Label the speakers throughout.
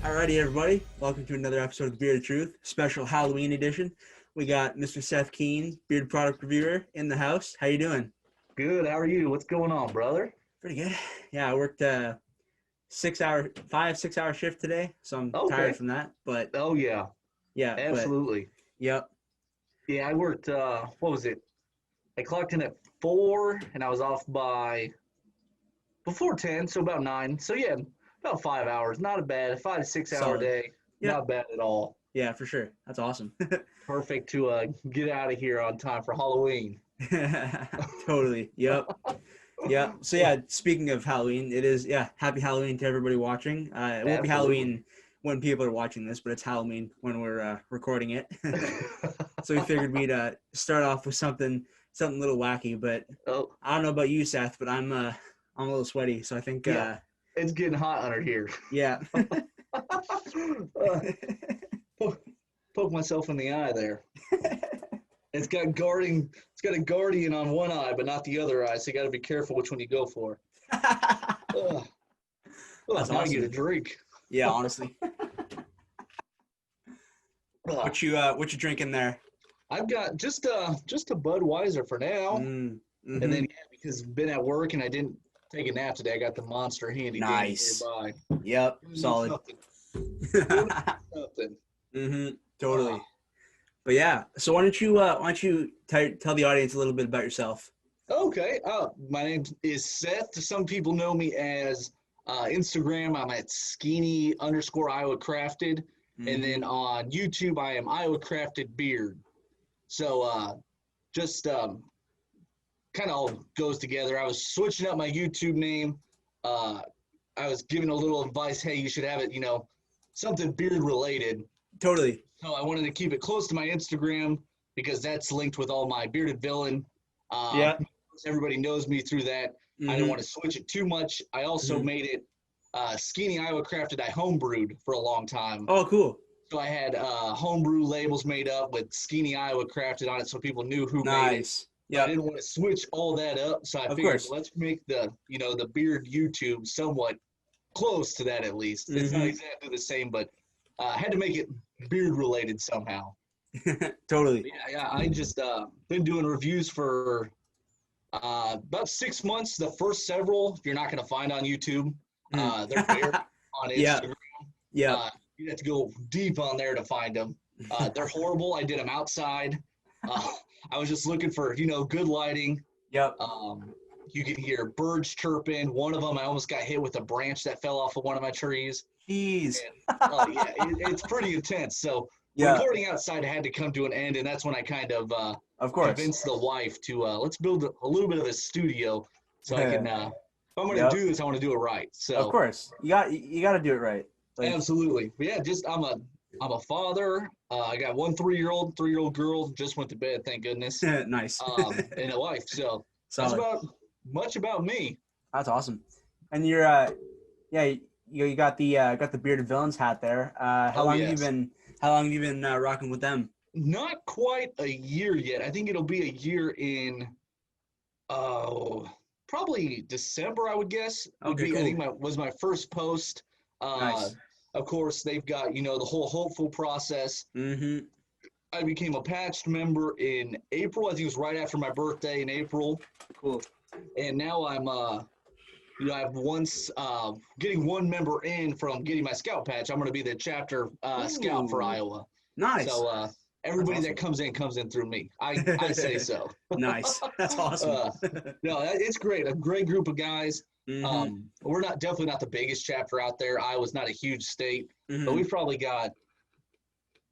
Speaker 1: Alrighty, everybody. Welcome to another episode of Beard of Truth, special Halloween edition. We got Mr. Seth Kenne, beard product reviewer, in the house. How you doing?
Speaker 2: Good. How are you? What's going on, brother?
Speaker 1: Pretty good. Yeah, I worked 5-6 hour shift today, so I'm
Speaker 2: Okay.
Speaker 1: tired from that. But
Speaker 2: Oh yeah,
Speaker 1: yeah,
Speaker 2: absolutely.
Speaker 1: yep.
Speaker 2: Yeah, I worked. What was it? I clocked in at 4, and I was off by before 10, so about 9. So yeah, about 5 hours. Not a bad 5 to 6 hour
Speaker 1: Solid.
Speaker 2: day.
Speaker 1: Yep.
Speaker 2: Not bad at all.
Speaker 1: Yeah, for sure. That's awesome.
Speaker 2: Perfect to get out of here on time for Halloween.
Speaker 1: Totally. Yep. Yeah. So yeah, speaking of Halloween, it is happy Halloween to everybody watching. It won't be
Speaker 2: Absolutely.
Speaker 1: Halloween when people are watching this, but it's Halloween when we're recording it. So we figured we'd start off with something a little wacky. But
Speaker 2: Oh
Speaker 1: I don't know about you, Seth, but I'm a little sweaty, so I think
Speaker 2: yeah, it's getting hot under here.
Speaker 1: yeah.
Speaker 2: Poke myself in the eye there. It's got a guardian on one eye, but not the other eye. So you got to be careful which one you go for. Ugh.
Speaker 1: That's
Speaker 2: Now I get a
Speaker 1: awesome.
Speaker 2: drink.
Speaker 1: Yeah, honestly.
Speaker 2: Ugh.
Speaker 1: What you drinking there?
Speaker 2: I've got just a Budweiser for now,
Speaker 1: Mm,
Speaker 2: and
Speaker 1: mhm.
Speaker 2: then because I've been at work and I didn't take a nap today, I got the Monster handy dandy
Speaker 1: Nice.
Speaker 2: nearby.
Speaker 1: Yep,
Speaker 2: Give me
Speaker 1: solid.
Speaker 2: something.
Speaker 1: Totally. But yeah, so why don't you tell the audience a little bit about yourself?
Speaker 2: Okay. My name is Seth. Some people know me as Instagram. I'm at skinny_Iowa Crafted. And then on YouTube, I am Iowa Crafted Beard. So just kind of all goes together. I was switching up my YouTube name. I was giving a little advice. Hey, you should have it, something beard related.
Speaker 1: Totally.
Speaker 2: So I wanted to keep it close to my Instagram because that's linked with all my bearded villain.
Speaker 1: Yeah.
Speaker 2: Everybody knows me through that. I didn't want to switch it too much. I also made it Skinny Iowa Crafted. I homebrewed for a long time.
Speaker 1: Oh, cool.
Speaker 2: So I had homebrew labels made up with Skinny Iowa Crafted on it so people knew who made it.
Speaker 1: Nice.
Speaker 2: Yeah. I didn't want to switch all that up. So I figured, let's make the beard YouTube somewhat close to that at least. It's not exactly the same, but I had to make it beard related somehow.
Speaker 1: Totally.
Speaker 2: Yeah, I just been doing reviews for about 6 months. The first several you're not going to find on YouTube. They're buried on Instagram.
Speaker 1: Yeah.
Speaker 2: You have to go deep on there to find them. They're horrible. I did them outside. I was just looking for good lighting.
Speaker 1: Yep.
Speaker 2: You can hear birds chirping. One of them, I almost got hit with a branch that fell off of one of my trees.
Speaker 1: Jeez.
Speaker 2: And, yeah, it's pretty intense. So recording outside had to come to an end, and that's when I kind of convinced the wife to let's build a little bit of a studio so I can. If I'm going to do this, I want to do it right. So
Speaker 1: of course, you got to do it right.
Speaker 2: Like, absolutely. But yeah, I'm a father. I got one 3-year-old girl just went to bed, thank goodness.
Speaker 1: Nice.
Speaker 2: And a wife. So
Speaker 1: solid.
Speaker 2: That's much about me.
Speaker 1: That's awesome. And you're you got the Bearded Villains hat there. How long have you been rocking with them?
Speaker 2: Not quite a year yet. I think it'll be a year in probably December, I would guess.
Speaker 1: Okay, cool.
Speaker 2: I think was my first post.
Speaker 1: Nice.
Speaker 2: Of course, they've got the whole hopeful process. I became a patched member in April. I think it was right after my birthday in April.
Speaker 1: Cool.
Speaker 2: And now I'm I've once getting one member in from getting my scout patch. I'm going to be the chapter scout for Iowa.
Speaker 1: Nice.
Speaker 2: So everybody that comes in through me. I say so.
Speaker 1: Nice. That's awesome.
Speaker 2: No, it's great. A great group of guys. We're definitely not the biggest chapter out there. Iowa's not a huge state, but we've probably got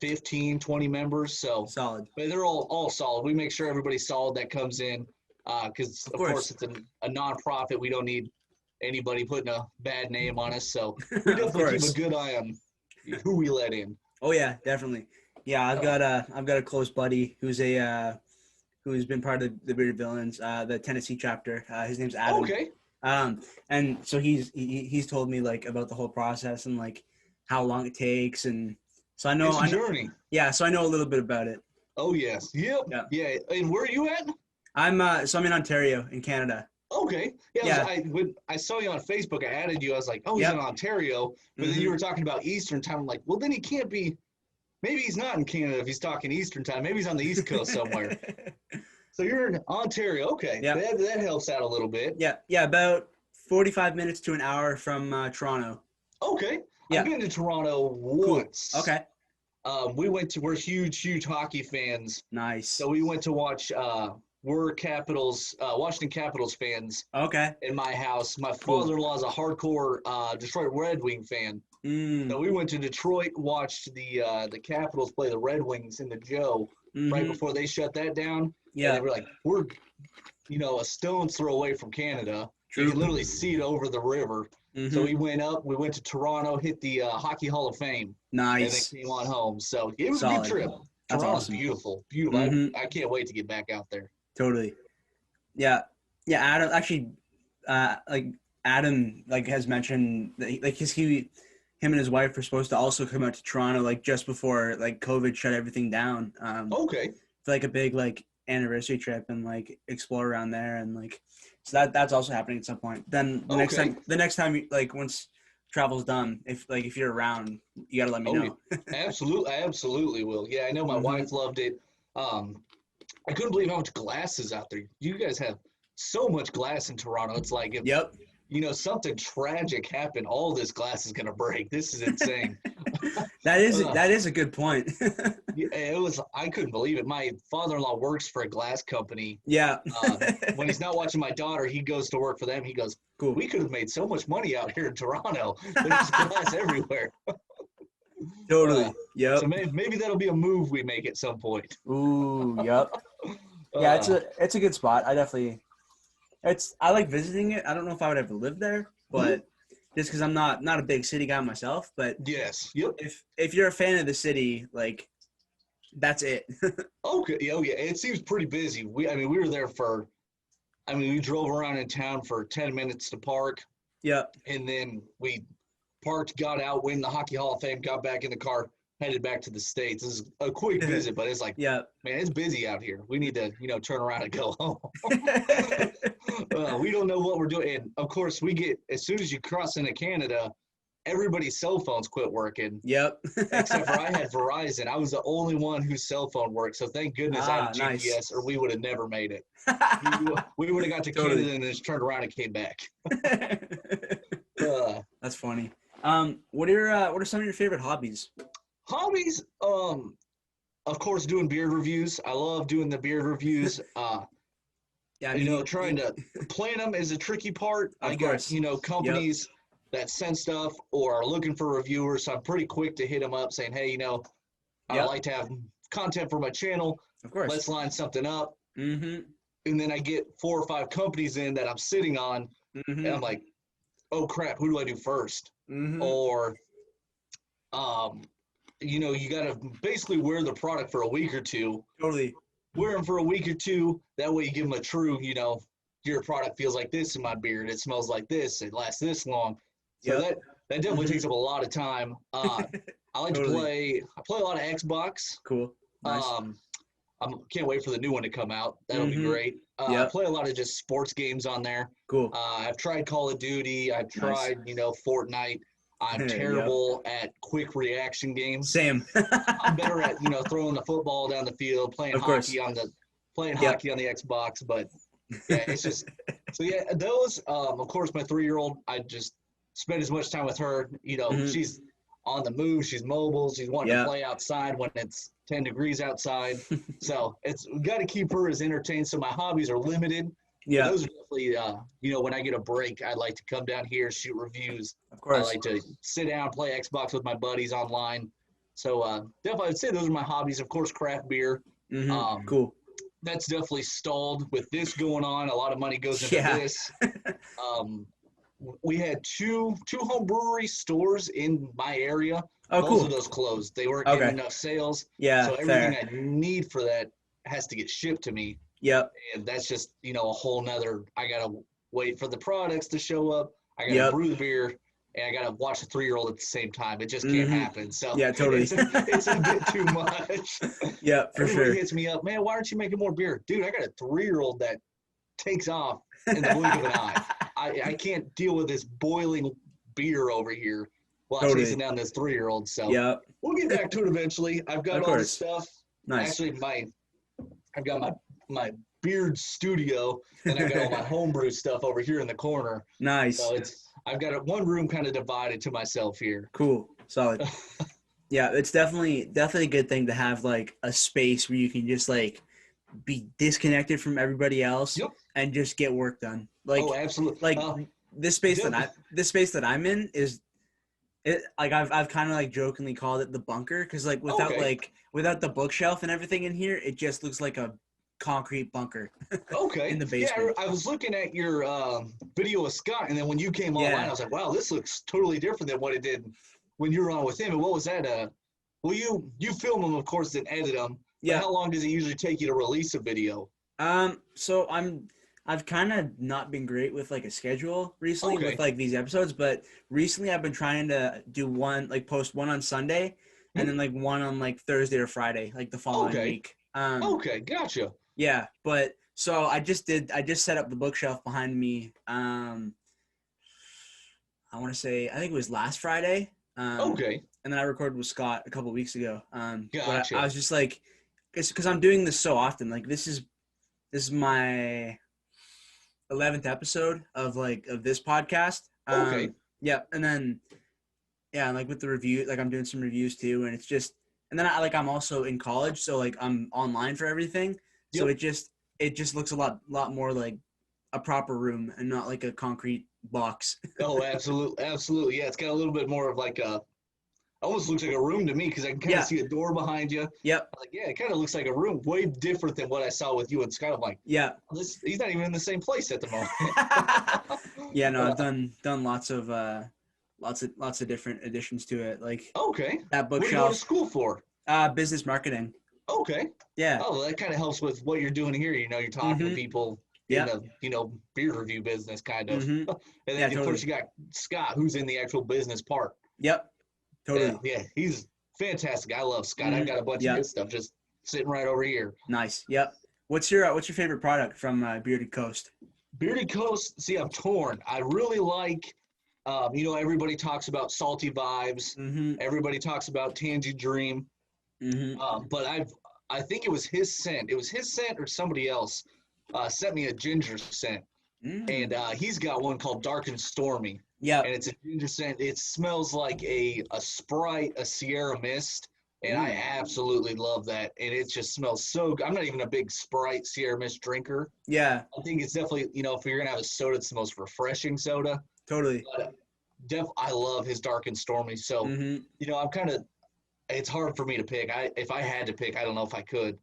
Speaker 2: 15, 20 members. So
Speaker 1: solid.
Speaker 2: But they're all solid. We make sure everybody's solid that comes in because, of course, it's a nonprofit. We don't need anybody putting a bad name on us. So we definitely keep a good eye on who we let in.
Speaker 1: Oh, yeah, definitely. Yeah, I've got a close buddy who's been part of the Bearded Villains, the Tennessee chapter. His name's Adam.
Speaker 2: Okay.
Speaker 1: And so he's told me like about the whole process and like how long it takes, and so I know
Speaker 2: it's a journey.
Speaker 1: Yeah, so I know a little bit about it.
Speaker 2: Oh yes, yep, yeah. And where are you at?
Speaker 1: I'm in Ontario in Canada.
Speaker 2: Okay. Yeah,
Speaker 1: Yeah.
Speaker 2: when I saw you on Facebook, I added you. I was like, oh, he's in
Speaker 1: Yep.
Speaker 2: Ontario. But then you were talking about Eastern time. I'm like, well, then he can't be. Maybe he's not in Canada if he's talking Eastern time. Maybe he's on the East Coast somewhere. So you're in Ontario. Okay.
Speaker 1: Yep.
Speaker 2: That helps out a little bit.
Speaker 1: Yeah. Yeah. About 45 minutes to an hour from Toronto.
Speaker 2: Okay. I've
Speaker 1: Yeah.
Speaker 2: been to Toronto
Speaker 1: Cool.
Speaker 2: once.
Speaker 1: Okay.
Speaker 2: We're huge hockey fans.
Speaker 1: Nice.
Speaker 2: So we went to watch, we're Washington Capitals fans
Speaker 1: Okay.
Speaker 2: in my house. My
Speaker 1: Cool.
Speaker 2: father-in-law is a hardcore Detroit Red Wing fan. So we went to Detroit, watched the Capitals play the Red Wings in the Joe right before they shut that down.
Speaker 1: Yeah.
Speaker 2: And they were like, we're, a stone's throw away from Canada.
Speaker 1: True.
Speaker 2: You can literally see it over the river. So we went to Toronto, hit the Hockey Hall of Fame.
Speaker 1: Nice.
Speaker 2: And then came on home. So it was
Speaker 1: Solid.
Speaker 2: a good trip.
Speaker 1: That's
Speaker 2: Toronto's
Speaker 1: awesome.
Speaker 2: beautiful. I can't wait to get back out there.
Speaker 1: Totally. Yeah. Yeah. Adam actually, Adam has mentioned that him and his wife were supposed to also come out to Toronto just before COVID shut everything down.
Speaker 2: Okay.
Speaker 1: For a big anniversary trip and explore around there and so that's also happening at some point. Then the next time once travel's done, if you're around, you gotta let me know.
Speaker 2: Absolutely, I absolutely will. Yeah, I know my wife loved it. I couldn't believe how much glass is out there. You guys have so much glass in Toronto. It's like if something tragic happened, all this glass is gonna break. This is insane.
Speaker 1: That is a good point.
Speaker 2: It was. I couldn't believe it. My father-in-law works for a glass company.
Speaker 1: Yeah.
Speaker 2: When he's not watching my daughter, he goes to work for them. He goes,
Speaker 1: cool.
Speaker 2: We could have made so much money out here in Toronto. There's glass everywhere.
Speaker 1: Totally. Yep.
Speaker 2: So maybe that'll be a move we make at some point.
Speaker 1: Ooh. Yep. Yeah, it's a good spot. I like visiting it. I don't know if I would ever live there, but just because I'm not a big city guy myself. But
Speaker 2: yes. Yep.
Speaker 1: If you're a fan of the city, that's it.
Speaker 2: Okay. Oh yeah. It seems pretty busy. We were there we drove around in town for 10 minutes to park.
Speaker 1: Yeah.
Speaker 2: And then we parked, got out, went in the Hockey Hall of Fame, got back in the car, headed back to the States. This is a quick visit, but it's man, it's busy out here. We need to, turn around and go home. We don't know what we're doing. And of course, as soon as you cross into Canada, everybody's cell phones quit working.
Speaker 1: Yep.
Speaker 2: Except for I had Verizon. I was the only one whose cell phone worked. So thank goodness I had GPS,
Speaker 1: nice.
Speaker 2: Or we would have never made it. We would have got to Canada and just turned around and came back.
Speaker 1: That's funny. What are some of your favorite hobbies?
Speaker 2: Hobbies, of course, doing beard reviews. I love doing the beard reviews. Trying to plan them is a tricky part. I got, companies that send stuff or are looking for reviewers. So I'm pretty quick to hit them up saying, hey, I'd like to have content for my channel.
Speaker 1: Of course.
Speaker 2: Let's line something up. And then I get 4 or 5 companies in that I'm sitting on, and I'm like, oh, crap, who do I do first? Or, you got to basically wear the product for a week or two.
Speaker 1: Totally.
Speaker 2: Wear them for a week or two. That way you give them a true, your product feels like this in my beard. It smells like this. It lasts this long. So that definitely takes up a lot of time. I like to play. I play a lot of Xbox.
Speaker 1: Cool. Nice.
Speaker 2: I can't wait for the new one to come out. That'll be great. I play a lot of just sports games on there.
Speaker 1: Cool.
Speaker 2: I've tried Call of Duty. I've tried, Fortnite. I'm terrible at quick reaction games.
Speaker 1: Same.
Speaker 2: I'm better at, throwing the football down the field, playing hockey on the Xbox. But yeah, it's just those. Of course, my 3-year-old. I just spend as much time with her. She's on the move. She's mobile. She's wanting to play outside when it's 10 degrees outside. So we got to keep her as entertained. So my hobbies are limited. Yeah. Those are definitely, when I get a break, I like to come down here, shoot reviews.
Speaker 1: Of course.
Speaker 2: I like to sit down, play Xbox with my buddies online. So definitely, I'd say those are my hobbies. Of course, craft beer.
Speaker 1: Cool.
Speaker 2: That's definitely stalled with this going on. A lot of money goes into this. We had two home brewery stores in my area.
Speaker 1: Oh,
Speaker 2: Both of those closed. They weren't getting enough sales.
Speaker 1: Yeah,
Speaker 2: so everything I need for that has to get shipped to me.
Speaker 1: Yep.
Speaker 2: And that's just, a whole nother, I got to wait for the products to show up. I got to brew the beer, and I got to watch a 3-year-old at the same time. It just can't happen. So
Speaker 1: yeah, totally.
Speaker 2: It's a bit too much.
Speaker 1: Yeah, for
Speaker 2: Everybody
Speaker 1: sure.
Speaker 2: hits me up, man, why aren't you making more beer? Dude, I got a 3-year-old that takes off in the blink of an eye. I can't deal with this boiling beer over here while chasing down this 3-year-old. So we'll get back to it eventually. I've got all the stuff.
Speaker 1: Nice.
Speaker 2: Actually, I've got my beard studio, and I got all my homebrew stuff over here in the corner.
Speaker 1: Nice.
Speaker 2: So I've got one room kind of divided to myself here.
Speaker 1: Cool. Solid. Yeah, it's definitely a good thing to have like a space where you can just like be disconnected from everybody else and just get work done. Like,
Speaker 2: absolutely.
Speaker 1: Like this space that I'm in is it like I've kind of like jokingly called it the bunker because like without the bookshelf and everything in here, it just looks like a concrete bunker. In the basement.
Speaker 2: Yeah, I was looking at your video of Scott, and then when you came online, I was like, wow, this looks totally different than what it did when you were on with him. And what was that? Well, you film them, of course, and edit them. Yeah. How long does it usually take you to release a video?
Speaker 1: So I've kind of not been great with like a schedule recently with like these episodes, but recently I've been trying to do post one on Sunday and then like one on like Thursday or Friday, like the following week.
Speaker 2: Gotcha.
Speaker 1: Yeah, but so I just set up the bookshelf behind me. I want to say, I think it was last Friday. And then I recorded with Scott a couple weeks ago.
Speaker 2: Gotcha.
Speaker 1: But I was just like, because I'm doing this so often. Like this is my 11th episode of this podcast. Yeah, and then like with the review, like I'm doing some reviews too, and it's just, and then I'm also in college, so like I'm online for everything. So it just looks a lot more like a proper room and not like a concrete box.
Speaker 2: Absolutely. Yeah, it's got a little bit more of like almost looks like a room to me because I can kind of see a door behind you.
Speaker 1: Yep.
Speaker 2: Like, yeah, it kind of looks like a room, way different than what I saw with you and Scott. I'm like, he's not even in the same place at the moment.
Speaker 1: Yeah, no, I've done lots of different additions to it. Like that bookshelf.
Speaker 2: What did you go to school for?
Speaker 1: Business marketing.
Speaker 2: Okay.
Speaker 1: Yeah.
Speaker 2: Oh, that kind of helps with what you're doing here. You know, you're talking to people in the, beer review business kind of. And then of course you got Scott, who's in the actual business part.
Speaker 1: Yep. Totally.
Speaker 2: Yeah, he's fantastic. I love Scott. I've got a bunch of his stuff just sitting right over here.
Speaker 1: Nice. Yep. What's your favorite product from Bearded Coast?
Speaker 2: Bearded Coast, see, I'm torn. I really like, everybody talks about Salty Vibes. Everybody talks about Tangy Dream. But I think it was his scent. It was his scent or somebody else sent me a ginger scent. And he's got one called Dark and Stormy.
Speaker 1: Yeah.
Speaker 2: And it's a ginger scent. It smells like a Sprite, a Sierra Mist. And I absolutely love that. And it just smells so good. I'm not even a big Sprite Sierra Mist drinker.
Speaker 1: Yeah.
Speaker 2: I think it's definitely, if you're going to have a soda, it's the most refreshing soda.
Speaker 1: Totally.
Speaker 2: But I love his Dark and Stormy. So, I'm kind of, it's hard for me to pick. If I had to pick, I don't know if I could.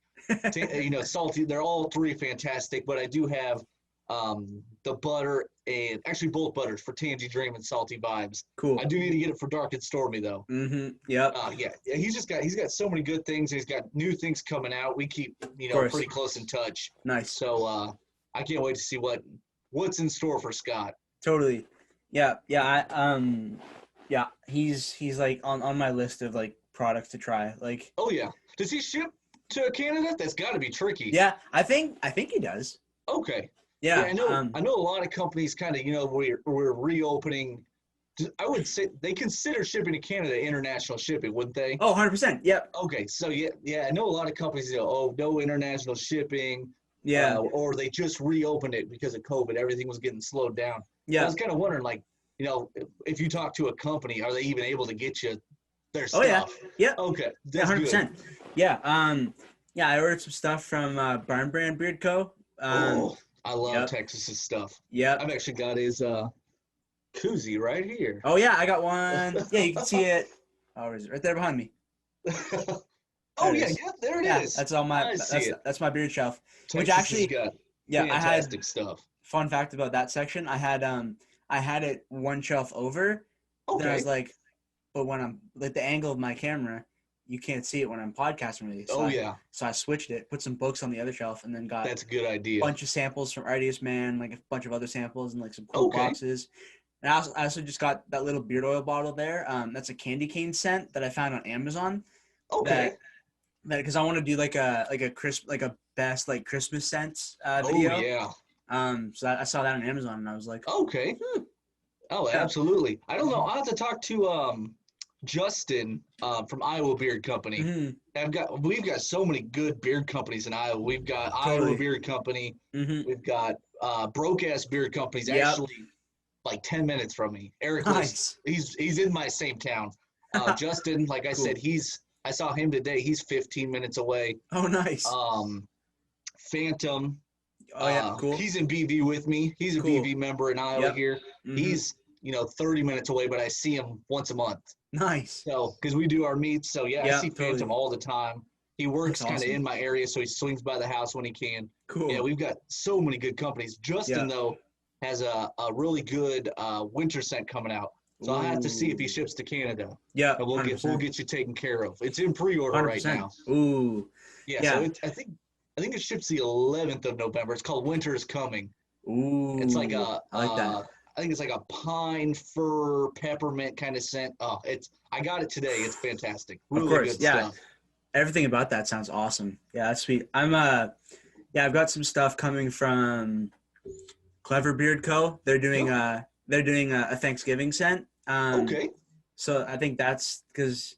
Speaker 2: Salty, they're all three fantastic, but I do have the butter and actually both butters for Tangy Dream and Salty Vibes.
Speaker 1: Cool.
Speaker 2: I do need to get it for Dark and Stormy though.
Speaker 1: Yep.
Speaker 2: He's got so many good things. He's got new things coming out. We keep pretty close in touch.
Speaker 1: Nice.
Speaker 2: So I can't wait to see what's in store for Scott.
Speaker 1: Totally. Yeah. He's like on my list of like products to try. Like.
Speaker 2: Oh yeah. Does he ship to Canada? That's got to be tricky.
Speaker 1: Yeah, I think he does.
Speaker 2: Okay.
Speaker 1: Yeah,
Speaker 2: I know a lot of companies kind of, we're reopening. I would say they consider shipping to Canada international shipping, wouldn't they?
Speaker 1: Oh, 100%. Yep.
Speaker 2: Okay. So, I know a lot of companies, no international shipping.
Speaker 1: Yeah.
Speaker 2: Or they just reopened it because of COVID. Everything was getting slowed down.
Speaker 1: Yeah.
Speaker 2: So I was kind of wondering, if you talk to a company, are they even able to get you their stuff?
Speaker 1: Oh, yeah. Yep.
Speaker 2: Okay. That's 100%. Good.
Speaker 1: Yeah. I ordered some stuff from Barn Brand Beard Co.
Speaker 2: I love Texas's stuff.
Speaker 1: Yeah.
Speaker 2: I've actually got his koozie right here.
Speaker 1: Oh, yeah. I got one. Yeah, you can see it. Oh, is it right there behind me?
Speaker 2: There it is.
Speaker 1: That's all my that's my beard shelf.
Speaker 2: Texas
Speaker 1: which actually
Speaker 2: got
Speaker 1: I
Speaker 2: fantastic
Speaker 1: had
Speaker 2: stuff.
Speaker 1: Fun fact about that section, I had it one shelf over.
Speaker 2: Okay.
Speaker 1: Then I was like, but when I'm like the angle of my camera, you can't see it when I'm podcasting with you. So so I switched it, put some books on the other shelf, and then got
Speaker 2: that's a good idea.
Speaker 1: A bunch of samples from Artiest Man, like a bunch of other samples, and like some cool boxes. And I also just got that little beard oil bottle there. That's a candy cane scent that I found on Amazon.
Speaker 2: Okay.
Speaker 1: That because I want to do like a best like Christmas scents video.
Speaker 2: Oh yeah.
Speaker 1: So I saw that on Amazon, and I was like,
Speaker 2: Okay. Oh,
Speaker 1: yeah.
Speaker 2: absolutely. I don't know. I'll have to talk to Justin from Iowa Beard Company. We've got so many good beard companies in Iowa. We've got Iowa Beard Company. We've got Broke Ass Beard Companies actually like 10 minutes from me. Eric
Speaker 1: Nice.
Speaker 2: he's in my same town. Justin, like I said, I saw him today. He's 15 minutes away.
Speaker 1: Oh, nice.
Speaker 2: Phantom.
Speaker 1: Oh yeah, cool.
Speaker 2: He's in BV with me. He's a BV member in Iowa here. He's 30 minutes away, but I see him once a month.
Speaker 1: Nice.
Speaker 2: So because we do our meets, so I see Phantom all the time. He works kind of in my area, so he swings by the house when he can.
Speaker 1: Cool.
Speaker 2: Yeah, we've got so many good companies. Justin though has a really good winter scent coming out. So I'll have to see if he ships to Canada.
Speaker 1: Yeah,
Speaker 2: and we'll get you taken care of. It's in pre-order 100%. Right now.
Speaker 1: Ooh.
Speaker 2: Yeah. So I think it ships the 11th of November. It's called Winter is Coming.
Speaker 1: Ooh.
Speaker 2: It's like
Speaker 1: I like that.
Speaker 2: I think it's like a pine, fir, peppermint kind of scent. Oh, I got it today. It's fantastic. Really
Speaker 1: of course,
Speaker 2: good stuff.
Speaker 1: Everything about that sounds awesome. Yeah, that's sweet. I've got some stuff coming from Clever Beard Co. They're doing a Thanksgiving scent.
Speaker 2: Okay.
Speaker 1: So I think that's because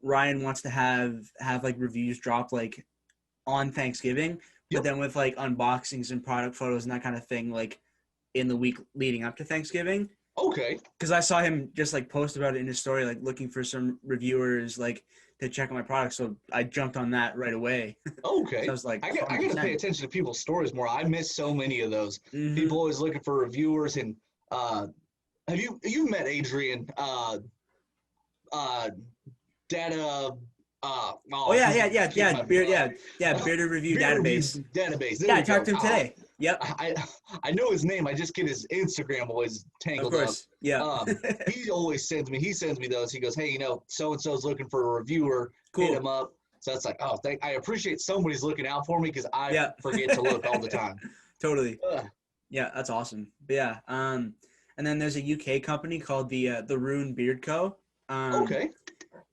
Speaker 1: Ryan wants to have like reviews drop like on Thanksgiving, but then with like unboxings and product photos and that kind of thing, like in the week leading up to Thanksgiving.
Speaker 2: Okay.
Speaker 1: Because I saw him just like post about it in his story, like looking for some reviewers like to check out my products. So I jumped on that right away.
Speaker 2: Okay.
Speaker 1: So I was like,
Speaker 2: I got to pay attention to people's stories more. I miss so many of those. People always looking for reviewers. And have you met Adrian? Data.
Speaker 1: Bearded Review Database.
Speaker 2: There
Speaker 1: I talked to him today. Yep.
Speaker 2: I know his name. I just get his Instagram always tangled up.
Speaker 1: Of course. Yeah.
Speaker 2: He always sends me those. He goes, hey, so and so's looking for a reviewer. Cool. Hit him up. So it's like, I appreciate somebody's looking out for me because I forget to look all the time.
Speaker 1: Totally. Yeah, that's awesome. But yeah. And then there's a UK company called the Rune Beard Co.
Speaker 2: Okay.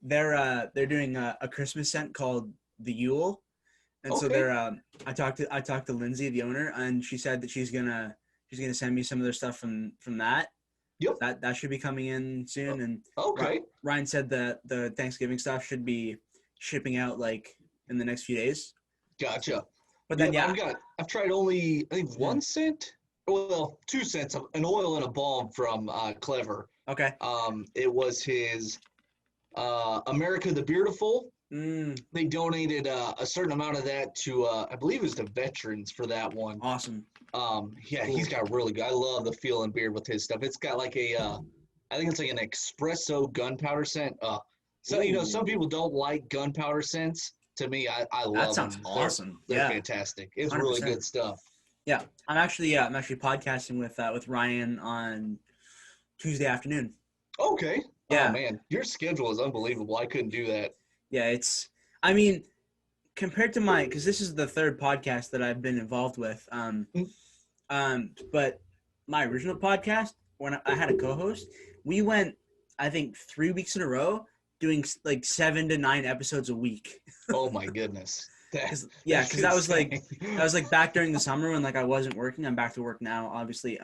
Speaker 1: They're doing a Christmas scent called the Yule. And so they're I talked to Lindsay, the owner, and she said that she's gonna send me some of their stuff from that.
Speaker 2: Yep.
Speaker 1: That should be coming in soon. And Ryan said that the Thanksgiving stuff should be shipping out like in the next few days.
Speaker 2: Gotcha.
Speaker 1: But then
Speaker 2: I've tried only I think 1 scent. Well, 2 scents, an oil and a balm from Clever.
Speaker 1: Okay.
Speaker 2: It was his America the Beautiful. They donated a certain amount of that to I believe it was the veterans for that one.
Speaker 1: Awesome.
Speaker 2: Cool. He's got really good. I love the feel and beard with his stuff. It's got like I think it's like an espresso gunpowder scent. So some people don't like gunpowder scents. To me, I love them.
Speaker 1: That sounds awesome.
Speaker 2: They're fantastic. It's 100%. Really good stuff.
Speaker 1: Yeah, I'm actually podcasting with Ryan on Tuesday afternoon.
Speaker 2: Okay.
Speaker 1: Yeah.
Speaker 2: Oh man, your schedule is unbelievable. I couldn't do that.
Speaker 1: Yeah, compared to because this is the 3rd podcast that I've been involved with. But my original podcast, when I had a co-host, we went, I think 3 weeks in a row doing like 7 to 9 episodes a week.
Speaker 2: Oh my goodness.
Speaker 1: Because that was like back during the summer when like I wasn't working. I'm back to work now, obviously.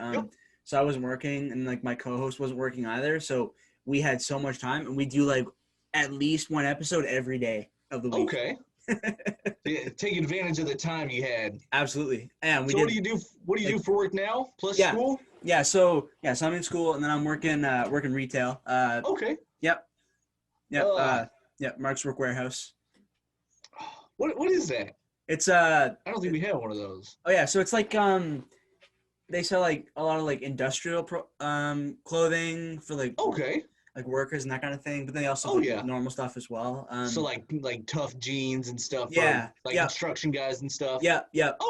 Speaker 1: So I wasn't working, and like my co-host wasn't working either. So we had so much time, and we do like at least 1 episode every day of the week.
Speaker 2: Okay. Take advantage of the time you had.
Speaker 1: Absolutely. And
Speaker 2: what do you do? What do you do for work now? Plus school?
Speaker 1: Yeah. So I'm in school, and then I'm working retail.
Speaker 2: Okay.
Speaker 1: Yep. Mark's Work Warehouse.
Speaker 2: What is that?
Speaker 1: It's
Speaker 2: I don't think we have one of those.
Speaker 1: Oh yeah, so it's like they sell like a lot of like industrial clothing for like like workers and that kind of thing, but they also have normal stuff as well.
Speaker 2: So like tough jeans and stuff. For, construction guys and stuff.
Speaker 1: Yeah.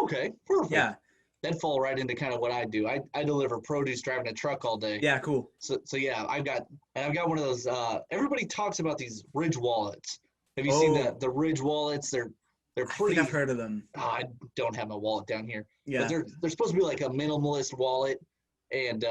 Speaker 2: Okay, perfect.
Speaker 1: Yeah.
Speaker 2: That'd fall right into kind of what I do. I deliver produce driving a truck all day.
Speaker 1: Yeah, cool.
Speaker 2: So yeah, I've got one of those. Everybody talks about these Ridge wallets. Have you seen the Ridge wallets? They're pretty.
Speaker 1: I think I've heard of them.
Speaker 2: I don't have my wallet down here.
Speaker 1: Yeah.
Speaker 2: But they're supposed to be like a minimalist wallet, and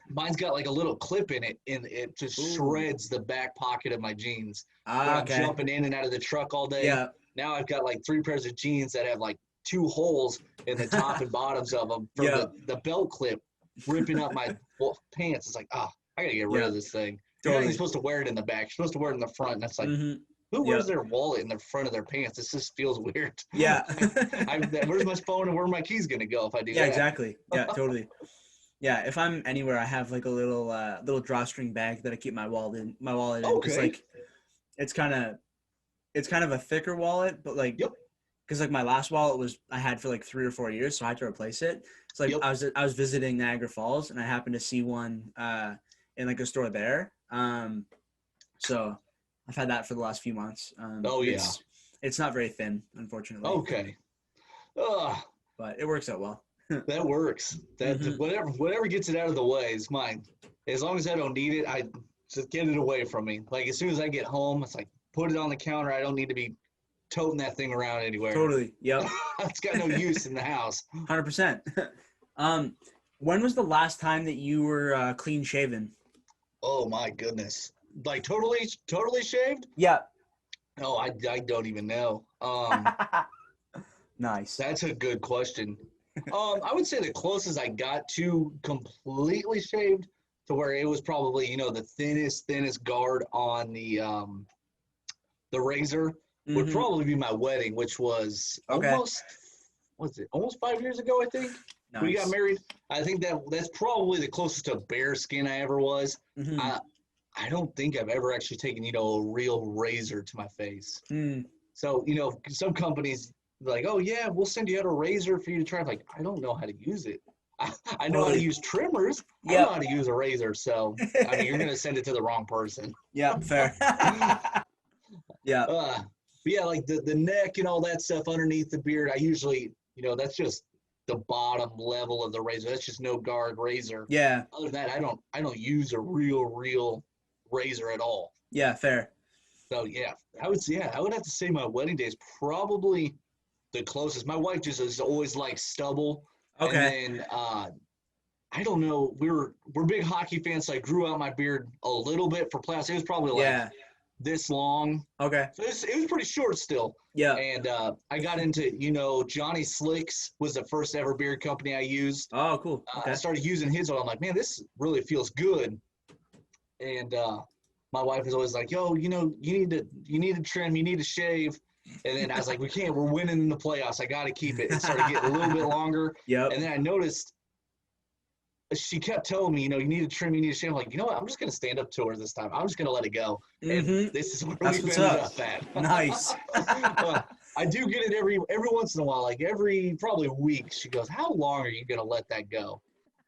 Speaker 2: mine's got like a little clip in it, and it just shreds the back pocket of my jeans. I'm jumping in and out of the truck all day.
Speaker 1: Yeah.
Speaker 2: Now I've got like 3 pairs of jeans that have like 2 holes in the top and bottoms of them from the belt clip ripping up my pants. It's like, I gotta get rid of this thing. You're not even supposed to wear it in the back. You're supposed to wear it in the front. And it's like, who wears their wallet in the front of their pants? This just feels weird.
Speaker 1: Yeah.
Speaker 2: Where's my phone and where are my keys gonna go if I do that?
Speaker 1: Yeah, exactly. Yeah, totally. Yeah, if I'm anywhere, I have like a little drawstring bag that I keep my wallet in.
Speaker 2: Okay.
Speaker 1: It's like it's kind of a thicker wallet, but like because like my last wallet I had for like 3 or 4 years, so I had to replace it. It's like I was visiting Niagara Falls and I happened to see one in like a store there. So I've had that for the last few months. It's not very thin, unfortunately.
Speaker 2: Okay.
Speaker 1: But it works out well.
Speaker 2: That works. That whatever gets it out of the way is mine. As long as I don't need it, I just get it away from me. Like as soon as I get home, it's like put it on the counter. I don't need to be toting that thing around anywhere.
Speaker 1: Totally. Yep.
Speaker 2: It's got no use in the house.
Speaker 1: 100%. When was the last time that you were clean shaven?
Speaker 2: Oh my goodness. Like totally shaved?
Speaker 1: Yeah.
Speaker 2: No, I don't even know.
Speaker 1: Nice.
Speaker 2: That's a good question. I would say the closest I got to completely shaved to where it was probably, the thinnest guard on the razor would probably be my wedding, which was almost 5 years ago, I think. Nice. We got married. I think that's probably the closest to bare skin I ever was. I don't think I've ever actually taken, a real razor to my face. So, some companies like, oh yeah, we'll send you out a razor for you to try. I'm like, I don't know how to use it. I know how to use trimmers. I don't know how to use a razor. So I mean, you're gonna send it to the wrong person.
Speaker 1: Yeah, fair. Yeah.
Speaker 2: But yeah, like the neck and all that stuff underneath the beard, I usually, that's just the bottom level of the razor. That's just no guard razor.
Speaker 1: Yeah.
Speaker 2: Other than that, I don't use a real razor at all.
Speaker 1: Yeah, fair.
Speaker 2: So yeah, I would have to say my wedding day is probably the closest. My wife just has always liked stubble. Okay. And then I don't know. We're big hockey fans, so I grew out my beard a little bit for playoffs. It was probably like this long.
Speaker 1: Okay.
Speaker 2: So it was pretty short still.
Speaker 1: Yeah.
Speaker 2: And I got into, Johnny Slicks was the first ever beard company I used.
Speaker 1: Oh, cool. Okay.
Speaker 2: I started using his oil. I'm like, man, this really feels good. And my wife is always like, yo, you need to trim, you need to shave. And then I was like, we're winning in the playoffs. I got to keep it. It started getting a little bit longer.
Speaker 1: Yeah.
Speaker 2: And then I noticed she kept telling me, you need to trim, you need to shave. I'm like, you know what? I'm just going to stand up to her this time. I'm just going to let it go. And this is where we've ended up at.
Speaker 1: Nice.
Speaker 2: I do get it every once in a while, like every probably week. She goes, how long are you going to let that go?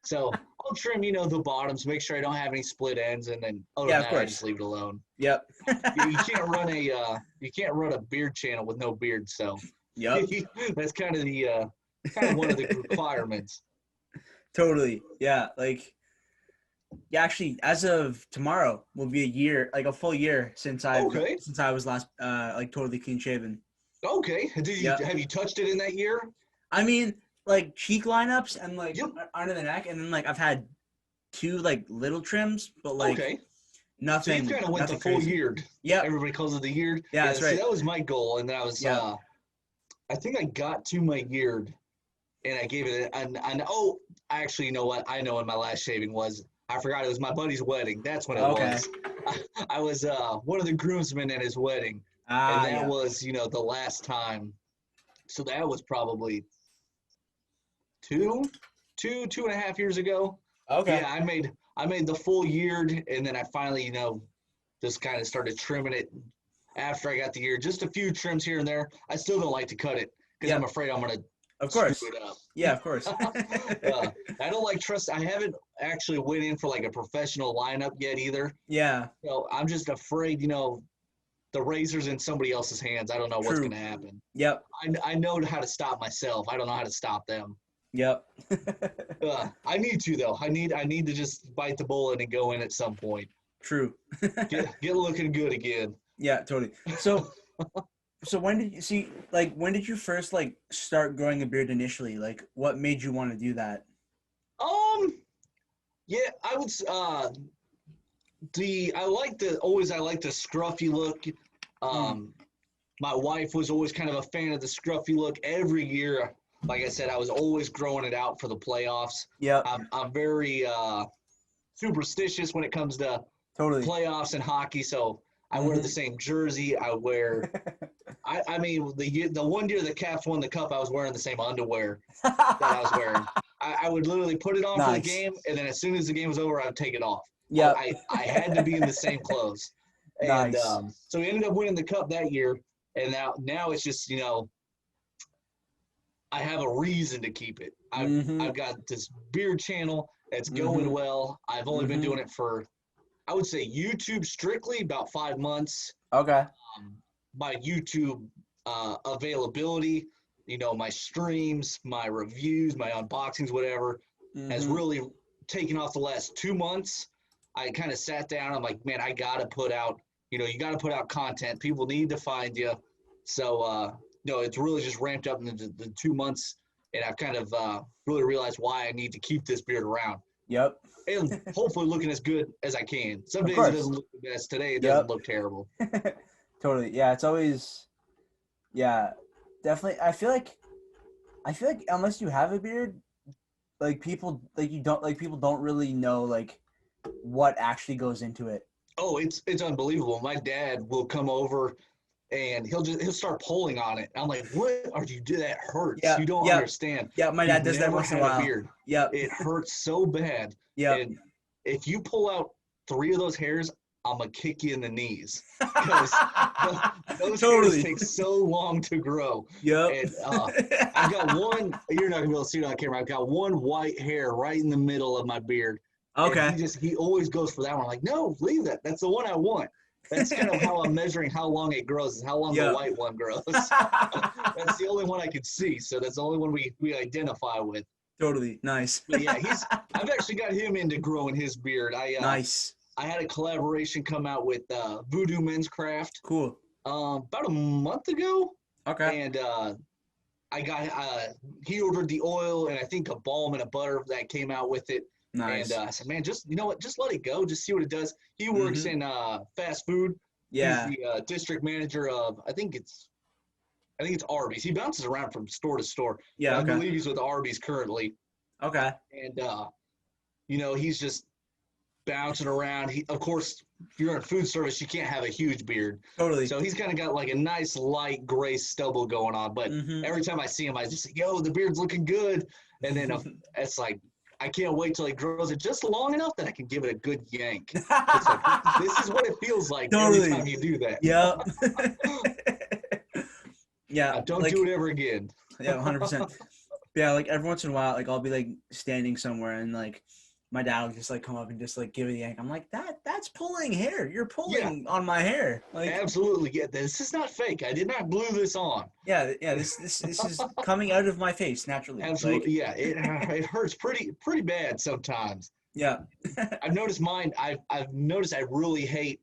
Speaker 2: So I'll trim, the bottoms, make sure I don't have any split ends, and then other than that, I just leave it alone.
Speaker 1: Yep.
Speaker 2: You can't run a beard channel with no beard, so that's kind of one of the requirements.
Speaker 1: Totally. Yeah. Actually, as of tomorrow will be a year, like a full year since I was last totally clean shaven.
Speaker 2: Okay. Have you touched it in that year?
Speaker 1: I mean, like cheek lineups and under the neck, and then I've had 2 little trims, but nothing.
Speaker 2: So you kind of went the full year.
Speaker 1: Yeah.
Speaker 2: Everybody calls it the year.
Speaker 1: Yeah, that's right.
Speaker 2: See, that was my goal, and I was. I think I got to my year, and I gave it actually, you know what? I know when my last shaving was. I forgot it was my buddy's wedding. That's when it was. I was one of the groomsmen at his wedding, and that was the last time. So that was probably 2.5 years ago. Okay. Yeah, I made the full year, and then I finally, just kind of started trimming it after I got the year. Just a few trims here and there. I still don't like to cut it because I'm afraid I'm gonna screw it up.
Speaker 1: Yeah, of course.
Speaker 2: I don't I haven't actually went in for a professional lineup yet either.
Speaker 1: Yeah.
Speaker 2: So I'm just afraid, the razor's in somebody else's hands. I don't know what's gonna happen.
Speaker 1: Yep.
Speaker 2: I know how to stop myself. I don't know how to stop them.
Speaker 1: Yep.
Speaker 2: I need to though. I need to just bite the bullet and go in at some point.
Speaker 1: True.
Speaker 2: get looking good again.
Speaker 1: Yeah, totally. So when did you first start growing a beard initially? What made you want to do that?
Speaker 2: Yeah, I would I like the scruffy look. My wife was always kind of a fan of the scruffy look. Every year, like I said, I was always growing it out for the playoffs.
Speaker 1: Yeah.
Speaker 2: I'm very superstitious when it comes to
Speaker 1: Totally.
Speaker 2: playoffs and hockey, so I wear the same jersey. I wear I mean the one year the Caps won the cup, I was wearing the same underwear that I was wearing. I would literally put it on for the game, and then as soon as the game was over, I would take it off.
Speaker 1: Yeah.
Speaker 2: I had to be in the same clothes. And
Speaker 1: Nice.
Speaker 2: so we ended up winning the cup that year, and now it's just, I have a reason to keep it. I've got this beard channel that's going well. I've only been doing it for, I would say, YouTube strictly about 5 months.
Speaker 1: Okay.
Speaker 2: My YouTube availability, my streams, my reviews, my unboxings, whatever, has really taken off the last 2 months. I kind of sat down. I'm like, man, I got to put out, you got to put out content. People need to find you. So, it's really just ramped up in the 2 months, and I've kind of really realized why I need to keep this beard around.
Speaker 1: Yep.
Speaker 2: And hopefully looking as good as I can. Some days it doesn't look the best. Today it doesn't look terrible.
Speaker 1: Totally. Yeah, it's always, definitely. I feel like unless you have a beard, people don't really know what actually goes into it.
Speaker 2: Oh, it's unbelievable. My dad will come over and he'll start pulling on it. I'm like, what are you doing? That hurts.
Speaker 1: Yeah,
Speaker 2: You don't understand.
Speaker 1: Yeah, my dad does that once in a while.
Speaker 2: Yeah. It hurts so bad.
Speaker 1: Yeah.
Speaker 2: And if you pull out 3 of those hairs, I'm going to kick you in the knees. Because those hairs take so long to grow.
Speaker 1: Yep.
Speaker 2: And I've got one, you're not going to be able to see it on camera. I've got one white hair right in the middle of my beard.
Speaker 1: Okay.
Speaker 2: And he always goes for that one. I'm like, no, leave that. That's the one I want. That's kind of how I'm measuring how long it grows, is how long the white one grows. That's the only one I can see. So that's the only one we identify with.
Speaker 1: Totally. Nice.
Speaker 2: But yeah, I've actually got him into growing his beard.
Speaker 1: Nice.
Speaker 2: I had a collaboration come out with Voodoo Men's Craft.
Speaker 1: Cool.
Speaker 2: About a month ago.
Speaker 1: Okay.
Speaker 2: And I got he ordered the oil and I think a balm and a butter that came out with it.
Speaker 1: Nice.
Speaker 2: And I said, man, just, you know what, just let it go. Just see what it does. He works in fast food.
Speaker 1: Yeah.
Speaker 2: He's the district manager of, I think it's Arby's. He bounces around from store to store.
Speaker 1: Yeah.
Speaker 2: Okay. I believe he's with Arby's currently.
Speaker 1: Okay.
Speaker 2: And, he's just bouncing around. Of course, if you're in food service, you can't have a huge beard.
Speaker 1: Totally.
Speaker 2: So he's kind of got like a nice light gray stubble going on. But every time I see him, I just say, yo, the beard's looking good. And then it's like, I can't wait till he grows it just long enough that I can give it a good yank. It's like, this is what it feels like every time you do that.
Speaker 1: Yep. Yeah.
Speaker 2: Don't do it ever again.
Speaker 1: Yeah, 100%. Yeah, every once in a while, I'll be standing somewhere and my dad will just come up and just give it a yank. I'm like, that's pulling hair. You're pulling on my hair.
Speaker 2: Absolutely. Yeah, this is not fake. I did not glue this on.
Speaker 1: Yeah. This is coming out of my face naturally.
Speaker 2: Absolutely. Yeah. It hurts pretty bad sometimes.
Speaker 1: Yeah.
Speaker 2: I've noticed mine. I've noticed I really hate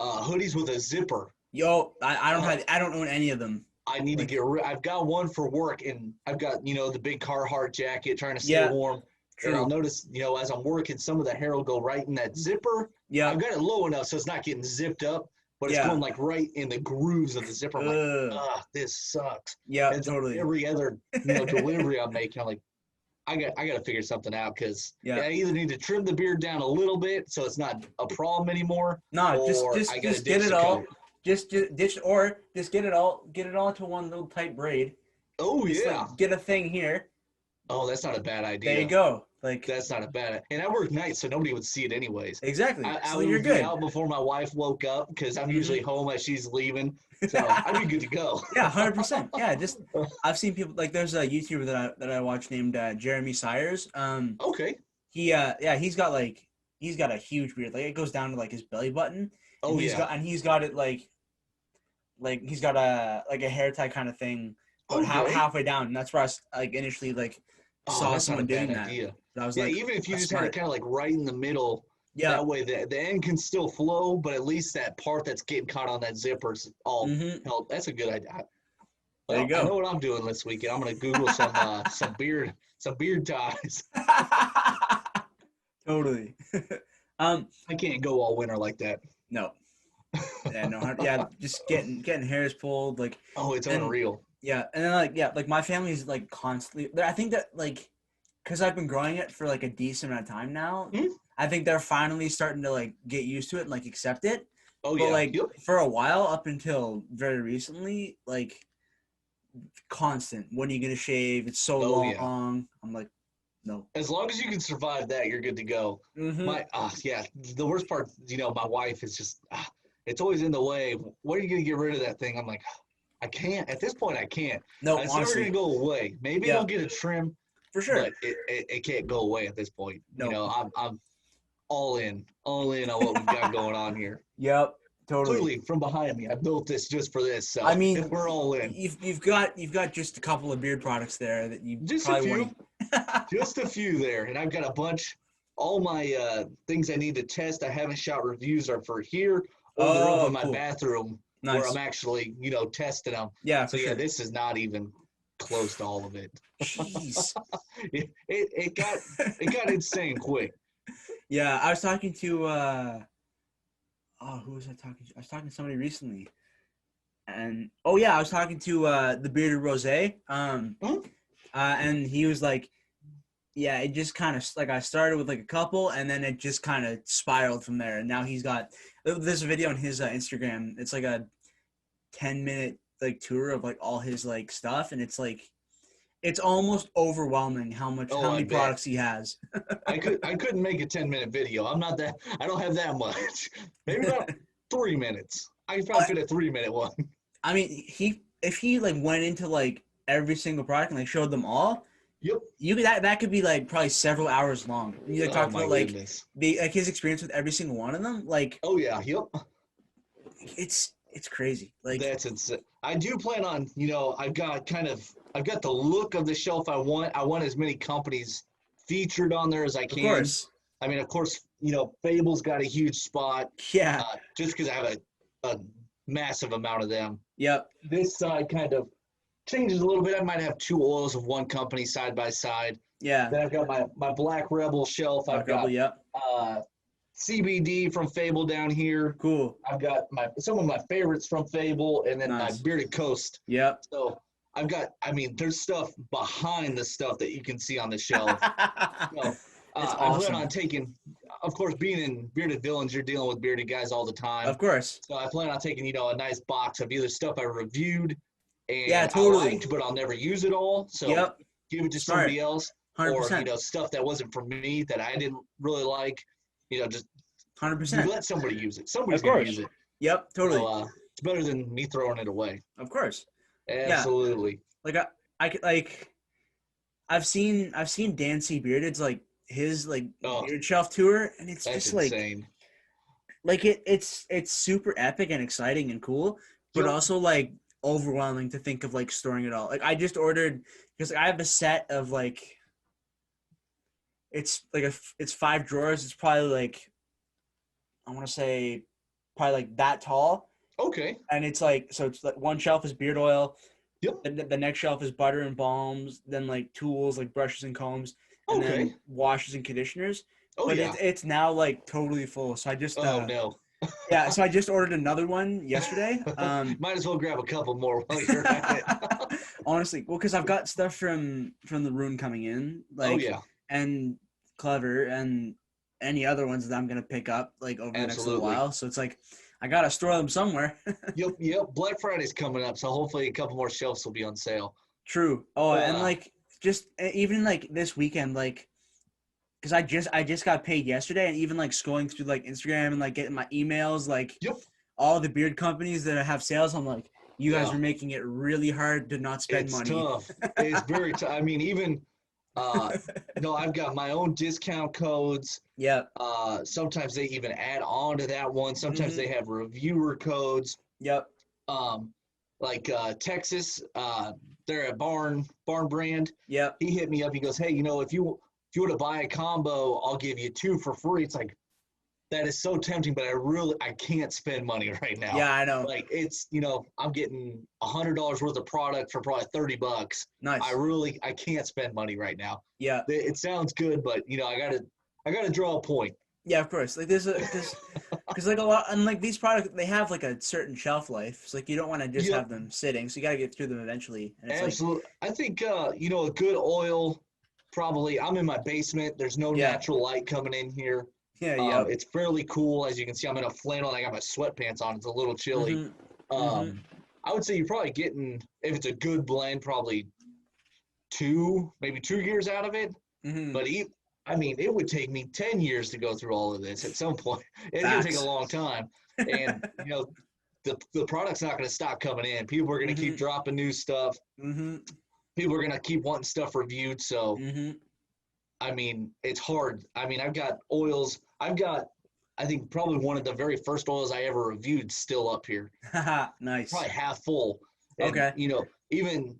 Speaker 2: hoodies with a zipper.
Speaker 1: Yo, I don't own any of them.
Speaker 2: I need to get rid. I've got one for work, and I've got the big Carhartt jacket trying to stay warm. True. And I'll notice, as I'm working, some of the hair will go right in that zipper. Yeah. I've got it low enough so it's not getting zipped up, but it's going right in the grooves of the zipper. I'm like, this sucks.
Speaker 1: Yeah,
Speaker 2: and
Speaker 1: totally.
Speaker 2: Every other delivery I'm making, I'm like, I got to figure something out because I either need to trim the beard down a little bit so it's not a problem anymore.
Speaker 1: No, just get it all. Just get it all into one little tight braid.
Speaker 2: Oh, just
Speaker 1: get a thing here.
Speaker 2: Oh, that's not a bad idea.
Speaker 1: There you go.
Speaker 2: That's not a bad. And I work nights, so nobody would see it anyways.
Speaker 1: Exactly.
Speaker 2: I would be out before my wife woke up because I'm usually home as she's leaving, so I'd be good to go.
Speaker 1: Yeah, 100%. Yeah, I've seen people there's a YouTuber that I watch named Jeremy Sires.
Speaker 2: Okay.
Speaker 1: He's got a huge beard. It goes down to his belly button. And he's got it he's got a hair tie kind of thing, but halfway down. And that's where I initially saw someone doing that. Idea. I was
Speaker 2: even if you just had it kind of right in the middle, that way the end can still flow, but at least that part that's getting caught on that zipper is all held. That's a good idea.
Speaker 1: There you go.
Speaker 2: I know what I'm doing this weekend. I'm gonna Google some beard ties.
Speaker 1: Totally.
Speaker 2: I can't go all winter like that.
Speaker 1: No. Yeah, no, yeah, just getting hairs pulled, like.
Speaker 2: Oh, it's
Speaker 1: and,
Speaker 2: unreal.
Speaker 1: Yeah, and then like my family's like constantly. I think that like, because I've been growing it for like a decent amount of time now.
Speaker 2: Hmm?
Speaker 1: I think they're finally starting to like get used to it and like accept it.
Speaker 2: Oh
Speaker 1: But
Speaker 2: yeah.
Speaker 1: like
Speaker 2: Yep.
Speaker 1: for a while, up until very recently, like constant. When are you gonna shave? It's so
Speaker 2: Oh yeah.
Speaker 1: long. I'm like, no.
Speaker 2: As long as you can survive that, you're good to go.
Speaker 1: Mm-hmm.
Speaker 2: Yeah. The worst part, my wife is just, it's always in the way. When are you gonna get rid of that thing? I'm like, I can't. At this point, I can't.
Speaker 1: No,
Speaker 2: It's never
Speaker 1: honestly,
Speaker 2: gonna go away. Maybe
Speaker 1: yeah,
Speaker 2: it'll get a trim,
Speaker 1: for sure.
Speaker 2: but it can't go away at this point.
Speaker 1: No.
Speaker 2: I'm all in on what we've got going on here.
Speaker 1: Yep, totally.
Speaker 2: Clearly, from behind me, I built this just for this. So
Speaker 1: I mean,
Speaker 2: we're all in.
Speaker 1: You've got just a couple of beard products there that you
Speaker 2: Just a
Speaker 1: probably
Speaker 2: few.
Speaker 1: want.
Speaker 2: Just a few there, and I've got a bunch. All my things I need to test, I haven't shot reviews are for here, or they're up in my
Speaker 1: cool.
Speaker 2: bathroom where I'm actually, testing them.
Speaker 1: Yeah,
Speaker 2: so
Speaker 1: sure.
Speaker 2: This is not even close to all of it.
Speaker 1: Jeez.
Speaker 2: it got insane quick.
Speaker 1: Yeah, I was talking to who was I talking to? I was talking to somebody recently. And I was talking to the bearded rose. And he was like, yeah, it just kind of like I started with like a couple, and then it just kind of spiraled from there. And now there's a video on his Instagram. It's like a 10-minute like tour of like all his like stuff, and it's like it's almost overwhelming how many products he has.
Speaker 2: I couldn't make a 10-minute video. I don't have that much. Maybe about 3 minutes. I could probably fit a 3-minute one.
Speaker 1: I mean, if he like went into like every single product and like showed them all.
Speaker 2: Yep.
Speaker 1: That could be like probably several hours long. You like talked about like like his experience with every single one of them. Like,
Speaker 2: oh yeah, yep.
Speaker 1: It's crazy. Like,
Speaker 2: that's insane. I do plan on, I've got the look of the shelf I want. I want as many companies featured on there as I can.
Speaker 1: Of course.
Speaker 2: I mean, of course, Fable's got a huge spot.
Speaker 1: Yeah.
Speaker 2: Just because I have a massive amount of them.
Speaker 1: Yep.
Speaker 2: This side kind of changes a little bit. I might have two oils of one company side by side.
Speaker 1: Yeah.
Speaker 2: Then I've got my Black Rebel shelf. I've got CBD from Fable down here.
Speaker 1: Cool.
Speaker 2: I've got some of my favorites from Fable, and then my Bearded Coast.
Speaker 1: Yep.
Speaker 2: So there's stuff behind the stuff that you can see on the shelf. So,
Speaker 1: awesome.
Speaker 2: I plan on taking, of course, being in Bearded Villains, you're dealing with bearded guys all the time.
Speaker 1: Of course.
Speaker 2: So I plan on taking, a nice box of either stuff I reviewed and
Speaker 1: I liked,
Speaker 2: but I'll never use it all. So give it to somebody else.
Speaker 1: 100%.
Speaker 2: Or, stuff that wasn't for me that I didn't really like, just
Speaker 1: 100%.
Speaker 2: let somebody use it. Somebody's going to use it.
Speaker 1: Yep, totally.
Speaker 2: So, it's better than me throwing it away.
Speaker 1: Of course.
Speaker 2: Absolutely.
Speaker 1: Yeah. Like I've seen Dan C. Bearded's like his like beard shelf tour, and it's just
Speaker 2: insane.
Speaker 1: Like it's super epic and exciting and cool, but also like overwhelming to think of like storing it all. Like I just ordered because I have a set of like it's 5 drawers. It's probably like I want to say probably like that tall.
Speaker 2: Okay.
Speaker 1: And it's like it's like one shelf is beard oil.
Speaker 2: Yep.
Speaker 1: The next shelf is butter and balms, then like tools like brushes and combs, and then washes and conditioners. But it's now like totally full. So I just
Speaker 2: no.
Speaker 1: So I just ordered another one yesterday.
Speaker 2: Might as well grab a couple more while you're at it.
Speaker 1: Honestly, well, because I've got stuff from the Rune coming in, like and Clever and any other ones that I'm gonna pick up like over the next little while. So it's like I gotta store them somewhere.
Speaker 2: Yep. Black Friday's coming up, so hopefully a couple more shelves will be on sale.
Speaker 1: True. Oh, and like just even like this weekend, like. Because I just got paid yesterday, and even like scrolling through like Instagram and like getting my emails, like all the beard companies that have sales, I'm like, you guys are making it really hard to not spend money.
Speaker 2: It's tough. It's very tough. I mean, even I've got my own discount codes.
Speaker 1: Yeah.
Speaker 2: Sometimes they even add on to that one. Sometimes they have reviewer codes.
Speaker 1: Yep.
Speaker 2: Like Texas, they're a barn brand.
Speaker 1: Yep.
Speaker 2: He hit me up. He goes, hey, if you want to buy a combo, I'll give you 2 for free. It's like, that is so tempting, but I can't spend money right now.
Speaker 1: Yeah, I know.
Speaker 2: Like it's, I'm getting $100 worth of product for probably $30.
Speaker 1: Nice.
Speaker 2: I can't spend money right now.
Speaker 1: Yeah.
Speaker 2: It sounds good, but I gotta draw a point.
Speaker 1: Yeah, of course. Like there's Because like a lot, and like these products, they have like a certain shelf life. So like you don't want to just
Speaker 2: Yep,
Speaker 1: have them sitting. So you got to get through them eventually. And it's like,
Speaker 2: absolutely. I think a good oil. Probably, I'm in my basement. There's no
Speaker 1: yeah,
Speaker 2: natural light coming in here.
Speaker 1: yeah, yep.
Speaker 2: It's fairly cool, as you can see. I'm in a flannel and I got my sweatpants on. It's a little chilly.
Speaker 1: Mhm. Mhm.
Speaker 2: Um, I would say you're probably getting, if it's a good blend, probably maybe 2 years out of it.
Speaker 1: Mhm.
Speaker 2: But I mean, it would take me 10 years to go through all of this at some point. It's going to take a
Speaker 1: Facts.
Speaker 2: long time. And, the product's not going to stop coming in. People are going to keep
Speaker 1: Mhm.
Speaker 2: dropping new stuff.
Speaker 1: Mhm.
Speaker 2: People are going to keep wanting stuff reviewed. So,
Speaker 1: Mhm.
Speaker 2: I mean, it's hard. I mean, I've got oils. I think, probably one of the very first oils I ever reviewed still up here,
Speaker 1: Haha. Nice.
Speaker 2: probably half full. And,
Speaker 1: Okay.
Speaker 2: even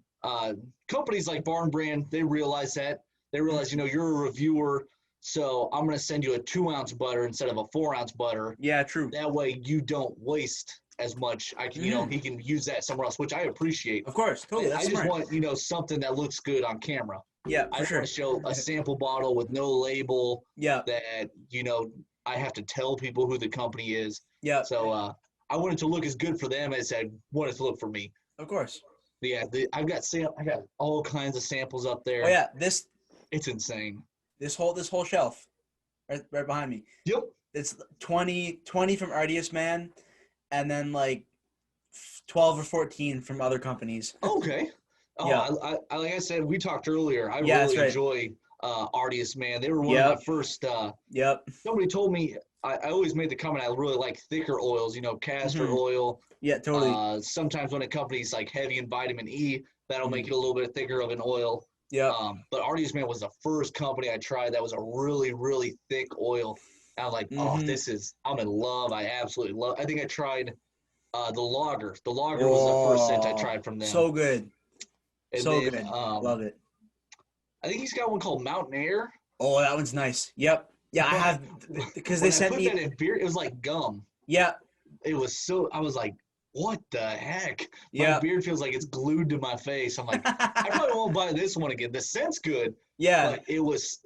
Speaker 2: companies like Barn Brand, they realize that. They realize,
Speaker 1: Mhm.
Speaker 2: you're a reviewer, so I'm going to send you a 2-ounce butter instead of a 4-ounce butter.
Speaker 1: Yeah. True.
Speaker 2: That way you don't waste as much. I can,
Speaker 1: Mhm.
Speaker 2: he can use that somewhere else, which I appreciate.
Speaker 1: Of course. Totally.
Speaker 2: I
Speaker 1: That's
Speaker 2: just
Speaker 1: smart.
Speaker 2: want, something that looks good on camera.
Speaker 1: Yeah.
Speaker 2: I
Speaker 1: For
Speaker 2: don't want
Speaker 1: sure.
Speaker 2: to show a sample bottle with no label
Speaker 1: Yeah.
Speaker 2: that, I have to tell people who the company is.
Speaker 1: Yeah.
Speaker 2: So I want it to look as good for them as I want it to look for me.
Speaker 1: Of course.
Speaker 2: But yeah, I got all kinds of samples up
Speaker 1: Oh
Speaker 2: there.
Speaker 1: yeah. This
Speaker 2: It's insane.
Speaker 1: this whole shelf right behind me.
Speaker 2: Yep.
Speaker 1: It's 20 from Artius Man, and then like 12 or 14 from other companies.
Speaker 2: Okay. Oh,
Speaker 1: Yeah.
Speaker 2: I like I said, we talked earlier. I
Speaker 1: Yeah, that's
Speaker 2: really
Speaker 1: right.
Speaker 2: enjoy Artiest Man. They were one of my
Speaker 1: Yep.
Speaker 2: first.
Speaker 1: Yep.
Speaker 2: Somebody told me I always made the comment I really like thicker oils. Castor
Speaker 1: Mhm.
Speaker 2: oil.
Speaker 1: Yeah, totally.
Speaker 2: Sometimes when a company's like heavy in vitamin E, that'll make
Speaker 1: Mhm.
Speaker 2: it a little bit thicker of an oil.
Speaker 1: Yep.
Speaker 2: But Artie's Man was the first company I tried that was a really, really thick oil. And I'm like, oh,
Speaker 1: Mhm.
Speaker 2: I'm in love. I absolutely love. I think I tried the lager. The lager was the first scent I
Speaker 1: Oh,
Speaker 2: tried from them.
Speaker 1: so good.
Speaker 2: And
Speaker 1: So
Speaker 2: then
Speaker 1: good. Love it.
Speaker 2: I think he's got one called Mountain Air.
Speaker 1: Oh, that one's nice. Yep. Yeah, I
Speaker 2: But
Speaker 1: have because they
Speaker 2: when I
Speaker 1: sent
Speaker 2: put that
Speaker 1: me.
Speaker 2: in beer, it was like gum.
Speaker 1: Yeah.
Speaker 2: It was I was like, what the heck? My
Speaker 1: Yeah.
Speaker 2: beard feels like it's glued to my face. I'm like, I probably won't buy this one again. The scent's good,
Speaker 1: Yeah.
Speaker 2: but it was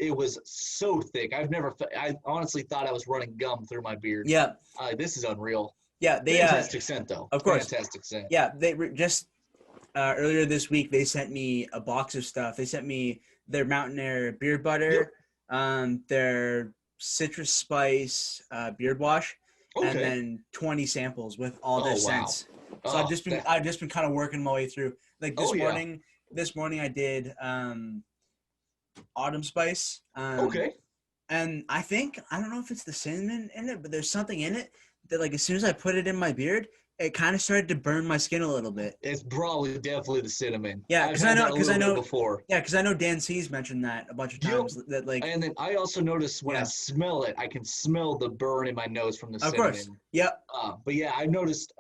Speaker 2: so thick. I honestly thought I was running gum through my beard.
Speaker 1: Yeah.
Speaker 2: This is unreal.
Speaker 1: Yeah. They
Speaker 2: Fantastic scent though.
Speaker 1: of course.
Speaker 2: Fantastic scent.
Speaker 1: Yeah. Just earlier this week they sent me a box of stuff. They sent me their Mountain Air beard
Speaker 2: Yep.
Speaker 1: butter, their citrus spice beard wash, and
Speaker 2: Okay.
Speaker 1: then 20 samples with all their
Speaker 2: Oh wow.
Speaker 1: scents. So
Speaker 2: Oh
Speaker 1: I've just been kind of working my way through. Like
Speaker 2: oh yeah.
Speaker 1: this morning I did autumn spice.
Speaker 2: Okay.
Speaker 1: And I don't know if it's the cinnamon in it, but there's something in it that like as soon as I put it in my beard, it kind of started to burn my skin a little bit.
Speaker 2: It's probably definitely the cinnamon.
Speaker 1: Yeah,
Speaker 2: I've
Speaker 1: because
Speaker 2: had that a little bit before.
Speaker 1: yeah, because I know Dan C's mentioned that a bunch of
Speaker 2: Yep.
Speaker 1: times. That like,
Speaker 2: And then I also notice when I
Speaker 1: yeah,
Speaker 2: smell it, I can smell the burn in my nose from the
Speaker 1: of course,
Speaker 2: cinnamon.
Speaker 1: yep,
Speaker 2: But yeah, I noticed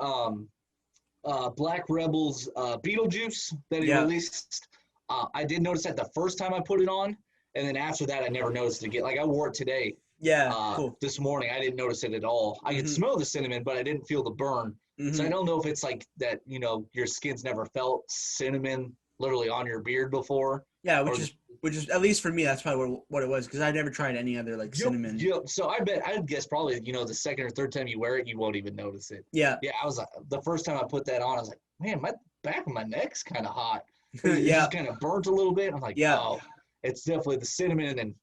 Speaker 2: Black Rebel's Beetlejuice that he
Speaker 1: yep,
Speaker 2: released. I did notice that the first time I put it on, and then after that, I never noticed it again. Like I wore it today,
Speaker 1: yeah, cool.
Speaker 2: this morning. I didn't notice it at all. I could
Speaker 1: Mhm,
Speaker 2: smell the cinnamon, but I didn't feel the burn. So I
Speaker 1: mhm.
Speaker 2: don't know if it's like that. Your skin's never felt cinnamon literally on your beard before,
Speaker 1: Yeah,
Speaker 2: or
Speaker 1: which is at least for me, that's probably what it was because I never tried any other like
Speaker 2: Yep,
Speaker 1: cinnamon.
Speaker 2: yep. So I'd guess probably, the second or third time you wear it, you won't even notice it.
Speaker 1: Yeah,
Speaker 2: Yeah, I was like, the first time I put that on, I was like, man, my back of my neck's kind of hot. It's
Speaker 1: yeah,
Speaker 2: just kind of burnt a little bit. I'm like,
Speaker 1: yeah,
Speaker 2: oh, it's definitely the cinnamon, and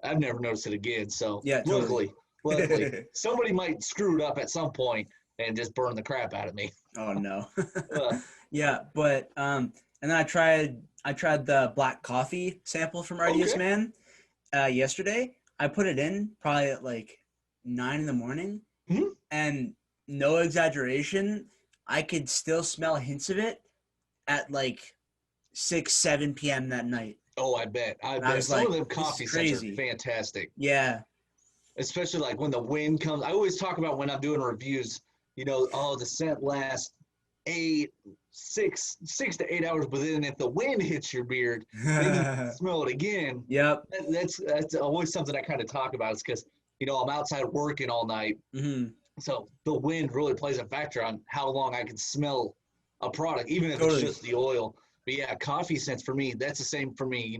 Speaker 2: I've never noticed it again. So
Speaker 1: yeah, totally.
Speaker 2: luckily, somebody might screw it up at some point and just burn the crap out of me.
Speaker 1: Oh no.
Speaker 2: Uh,
Speaker 1: Yeah, but and then I tried the black coffee sample from Ardius
Speaker 2: okay.
Speaker 1: Man yesterday. I put it in probably at like 9 in the morning,
Speaker 2: Mhm.
Speaker 1: and no exaggeration, I could still smell hints of it at like 6, 7 p.m. that night.
Speaker 2: Oh, I bet. I
Speaker 1: And I
Speaker 2: bet.
Speaker 1: was
Speaker 2: Some of
Speaker 1: like,
Speaker 2: them
Speaker 1: this is
Speaker 2: coffee scents are
Speaker 1: crazy.
Speaker 2: fantastic.
Speaker 1: Yeah.
Speaker 2: Especially like when the wind comes. I always talk about when I'm doing reviews, the scent lasts 6 to 8 hours, but then if the wind hits your beard, then you can smell it again.
Speaker 1: Yep.
Speaker 2: That's always something I kind of talk about. Is because I'm outside working all night,
Speaker 1: Hmm.
Speaker 2: so the wind really plays a factor on how long I can smell a product, even if it's
Speaker 1: Totally.
Speaker 2: just the oil. But yeah, coffee scents for me, that's the same for me.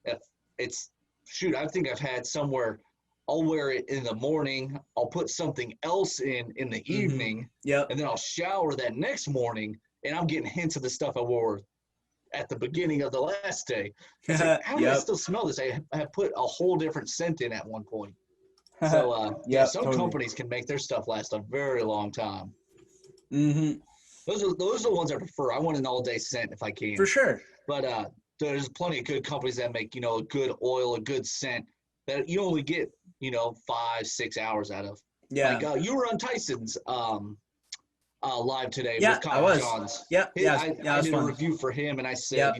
Speaker 2: If it's shoot, I think I've had somewhere I'll wear it in the morning. I'll put something else in the evening.
Speaker 1: Yep.
Speaker 2: And then I'll shower that next morning, and I'm getting hints of the stuff I wore at the beginning of the last day. It's like, how do I still smell this? I have put a whole different scent in at one point. So, yeah, some companies can make their stuff last a very long time. Those are the ones I prefer. I want an all-day scent if I can.
Speaker 1: For sure.
Speaker 2: But there's plenty of good companies that make, a good oil, a good scent that you only get, 5-6 hours out of.
Speaker 1: Yeah.
Speaker 2: Like you were on Tyson's live today
Speaker 1: Yeah,
Speaker 2: with Kyle
Speaker 1: I was.
Speaker 2: Johns.
Speaker 1: Yeah,
Speaker 2: I did a review for him, and I said,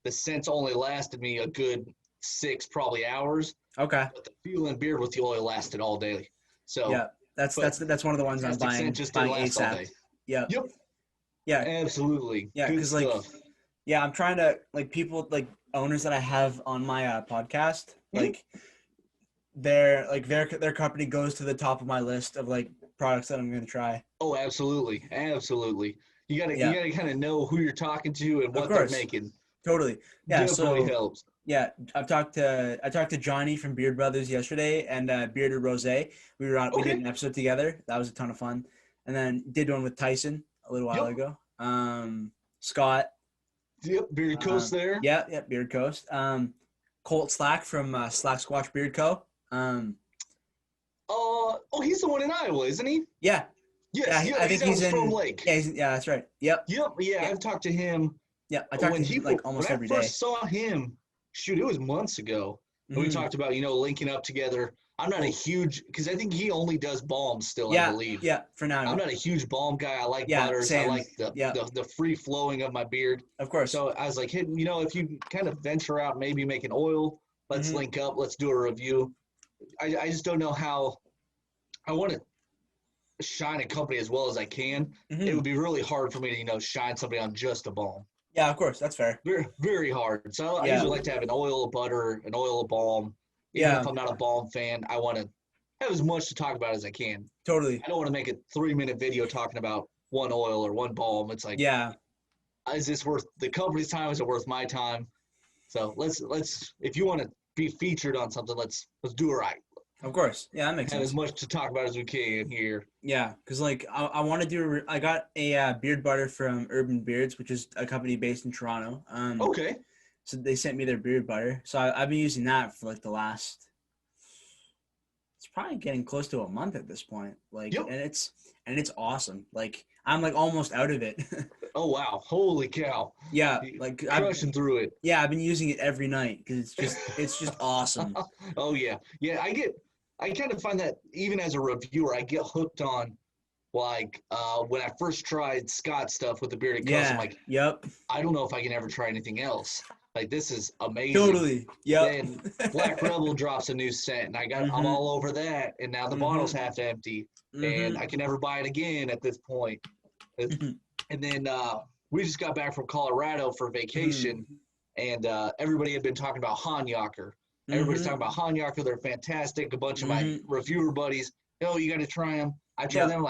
Speaker 2: the scents only lasted me a good 6 probably hours.
Speaker 1: Okay.
Speaker 2: But the feel and beard with the oil lasted all day. So
Speaker 1: yeah, that's one of the ones I'm buying ASAP. Yeah.
Speaker 2: Yep.
Speaker 1: Yeah.
Speaker 2: Absolutely.
Speaker 1: Yeah, because I'm trying to people owners that I have on my podcast their company goes to the top of my list of products that I'm going to try.
Speaker 2: Oh, absolutely. You gotta kind of know who you're talking to and what they're making.
Speaker 1: Totally. Yeah.
Speaker 2: Definitely helps.
Speaker 1: Yeah, I talked to Johnny from Beard Brothers yesterday and Bearded Rose. We did an episode together. That was a ton of fun. And then did one with Tyson a little while ago. Scott.
Speaker 2: Yep, Beard Coast there.
Speaker 1: Yeah, Beard Coast. Colt Slack from Slack Squatch Beard Co.
Speaker 2: He's the one in Iowa, isn't he?
Speaker 1: Yeah.
Speaker 2: Yes,
Speaker 1: I think he's in Storm
Speaker 2: Lake.
Speaker 1: Yeah, that's right. Yep.
Speaker 2: Yeah, I've talked to him.
Speaker 1: Yeah, I talked to him almost every day.
Speaker 2: When I first saw him, it was months ago. And we talked about, linking up together. I'm not a huge, because I think he only does balms still, I believe.
Speaker 1: Yeah, for now.
Speaker 2: I'm not a huge balm guy. I like butters.
Speaker 1: Same.
Speaker 2: I like the free flowing of my beard.
Speaker 1: Of course.
Speaker 2: So I was like, hey, if you kind of venture out, maybe make an oil, let's link up, let's do a review. I just don't know how. I want to shine a company as well as I can. It would be really hard for me to, shine somebody on just a balm.
Speaker 1: Yeah, of course. That's fair.
Speaker 2: Very, very hard. So I usually like to have an oil, a butter, an oil, a balm. Even if I'm not a balm fan, I want to have as much to talk about as I can.
Speaker 1: Totally.
Speaker 2: I don't want to make a 3-minute video talking about one oil or one balm. It's like, is this worth the company's time? Is it worth my time? So let's if you want to be featured on something, let's do it right.
Speaker 1: Of course. Yeah, that makes sense.
Speaker 2: Have as much to talk about as we can here.
Speaker 1: Yeah, because I want to do I got a beard butter from Urban Beards, which is a company based in Toronto.
Speaker 2: Okay.
Speaker 1: So they sent me their beard butter. So I've been using that for the last. It's probably getting close to a month at this point. And it's awesome. I'm almost out of it.
Speaker 2: Oh wow! Holy cow!
Speaker 1: Yeah,
Speaker 2: crushing through it.
Speaker 1: Yeah, I've been using it every night because it's just awesome.
Speaker 2: Oh yeah. I kind of find that even as a reviewer, I get hooked on when I first tried Scott stuff with the bearded cuffs. I'm like,
Speaker 1: yep.
Speaker 2: I don't know if I can ever try anything else. This is amazing.
Speaker 1: Totally. Yeah.
Speaker 2: Then Black Rebel drops a new scent, and I'm all over that. And now the bottle's half empty, and I can never buy it again at this point. And then we just got back from Colorado for vacation, and everybody had been talking about Hanyaker. Everybody's talking about Hanyaker. They're fantastic. A bunch of my reviewer buddies, you got to try them. I try them.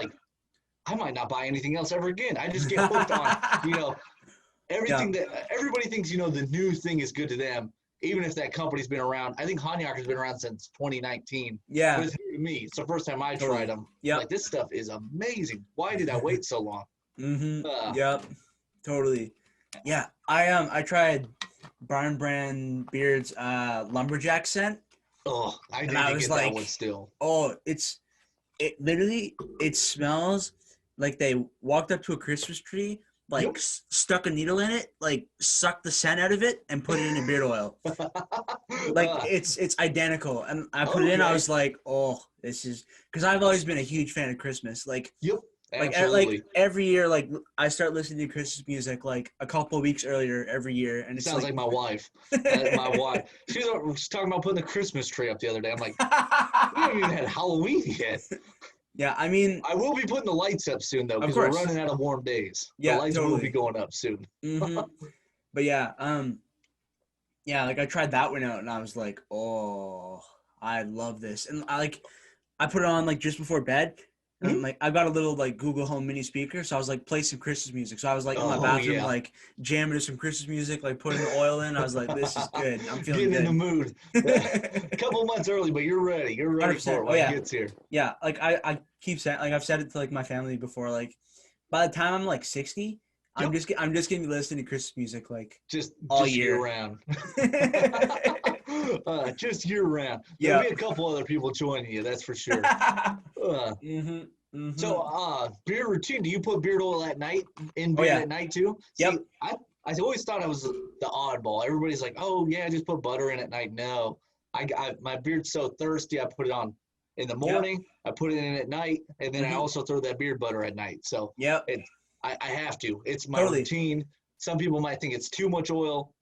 Speaker 2: I might not buy anything else ever again. I just get hooked on, everything that everybody thinks, the new thing is good to them, even if that company's been around. I think Hanyaker's been around since 2019.
Speaker 1: Yeah.
Speaker 2: But it's new to me. It's the first time I tried them.
Speaker 1: Yeah.
Speaker 2: This stuff is amazing. Why did I wait so long?
Speaker 1: Yep. Totally. Yeah. I tried Barn Brand Beard's lumberjack scent.
Speaker 2: Oh, I didn't get that one still.
Speaker 1: Oh, it literally smells like they walked up to a Christmas tree, stuck a needle in it, sucked the scent out of it and put it in a beard oil. It's identical. And I put it in, I was like, oh, this is because I've always been a huge fan of Christmas.
Speaker 2: Absolutely.
Speaker 1: Every year, I start listening to Christmas music a couple of weeks earlier every year, and it
Speaker 2: sounds like my wife. My wife, she was talking about putting the Christmas tree up the other day. I'm like, we haven't even had Halloween yet.
Speaker 1: Yeah, I mean,
Speaker 2: I will be putting the lights up soon though, because we're running out of warm days.
Speaker 1: Yeah,
Speaker 2: the lights will be going up soon.
Speaker 1: But yeah, I tried that one out, and I was like, oh, I love this, and I put it on just before bed. And like I got a little like Google Home mini speaker, so I was like play some Christmas music. So I was like in my
Speaker 2: Oh,
Speaker 1: bathroom
Speaker 2: yeah.
Speaker 1: like jamming to some Christmas music, like putting the oil in. I was like, this is good. I'm feeling
Speaker 2: Getting in the
Speaker 1: good.
Speaker 2: mood. A couple months early, but you're ready. You're ready for
Speaker 1: 100%.
Speaker 2: it
Speaker 1: Oh
Speaker 2: when it
Speaker 1: yeah,
Speaker 2: gets here.
Speaker 1: yeah. Like I keep saying, like I've said it to like my family before. Like by the time I'm like 60,
Speaker 2: Yep.
Speaker 1: I'm just gonna be listening to Christmas music like
Speaker 2: Just
Speaker 1: all
Speaker 2: year
Speaker 1: year.
Speaker 2: round. Just year round. There'll
Speaker 1: Yeah.
Speaker 2: be a couple other people joining you, that's for sure.
Speaker 1: Mm-hmm.
Speaker 2: So,
Speaker 1: Mm-hmm.
Speaker 2: beard routine. Do you put beard oil at night, in
Speaker 1: Oh
Speaker 2: beard
Speaker 1: yeah.
Speaker 2: at night too? See,
Speaker 1: Yep.
Speaker 2: I always thought I was the oddball. Everybody's like, oh yeah, just put butter in at night. No, my beard's so thirsty. I put it on in the
Speaker 1: Yep.
Speaker 2: morning. I put it in at night, and then I
Speaker 1: Mm-hmm.
Speaker 2: also throw that beard butter at night. So
Speaker 1: Yep.
Speaker 2: I have to. It's my
Speaker 1: Totally.
Speaker 2: routine. Some people might think it's too much oil.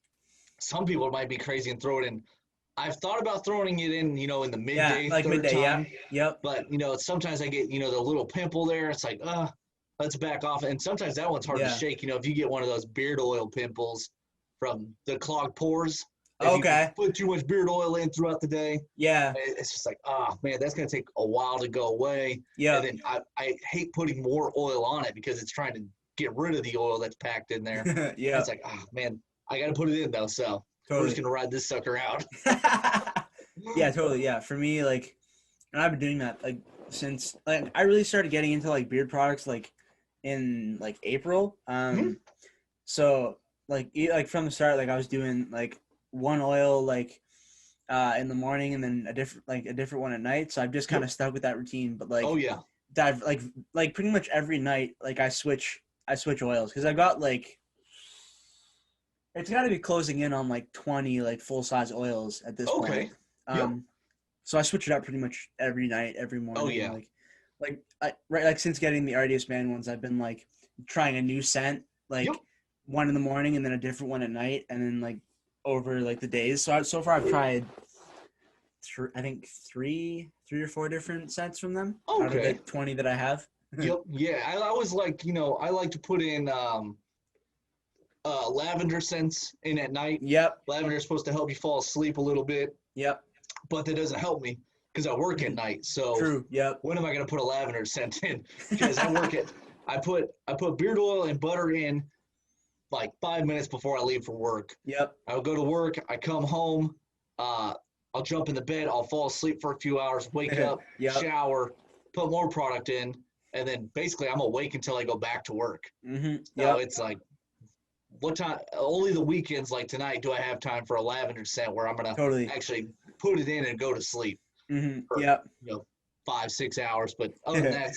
Speaker 2: Some people might be crazy and throw it in. I've thought about throwing it in, in the
Speaker 1: Yeah.
Speaker 2: midday,
Speaker 1: Like
Speaker 2: third
Speaker 1: midday. Yeah.
Speaker 2: time.
Speaker 1: Yep.
Speaker 2: But sometimes I get, the little pimple there. It's like, let's back off. And sometimes that one's hard to
Speaker 1: Yeah.
Speaker 2: shake. If you get one of those beard oil pimples from the clogged pores, if you
Speaker 1: Okay.
Speaker 2: put too much beard oil in throughout the day,
Speaker 1: Yeah.
Speaker 2: it's just like, man, that's gonna take a while to go away. And
Speaker 1: Yep.
Speaker 2: then I hate putting more oil on it because it's trying to get rid of the oil that's packed in there. And
Speaker 1: Yeah.
Speaker 2: it's like, man, I gotta put it in though. So we're just
Speaker 1: Totally.
Speaker 2: gonna ride this sucker out.
Speaker 1: Yeah. Totally. Yeah. For me, like, and I've been doing that like since like I really started getting into like beard products like in like April.
Speaker 2: Mhm.
Speaker 1: So like from the start, like I was doing like one oil like in the morning and then a different one at night. So I've just kind of stuck with that routine. But like
Speaker 2: Oh yeah.
Speaker 1: dive like pretty much every night, like I switch oils because I got like it's got to be closing in on like 20 like full size oils at this point.
Speaker 2: Okay. Yep.
Speaker 1: So I switch it up pretty much every night, every morning.
Speaker 2: Oh yeah.
Speaker 1: Like since getting the RDS band ones, I've been like trying a new scent, like
Speaker 2: Yep.
Speaker 1: one in the morning and then a different one at night, and then like over like the days. So far I've tried, I think three or four different scents from them out of the
Speaker 2: Okay.
Speaker 1: 20 that I have.
Speaker 2: Yep. Yeah. I was like, I like to put in lavender scents in at night.
Speaker 1: Yep.
Speaker 2: Lavender is supposed to help you fall asleep a little bit,
Speaker 1: Yep.
Speaker 2: but that doesn't help me because I work at night. So
Speaker 1: True. Yep.
Speaker 2: when am I going to put a lavender scent in? Because I put beard oil and butter in like 5 minutes before I leave for work.
Speaker 1: Yep.
Speaker 2: I'll go to work. I come home. I'll jump in the bed. I'll fall asleep for a few hours. Wake up,
Speaker 1: Yep.
Speaker 2: shower, put more product in, and then basically I'm awake until I go back to work.
Speaker 1: Mm-hmm.
Speaker 2: So
Speaker 1: Yep.
Speaker 2: it's like, what time? Only the weekends like tonight do I have time for a lavender scent where I'm gonna
Speaker 1: Totally.
Speaker 2: actually put it in and go to sleep
Speaker 1: Mm-hmm.
Speaker 2: for
Speaker 1: Yep.
Speaker 2: 5-6 hours. But other than that,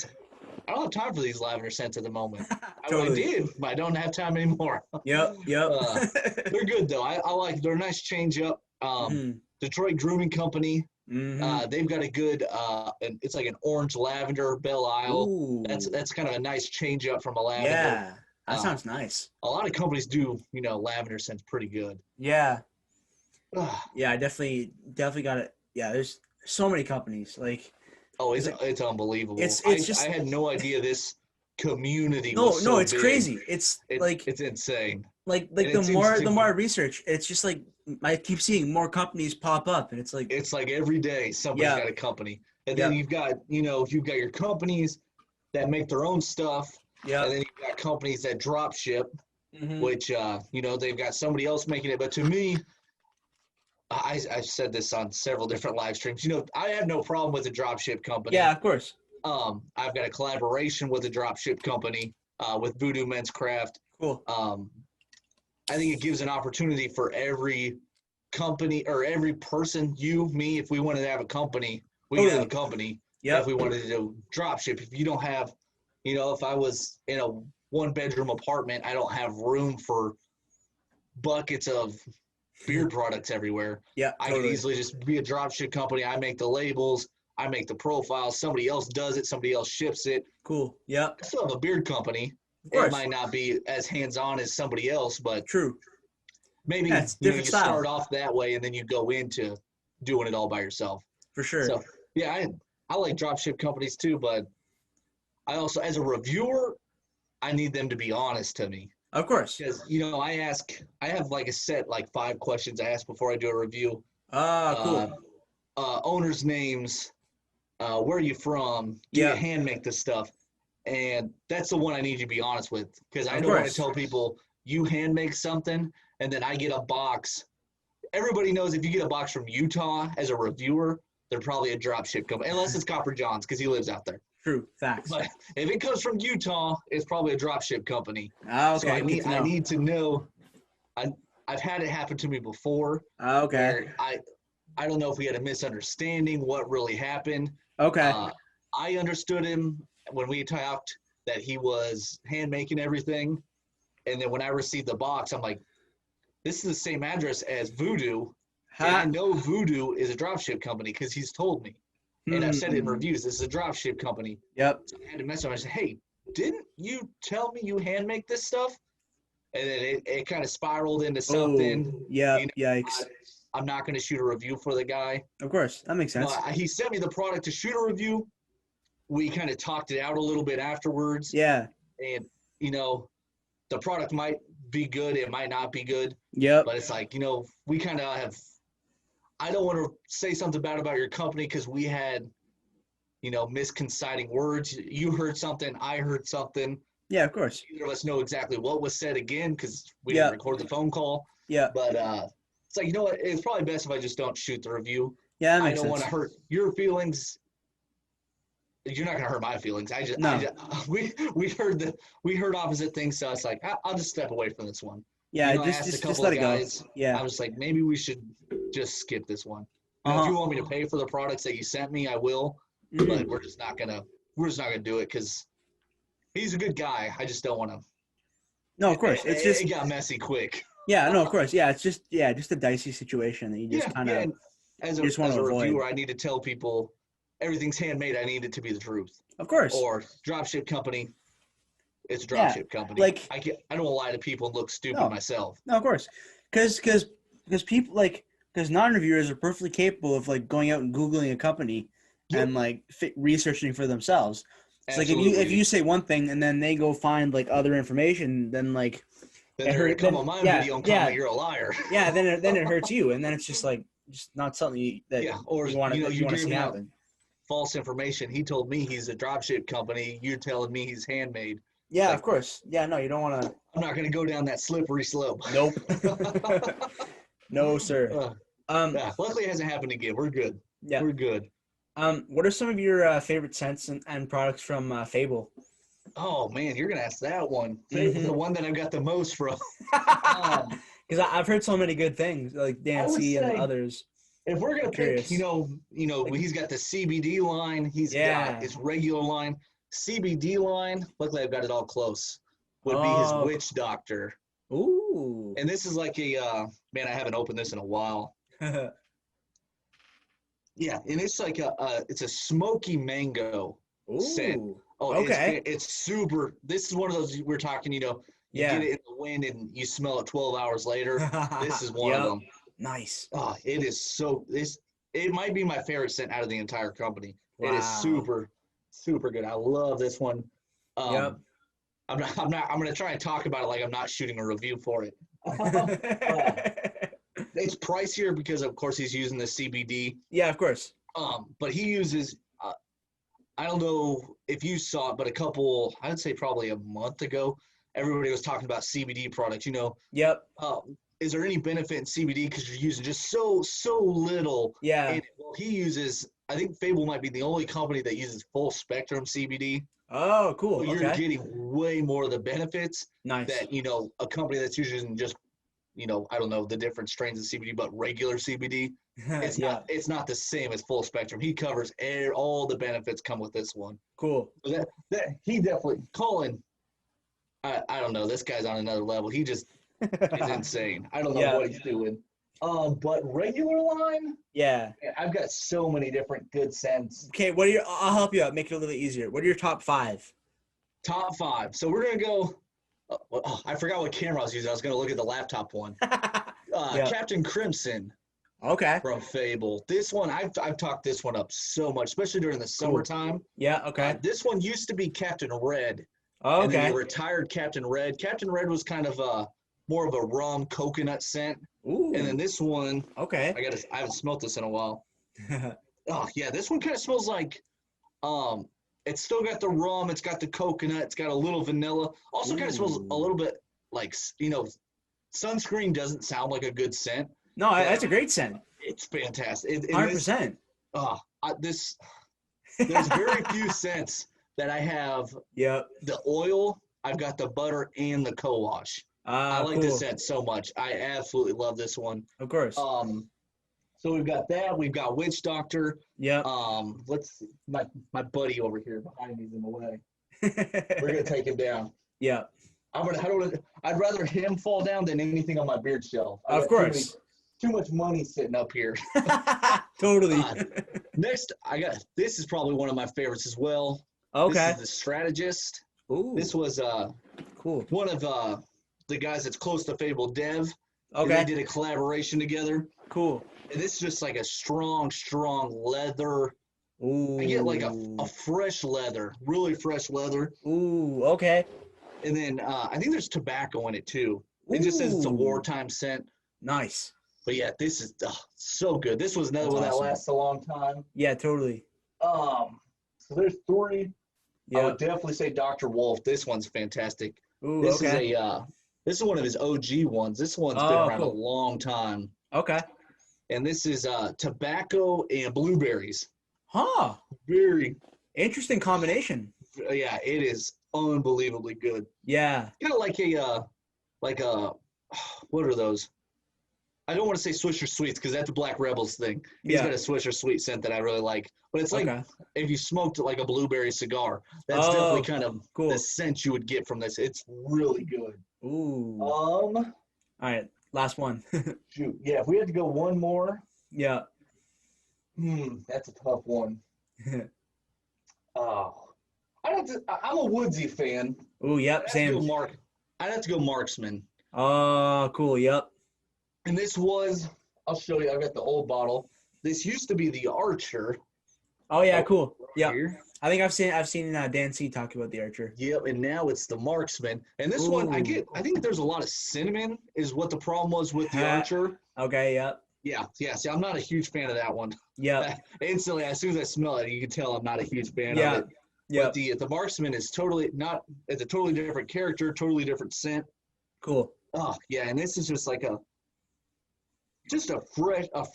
Speaker 2: I don't have time for these lavender scents at the moment. I
Speaker 1: Totally.
Speaker 2: did, but I don't have time anymore.
Speaker 1: Yep. Yep.
Speaker 2: They're good though. I like. They're a nice change up.
Speaker 1: Mm-hmm.
Speaker 2: Detroit Grooming Company.
Speaker 1: Mm-hmm.
Speaker 2: They've got a good. It's like an orange lavender Belle Isle.
Speaker 1: Ooh.
Speaker 2: That's kind of a nice change up from a lavender.
Speaker 1: Yeah. That sounds nice.
Speaker 2: A lot of companies do, lavender scents pretty good.
Speaker 1: Yeah. Yeah, I definitely got it. Yeah, there's so many companies. Like,
Speaker 2: Oh, it's unbelievable.
Speaker 1: it's just
Speaker 2: I had no idea this community
Speaker 1: no,
Speaker 2: was so
Speaker 1: it's
Speaker 2: big.
Speaker 1: crazy. It's like
Speaker 2: it's insane.
Speaker 1: like
Speaker 2: And it
Speaker 1: the
Speaker 2: seems
Speaker 1: more I research, it's just like I keep seeing more companies pop up, and it's like
Speaker 2: It's like every day somebody's
Speaker 1: Yeah.
Speaker 2: got a company, and then
Speaker 1: Yeah.
Speaker 2: you've got your companies that make their own stuff,
Speaker 1: yeah,
Speaker 2: and then you've got companies that drop ship,
Speaker 1: mhm,
Speaker 2: which they've got somebody else making it. But to me, I've said this on several different live streams. I have no problem with a drop ship company.
Speaker 1: yeah, of course,
Speaker 2: I've got a collaboration with a drop ship company with Voodoo Men's Craft.
Speaker 1: cool,
Speaker 2: I think it gives an opportunity for every company or every person, you, me, if we wanted to have a company, we can have a company.
Speaker 1: yeah,
Speaker 2: If we wanted to do drop ship, if you don't have, if I was in a 1-bedroom apartment, I don't have room for buckets of beard products everywhere.
Speaker 1: yeah,
Speaker 2: I
Speaker 1: totally.
Speaker 2: could easily just be a drop ship company. I make the labels, I make the profiles, somebody else does it, somebody else ships it.
Speaker 1: Cool, yeah,
Speaker 2: I still have a beard company.
Speaker 1: of course,
Speaker 2: It might not be as hands-on as somebody else, but
Speaker 1: true,
Speaker 2: maybe
Speaker 1: yeah, it's
Speaker 2: you
Speaker 1: different style
Speaker 2: start off that way and then you go into doing it all by yourself.
Speaker 1: for sure.
Speaker 2: So yeah, I like dropship companies too, but I also, as a reviewer, I need them to be honest to me.
Speaker 1: Of course.
Speaker 2: Because I have like a set like 5 questions I ask before I do a review.
Speaker 1: Cool.
Speaker 2: Owners' names, where are you from? Do
Speaker 1: Yeah.
Speaker 2: you hand make this stuff? And that's the one I need you to be honest with, because I
Speaker 1: Of
Speaker 2: don't want to
Speaker 1: course.
Speaker 2: tell people you hand make something and then I get a box. Everybody knows if you get a box from Utah as a reviewer, they're probably a drop ship company, unless it's Copper John's because he lives out there.
Speaker 1: True. Facts.
Speaker 2: But if it comes from Utah, it's probably a drop ship company. So
Speaker 1: Okay. Good to know.
Speaker 2: I need to know. I've had it happen to me before.
Speaker 1: Okay.
Speaker 2: Where I don't know if we had a misunderstanding, what really happened.
Speaker 1: Okay.
Speaker 2: I understood him when we talked that he was hand making everything. And then when I received the box, I'm like, this is the same address as Voodoo. And I know Voodoo is a dropship company because he's told me. And I've said it in reviews, this is a dropship company.
Speaker 1: Yep.
Speaker 2: So I had to message him. I said, hey, didn't you tell me you hand make this stuff? And then it kind of spiraled into something.
Speaker 1: Oh, yeah.
Speaker 2: You know,
Speaker 1: Yikes.
Speaker 2: I'm not going to shoot a review for the guy.
Speaker 1: Of course. That makes sense.
Speaker 2: But he sent me the product to shoot a review. We kind of talked it out a little bit afterwards.
Speaker 1: Yeah.
Speaker 2: And, you know, the product might be good. It might not be good.
Speaker 1: Yep.
Speaker 2: But it's like, you know, we kind of have – I don't want to say something bad about your company because we had, you know, misconciting words. You heard something. I heard something.
Speaker 1: Yeah, of course.
Speaker 2: Neither of us know exactly what was said again because we didn't record the phone call.
Speaker 1: Yeah.
Speaker 2: But it's like, you know what? It's probably best if I just don't shoot the review.
Speaker 1: Yeah, that makes
Speaker 2: I don't
Speaker 1: sense.
Speaker 2: want to hurt your feelings. You're not gonna hurt my feelings. We heard opposite things, so it's like I'll just step away from this one.
Speaker 1: Yeah,
Speaker 2: you know,
Speaker 1: just let it go. Yeah.
Speaker 2: I was like, maybe we should just skip this one. You know, if you want me to pay for the products that you sent me, I will. But we're just not gonna do it because he's a good guy. I just don't want to.
Speaker 1: No, of course.
Speaker 2: It got messy quick.
Speaker 1: Yeah, no, of course. Yeah, it's just a dicey situation that you just kind of
Speaker 2: as a reviewer, I need to tell people everything's handmade. I need it to be the truth.
Speaker 1: Of course.
Speaker 2: Or dropship company. It's a dropship company.
Speaker 1: Like
Speaker 2: I don't lie to people and look stupid myself.
Speaker 1: No, of course. Because people because non-reviewers are perfectly capable of like going out and Googling a company and like researching for themselves. It's like if you say one thing and then they go find like other information, then like
Speaker 2: they're come on my video and comment you're a liar.
Speaker 1: Yeah, then it hurts you, and then it's just not something you want to see happen.
Speaker 2: False information. He told me he's a dropship company. You're telling me he's handmade.
Speaker 1: Yeah, of course. Yeah, no, you don't want to.
Speaker 2: I'm not going to go down that slippery slope.
Speaker 1: Nope. No, sir.
Speaker 2: Luckily, it hasn't happened again. We're good. Yeah, we're good.
Speaker 1: What are some of your favorite scents and products from Fable?
Speaker 2: Oh man, you're gonna ask that one. The one that I've got the most from.
Speaker 1: Because I've heard so many good things, like Dancy and others.
Speaker 2: If we're gonna pick, you know, he's got the CBD line. He's got his regular line. CBD line. Luckily, I've got it all close. Would be his witch doctor.
Speaker 1: Ooh.
Speaker 2: And this is like a man. I haven't opened this in a while. Yeah, and it's like it's a smoky mango scent. Oh, okay. It's super. This is one of those we're talking. You know, you get it in the wind and you smell it 12 hours later. This is one of them.
Speaker 1: Nice.
Speaker 2: Oh, it is so. It might be my favorite scent out of the entire company. Wow. It is super, super good. I love this one. I'm gonna try and talk about it like I'm not shooting a review for it. It's pricier because of course he's using the CBD.
Speaker 1: Yeah, of course.
Speaker 2: But he uses. I don't know if you saw it, but I'd say probably a month ago, everybody was talking about CBD products. You know.
Speaker 1: Yep.
Speaker 2: Is there any benefit in CBD because you're using just so little?
Speaker 1: Yeah.
Speaker 2: And, well, he uses. I think Fable might be the only company that uses full spectrum CBD.
Speaker 1: Oh, cool.
Speaker 2: So you're getting way more of the benefits.
Speaker 1: Nice.
Speaker 2: That a company that's using just, I don't know the different strains of CBD, but regular CBD, it's not. It's not the same as full spectrum. He covers all the benefits come with this one.
Speaker 1: Cool.
Speaker 2: So that he definitely Colin. I don't know. This guy's on another level. He just is insane. I don't know what he's doing. But regular line.
Speaker 1: Yeah.
Speaker 2: I've got so many different good scents.
Speaker 1: Okay, I'll help you out. Make it a little easier. What are your top 5?
Speaker 2: Top 5. So we're gonna go. I forgot what camera I was using. I was gonna look at the laptop one. Captain Crimson.
Speaker 1: Okay.
Speaker 2: From Fable. This one, I've talked this one up so much, especially during the summertime.
Speaker 1: Yeah. Okay.
Speaker 2: This one used to be Captain Red.
Speaker 1: Oh, okay.
Speaker 2: And then they retired Captain Red. Captain Red was kind of more of a rum coconut scent.
Speaker 1: Ooh.
Speaker 2: And then this one.
Speaker 1: Okay.
Speaker 2: I haven't smelt this in a while. Oh yeah, this one kind of smells like it's still got the rum, it's got the coconut, it's got a little vanilla. Also kind of smells a little bit like, sunscreen doesn't sound like a good scent.
Speaker 1: No, that's a great scent.
Speaker 2: It's fantastic.
Speaker 1: 100%.
Speaker 2: There's very few scents that I have.
Speaker 1: Yep.
Speaker 2: The oil, I've got the butter and the co-wash. I like this scent so much. I absolutely love this one.
Speaker 1: Of course.
Speaker 2: So we've got that. We've got Witch Doctor.
Speaker 1: Yeah.
Speaker 2: Let's see. My buddy over here behind me's in the way. We're gonna take him down.
Speaker 1: Yeah.
Speaker 2: I'd rather him fall down than anything on my beard shelf.
Speaker 1: Of course.
Speaker 2: Too much money sitting up here.
Speaker 1: Totally.
Speaker 2: Next, this is probably one of my favorites as well.
Speaker 1: Okay.
Speaker 2: This is the Strategist.
Speaker 1: Ooh.
Speaker 2: This was
Speaker 1: cool.
Speaker 2: One of the guys that's close to Fable Dev.
Speaker 1: Okay.
Speaker 2: They did a collaboration together.
Speaker 1: Cool.
Speaker 2: And this is just like a strong leather.
Speaker 1: Ooh.
Speaker 2: I get like a fresh leather, really fresh leather.
Speaker 1: Ooh, okay.
Speaker 2: And then I think there's tobacco in it too. It just says it's a wartime scent.
Speaker 1: Nice.
Speaker 2: But yeah, this is so good. This was another one that lasts a long time.
Speaker 1: Yeah, totally.
Speaker 2: So there's 3.
Speaker 1: Yeah.
Speaker 2: I would definitely say Dr. Wolf. This one's fantastic.
Speaker 1: Ooh,
Speaker 2: this
Speaker 1: okay.
Speaker 2: This is one of his OG ones. This one's been around a long time.
Speaker 1: Okay.
Speaker 2: And this is tobacco and blueberries.
Speaker 1: Huh.
Speaker 2: Very
Speaker 1: interesting combination.
Speaker 2: Yeah, it is unbelievably good.
Speaker 1: Yeah.
Speaker 2: Kind of like a what are those? I don't want to say Swisher Sweets because that's a Black Rebels thing. He's got a Swisher Sweet scent that I really like. But it's like if you smoked like a blueberry cigar, that's definitely kind of the scent you would get from this. It's really good.
Speaker 1: Ooh.
Speaker 2: All
Speaker 1: right, last one.
Speaker 2: Shoot. Yeah, if we had to go one more.
Speaker 1: Yeah.
Speaker 2: That's a tough one. I'm a woodsy fan.
Speaker 1: Ooh, yep, same.
Speaker 2: I'd have to go Marksman.
Speaker 1: Oh, cool, yep.
Speaker 2: And this was, I'll show you, I've got the old bottle. This used to be the Archer.
Speaker 1: Oh, yeah, cool. Yeah. I think I've seen Dan C talk about the Archer.
Speaker 2: Yep, and now it's the Marksman. And this one, I think there's a lot of cinnamon is what the problem was with the Archer.
Speaker 1: Okay, yep.
Speaker 2: Yeah. See, I'm not a huge fan of that one.
Speaker 1: Yeah.
Speaker 2: Instantly, as soon as I smell it, you can tell I'm not a huge fan of it.
Speaker 1: Yeah.
Speaker 2: But the Marksman is totally not. It's a totally different character, totally different scent.
Speaker 1: Cool.
Speaker 2: Oh yeah, and this is just like a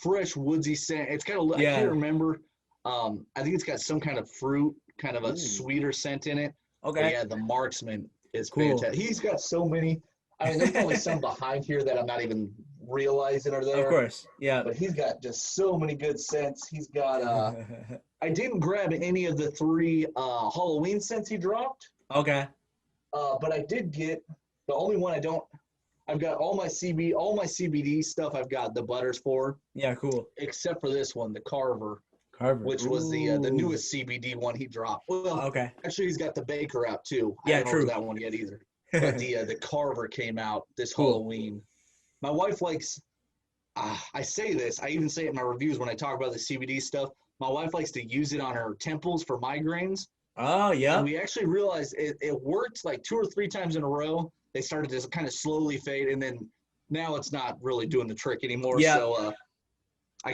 Speaker 2: fresh woodsy scent. It's got I can't remember. I think it's got some kind of fruit, kind of a sweeter scent in it.
Speaker 1: Okay.
Speaker 2: But yeah, the Marksman is fantastic. He's got so many. I mean, there's probably some behind here that I'm not even realizing are there.
Speaker 1: Of course, yeah.
Speaker 2: But he's got just so many good scents. He's got. I didn't grab any of the 3 Halloween scents he dropped.
Speaker 1: Okay.
Speaker 2: But I did get the only one I don't. I've got all my CBD stuff. I've got the butters for.
Speaker 1: Yeah, cool.
Speaker 2: Except for this one, the Carver, which was the newest CBD one he dropped. Well,
Speaker 1: okay.
Speaker 2: Actually, he's got the Baker out too.
Speaker 1: Yeah,
Speaker 2: I haven't ordered that one yet either. But the Carver came out this Halloween. My wife likes. I say this. I even say it in my reviews when I talk about the CBD stuff. My wife likes to use it on her temples for migraines.
Speaker 1: Oh yeah.
Speaker 2: And we actually realized it worked like 2 or 3 times in a row. They started to kind of slowly fade, and then now it's not really doing the trick anymore.
Speaker 1: Yeah.
Speaker 2: So I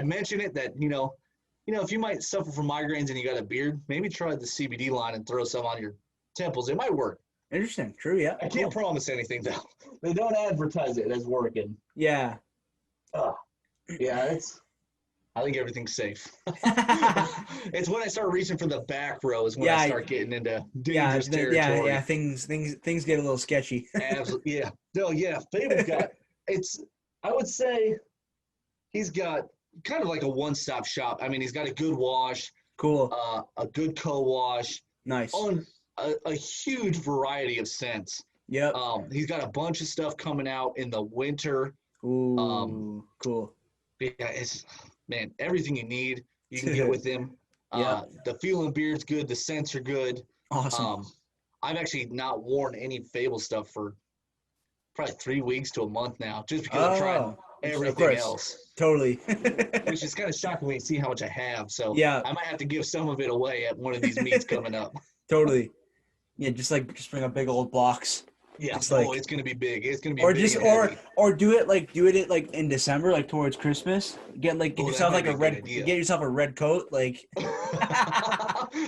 Speaker 2: mention it that if you might suffer from migraines and you got a beard, maybe try the CBD line and throw some on your temples. It might work.
Speaker 1: Interesting. True. Yeah.
Speaker 2: I can't promise anything though. They don't advertise it as working.
Speaker 1: Yeah.
Speaker 2: Yeah. I think everything's safe. It's when I start reaching for the back rows when I start getting into dangerous territory.
Speaker 1: Yeah. Things get a little sketchy.
Speaker 2: Absolutely. Yeah. No. Yeah. Fable's got. I would say, he's got kind of like a one-stop shop. I mean, he's got a good wash.
Speaker 1: Cool.
Speaker 2: A good co-wash.
Speaker 1: Nice.
Speaker 2: On a huge variety of scents.
Speaker 1: Yep.
Speaker 2: He's got a bunch of stuff coming out in the winter.
Speaker 1: Ooh. Cool.
Speaker 2: Yeah. Man, everything you need, you can get with him. The feeling beard's good. The scents are good.
Speaker 1: Awesome.
Speaker 2: I've actually not worn any Fable stuff for probably 3 weeks to a month now, just because I've tried everything else.
Speaker 1: Totally.
Speaker 2: Which is kind of shocking when you see how much I have. So
Speaker 1: yeah.
Speaker 2: I might have to give some of it away at one of these meets coming up.
Speaker 1: Totally. Yeah, just bring a big old box.
Speaker 2: Yeah.
Speaker 1: Just
Speaker 2: Oh,
Speaker 1: like,
Speaker 2: it's gonna be big. It's gonna be
Speaker 1: or
Speaker 2: big
Speaker 1: just
Speaker 2: and heavy.
Speaker 1: or do it like in December, like towards Christmas. Get
Speaker 2: Oh, that
Speaker 1: yourself
Speaker 2: might
Speaker 1: like
Speaker 2: be
Speaker 1: a
Speaker 2: a good
Speaker 1: red
Speaker 2: idea.
Speaker 1: get yourself a red coat, like.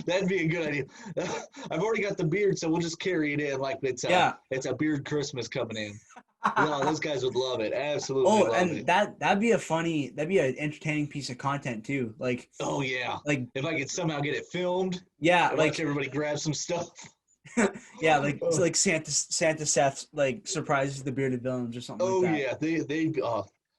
Speaker 2: That'd be a good idea. I've already got the beard, so we'll just carry it in like
Speaker 1: Yeah.
Speaker 2: it's a beard Christmas coming in. No, those guys would love it. Absolutely
Speaker 1: Oh,
Speaker 2: love
Speaker 1: and
Speaker 2: it.
Speaker 1: that'd be an entertaining piece of content too.
Speaker 2: Oh yeah.
Speaker 1: Like
Speaker 2: If I could somehow get it filmed
Speaker 1: yeah,
Speaker 2: and watch everybody grab some stuff.
Speaker 1: yeah, like Santa Seth like surprises the bearded villains or something like
Speaker 2: Oh
Speaker 1: that.
Speaker 2: yeah, they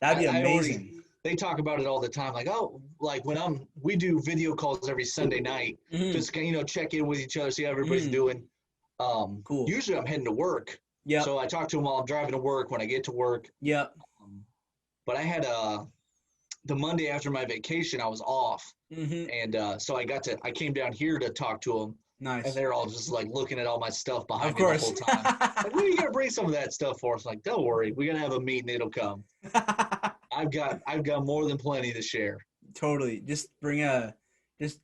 Speaker 1: That'd be
Speaker 2: I already
Speaker 1: amazing.
Speaker 2: they talk about it all the time. Like, oh, like when we do video calls every Sunday night,
Speaker 1: Mm-hmm.
Speaker 2: just check in with each other, see how everybody's
Speaker 1: Mm-hmm.
Speaker 2: doing.
Speaker 1: Cool.
Speaker 2: Usually I'm heading to work,
Speaker 1: Yep.
Speaker 2: so I talk to them while I'm driving to work when I get to work.
Speaker 1: Yep.
Speaker 2: But I had the Monday after my vacation, I was off,
Speaker 1: Mm-hmm.
Speaker 2: and so I came down here to talk to them, and
Speaker 1: Nice.
Speaker 2: they're all just like looking at all my stuff behind
Speaker 1: Of
Speaker 2: me the
Speaker 1: course.
Speaker 2: whole time. Like, when are you gonna bring some of that stuff for us? Like, don't worry, we're gonna have a meeting, it'll come. I've got more than plenty to share.
Speaker 1: Totally. Just bring just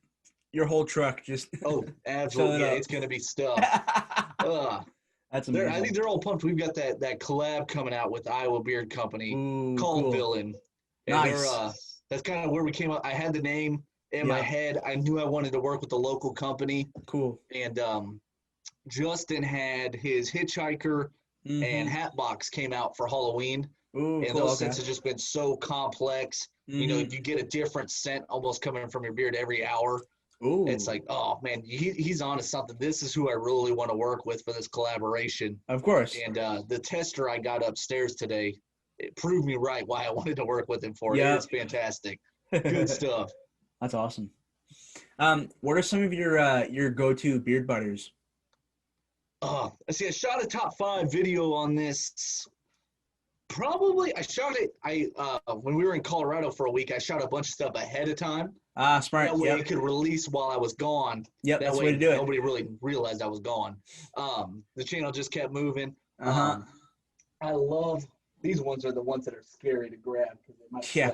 Speaker 1: your whole truck. Just
Speaker 2: Oh,
Speaker 1: fill
Speaker 2: absolutely,
Speaker 1: it
Speaker 2: yeah,
Speaker 1: up.
Speaker 2: it's gonna be stuff.
Speaker 1: That's
Speaker 2: I think
Speaker 1: amazing.
Speaker 2: they're all pumped. We've got that collab coming out with Iowa Beard Company
Speaker 1: Ooh,
Speaker 2: called
Speaker 1: cool.
Speaker 2: Villain, and
Speaker 1: Nice.
Speaker 2: that's kind of where we came up. I had the name in my head. I knew I wanted to work with the local company.
Speaker 1: Cool.
Speaker 2: And Justin had his Hitchhiker and Hatbox came out for Halloween.
Speaker 1: Ooh,
Speaker 2: And
Speaker 1: cool.
Speaker 2: those
Speaker 1: Okay.
Speaker 2: scents have just been so complex. You know, if you get a different scent almost coming from your beard every hour,
Speaker 1: Ooh.
Speaker 2: it's like, oh man, he's on to something. This is who I really want to work with for this collaboration.
Speaker 1: Of course.
Speaker 2: And the tester I got upstairs today, it proved me right why I wanted to work with him for it.
Speaker 1: Yep.
Speaker 2: It's fantastic. Good stuff.
Speaker 1: That's awesome. What are some of your go-to beard butters?
Speaker 2: See, I shot a top 5 video on this. Probably, I shot it. When we were in Colorado for a week, I shot a bunch of stuff ahead of time.
Speaker 1: Smart.
Speaker 2: That way
Speaker 1: Yep.
Speaker 2: it could release while I was gone.
Speaker 1: Yep.
Speaker 2: That
Speaker 1: That's the
Speaker 2: way
Speaker 1: way to do it.
Speaker 2: nobody really realized I was gone. The channel just kept moving. I love these ones are the ones that are scary to grab because they might
Speaker 1: Yeah.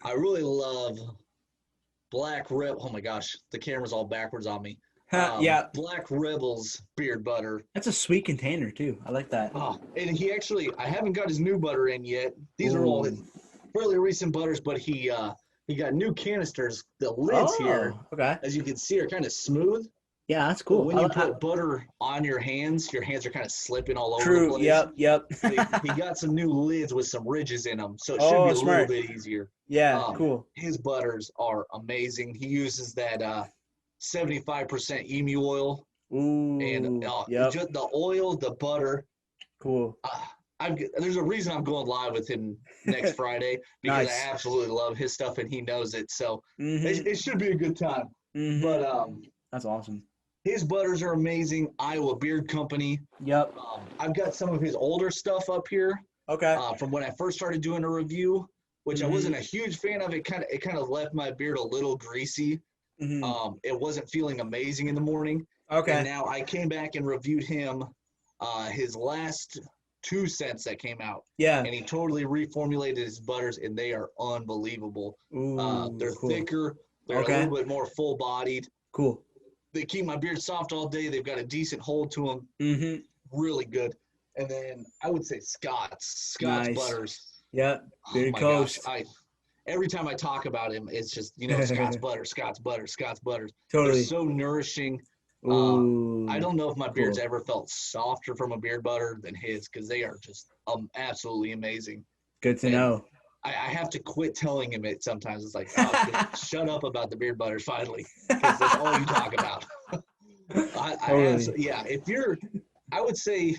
Speaker 2: I really love Black Rebel. Oh my gosh, the camera's all backwards on me.
Speaker 1: Yeah.
Speaker 2: Black Rebel's beard butter.
Speaker 1: That's a sweet container too. I like that.
Speaker 2: Oh, and he actually, I haven't got his new butter in yet. These are all fairly recent butters, but he got new canisters. The lids here,
Speaker 1: okay.
Speaker 2: as you can see, are kind of smooth.
Speaker 1: Yeah, that's cool.
Speaker 2: When you put butter on your hands are kind of slipping all over
Speaker 1: True.
Speaker 2: the place.
Speaker 1: Yep.
Speaker 2: So he got some new lids with some ridges in them, so it should be a little bit easier.
Speaker 1: Yeah, cool.
Speaker 2: His butters are amazing. He uses that 75% emu oil.
Speaker 1: Ooh.
Speaker 2: And just the oil, the butter.
Speaker 1: Cool.
Speaker 2: There's a reason I'm going live with him next Friday because
Speaker 1: Nice.
Speaker 2: I absolutely love his stuff and he knows it. So it should be a good time. But
Speaker 1: that's awesome.
Speaker 2: His butters are amazing. Iowa Beard Company.
Speaker 1: Yep.
Speaker 2: I've got some of his older stuff up here.
Speaker 1: Okay.
Speaker 2: From when I first started doing a review, which I wasn't a huge fan of. It kind of left my beard a little greasy. It wasn't feeling amazing in the morning.
Speaker 1: Okay.
Speaker 2: And now I came back and reviewed him his last 2 scents that came out.
Speaker 1: Yeah.
Speaker 2: And he totally reformulated his butters, and they are unbelievable.
Speaker 1: Ooh,
Speaker 2: they're
Speaker 1: cool.
Speaker 2: thicker. They're a little bit more full-bodied.
Speaker 1: Cool.
Speaker 2: They keep my beard soft all day. They've got a decent hold to them. Really good. And then I would say Scott's
Speaker 1: Nice.
Speaker 2: butters.
Speaker 1: Yep. Bearded Coast.
Speaker 2: Gosh, every time I talk about him, it's just, Scott's butters.
Speaker 1: Totally.
Speaker 2: They're so nourishing.
Speaker 1: Ooh.
Speaker 2: I don't know if my beard's ever felt softer from a beard butter than his because they are just absolutely amazing.
Speaker 1: Good to know.
Speaker 2: I have to quit telling him it sometimes. It's like, oh, shut up about the beard butters finally because that's all you talk about. I would say,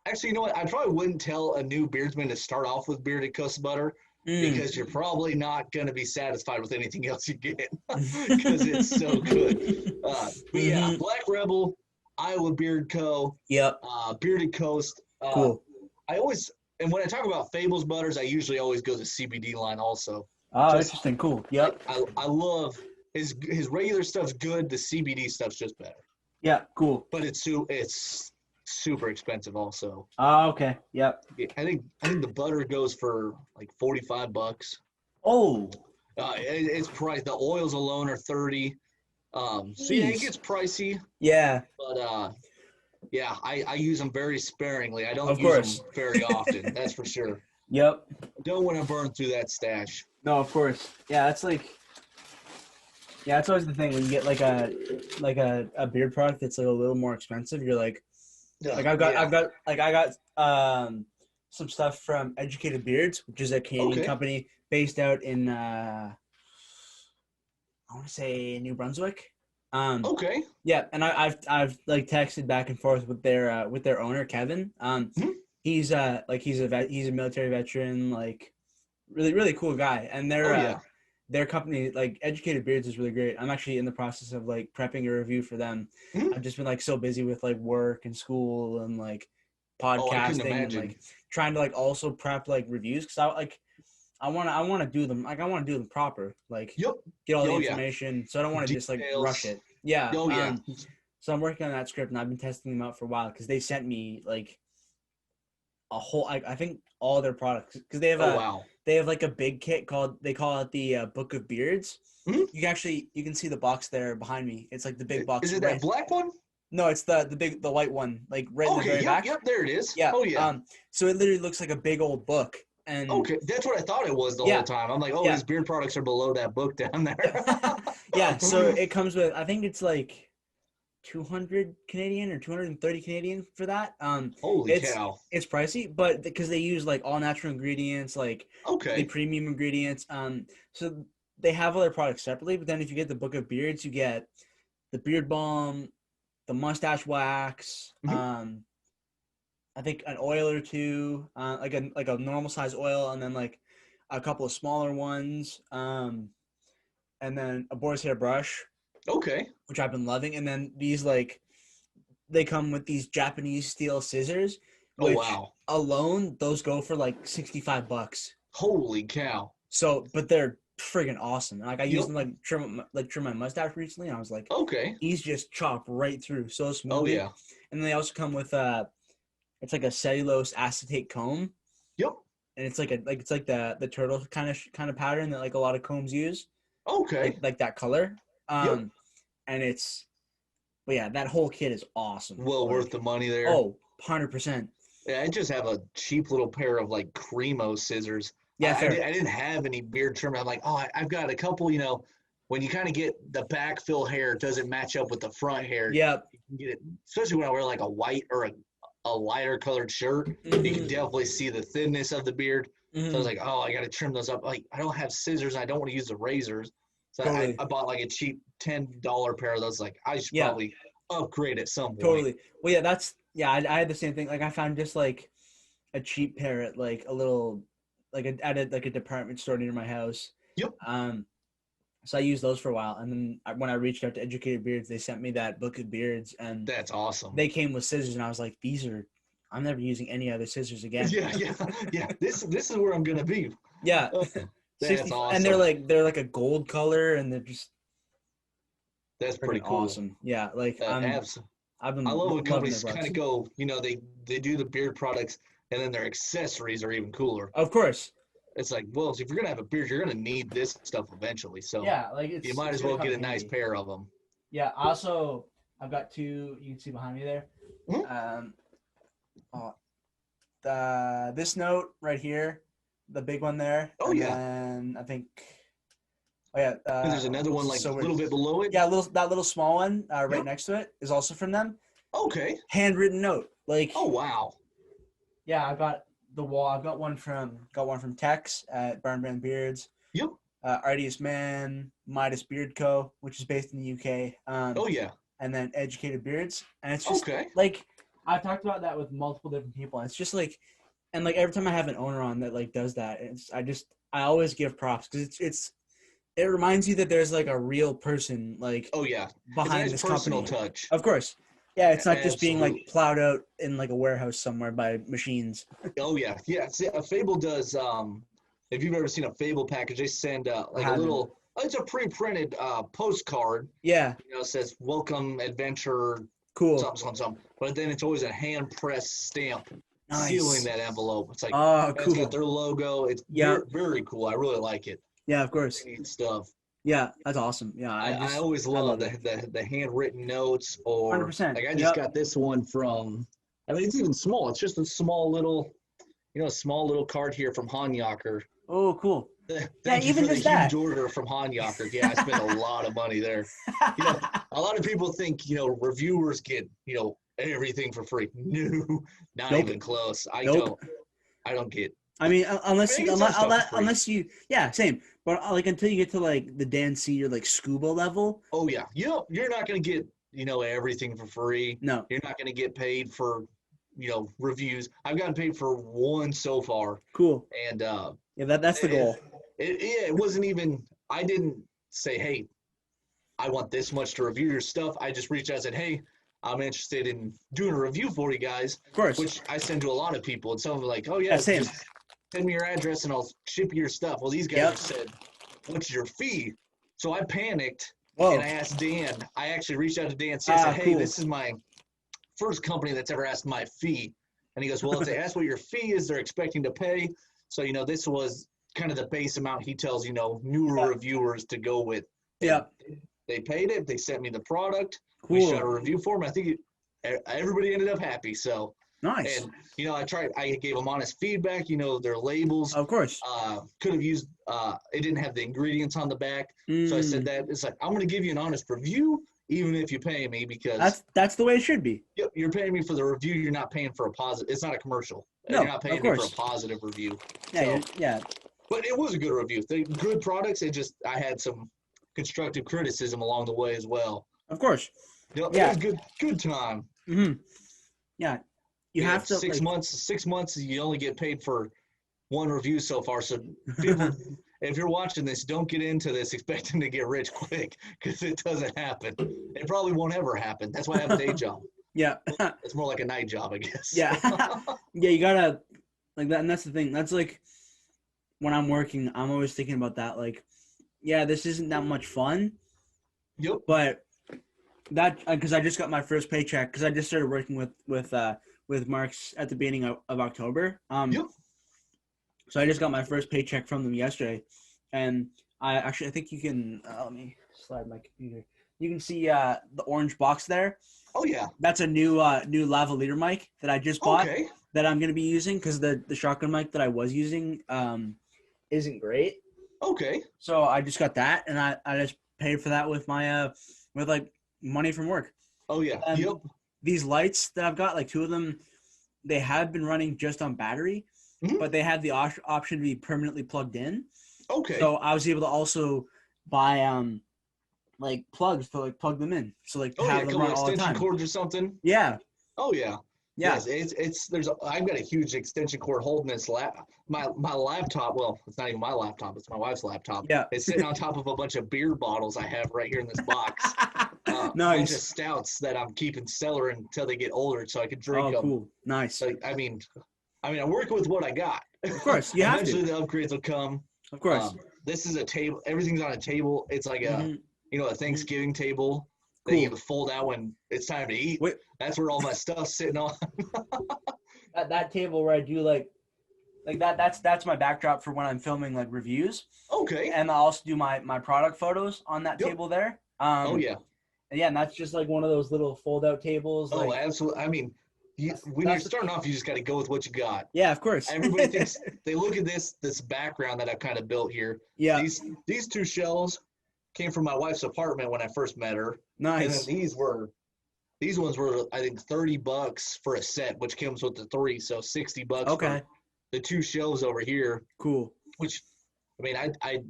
Speaker 2: actually, you know what? I probably wouldn't tell a new beardsman to start off with bearded coast butter because you're probably not going to be satisfied with anything else you get because it's so good. But yeah, Black Rebel, Iowa Beard Co.
Speaker 1: Yep.
Speaker 2: Bearded Coast.
Speaker 1: Cool.
Speaker 2: And when I talk about Fables butters, I usually always go the CBD line also.
Speaker 1: Oh, interesting. Cool. Yep.
Speaker 2: I love his regular stuff's good. The CBD stuff's just better.
Speaker 1: Yeah. Cool.
Speaker 2: But it's super expensive also.
Speaker 1: Oh, okay. Yep.
Speaker 2: I think the butter goes for like $45.
Speaker 1: Oh.
Speaker 2: It's priced. The oils alone are $30. So yeah, it gets pricey.
Speaker 1: Yeah.
Speaker 2: But Yeah, I use them very sparingly. I don't
Speaker 1: Of
Speaker 2: use
Speaker 1: course.
Speaker 2: them very often. That's for sure.
Speaker 1: Yep.
Speaker 2: Don't want to burn through that stash.
Speaker 1: No, of course. Yeah, it's like yeah, that's always the thing when you get like a beard product that's like a little more expensive. You're like
Speaker 2: Yeah.
Speaker 1: I got some stuff from Educated Beards, which is a Canadian
Speaker 2: Okay.
Speaker 1: company based out in I want to say New Brunswick.
Speaker 2: Okay.
Speaker 1: Yeah, and I've like texted back and forth with their owner Kevin.
Speaker 2: Hmm?
Speaker 1: He's he's a military veteran, like really cool guy, and
Speaker 2: Oh yeah.
Speaker 1: their company like Educated Beards is really great. I'm actually in the process of like prepping a review for them.
Speaker 2: Hmm?
Speaker 1: I've just been like so busy with like work and school and like
Speaker 2: Oh, I couldn't
Speaker 1: podcasting and
Speaker 2: imagine.
Speaker 1: like trying to like also prep like reviews because I want to do them like I want to do them proper, like
Speaker 2: Yep.
Speaker 1: get all the
Speaker 2: Oh yeah.
Speaker 1: information, so I don't want to just like rush
Speaker 2: Details.
Speaker 1: it. Yeah.
Speaker 2: Oh yeah.
Speaker 1: So I'm working on that script and I've been testing them out for a while because they sent me like a whole I think all their products because
Speaker 2: Oh wow.
Speaker 1: they have like a big kit called they call it the Book of Beards.
Speaker 2: Hmm?
Speaker 1: You can see the box there behind me. It's like the big box
Speaker 2: Is it that
Speaker 1: right.
Speaker 2: black one?
Speaker 1: No, it's the white one like right in the
Speaker 2: Okay.
Speaker 1: very
Speaker 2: Yep.
Speaker 1: back.
Speaker 2: Yep. There it is.
Speaker 1: Yeah.
Speaker 2: Oh yeah.
Speaker 1: So it literally looks like a big old book and
Speaker 2: Okay. That's what I thought it was the whole
Speaker 1: yeah
Speaker 2: time. I'm like, oh,
Speaker 1: yeah
Speaker 2: his beard products are below that book down there.
Speaker 1: yeah yeah. So it comes with I think it's like 200 Canadian or 230 Canadian for that.
Speaker 2: Holy cow.
Speaker 1: It's pricey, but because they use like all natural ingredients, like the
Speaker 2: Okay.
Speaker 1: premium ingredients. So they have other products separately, but then if you get the Book of Beards, you get the beard balm, the mustache wax,
Speaker 2: Mhm.
Speaker 1: I think an oil or two, like a normal size oil, and then like a couple of smaller ones, and then a boar's hair brush,
Speaker 2: Okay.
Speaker 1: which I've been loving, and then these like they come with these Japanese steel scissors,
Speaker 2: Oh
Speaker 1: which
Speaker 2: wow.
Speaker 1: alone those go for like $65.
Speaker 2: Holy cow.
Speaker 1: So, but they're friggin' awesome. Like I used
Speaker 2: Yep.
Speaker 1: them like trim my mustache recently, and I was like,
Speaker 2: Okay.
Speaker 1: these just chop right through so
Speaker 2: Oh
Speaker 1: smoothly.
Speaker 2: yeah.
Speaker 1: And they also come with it's like a cellulose acetate comb,
Speaker 2: Yep.
Speaker 1: and it's it's like the turtle kind of pattern that like a lot of combs use,
Speaker 2: Okay.
Speaker 1: like that color.
Speaker 2: Yep.
Speaker 1: And it's but yeah, that whole kit is awesome.
Speaker 2: Well worth
Speaker 1: Like
Speaker 2: the money there.
Speaker 1: oh, 100%.
Speaker 2: Yeah, I just have a cheap little pair of like Cremo scissors.
Speaker 1: Yeah, fair.
Speaker 2: I didn't have any beard trim. I'm like, oh, I've got a couple. When you kind of get the backfill hair, it doesn't match up with the front hair.
Speaker 1: Yeah.
Speaker 2: You can get it, especially when I wear like a white or a lighter colored shirt.
Speaker 1: Mm-hmm.
Speaker 2: You can definitely see the thinness of the beard.
Speaker 1: Mm-hmm.
Speaker 2: So I was like, oh, I got to trim those up. Like, I don't have scissors. And I don't want to use the razors. So
Speaker 1: Totally.
Speaker 2: I bought like a cheap $10 pair of those. Like, I should probably upgrade at some point.
Speaker 1: Totally. Well, yeah, I had the same thing. Like I found just like a cheap pair at like a little at a department store near my house.
Speaker 2: Yep.
Speaker 1: So I used those for a while, and then when I reached out to Educated Beards, they sent me that Book of Beards, and
Speaker 2: that's awesome.
Speaker 1: They came with scissors, and I was like, I'm never using any other scissors again.
Speaker 2: Yeah. This is where I'm gonna be.
Speaker 1: Yeah.
Speaker 2: That's awesome.
Speaker 1: And they're like a gold color, and they're just
Speaker 2: that's pretty cool.
Speaker 1: Awesome. Yeah, like
Speaker 2: I love when companies kind of go, they do the beard products, and then their accessories are even cooler.
Speaker 1: Of course.
Speaker 2: It's like, well, if you're gonna have a beard, you're gonna need this stuff eventually. So
Speaker 1: yeah, like
Speaker 2: you might as well get a nice pair of them.
Speaker 1: Yeah. Also, I've got two. You can see behind me there.
Speaker 2: Mm-hmm.
Speaker 1: This note right here, the big one there.
Speaker 2: Oh
Speaker 1: and
Speaker 2: yeah.
Speaker 1: And I think. Oh yeah.
Speaker 2: There's another one like a little bit below it.
Speaker 1: Yeah, that little small one right next to it is also from them.
Speaker 2: Okay.
Speaker 1: Handwritten note, like.
Speaker 2: Oh wow.
Speaker 1: Yeah, I've got one from Tex at Barn Brand Beards.
Speaker 2: Yep.
Speaker 1: Artiest Man, Midas Beard Co., which is based in the UK.
Speaker 2: Oh yeah.
Speaker 1: And then Educated Beards, and it's just like I've talked about that with multiple different people. And it's just like, and like every time I have an owner on that like does that, I always give props because it reminds you that there's like a real person like behind this
Speaker 2: personal
Speaker 1: company.
Speaker 2: Touch.
Speaker 1: Of course. Yeah, it's not just being like plowed out in like a warehouse somewhere by machines.
Speaker 2: Oh yeah. See, Fable does. If you've ever seen a Fable package, they send like a little. It's a pre-printed postcard.
Speaker 1: Yeah.
Speaker 2: It says "Welcome Adventure."
Speaker 1: Cool.
Speaker 2: Something. But then it's always a hand-pressed stamp
Speaker 1: sealing
Speaker 2: that envelope. It's like,
Speaker 1: cool.
Speaker 2: It's got their logo. It's very cool. I really like it.
Speaker 1: Yeah, of course.
Speaker 2: Neat stuff.
Speaker 1: Yeah, that's awesome. Yeah,
Speaker 2: I always
Speaker 1: I
Speaker 2: love
Speaker 1: love it.
Speaker 2: the handwritten notes, or
Speaker 1: 100%.
Speaker 2: like I just
Speaker 1: Yep.
Speaker 2: got this one from. I mean, it's even small. It's just a small little, a small little card here from Hanyaker.
Speaker 1: Oh, cool. Yeah,
Speaker 2: Thank you
Speaker 1: even
Speaker 2: for the
Speaker 1: just
Speaker 2: huge
Speaker 1: that.
Speaker 2: order from Hanyaker. Yeah, I spent a lot of money there. You know, a lot of people think, reviewers get, everything for free. No, not
Speaker 1: Nope.
Speaker 2: even close. I
Speaker 1: Nope.
Speaker 2: don't. I don't get.
Speaker 1: I mean,
Speaker 2: I mean, I get some stuff for free.
Speaker 1: unless you, yeah, same. But like until you get to like the Dan C or like scuba level,
Speaker 2: Oh yeah, you're not gonna get everything for free.
Speaker 1: no.
Speaker 2: You're not gonna get paid for reviews. I've gotten paid for one so far,
Speaker 1: Cool.
Speaker 2: and
Speaker 1: Yeah, that's the
Speaker 2: it,
Speaker 1: goal.
Speaker 2: it wasn't even. I didn't say, hey, I want this much to review your stuff. I just reached out and said, hey, I'm interested in doing a review for you guys,
Speaker 1: Of course.
Speaker 2: which I send to a lot of people, and some of them are like, oh
Speaker 1: Yeah,
Speaker 2: yeah,
Speaker 1: same.
Speaker 2: just send me your address and I'll ship you your stuff. Well, these guys said, what's your fee? So I panicked.
Speaker 1: Whoa.
Speaker 2: And I asked Dan. I actually reached out to Dan. And said, hey,
Speaker 1: Cool.
Speaker 2: this is my first company that's ever asked my fee. And he goes, well, if they ask what your fee is, they're expecting to pay. So, this was kind of the base amount he tells, newer reviewers to go with.
Speaker 1: Yeah.
Speaker 2: They paid it. They sent me the product.
Speaker 1: Cool.
Speaker 2: We shot a review for them. I think everybody ended up happy. So
Speaker 1: nice.
Speaker 2: And I gave them honest feedback. Their labels.
Speaker 1: Of course.
Speaker 2: Could have used. It didn't have the ingredients on the back. So I said that it's like, I'm going to give you an honest review, even if you pay me, because
Speaker 1: that's the way it should be.
Speaker 2: Yep, you're paying me for the review. You're not paying for a positive. It's not a commercial.
Speaker 1: No,
Speaker 2: you're not paying
Speaker 1: of
Speaker 2: me
Speaker 1: course.
Speaker 2: for a positive review.
Speaker 1: Yeah,
Speaker 2: So,
Speaker 1: yeah.
Speaker 2: But it was a good review. They good products. I had some constructive criticism along the way as well.
Speaker 1: Of course.
Speaker 2: It was good time.
Speaker 1: Mm-hmm. Yeah. You have to
Speaker 2: 6 months. 6 months. You only get paid for one review so far. So people, if you're watching this, don't get into this expecting to get rich quick, because it doesn't happen. It probably won't ever happen. That's why I have a day job.
Speaker 1: Yeah.
Speaker 2: It's more like a night job, I guess.
Speaker 1: Yeah. Yeah, you gotta like that, and that's the thing. That's like when I'm working, I'm always thinking about that. Like, yeah, this isn't that much fun.
Speaker 2: Yep.
Speaker 1: But that because I just got my first paycheck because I just started working with Marks at the beginning of October.
Speaker 2: Yep.
Speaker 1: So I just got my first paycheck from them yesterday, and I think you can let me slide my computer. You can see the orange box there.
Speaker 2: Oh yeah.
Speaker 1: That's a new lavalier mic that I just bought that I'm gonna be using because the shotgun mic that I was using isn't great.
Speaker 2: Okay.
Speaker 1: So I just got that, and I just paid for that with my with like money from work.
Speaker 2: Oh yeah.
Speaker 1: And
Speaker 2: yep.
Speaker 1: These lights that I've got, like two of them, they have been running just on battery, but they had the option to be permanently plugged in.
Speaker 2: Okay.
Speaker 1: So I was able to also buy like plugs to like plug them in. So like have them run all the time.
Speaker 2: Extension cords or something.
Speaker 1: Yeah.
Speaker 2: Oh yeah.
Speaker 1: Yeah.
Speaker 2: Yes, I've got a huge extension cord holding this my laptop. Well, it's not even my laptop. It's my wife's laptop.
Speaker 1: Yeah.
Speaker 2: It's sitting on top of a bunch of beer bottles I have right here in this box.
Speaker 1: Nice.
Speaker 2: A bunch of stouts that I'm keeping cellar until they get older so I can drink them.
Speaker 1: Oh, cool. Nice.
Speaker 2: So, I mean, I'm working with what I got.
Speaker 1: Of course, you have to.
Speaker 2: Eventually the upgrades will come.
Speaker 1: Of course.
Speaker 2: This is a table. Everything's on a table. It's like a Thanksgiving table.
Speaker 1: Cool.
Speaker 2: That you fold out when it's time to eat.
Speaker 1: Wait.
Speaker 2: That's where all my stuff's sitting on.
Speaker 1: that table where I do like that's my backdrop for when I'm filming like reviews.
Speaker 2: Okay.
Speaker 1: And I also do my product photos on that table there.
Speaker 2: Oh yeah.
Speaker 1: And that's just like one of those little fold out tables.
Speaker 2: Oh, like, absolutely. I mean, when you're starting off, you just got to go with what you got.
Speaker 1: Yeah, of course.
Speaker 2: Everybody thinks they look at this background that I've kind of built here.
Speaker 1: Yeah.
Speaker 2: These two shelves came from my wife's apartment when I first met her.
Speaker 1: Nice.
Speaker 2: And then these ones were, I think, $30 for a set, which comes with the 3, so $60 for the 2 shelves over here.
Speaker 1: Cool.
Speaker 2: Which, I mean, I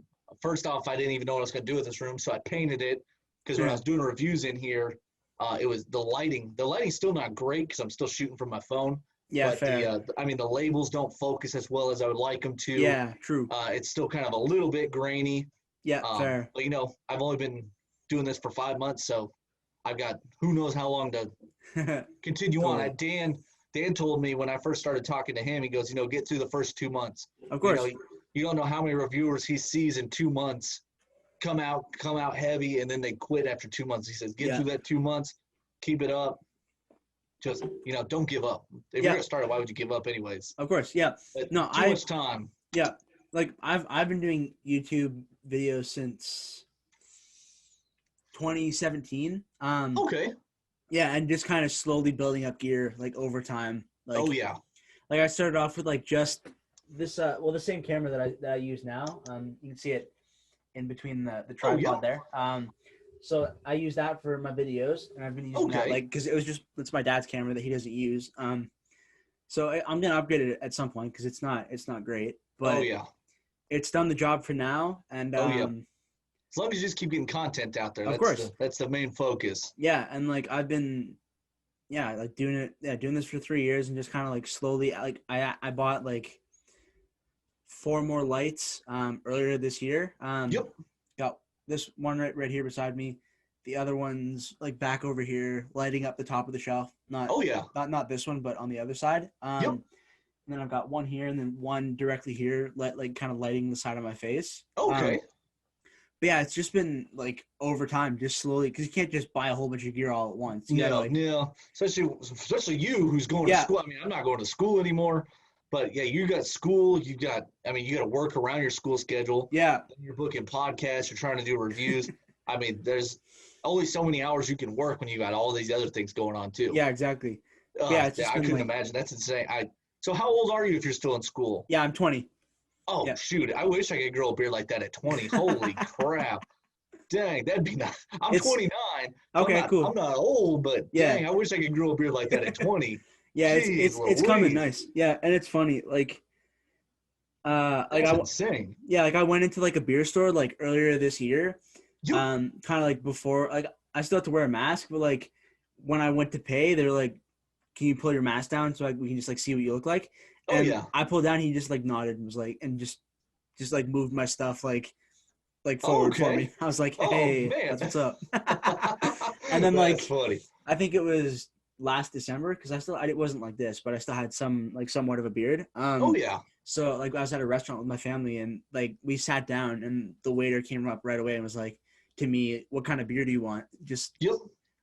Speaker 2: first off, I didn't even know what I was going to do with this room, so I painted it because when I was doing reviews in here, it was the lighting. The lighting's still not great because I'm still shooting from my phone.
Speaker 1: Yeah,
Speaker 2: but
Speaker 1: fair.
Speaker 2: the labels don't focus as well as I would like them to.
Speaker 1: Yeah, true.
Speaker 2: It's still kind of a little bit grainy.
Speaker 1: Yeah, fair.
Speaker 2: But I've only been doing this for 5 months, so I've got who knows how long to continue on. Dan told me when I first started talking to him, he goes, get through the first 2 months.
Speaker 1: Of course.
Speaker 2: You don't know how many reviewers he sees in 2 months come out heavy, and then they quit after 2 months. He says, get through that 2 months, keep it up. Just, don't give up. If you're gonna start it, why would you give up anyways?
Speaker 1: Of course, yeah.
Speaker 2: But
Speaker 1: no,
Speaker 2: too much time.
Speaker 1: Yeah, like I've been doing YouTube videos since 2017.
Speaker 2: Okay.
Speaker 1: Yeah, and just kind of slowly building up gear like over time. Like,
Speaker 2: Oh yeah.
Speaker 1: Like I started off with like just this the same camera that I use now. You can see it in between the tripod there. So I use that for my videos, and I've been using that like because it's my dad's camera that he doesn't use. So I'm gonna upgrade it at some point because it's not great, but it's done the job for now. And
Speaker 2: as long as you just keep getting content out there,
Speaker 1: of course,
Speaker 2: that's the main focus.
Speaker 1: Yeah, and like I've been, like doing this for 3 years and just kind of like slowly like I bought like 4 more lights earlier this year. Got this one right here beside me. The other one's like back over here, lighting up the top of the shelf. Not this one, but on the other side. And then I've got one here, and then one directly here, like kind of lighting the side of my face.
Speaker 2: Okay.
Speaker 1: But yeah, it's just been like over time, just slowly, because you can't just buy a whole bunch of gear all at once.
Speaker 2: Especially you who's going to school. I mean, I'm not going to school anymore. But yeah, you got school, you got to work around your school schedule.
Speaker 1: Yeah.
Speaker 2: You're booking podcasts, you're trying to do reviews. I mean, there's only so many hours you can work when you got all these other things going on too.
Speaker 1: Yeah, exactly.
Speaker 2: I couldn't imagine. That's insane. So how old are you if you're still in school?
Speaker 1: Yeah, I'm 20.
Speaker 2: Oh, shoot. I wish I could grow a beard like that at 20. Holy crap. Dang, that'd be nice. I'm 29.
Speaker 1: Okay, cool.
Speaker 2: I'm not old, but dang, I wish I could grow a beard like that at 20.
Speaker 1: Yeah, it's coming nice. Yeah, and it's funny. Like
Speaker 2: that's insane.
Speaker 1: Yeah, like I went into like a beer store like earlier this year. Kind of like before, like I still have to wear a mask, but like when I went to pay, they were like, "Can you pull your mask down so we can just like see what you look like?" And I pulled down. He just like nodded and was like, and just like moved my stuff like forward for me. I was like, "Hey, that's what's up." And then like,
Speaker 2: funny.
Speaker 1: I think it was last December because it wasn't like this, but I still had somewhat of a beard. So like I was at a restaurant with my family, and like we sat down, and the waiter came up right away and was like to me, "What kind of beer do you want?" Just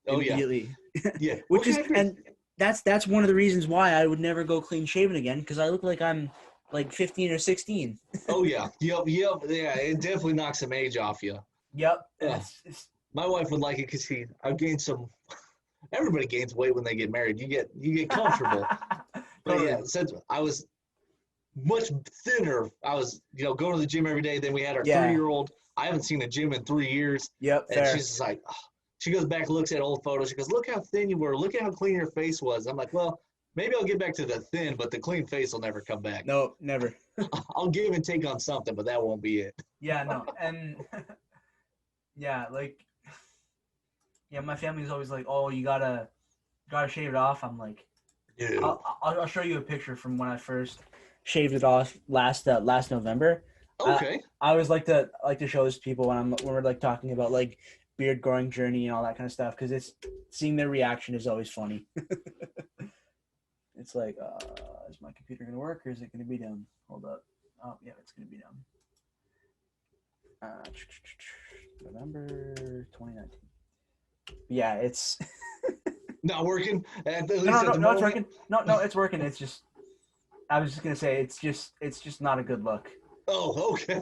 Speaker 1: immediately.
Speaker 2: Yeah.
Speaker 1: Which is and that's one of the reasons why I would never go clean shaven again, because I look like I'm like 15 or 16.
Speaker 2: Oh yeah. Yep. Yeah. It definitely knocks some age off you.
Speaker 1: Yep.
Speaker 2: My wife would like it because I've gained some. Everybody gains weight when they get married. You get comfortable. But yeah, since I was much thinner, I was going to the gym every day. Then we had our 3-year-old. I haven't seen the gym in 3 years.
Speaker 1: Yep.
Speaker 2: And she's just like, she goes back, looks at old photos. She goes, "Look how thin you were. Look at how clean your face was." I'm like, well, maybe I'll get back to the thin, but the clean face will never come back.
Speaker 1: No, never.
Speaker 2: I'll give and take on something, but that won't be it.
Speaker 1: Yeah, no, and my family's always like, "Oh, you gotta shave it off." I'm like,
Speaker 2: dude,
Speaker 1: I'll show you a picture from when I first shaved it off last November.
Speaker 2: Okay.
Speaker 1: I always like to show this to people when we're like talking about like beard growing journey and all that kind of stuff, because it's seeing their reaction is always funny. It's like, is my computer gonna work or is it gonna be down? Hold up. Oh yeah, it's gonna be down. November 2019. Yeah, it's
Speaker 2: not working.
Speaker 1: No, it's working. No, it's working. It's just, I was just gonna say, it's just not a good look.
Speaker 2: Oh, okay.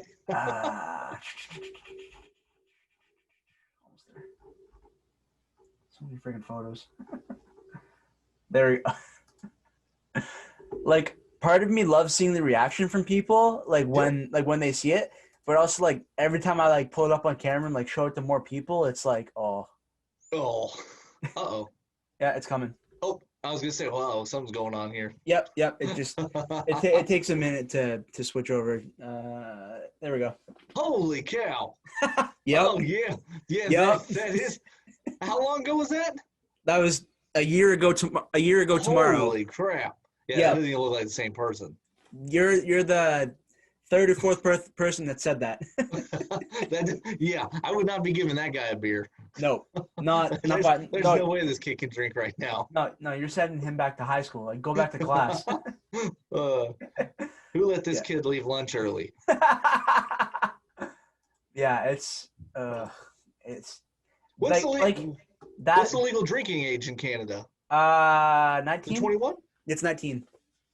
Speaker 1: Almost there. So many freaking photos. There we go. Like, part of me loves seeing the reaction from people, like when they see it, but also like every time I like pull it up on camera and like show it to more people, it's like,
Speaker 2: uh-oh.
Speaker 1: Yeah, it's coming.
Speaker 2: Oh, I was gonna say, wow, something's going on here.
Speaker 1: Yep. It just it takes a minute to switch over. There we go.
Speaker 2: Holy cow!
Speaker 1: Yep.
Speaker 2: Oh yeah. Yep. That is. How long ago was that?
Speaker 1: That was a year ago tomorrow.
Speaker 2: Holy crap! Yeah, that doesn't even look like the same person.
Speaker 1: You're the third or fourth person that said that.
Speaker 2: I would not be giving that guy a beer.
Speaker 1: No, not
Speaker 2: there's
Speaker 1: by,
Speaker 2: no way this kid can drink right now.
Speaker 1: No, you're sending him back to high school. Like, go back to class.
Speaker 2: Who let this kid leave lunch early?
Speaker 1: Yeah, it's
Speaker 2: what's
Speaker 1: what's
Speaker 2: the legal drinking age in Canada?
Speaker 1: 19.
Speaker 2: 21.
Speaker 1: It's 19.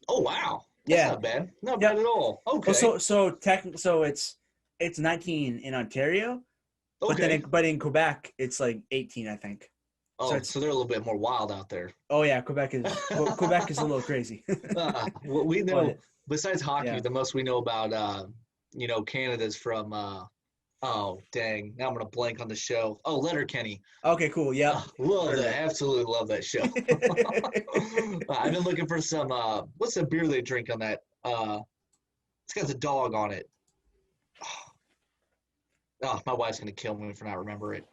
Speaker 2: Oh wow. That's not bad. Not bad at all. Okay.
Speaker 1: So it's 19 in Ontario.
Speaker 2: Okay.
Speaker 1: But in Quebec, it's like 18, I think.
Speaker 2: Oh, so they're a little bit more wild out there.
Speaker 1: Oh yeah, Quebec is a little crazy.
Speaker 2: What we know,
Speaker 1: But
Speaker 2: besides hockey,
Speaker 1: yeah.
Speaker 2: the most we know about, Canada's from, oh, dang, now I'm going to blank on the show. Oh, Letterkenny.
Speaker 1: Okay, cool. Yep.
Speaker 2: Love
Speaker 1: Heard of
Speaker 2: that. Absolutely love that show.
Speaker 1: it.
Speaker 2: I've been looking for some, what's the beer they drink on that? It's got the dog on it. Oh, my wife's going to kill me for not remember it.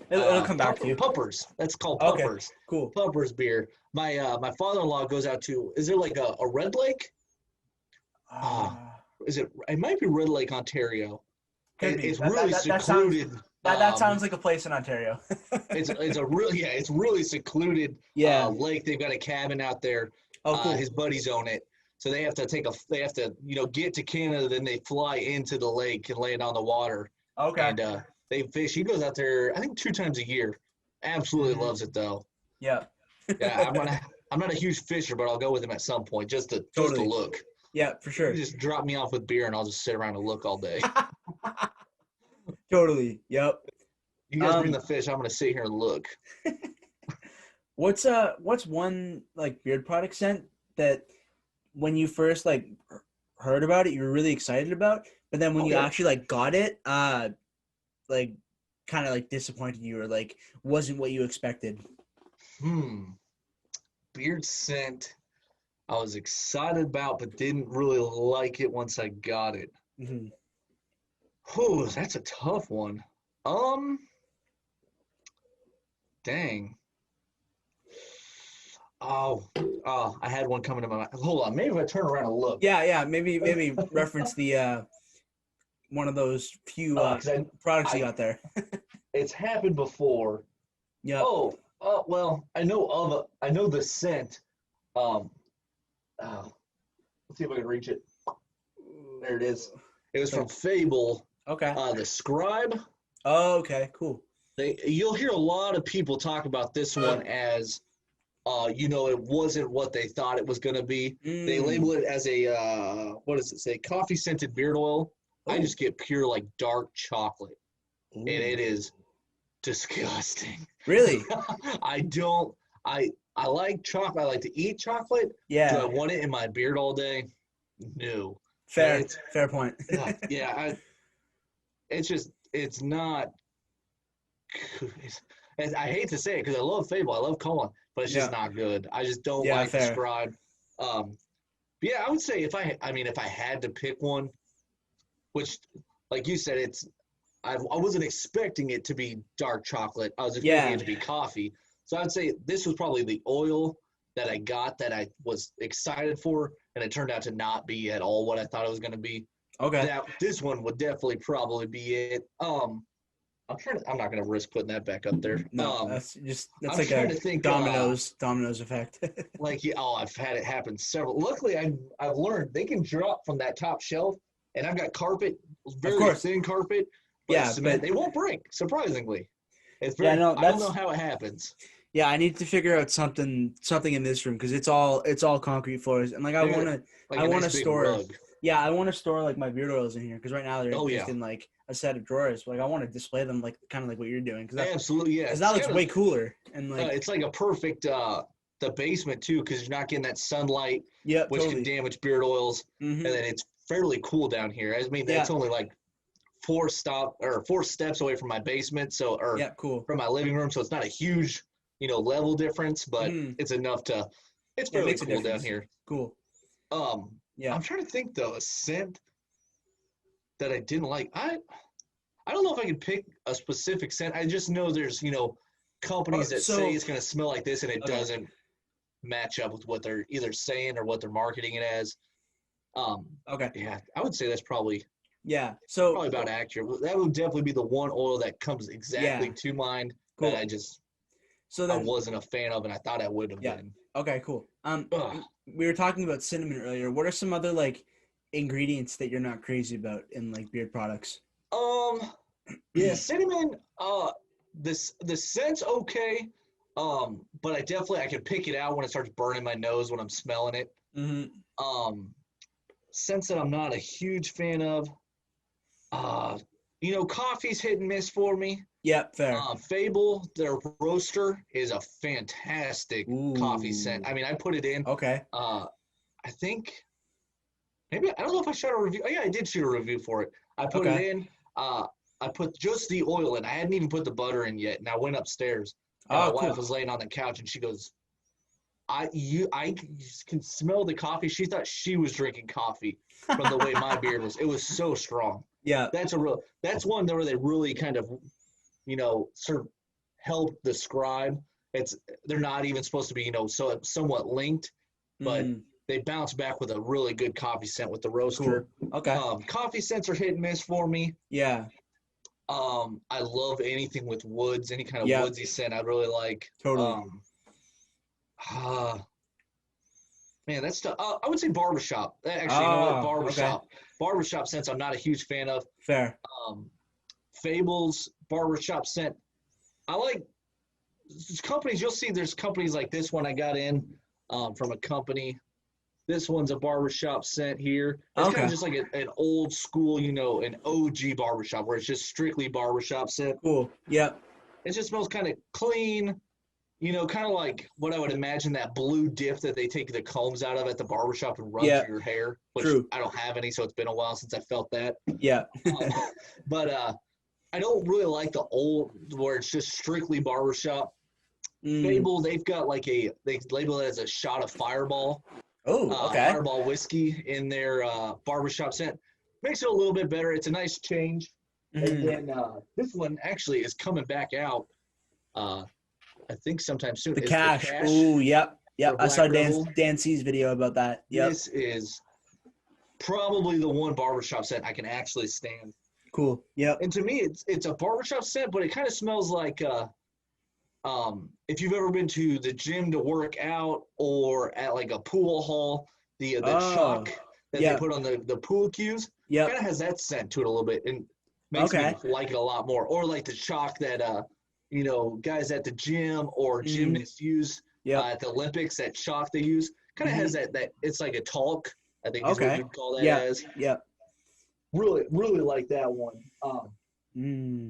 Speaker 1: It'll come back to you.
Speaker 2: Puppers. That's called
Speaker 1: Okay,
Speaker 2: Puppers.
Speaker 1: cool.
Speaker 2: Puppers beer. My father-in-law goes out to, is there like a Red Lake? It might be Red Lake, Ontario.
Speaker 1: Could be.
Speaker 2: It's really secluded.
Speaker 1: That sounds like a place in Ontario.
Speaker 2: It's really secluded
Speaker 1: Yeah.
Speaker 2: lake. They've got a cabin out there.
Speaker 1: Oh, cool.
Speaker 2: His buddies own it. So they have to get to Canada, then they fly into the lake and land on the water.
Speaker 1: Okay.
Speaker 2: And they fish. He goes out there, I think 2 times a year. Absolutely loves it though.
Speaker 1: Yeah.
Speaker 2: Yeah, I'm not a huge fisher, but I'll go with him at some point just to look.
Speaker 1: Yeah, for sure.
Speaker 2: Just drop me off with beer and I'll just sit around and look all day.
Speaker 1: Totally. Yep.
Speaker 2: You guys bring the fish, I'm gonna sit here and look.
Speaker 1: What's one like beard product scent that when you first like heard about it you were really excited about, but then when you actually like got it, like kind of like disappointed you or like wasn't what you expected?
Speaker 2: Beard scent I was excited about but didn't really like it once I got it.
Speaker 1: Mm-hmm.
Speaker 2: Oh, that's a tough one. Dang. Oh, I had one coming to my mind. Hold on, maybe if I turn around and look.
Speaker 1: Yeah, maybe reference the one of those few products you got there.
Speaker 2: It's happened before.
Speaker 1: Yeah.
Speaker 2: Well, I know the scent. Let's see if I can reach it. There it is. It was from Fable.
Speaker 1: Okay.
Speaker 2: The Scribe.
Speaker 1: Oh, okay, cool.
Speaker 2: You'll hear a lot of people talk about this one as, it wasn't what they thought it was going to be. They label it as a, what does it say? Coffee scented beard oil. Ooh. I just get pure like dark chocolate. Ooh. And it is disgusting.
Speaker 1: Really?
Speaker 2: I like chocolate. I like to eat chocolate.
Speaker 1: Yeah.
Speaker 2: Do I want it in my beard all day? No.
Speaker 1: Fair point.
Speaker 2: Yeah. It's not. I hate to say it because I love Fable. I love Colin, but it's just not good. I just don't like the Scribe. Yeah, I would say if I had to pick one, which, like you said, I wasn't expecting it to be dark chocolate. I was expecting it to be coffee. So I would say this was probably the oil that I got that I was excited for, and it turned out to not be at all what I thought it was going to be.
Speaker 1: Okay.
Speaker 2: This one would definitely probably be it. I'm not going to risk putting that back up there.
Speaker 1: No, that's like a dominoes effect.
Speaker 2: I've had it happen several. Luckily, I've learned they can drop from that top shelf, and I've got carpet, very thin carpet. But cement, they won't break. Surprisingly, it's very. I don't know how it happens.
Speaker 1: Yeah, I need to figure out something in this room because it's all concrete floors, and I want to store. Rug. Yeah, I want to store like my beard oils in here because right now they're just in like a set of drawers. But I want to display them like kind of like what you're doing.
Speaker 2: Absolutely, yeah.
Speaker 1: Because that looks way cooler and
Speaker 2: it's like a perfect the basement too because you're not getting that sunlight, which can damage beard oils, and then it's fairly cool down here. I mean, it's only like 4 steps away from my basement, from my living room, so it's not a huge level difference, but it's enough to. It's fairly cool down here.
Speaker 1: Cool.
Speaker 2: Yeah. I'm trying to think though, a scent that I didn't like. I don't know if I could pick a specific scent. I just know there's, companies that say it's going to smell like this and it doesn't match up with what they're either saying or what they're marketing it as.
Speaker 1: Okay.
Speaker 2: Yeah, I would say that's probably
Speaker 1: so
Speaker 2: probably about accurate. That would definitely be the one oil that comes exactly to mind that I just I wasn't a fan of and I thought I would have been. Okay,
Speaker 1: cool. We were talking about cinnamon earlier. What are some other like ingredients that you're not crazy about in like beard products?
Speaker 2: Yeah, cinnamon. The scent's okay. But I can pick it out when it starts burning my nose when I'm smelling it. Scents that I'm not a huge fan of. Coffee's hit and miss for me.
Speaker 1: Yep, fair.
Speaker 2: Fable, their roaster is a fantastic coffee scent. I mean, I put it in.
Speaker 1: Okay.
Speaker 2: I think maybe I don't know if I shot a review. Oh, yeah, I did shoot a review for it. I put it in. I put just the oil in. I hadn't even put the butter in yet, and I went upstairs. And my wife was laying on the couch, and she goes, I can smell the coffee. She thought she was drinking coffee from the way my beard was. It was so strong.
Speaker 1: Yeah.
Speaker 2: That's one where they really kind of, sort of help describe. They're not even supposed to be, so somewhat linked, but they bounce back with a really good coffee scent with the roaster.
Speaker 1: Cool. Okay.
Speaker 2: Coffee scents are hit and miss for me.
Speaker 1: Yeah.
Speaker 2: I love anything with woods, any kind of woodsy scent I really like.
Speaker 1: Totally.
Speaker 2: Man, that's tough. I would say barbershop. Actually, you know what? Barbershop. Okay. Barbershop scents I'm not a huge fan of.
Speaker 1: Fair.
Speaker 2: Fables, barbershop scent. I like companies. You'll see there's companies like this one I got in from a company. This one's a barbershop scent here. It's kind of just like an old school, an OG barbershop where it's just strictly barbershop scent.
Speaker 1: Cool. Yep.
Speaker 2: It just smells kind of clean, kind of like what I would imagine that blue dip that they take the combs out of at the barbershop and run through your hair. Which I don't have any, so it's been a while since I felt that.
Speaker 1: Yeah.
Speaker 2: But I don't really like the old where it's just strictly barbershop. Fable, they've got they label it as a shot of Fireball.
Speaker 1: Oh, okay.
Speaker 2: Fireball whiskey in their barbershop scent. Makes it a little bit better. It's a nice change. And then this one actually is coming back out, I think sometime soon.
Speaker 1: The Cash. Oh, yep. Yep. I saw Dan C's video about that. Yep.
Speaker 2: This is probably the one barbershop scent I can actually stand.
Speaker 1: Cool. Yep.
Speaker 2: And to me, it's a barbershop scent, but it kind of smells like if you've ever been to the gym to work out or at like a pool hall, the chalk that they put on the pool cues, kind of has that scent to it a little bit and makes me like it a lot more. Or like the chalk that guys at the gym or gymnasts use at the Olympics, that chalk they use kind of has that it's like a talc, I think is what you'd call that as. Yeah. Really, really like that one.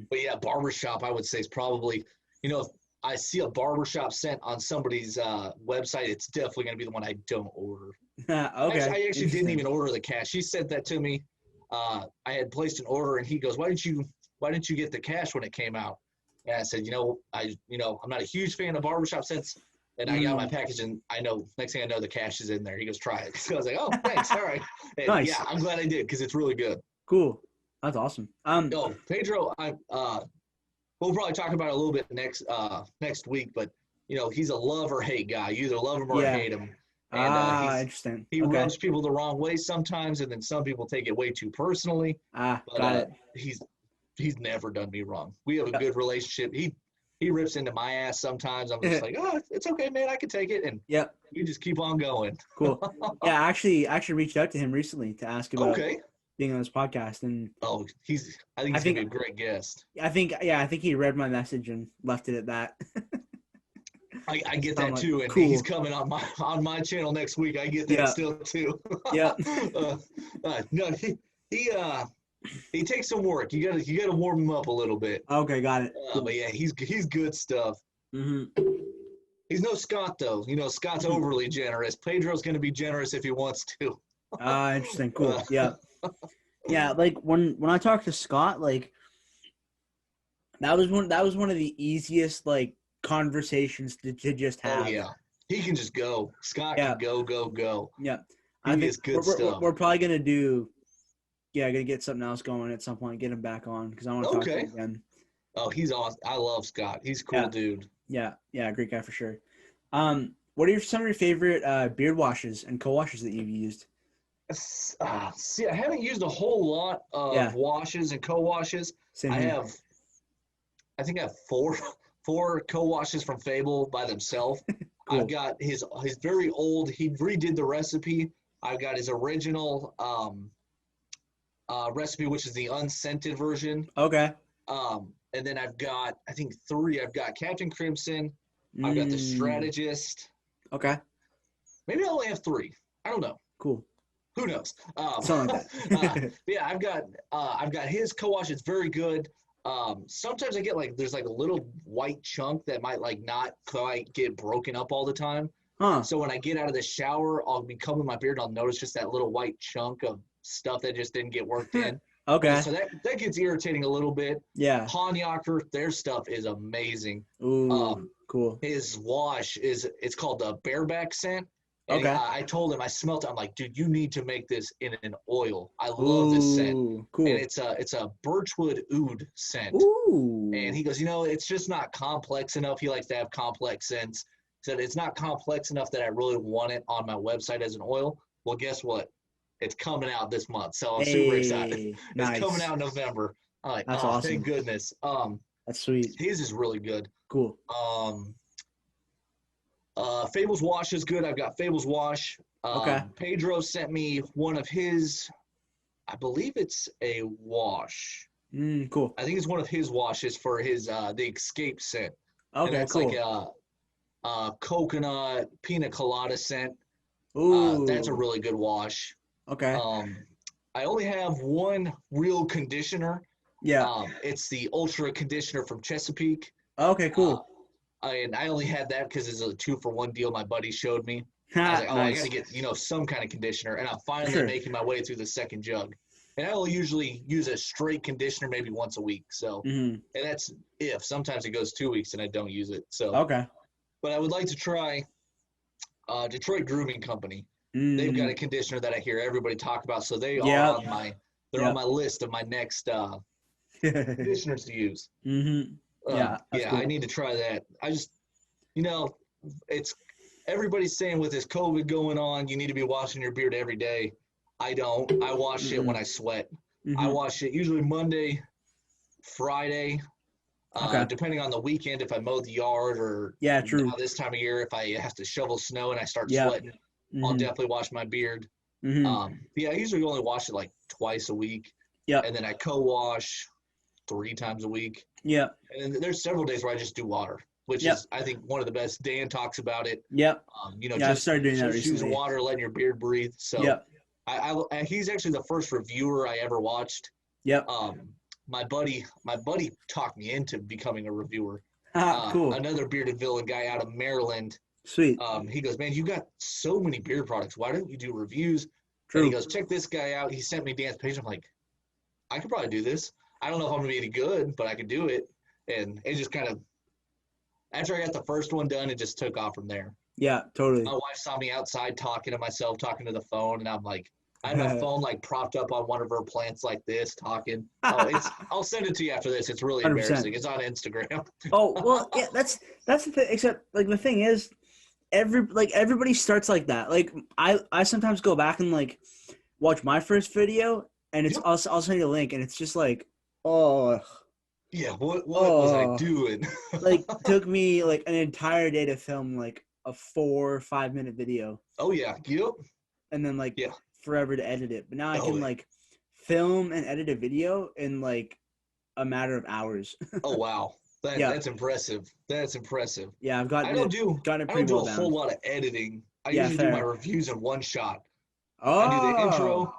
Speaker 2: But yeah, barbershop I would say is probably, if I see a barbershop scent on somebody's website, it's definitely going to be the one I don't order. I actually didn't even order the Cash. She said that to me. I had placed an order, and he goes, "Why didn't you get the Cash when it came out?" And I said, I'm not a huge fan of barbershop scents. And I got my package, and I know next thing I know, the Cash is in there. He goes, "Try it." So I was like, "Oh, thanks. All right." And
Speaker 1: nice.
Speaker 2: Yeah, I'm glad I did because it's really good.
Speaker 1: Cool. That's awesome.
Speaker 2: Pedro, we'll probably talk about it a little bit next week, but he's a love or hate guy. You either love him or hate him. And,
Speaker 1: interesting.
Speaker 2: He rubs people the wrong way sometimes, and then some people take it way too personally.
Speaker 1: Got it.
Speaker 2: He's never done me wrong. We have a good relationship. He rips into my ass sometimes. I'm just like, oh, it's okay, man. I can take it, and we just keep on going.
Speaker 1: Cool. Yeah, I actually reached out to him recently to ask about being on this podcast, and
Speaker 2: I think he's gonna be a great guest.
Speaker 1: I think he read my message and left it at that.
Speaker 2: I get that too, and he's coming on my channel next week. I get that still too.
Speaker 1: Yeah.
Speaker 2: No, he takes some work. You gotta warm him up a little bit.
Speaker 1: Okay, got it.
Speaker 2: Cool. But yeah, he's good stuff. He's no Scott though. Scott's overly generous. Pedro's gonna be generous if he wants to.
Speaker 1: Interesting. Cool. Yeah. Yeah, like when I talked to Scott, like that was one of the easiest like conversations to just have.
Speaker 2: Oh yeah, he can just go. Scott can go.
Speaker 1: Yeah,
Speaker 2: I think good stuff.
Speaker 1: We're probably gonna get something else going at some point. Get him back on because I want to talk to him again.
Speaker 2: Oh, he's awesome. I love Scott. He's a cool dude.
Speaker 1: Yeah, great guy for sure. What are some of your favorite beard washes and co-washes that you've used?
Speaker 2: See, I haven't used a whole lot of washes and co-washes. I think I have four co-washes from Fable by themselves. Cool. I've got his very old. He redid the recipe. I've got his original recipe, which is the unscented version.
Speaker 1: Okay.
Speaker 2: And then I've got, I think 3. I've got Captain Crimson. I've got the Strategist.
Speaker 1: Okay.
Speaker 2: Maybe I only have 3. I don't know.
Speaker 1: Cool.
Speaker 2: Who knows?
Speaker 1: Something like that.
Speaker 2: Yeah, I've got his co-wash. It's very good. Sometimes I get like there's like a little white chunk that might like not quite get broken up all the time.
Speaker 1: Huh.
Speaker 2: So when I get out of the shower, I'll be combing my beard and I'll notice just that little white chunk of stuff that just didn't get worked in.
Speaker 1: Okay.
Speaker 2: So that gets irritating a little bit.
Speaker 1: Yeah.
Speaker 2: Hanyaker, their stuff is amazing.
Speaker 1: Ooh, cool.
Speaker 2: His wash it's called the bareback scent. And
Speaker 1: Okay.
Speaker 2: I told him, I smelled it. I'm like, dude, you need to make this in an oil. I love this scent.
Speaker 1: Cool.
Speaker 2: And it's a birchwood oud scent.
Speaker 1: Ooh.
Speaker 2: And he goes, it's just not complex enough. He likes to have complex scents. He said, it's not complex enough that I really want it on my website as an oil. Well, guess what? It's coming out this month. So I'm super excited.
Speaker 1: Nice.
Speaker 2: It's coming out in November. I'm like,
Speaker 1: that's awesome.
Speaker 2: Thank goodness.
Speaker 1: That's sweet.
Speaker 2: His is really good.
Speaker 1: Cool.
Speaker 2: Fables Wash is good. I've got Fables Wash.
Speaker 1: Okay.
Speaker 2: Pedro sent me one of his, I believe it's a wash.
Speaker 1: Cool.
Speaker 2: I think it's one of his washes for his the Escape scent.
Speaker 1: Okay,
Speaker 2: and it's
Speaker 1: cool.
Speaker 2: Like a coconut pina colada scent.
Speaker 1: Ooh.
Speaker 2: That's a really good wash.
Speaker 1: Okay.
Speaker 2: I only have one real conditioner.
Speaker 1: Yeah.
Speaker 2: It's the Ultra Conditioner from Chesapeake.
Speaker 1: Okay, cool.
Speaker 2: And I only had that because it's a 2-for-1 deal my buddy showed me. I was like,
Speaker 1: Nice.
Speaker 2: I got to get, some kind of conditioner. And I'm finally making my way through the second jug. And I will usually use a straight conditioner maybe once a week. So, and that's if. Sometimes it goes 2 weeks and I don't use it. So,
Speaker 1: okay.
Speaker 2: But I would like to try Detroit Grooming Company. They've got a conditioner that I hear everybody talk about. So they are on my list of my next conditioners to use.
Speaker 1: Yeah,
Speaker 2: cool. I need to try that. I just, it's everybody's saying with this COVID going on, you need to be washing your beard every day. I don't. I wash it when I sweat. I wash it usually Monday, Friday, depending on the weekend. If I mow the yard or
Speaker 1: true.
Speaker 2: This time of year, if I have to shovel snow and I start sweating, I'll definitely wash my beard. I usually only wash it like twice a week. Yeah, and then I co-wash 3 times a week. Yeah. And then there's several days where I just do water, which is, I think, one of the best. Dan talks about it. Yep.
Speaker 1: I started doing that recently.
Speaker 2: Using water, letting your beard breathe. So he's actually the first reviewer I ever watched. Yep. My buddy talked me into becoming a reviewer. Cool. Another bearded villain guy out of Maryland. Sweet. He goes, man, you got so many beard products. Why don't you do reviews? True. And he goes, check this guy out. He sent me Dan's page. I'm like, I could probably do this. I don't know if I'm going to be any good, but I could do it. And it just kind of, after I got the first one done, it just took off from there. Yeah, totally. My wife saw me outside talking to myself, talking to the phone, and I'm like, I had my phone like propped up on one of her plants like this, talking. I'll send it to you after this. It's really 100%. Embarrassing. It's on Instagram.
Speaker 1: Oh, well, yeah, that's the thing. Except, like, the thing is, everybody starts like that. Like, I sometimes go back and, like, watch my first video, and it's I'll send you a link, and it's just like, oh.
Speaker 2: Yeah, what was I doing?
Speaker 1: Like, took me, like, an entire day to film, like, a 4 or 5 minute video.
Speaker 2: Oh, yeah. Yep.
Speaker 1: And then, like, forever to edit it. But now I can, like, film and edit a video in, like, a matter of hours.
Speaker 2: Oh, wow. That's impressive. That's impressive.
Speaker 1: Yeah, I've gotten it pretty well down.
Speaker 2: I don't do a whole lot of editing. I usually do my reviews in one shot.
Speaker 1: Oh.
Speaker 2: I do the intro.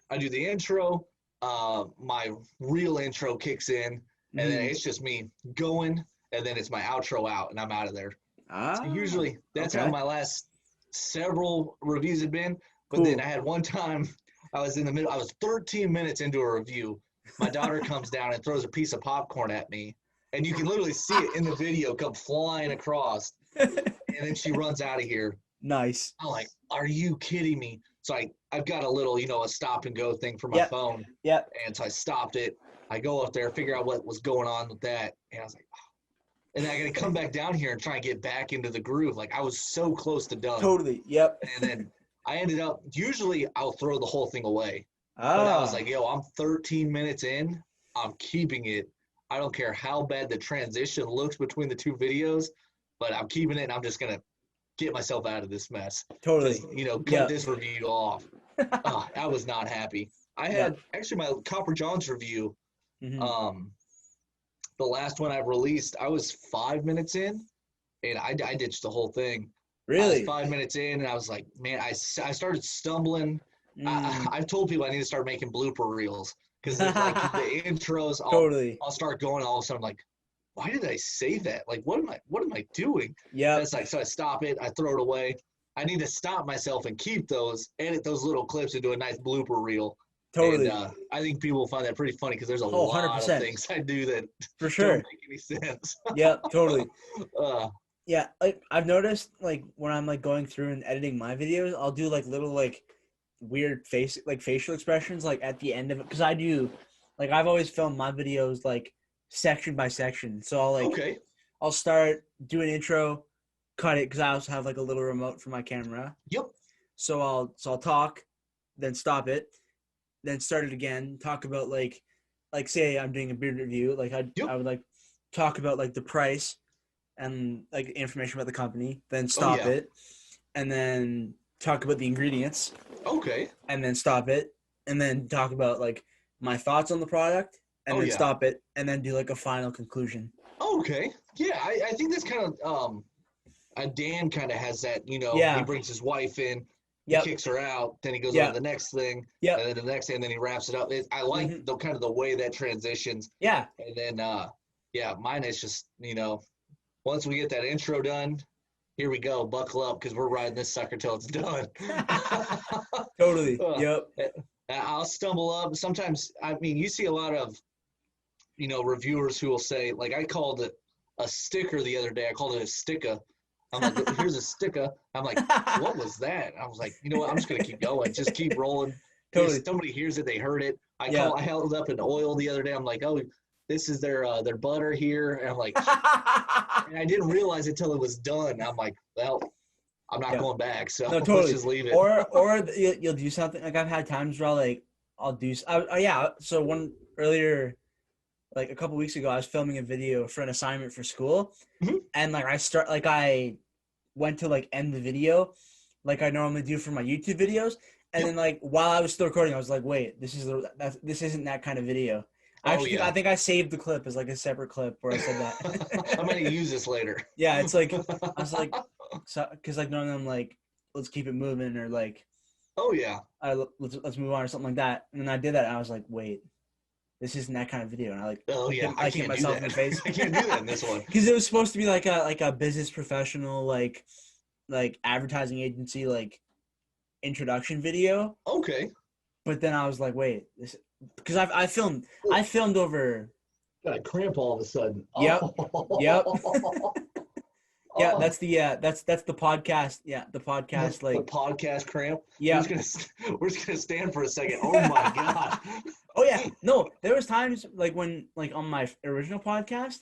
Speaker 2: I do the intro. My real intro kicks in, and then it's just me going, and then it's my outro out, and I'm out of there. So usually that's how my last several reviews have been. But then I had one time I was 13 minutes into a review. My daughter comes down and throws a piece of popcorn at me, and you can literally see it in the video come flying across, and then she runs out of here.
Speaker 1: Nice.
Speaker 2: I'm like, are you kidding me? So I've got a little, a stop and go thing for my phone.
Speaker 1: Yep.
Speaker 2: And so I stopped it. I go up there, figure out what was going on with that. And I was like, oh. And then I got to come back down here and try and get back into the groove. Like, I was so close to done.
Speaker 1: Totally. Yep.
Speaker 2: And then I ended up, usually I'll throw the whole thing away. But I was like, I'm 13 minutes in. I'm keeping it. I don't care how bad the transition looks between the 2 videos, but I'm keeping it, and I'm just going to get myself out of this mess.
Speaker 1: Totally.
Speaker 2: Cut this review off. I was not happy. I had actually my Copper John's review. The last one I've released, I was 5 minutes in, and I ditched the whole thing. I was
Speaker 1: Really?
Speaker 2: 5 minutes in, and I was like, man, I started stumbling.
Speaker 1: Mm.
Speaker 2: I've told people I need to start making blooper reels because like the intros,
Speaker 1: Totally.
Speaker 2: I'll start going. All of a sudden, I'm like, why did I say that? Like, what am I doing?
Speaker 1: Yep.
Speaker 2: That's like, so I stop it, I throw it away. I need to stop myself and keep those, edit those little clips into a nice blooper reel. And
Speaker 1: Totally.
Speaker 2: I think people will find that pretty funny because there's a
Speaker 1: Oh,
Speaker 2: lot of
Speaker 1: 100%.
Speaker 2: things I do that
Speaker 1: For
Speaker 2: don't
Speaker 1: sure.
Speaker 2: make any sense.
Speaker 1: Yep, totally.
Speaker 2: uh,
Speaker 1: Yeah, like I've noticed like when I'm like going through and editing my videos, I'll do like little like weird facial expressions like at the end of it because I do like I've always filmed my videos like section by section. So
Speaker 2: okay.
Speaker 1: I'll start do an intro, cut it because I also have like a little remote for my camera.
Speaker 2: Yep.
Speaker 1: So I'll talk, then stop it, then start it again. Talk about like say I'm doing a beard review, like
Speaker 2: Yep.
Speaker 1: I would like talk about like the price and like information about the company, then
Speaker 2: Oh
Speaker 1: stop
Speaker 2: yeah.
Speaker 1: it, and then talk about the ingredients,
Speaker 2: Okay.
Speaker 1: and then stop it, and then talk about like my thoughts on the product, and
Speaker 2: Oh
Speaker 1: then
Speaker 2: yeah.
Speaker 1: stop it, and then do like a final conclusion.
Speaker 2: Okay. Yeah, I think that's kind of Dan kind of has that, he
Speaker 1: Yeah.
Speaker 2: brings his wife in, he
Speaker 1: Yep.
Speaker 2: kicks her out, then he goes on
Speaker 1: Yeah.
Speaker 2: to the next thing,
Speaker 1: Yep.
Speaker 2: and then the next thing, and then he wraps it up. I like
Speaker 1: Mm-hmm.
Speaker 2: the kind of the way that transitions.
Speaker 1: Yeah.
Speaker 2: And then yeah, mine is just, once we get that intro done, here we go, buckle up because we're riding this sucker till it's done.
Speaker 1: Totally.
Speaker 2: Uh,
Speaker 1: Yep.
Speaker 2: I'll stumble up. Sometimes, I mean, you see a lot of, reviewers who will say, like, I called it a sticker the other day. I called it a sticker. I'm like, here's a sticker. I'm like, what was that? I was like, you know what? I'm just gonna keep going. Just keep rolling. If
Speaker 1: Totally.
Speaker 2: somebody hears it, they heard it. I
Speaker 1: Yeah.
Speaker 2: held up an oil the other day. I'm like, oh, this is their butter here. And I'm like, and I didn't realize it till it was done. I'm like, well, I'm not
Speaker 1: Yeah.
Speaker 2: going back. So
Speaker 1: No,
Speaker 2: let's
Speaker 1: totally.
Speaker 2: just leave it.
Speaker 1: Or you'll do something like I've had times where I'll do. Yeah. So one earlier, like a couple weeks ago, I was filming a video for an assignment for school,
Speaker 2: Mhm.
Speaker 1: and like I went to like end the video, like I normally do for my YouTube videos, and
Speaker 2: Yep.
Speaker 1: then like while I was still recording, I was like, wait, this isn't that kind of video.
Speaker 2: Oh
Speaker 1: I
Speaker 2: yeah.
Speaker 1: think I saved the clip as like a separate clip where I said that.
Speaker 2: I'm gonna use this later.
Speaker 1: Yeah, it's like I was like, so because like normally I'm like, let's keep it moving or like,
Speaker 2: Oh yeah.
Speaker 1: let's move on or something like that, and then I did that, and I was like, wait, this isn't that kind of video, and
Speaker 2: Oh yeah. I
Speaker 1: hit
Speaker 2: can't do
Speaker 1: myself in
Speaker 2: that.
Speaker 1: the face.
Speaker 2: I can't do that in this one.
Speaker 1: Because it was supposed to be like a business professional like advertising agency like introduction video,
Speaker 2: Okay.
Speaker 1: but then I was like, wait, this because I filmed over.
Speaker 2: Got a cramp all of a sudden.
Speaker 1: Yep.
Speaker 2: Oh.
Speaker 1: Yep. Yeah,
Speaker 2: Oh.
Speaker 1: that's the podcast. Yeah, the podcast
Speaker 2: The
Speaker 1: like
Speaker 2: podcast cramp.
Speaker 1: yeah.
Speaker 2: We're just gonna stand for a second. Oh my god.
Speaker 1: Oh yeah, no, there was times like when like on my original podcast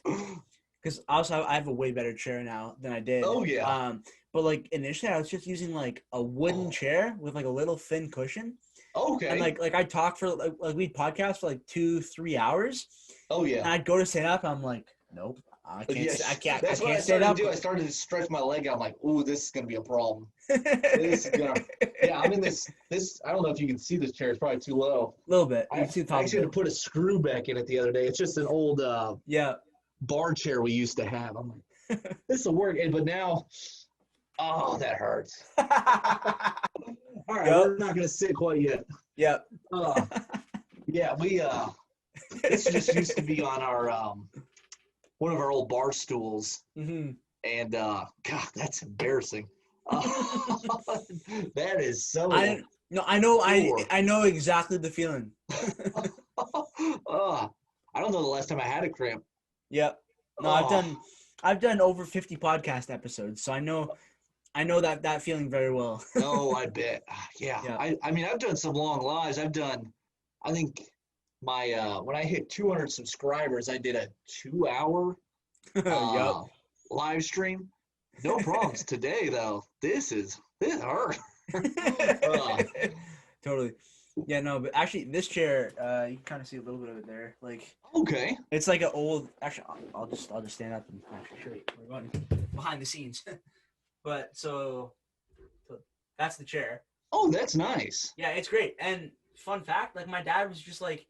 Speaker 1: because also I have a way better chair now than I did.
Speaker 2: Oh yeah.
Speaker 1: But like initially I was just using like a wooden chair with like a little thin cushion,
Speaker 2: Okay.
Speaker 1: and like I'd talk for like we'd podcast for like 2-3 hours,
Speaker 2: Oh
Speaker 1: and
Speaker 2: yeah.
Speaker 1: I'd go to stand up, and I'm like, nope,
Speaker 2: Yes.
Speaker 1: I can't
Speaker 2: That's what I
Speaker 1: stand
Speaker 2: started
Speaker 1: up.
Speaker 2: to do. I started to stretch my leg out. I'm like, ooh, this is gonna be a problem. This is gonna. Yeah, I'm in this. I don't know if you can see this chair. It's probably too low.
Speaker 1: A little bit. You
Speaker 2: I
Speaker 1: can see the top
Speaker 2: actually
Speaker 1: of
Speaker 2: had
Speaker 1: it.
Speaker 2: to put a screw back in it the other day. It's just an old
Speaker 1: Yeah.
Speaker 2: bar chair we used to have. I'm like, this will work. But now, oh, that hurts. All right,
Speaker 1: Yep.
Speaker 2: we're not gonna sit quite yet.
Speaker 1: Yep.
Speaker 2: Yeah, we this just used to be on our one of our old bar stools,
Speaker 1: Mm-hmm.
Speaker 2: and God, that's embarrassing. That is so.
Speaker 1: I know exactly the feeling.
Speaker 2: I don't know the last time I had a cramp.
Speaker 1: Yep. No, I've done over 50 podcast episodes, so I know that feeling very well.
Speaker 2: Oh, I bet. Yeah.
Speaker 1: Yeah.
Speaker 2: I mean, I've done some long lives. I think my when I hit 200 subscribers, I did a 2-hour
Speaker 1: Yep.
Speaker 2: live stream. No problems today though. This hurt.
Speaker 1: Totally. Yeah, no, but actually this chair, you can kind of see a little bit of it there. Like
Speaker 2: Okay.
Speaker 1: it's like an old. Actually, I'll just stand up and actually show you. We're going behind the scenes, but so that's the chair.
Speaker 2: Oh, that's nice.
Speaker 1: Yeah, it's great. And fun fact, like my dad was just like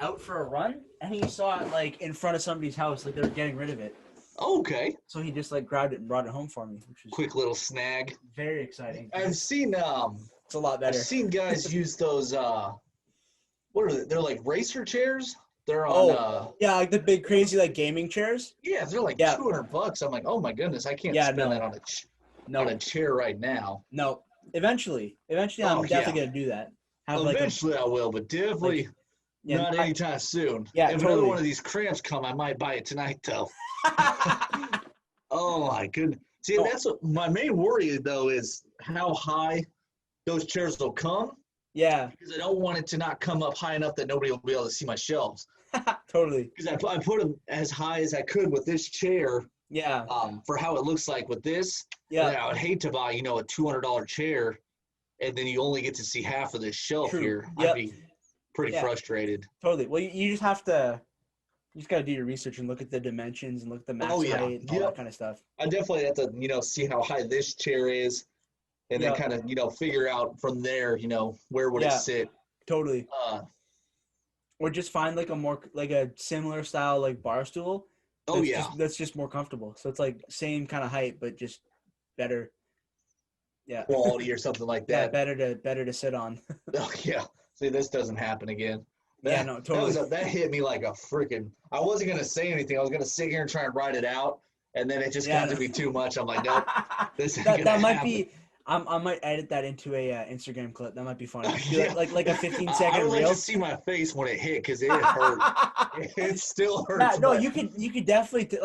Speaker 1: out for a run, and he saw it like in front of somebody's house, like they were getting rid of it.
Speaker 2: Okay.
Speaker 1: So he just like grabbed it and brought it home for me, which was
Speaker 2: Quick little snag.
Speaker 1: very exciting.
Speaker 2: I've seen
Speaker 1: It's a lot better.
Speaker 2: I've seen guys use those what are they? They're like racer chairs. They're on
Speaker 1: yeah, like the big crazy like gaming chairs.
Speaker 2: yeah, they're like $200. I'm like, oh my goodness, I can't spend that on a chair right now.
Speaker 1: No. Eventually I'm definitely gonna do that.
Speaker 2: Eventually I will, but definitely not anytime soon.
Speaker 1: Yeah,
Speaker 2: if another one of these cramps come, I might buy it tonight though. Oh my goodness. See, that's what my main worry though is how high those chairs will come.
Speaker 1: Yeah.
Speaker 2: Because I don't want it to not come up high enough that nobody will be able to see my shelves.
Speaker 1: Totally.
Speaker 2: Because I put them as high as I could with this chair.
Speaker 1: Yeah.
Speaker 2: For how it looks like with this.
Speaker 1: Yeah.
Speaker 2: I would hate to buy, a $200 chair, and then you only get to see half of this shelf here. I'd be pretty frustrated.
Speaker 1: Totally. Well, you just have to. You just gotta do your research and look at the dimensions and look at the max height and all that kind of stuff.
Speaker 2: I definitely have to, see how high this chair is, and then kind of, figure out from there, where would it sit.
Speaker 1: Totally. Or just find like a similar style like bar stool. That's just more comfortable. So it's like same kind of height, but just better. Yeah.
Speaker 2: Quality or something like that.
Speaker 1: Yeah, better to sit on.
Speaker 2: Oh yeah. See, this doesn't happen again.
Speaker 1: No, totally.
Speaker 2: That hit me like a freaking. I wasn't gonna say anything. I was gonna sit here and try and write it out, and then it just got to be too much. I'm like, nope. This ain't
Speaker 1: that might be. I might edit that into a Instagram clip. That might be funny. Like a 15-second reel.
Speaker 2: I would like to see my face when it hit because it hurt. It still hurts.
Speaker 1: Yeah, no, you could definitely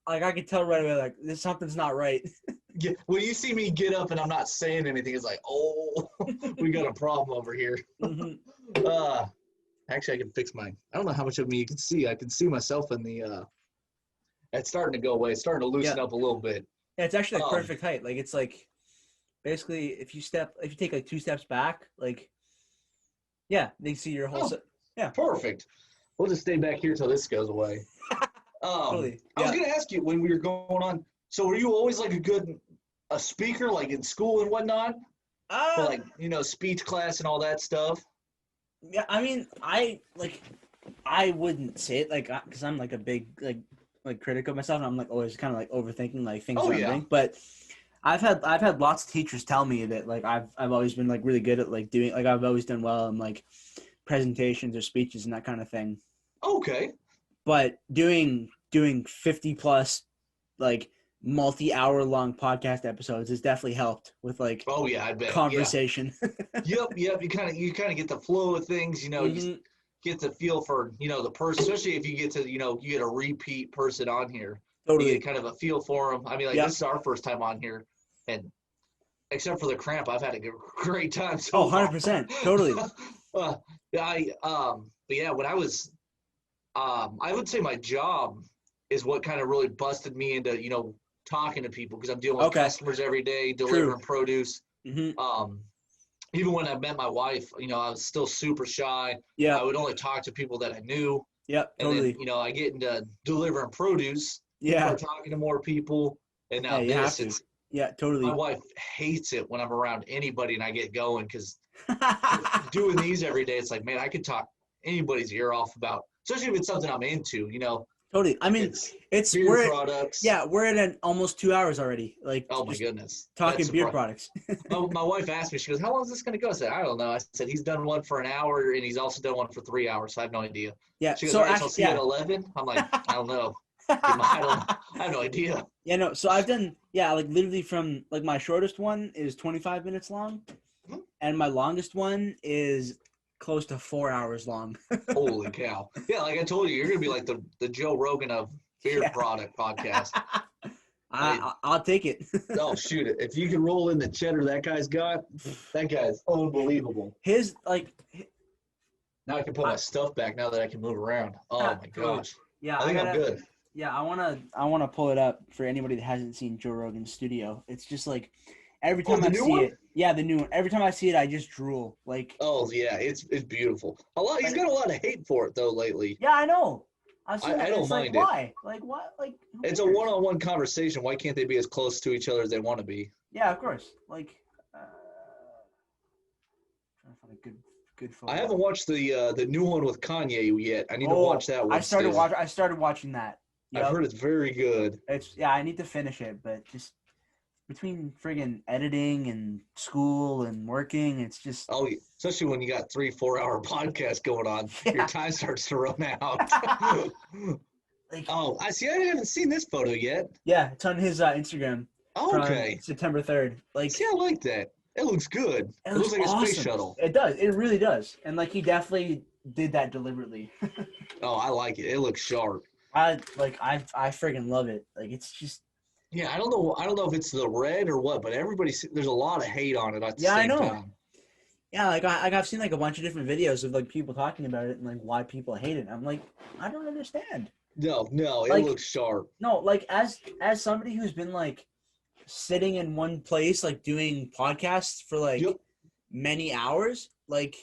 Speaker 1: I could tell right away like something's not right.
Speaker 2: Yeah, when you see me get up and I'm not saying anything, it's like, oh, we got a problem over here. Mm-hmm. Actually, I can fix mine. I don't know how much of me you can see. I can see myself in the. It's starting to go away. It's starting to loosen up a little bit.
Speaker 1: Yeah, it's actually like perfect height. Like it's like. Basically, if you take like 2 steps back, like, they see your whole.
Speaker 2: Perfect. We'll just stay back here till this goes away.
Speaker 1: Totally.
Speaker 2: I was gonna ask you when we were going on. So, were you always like a speaker, like in school and whatnot, for like speech class and all that stuff?
Speaker 1: Yeah, I mean, I wouldn't say it like because I'm like a big like critic of myself, and I'm like always kind of like overthinking like things. But. I've had lots of teachers tell me that like I've always been like really good at like doing like I've always done well in like presentations or speeches and that kind of thing.
Speaker 2: Okay.
Speaker 1: But doing 50 plus like multi-hour long podcast episodes has definitely helped with like
Speaker 2: I bet
Speaker 1: conversation.
Speaker 2: Yep. You kind of get the flow of things, you get the feel for the person, especially if you get to you get a repeat person on here.
Speaker 1: Totally.
Speaker 2: You get kind of a feel for them. I mean, like this is our first time on here. And except for the cramp, I've had a great time. So
Speaker 1: 100%. Totally.
Speaker 2: But yeah, when I was, I would say my job is what kind of really busted me into, talking to people because I'm dealing with customers every day, delivering produce. Mm-hmm. Even when I met my wife, I was still super shy. Yeah. I would only talk to people that I knew.
Speaker 1: Yep. Totally.
Speaker 2: And then, I get into delivering produce.
Speaker 1: Yeah.
Speaker 2: Start talking to more people. And now
Speaker 1: yeah, totally.
Speaker 2: My wife hates it when I'm around anybody and I get going because doing these every day, it's like, man, I could talk anybody's ear off about, especially if it's something I'm into,
Speaker 1: Totally. I mean, it's
Speaker 2: beer products.
Speaker 1: Yeah, we're at almost 2 hours already. Like,
Speaker 2: oh my goodness,
Speaker 1: talking beer products.
Speaker 2: My wife asked me, she goes, "How long is this going to go?" I said, "I don't know." I said, "He's done one for an hour and he's also done one for 3 hours, so I have no idea."
Speaker 1: Yeah.
Speaker 2: She goes, "All right, so I'll see you at 11." I'm like, I don't know. I have no idea.
Speaker 1: Yeah, no. So I've done, like literally from like my shortest one is 25 minutes long, and my longest one is close to 4 hours long.
Speaker 2: Holy cow! Yeah, like I told you, you're gonna be like the Joe Rogan of beer product podcast.
Speaker 1: I'll take it.
Speaker 2: Oh shoot it! If you can roll in the cheddar that guy's got, that guy's unbelievable.
Speaker 1: His like.
Speaker 2: Now I can put my stuff back. Now that I can move around. Oh my gosh!
Speaker 1: Yeah,
Speaker 2: I think I'm good.
Speaker 1: Yeah, I wanna pull it up for anybody that hasn't seen Joe Rogan's studio. It's just like every time I see it. Yeah, the new one. Every time I see it, I just drool. Like.
Speaker 2: Oh yeah, it's beautiful. He's got a lot of hate for it though lately.
Speaker 1: Yeah, I know. I
Speaker 2: don't mind
Speaker 1: it. Why? Like what? Like.
Speaker 2: It's a one-on-one conversation. Why can't they be as close to each other as they want to be?
Speaker 1: Yeah, of course. Like. Trying to find a good photo.
Speaker 2: I haven't watched the new one with Kanye yet. I need to watch that one.
Speaker 1: I started watching that.
Speaker 2: I've heard it's very good.
Speaker 1: I need to finish it, but just between friggin' editing and school and working, it's just
Speaker 2: especially when you got 3-4 hour podcasts going on, your time starts to run out.
Speaker 1: Like,
Speaker 2: I see. I haven't seen this photo yet.
Speaker 1: Yeah, it's on his Instagram.
Speaker 2: Okay.
Speaker 1: September 3rd. Like,
Speaker 2: see, I like that. It looks good. It looks like
Speaker 1: awesome.
Speaker 2: a space shuttle.
Speaker 1: It does. It really does. And like he definitely did that deliberately.
Speaker 2: I like it. It looks sharp.
Speaker 1: I friggin' love it. Like it's just.
Speaker 2: Yeah, I don't know if it's the red or what, but there's a lot of hate on it at the same time.
Speaker 1: Yeah, like I've seen like a bunch of different videos of like people talking about it and like why people hate it. I'm like, I don't understand.
Speaker 2: No, it looks sharp.
Speaker 1: No, like as somebody who's been like sitting in one place like doing podcasts for like many hours, like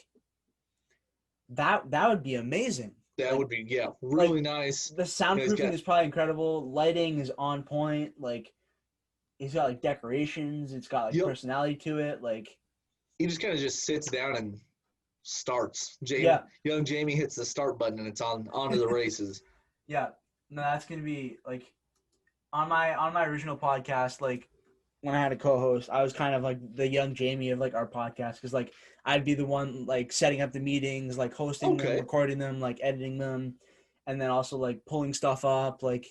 Speaker 1: that would be amazing.
Speaker 2: That would be really nice.
Speaker 1: The soundproofing is probably incredible. Lighting is on point. Like he's got like decorations. It's got like personality to it. Like
Speaker 2: he just kind of just sits down and starts. Young Jamie hits the start button and it's onto the races.
Speaker 1: Yeah, no, that's gonna be like on my original podcast. Like when I had a co-host, I was kind of like the young Jamie of like our podcast because like I'd be the one like setting up the meetings, like hosting them, recording them, like editing them, and then also like pulling stuff up. Like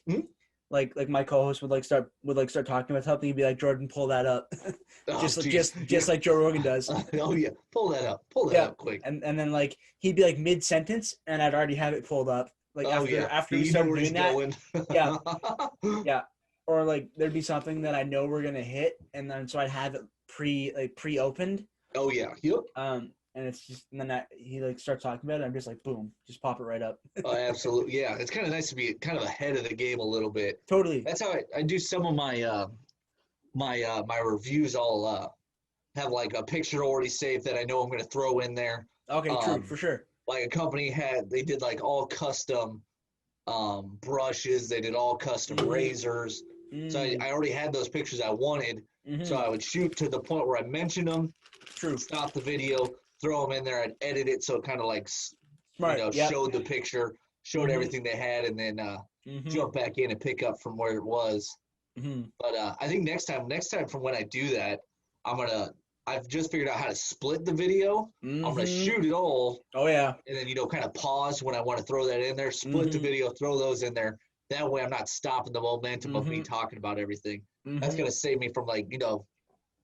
Speaker 1: like my co-host would start talking about something. He'd be like, Jordan, pull that up, just like Joe Rogan does.
Speaker 2: Pull that up quick.
Speaker 1: And then like he'd be like mid sentence, and I'd already have it pulled up. Like after we started doing that, yeah. Or like there'd be something that I know we're gonna hit, and then so I'd have it pre-opened.
Speaker 2: Oh yeah, yep.
Speaker 1: And it's just and then he like starts talking about it. I'm just like boom, just pop it right up.
Speaker 2: Oh, absolutely, yeah. It's kind of nice to be kind of ahead of the game a little bit.
Speaker 1: Totally.
Speaker 2: That's how I do some of my my reviews. I'll have like a picture already saved that I know I'm gonna throw in there.
Speaker 1: Okay, true, for sure.
Speaker 2: Like a company they did like all custom brushes. They did all custom razors. So I already had those pictures I wanted. So I would shoot to the point where I mentioned them.
Speaker 1: True.
Speaker 2: Stop the video, throw them in there. I'd edit it so it kind of like showed the picture, showed everything they had, and then jump back in and pick up from where it was. But I think next time from when I do that, I've just figured out how to split the video. I'm gonna shoot it all.
Speaker 1: Oh yeah.
Speaker 2: And then kind of pause when I want to throw that in there. Split the video, throw those in there. That way, I'm not stopping the momentum of me talking about everything. That's gonna save me from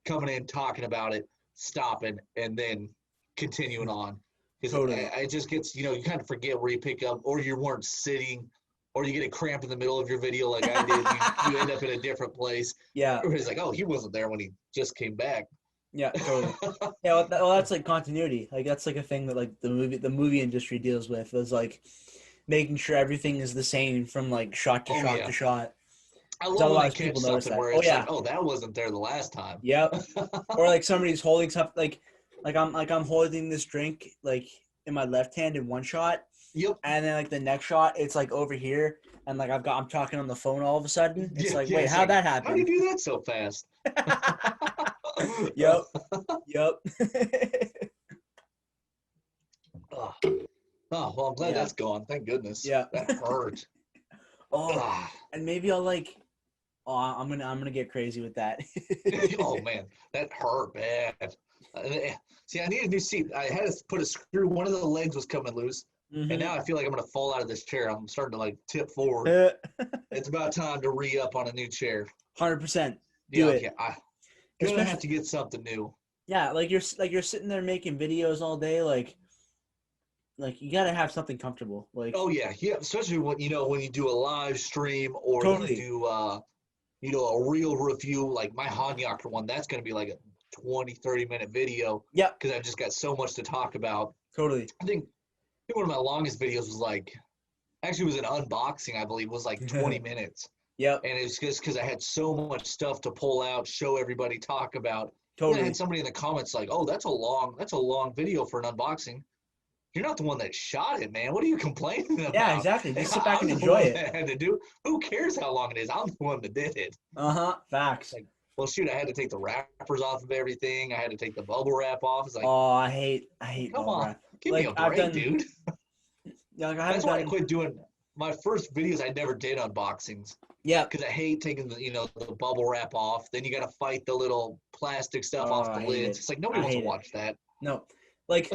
Speaker 2: coming in talking about it, stopping, and then continuing on. Because it just gets you kind of forget where you pick up, or you weren't sitting, or you get a cramp in the middle of your video like I did. You end up in a different place.
Speaker 1: Yeah.
Speaker 2: Everybody's like, oh, he wasn't there when he just came back.
Speaker 1: Yeah, totally. Yeah, well, that's like continuity. Like that's like a thing that like the movie industry deals with. Is like making sure everything is the same from like shot to shot to shot.
Speaker 2: I love when I catch something where it's like, oh, that wasn't there the last time.
Speaker 1: Yep. Or like somebody's holding something like I'm holding this drink like in my left hand in one shot.
Speaker 2: Yep.
Speaker 1: And then like the next shot, it's like over here, and like I'm talking on the phone all of a sudden. It's wait, how'd that happen?
Speaker 2: How do you do that so fast?
Speaker 1: Yep.
Speaker 2: Oh, well, I'm glad that's gone. Thank goodness.
Speaker 1: Yeah.
Speaker 2: That hurt.
Speaker 1: And maybe I'll I'm gonna get crazy with that.
Speaker 2: Oh man, that hurt bad. See, I need a new seat. I had to put a screw. One of the legs was coming loose, and now I feel like I'm gonna fall out of this chair. I'm starting to tip forward. It's about time to re-up on a new chair.
Speaker 1: 100%. Do it.
Speaker 2: I'm gonna have to get something new.
Speaker 1: Yeah, like you're sitting there making videos all day, like you gotta have something comfortable. Like
Speaker 2: especially when when you do a live stream or you do a real review like my Hanyaker one. That's gonna be like a 20-30 minute video.
Speaker 1: Yeah,
Speaker 2: because I've just got so much to talk about.
Speaker 1: Totally.
Speaker 2: I think one of my longest videos was it was an unboxing. I believe was like 20 minutes.
Speaker 1: Yep.
Speaker 2: And it's just because I had so much stuff to pull out, show everybody, talk about.
Speaker 1: Totally.
Speaker 2: And I had somebody in the comments like, "Oh, that's a long video for an unboxing." You're not the one that shot it, man. What are you complaining about?
Speaker 1: Yeah, exactly. Just sit back and enjoy it.
Speaker 2: That had to do. Who cares how long it is? I'm the one that did it.
Speaker 1: Facts.
Speaker 2: Well, shoot, I had to take the wrappers off of everything. I had to take the bubble wrap off. It's like,
Speaker 1: oh, I hate
Speaker 2: come
Speaker 1: bubble
Speaker 2: on,
Speaker 1: wrap.
Speaker 2: give me a break, dude.
Speaker 1: Yeah,
Speaker 2: that's why I quit doing. my first videos, I never did unboxings.
Speaker 1: Yeah.
Speaker 2: Because I hate taking the bubble wrap off. Then you got to fight the little plastic stuff off the
Speaker 1: I hate
Speaker 2: lids.
Speaker 1: it.
Speaker 2: It's like nobody wants to watch that.
Speaker 1: No, like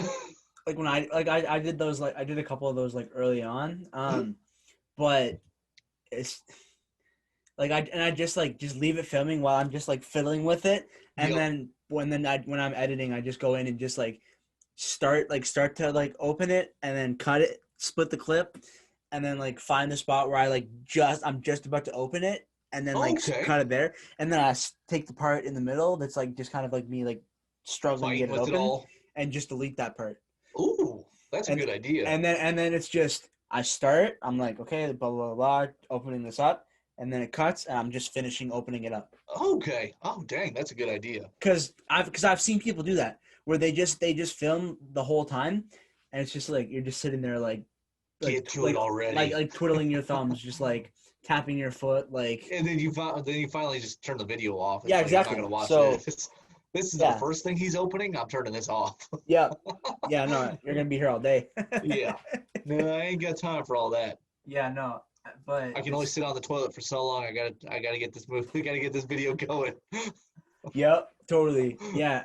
Speaker 1: when I did those, like I did a couple of those like early on, but it's like I just leave it filming while I'm just like fiddling with it, and then when I'm editing, I just go in and just like start to like open it and then cut it, split the clip, and then like find the spot where I'm just about to open it, and then like cut it there, and then I take the part in the middle that's like just kind of like me like struggling to get it open, and just delete that part.
Speaker 2: Ooh, that's a good idea.
Speaker 1: And then it's just I'm like, okay, blah blah blah, opening this up, and then it cuts, and I'm just finishing opening it up.
Speaker 2: Okay. Oh dang, that's a good idea.
Speaker 1: Because I've seen people do that where they just film the whole time, and it's just like you're just sitting there like
Speaker 2: get to it already,
Speaker 1: like twiddling your thumbs, just like tapping your foot, like.
Speaker 2: And then you finally just turn the video off.
Speaker 1: Yeah, exactly.
Speaker 2: I'm not gonna watch this. This is
Speaker 1: the
Speaker 2: first thing he's opening. I'm turning this off.
Speaker 1: Yeah. No, you're gonna be here all day.
Speaker 2: Yeah. No, I ain't got time for all that.
Speaker 1: Yeah, no, but
Speaker 2: I can only sit on the toilet for so long. I gotta get this movie. I gotta get this video going.
Speaker 1: Yep, totally. Yeah.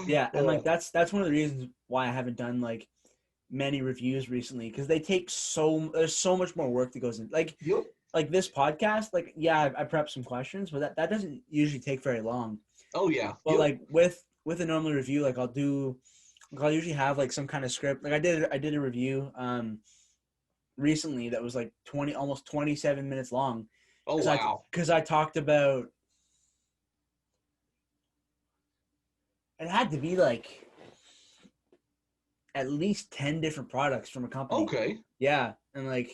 Speaker 1: Yeah, and like that's one of the reasons why I haven't done like many reviews recently, because they take there's so much more work that goes in. Like like this podcast, like I prep some questions, but that doesn't usually take very long.
Speaker 2: Oh yeah.
Speaker 1: But like with a normal review, like I'll usually have like some kind of script. Like I did a review recently that was like almost 27 minutes long.
Speaker 2: Oh wow.
Speaker 1: Because I talked about, it had to be like at least 10 different products from a company.
Speaker 2: Okay.
Speaker 1: Yeah, and like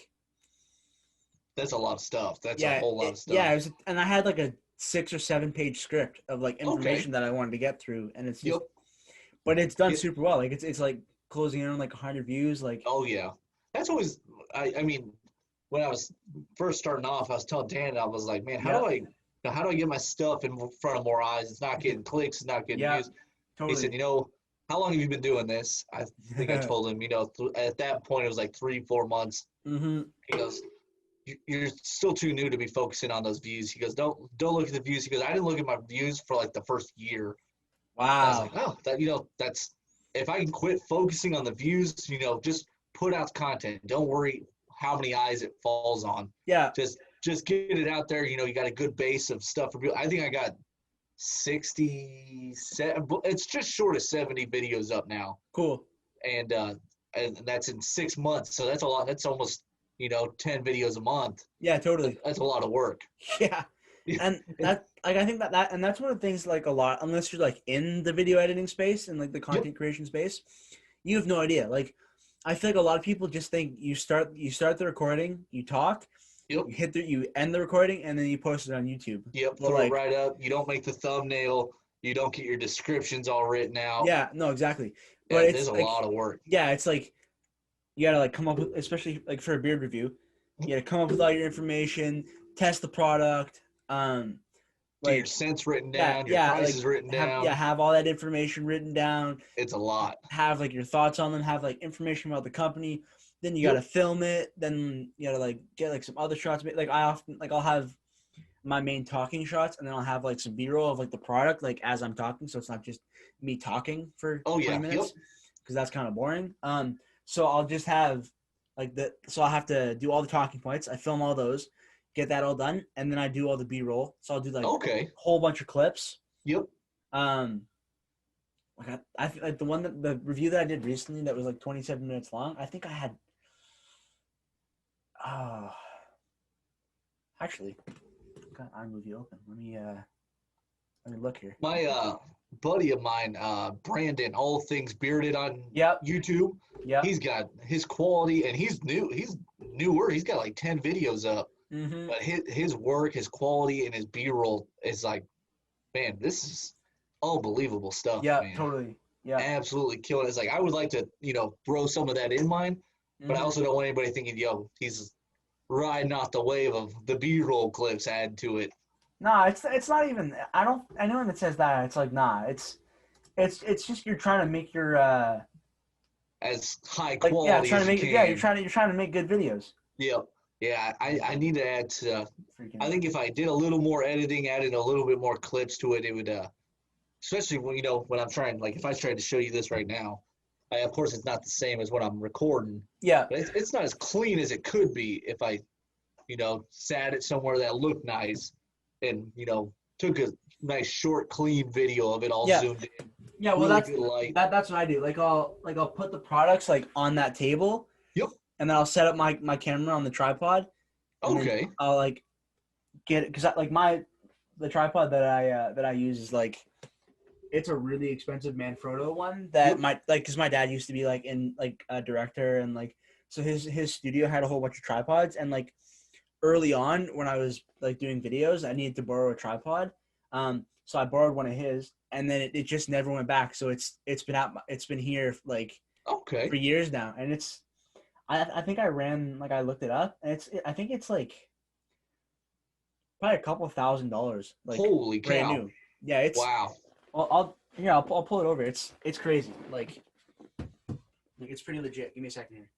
Speaker 2: that's a lot of stuff. That's a whole lot of stuff.
Speaker 1: Yeah, and I had like a 6 or 7 page script of like information that I wanted to get through, and it's just, but it's done super well. Like it's like closing in on like 100 views. Like,
Speaker 2: oh yeah, that's always. I mean, when I was first starting off, I was telling Dan, I was like, man, how do I get my stuff in front of more eyes? It's not getting clicks, it's not getting views. Totally. He said, how long have you been doing this? I think I told him, at that point it was like 3-4 months.
Speaker 1: Mm-hmm.
Speaker 2: He goes, you're still too new to be focusing on those views. He goes, don't look at the views. He goes, I didn't look at my views for like the first year.
Speaker 1: Wow.
Speaker 2: I was like, oh, that's, if I can quit focusing on the views, just put out content. Don't worry how many eyes it falls on.
Speaker 1: Yeah.
Speaker 2: Just get it out there. You got a good base of stuff for people. I think I got 67. It's just short of 70 videos up now.
Speaker 1: Cool.
Speaker 2: And that's in 6 months. So that's a lot. That's almost 10 videos a month.
Speaker 1: Yeah, totally.
Speaker 2: That's a lot of work.
Speaker 1: Yeah. And that, like, I think that and that's one of the things, like, a lot, unless you're like in the video editing space and like the content creation space, you have no idea. Like, I feel like a lot of people just think you start the recording, you talk, you end the recording, and then you post it on YouTube.
Speaker 2: Yep. Throw it right up. You don't make the thumbnail. You don't get your descriptions all written out.
Speaker 1: Yeah. No, exactly. But
Speaker 2: there's a lot of work.
Speaker 1: Yeah, it's like you gotta like come up with, especially like for a beard review, you gotta come up with all your information, test the product,
Speaker 2: get your scents written down, your prices written down.
Speaker 1: Have all that information written down.
Speaker 2: It's a lot.
Speaker 1: Have like your thoughts on them. Have like information about the company. Then you gotta film it. Then you gotta like get like some other shots. Like I often I'll have my main talking shots, and then I'll have like some B-roll of like the product like as I'm talking, so it's not just me talking for 20 minutes because that's kind of boring. So I'll just have so I'll have to do all the talking points. I film all those, get that all done, and then I do all the B-roll. So I'll do like a whole bunch of clips.
Speaker 2: Yep.
Speaker 1: Like I like the review that I did recently that was like 27 minutes long. I think I had actually got iMovie open. Let me look here.
Speaker 2: My buddy of mine, Brandon, All Things Bearded on YouTube.
Speaker 1: Yeah.
Speaker 2: He's got his quality, and he's newer. He's got like 10 videos up.
Speaker 1: Mm-hmm.
Speaker 2: But his work, his quality, and his B-roll is like, man, this is unbelievable stuff.
Speaker 1: Yeah,
Speaker 2: man.
Speaker 1: Totally. Yeah.
Speaker 2: Absolutely killing it. It's like I would like to, throw some of that in mine, but I also don't want anybody thinking, he's riding off the wave of the B-roll clips add to it.
Speaker 1: No, it's not even. I know when it says that, it's like, nah. It's just you're trying to make your
Speaker 2: as high
Speaker 1: Like, yeah,
Speaker 2: quality
Speaker 1: trying to
Speaker 2: as you
Speaker 1: make yeah,
Speaker 2: can.
Speaker 1: you're trying to make good videos.
Speaker 2: Yep. Yeah, I need to add to. I
Speaker 1: Freaking
Speaker 2: think if I did a little more editing, added a little bit more clips to it, it would. Especially when when I'm trying, like if I tried to show you this right now, of course it's not the same as what I'm recording,
Speaker 1: yeah,
Speaker 2: but it's not as clean as it could be if I sat it somewhere that looked nice and took a nice short clean video of it all
Speaker 1: yeah,
Speaker 2: zoomed in,
Speaker 1: yeah. Well,
Speaker 2: really good light.
Speaker 1: that's what I do. I'll put the products like on that table,
Speaker 2: Yep.
Speaker 1: and then I'll set up my camera on the tripod, and then
Speaker 2: Okay.
Speaker 1: I'll like get it because like the tripod that I use is like it's a really expensive Manfrotto one that
Speaker 2: Yep.
Speaker 1: because my dad used to be like in like a director and like so his studio had a whole bunch of tripods and like early on when I was like doing videos I needed to borrow a tripod, so I borrowed one of his and then it just never went back, so it's been here like
Speaker 2: Okay.
Speaker 1: for years now, and I think I looked it up and I think it's like probably a couple $1,000 like
Speaker 2: Holy
Speaker 1: brand
Speaker 2: cow.
Speaker 1: new. Yeah, it's
Speaker 2: Wow.
Speaker 1: I'll pull it over. It's crazy. Like it's pretty legit. Give me a second here.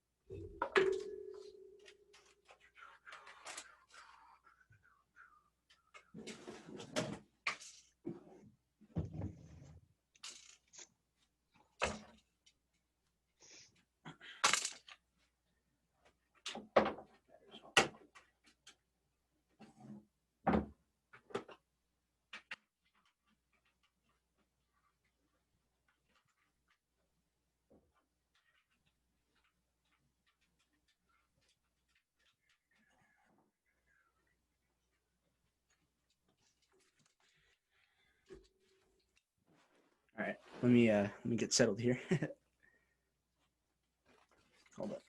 Speaker 1: All right, let me get settled here. Hold up.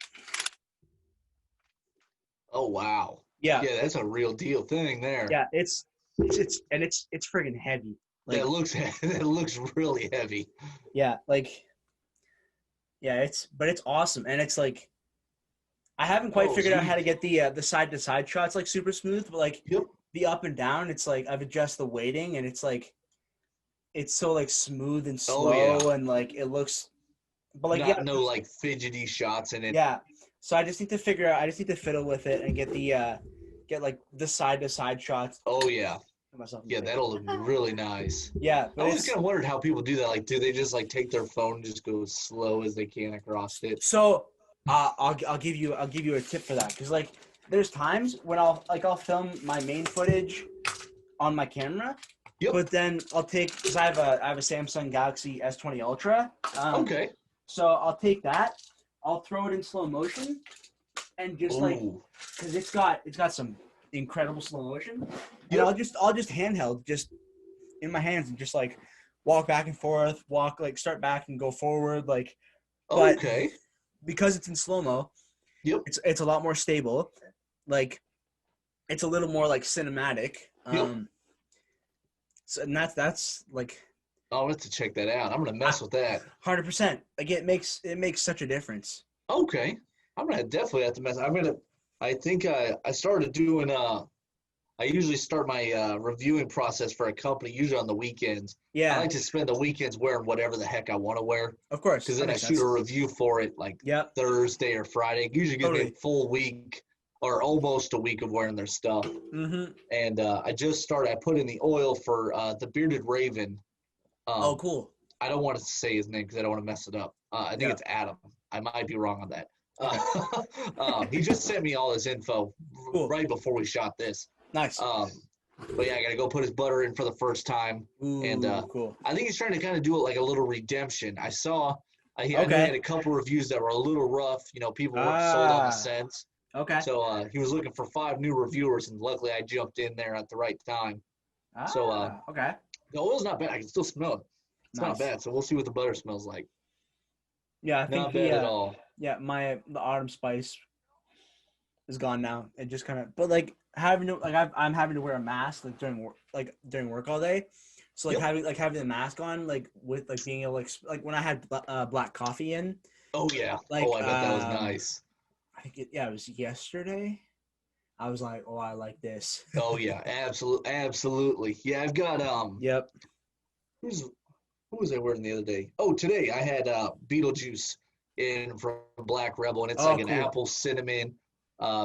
Speaker 2: Oh wow.
Speaker 1: Yeah,
Speaker 2: Yeah, that's a real deal thing there.
Speaker 1: yeah. It's friggin' heavy. Like
Speaker 2: That looks that looks really heavy.
Speaker 1: yeah, like yeah. It's awesome, and it's like I haven't quite
Speaker 2: Oh,
Speaker 1: figured out how
Speaker 2: sweet.
Speaker 1: to get the side to side shots like super smooth, but like
Speaker 2: Yep.
Speaker 1: the up and down, it's like I've adjusted the weighting, and it's like it's so like smooth and
Speaker 2: Oh yeah.
Speaker 1: slow, and like it looks. But like yeah,
Speaker 2: Not no like fidgety shots in it.
Speaker 1: yeah. So I just need to figure out. I just need to fiddle with it and get like the side to side shots.
Speaker 2: Oh yeah.
Speaker 1: Myself
Speaker 2: Yeah, that'll look really nice.
Speaker 1: yeah,
Speaker 2: I
Speaker 1: but
Speaker 2: always
Speaker 1: it's
Speaker 2: kind of wondered how people do that. Like, do they just like take their phone and just go as slow as they can across it?
Speaker 1: so. I'll give you a tip for that because like there's times when I'll film my main footage on my camera,
Speaker 2: Yep.
Speaker 1: but then I'll take because I have a Samsung Galaxy S20 Ultra.
Speaker 2: Okay.
Speaker 1: So I'll take that, I'll throw it in slow motion, and just like
Speaker 2: Ooh.
Speaker 1: because it's got some incredible slow motion, and
Speaker 2: Yep.
Speaker 1: I'll just handheld just in my hands and just like walk back and forth, like start back and go forward, like. But
Speaker 2: Okay.
Speaker 1: because it's in slow mo,
Speaker 2: Yep.
Speaker 1: it's a lot more stable, like it's a little more like cinematic.
Speaker 2: Yep.
Speaker 1: So and that's like
Speaker 2: I'll have to check that out. I'm gonna mess with that.
Speaker 1: 100%. Like it makes such a difference.
Speaker 2: Okay. I'm gonna definitely have to mess. I think I started doing. I usually start my reviewing process for a company usually on the weekends. I
Speaker 1: Yeah,
Speaker 2: like to spend the weekends wearing whatever the heck I want to wear
Speaker 1: of course.
Speaker 2: because
Speaker 1: That
Speaker 2: then I
Speaker 1: makes
Speaker 2: shoot
Speaker 1: sense.
Speaker 2: a review for it like
Speaker 1: Yep,
Speaker 2: Thursday or Friday. It usually gives me
Speaker 1: totally.
Speaker 2: a full week or almost a week of wearing their stuff.
Speaker 1: Mm-hmm.
Speaker 2: And I just started. I put in the oil for the Bearded Raven.
Speaker 1: Oh,
Speaker 2: Um,
Speaker 1: cool.
Speaker 2: I don't want to say his name because I don't want to mess it up. I think
Speaker 1: Yeah.
Speaker 2: it's Adam. I might be wrong on that.
Speaker 1: Okay.
Speaker 2: He just sent me all his info
Speaker 1: Cool.
Speaker 2: right before we shot this.
Speaker 1: Nice.
Speaker 2: But yeah, I gotta go put his butter in for the first time,
Speaker 1: Ooh,
Speaker 2: and
Speaker 1: cool.
Speaker 2: I think he's trying to kind of do it like a little redemption. I saw, I know he
Speaker 1: Okay.
Speaker 2: had a couple reviews that were a little rough. People weren't sold on the scents,
Speaker 1: Okay.
Speaker 2: so he was looking for 5 new reviewers, and luckily I jumped in there at the right time. So
Speaker 1: okay.
Speaker 2: the oil's not bad. I can still smell it. It's not
Speaker 1: Nice.
Speaker 2: bad. So we'll see what the butter smells like.
Speaker 1: Yeah, I think
Speaker 2: Not bad at all.
Speaker 1: Yeah, the autumn spice is gone now. It just kind of, but like having to I'm having to wear a mask like during work all day. So like
Speaker 2: Yep.
Speaker 1: having the mask on like with like being able to like when I had black coffee in.
Speaker 2: Oh yeah.
Speaker 1: Like
Speaker 2: Oh, I bet that was nice.
Speaker 1: I think it was yesterday. I was like, oh, I like this.
Speaker 2: Oh yeah, absolutely. Yeah, I've got
Speaker 1: Yep.
Speaker 2: who was I wearing the other day? Oh, today I had Beetlejuice in from Black Rebel, and it's
Speaker 1: Oh,
Speaker 2: like an
Speaker 1: cool.
Speaker 2: apple cinnamon,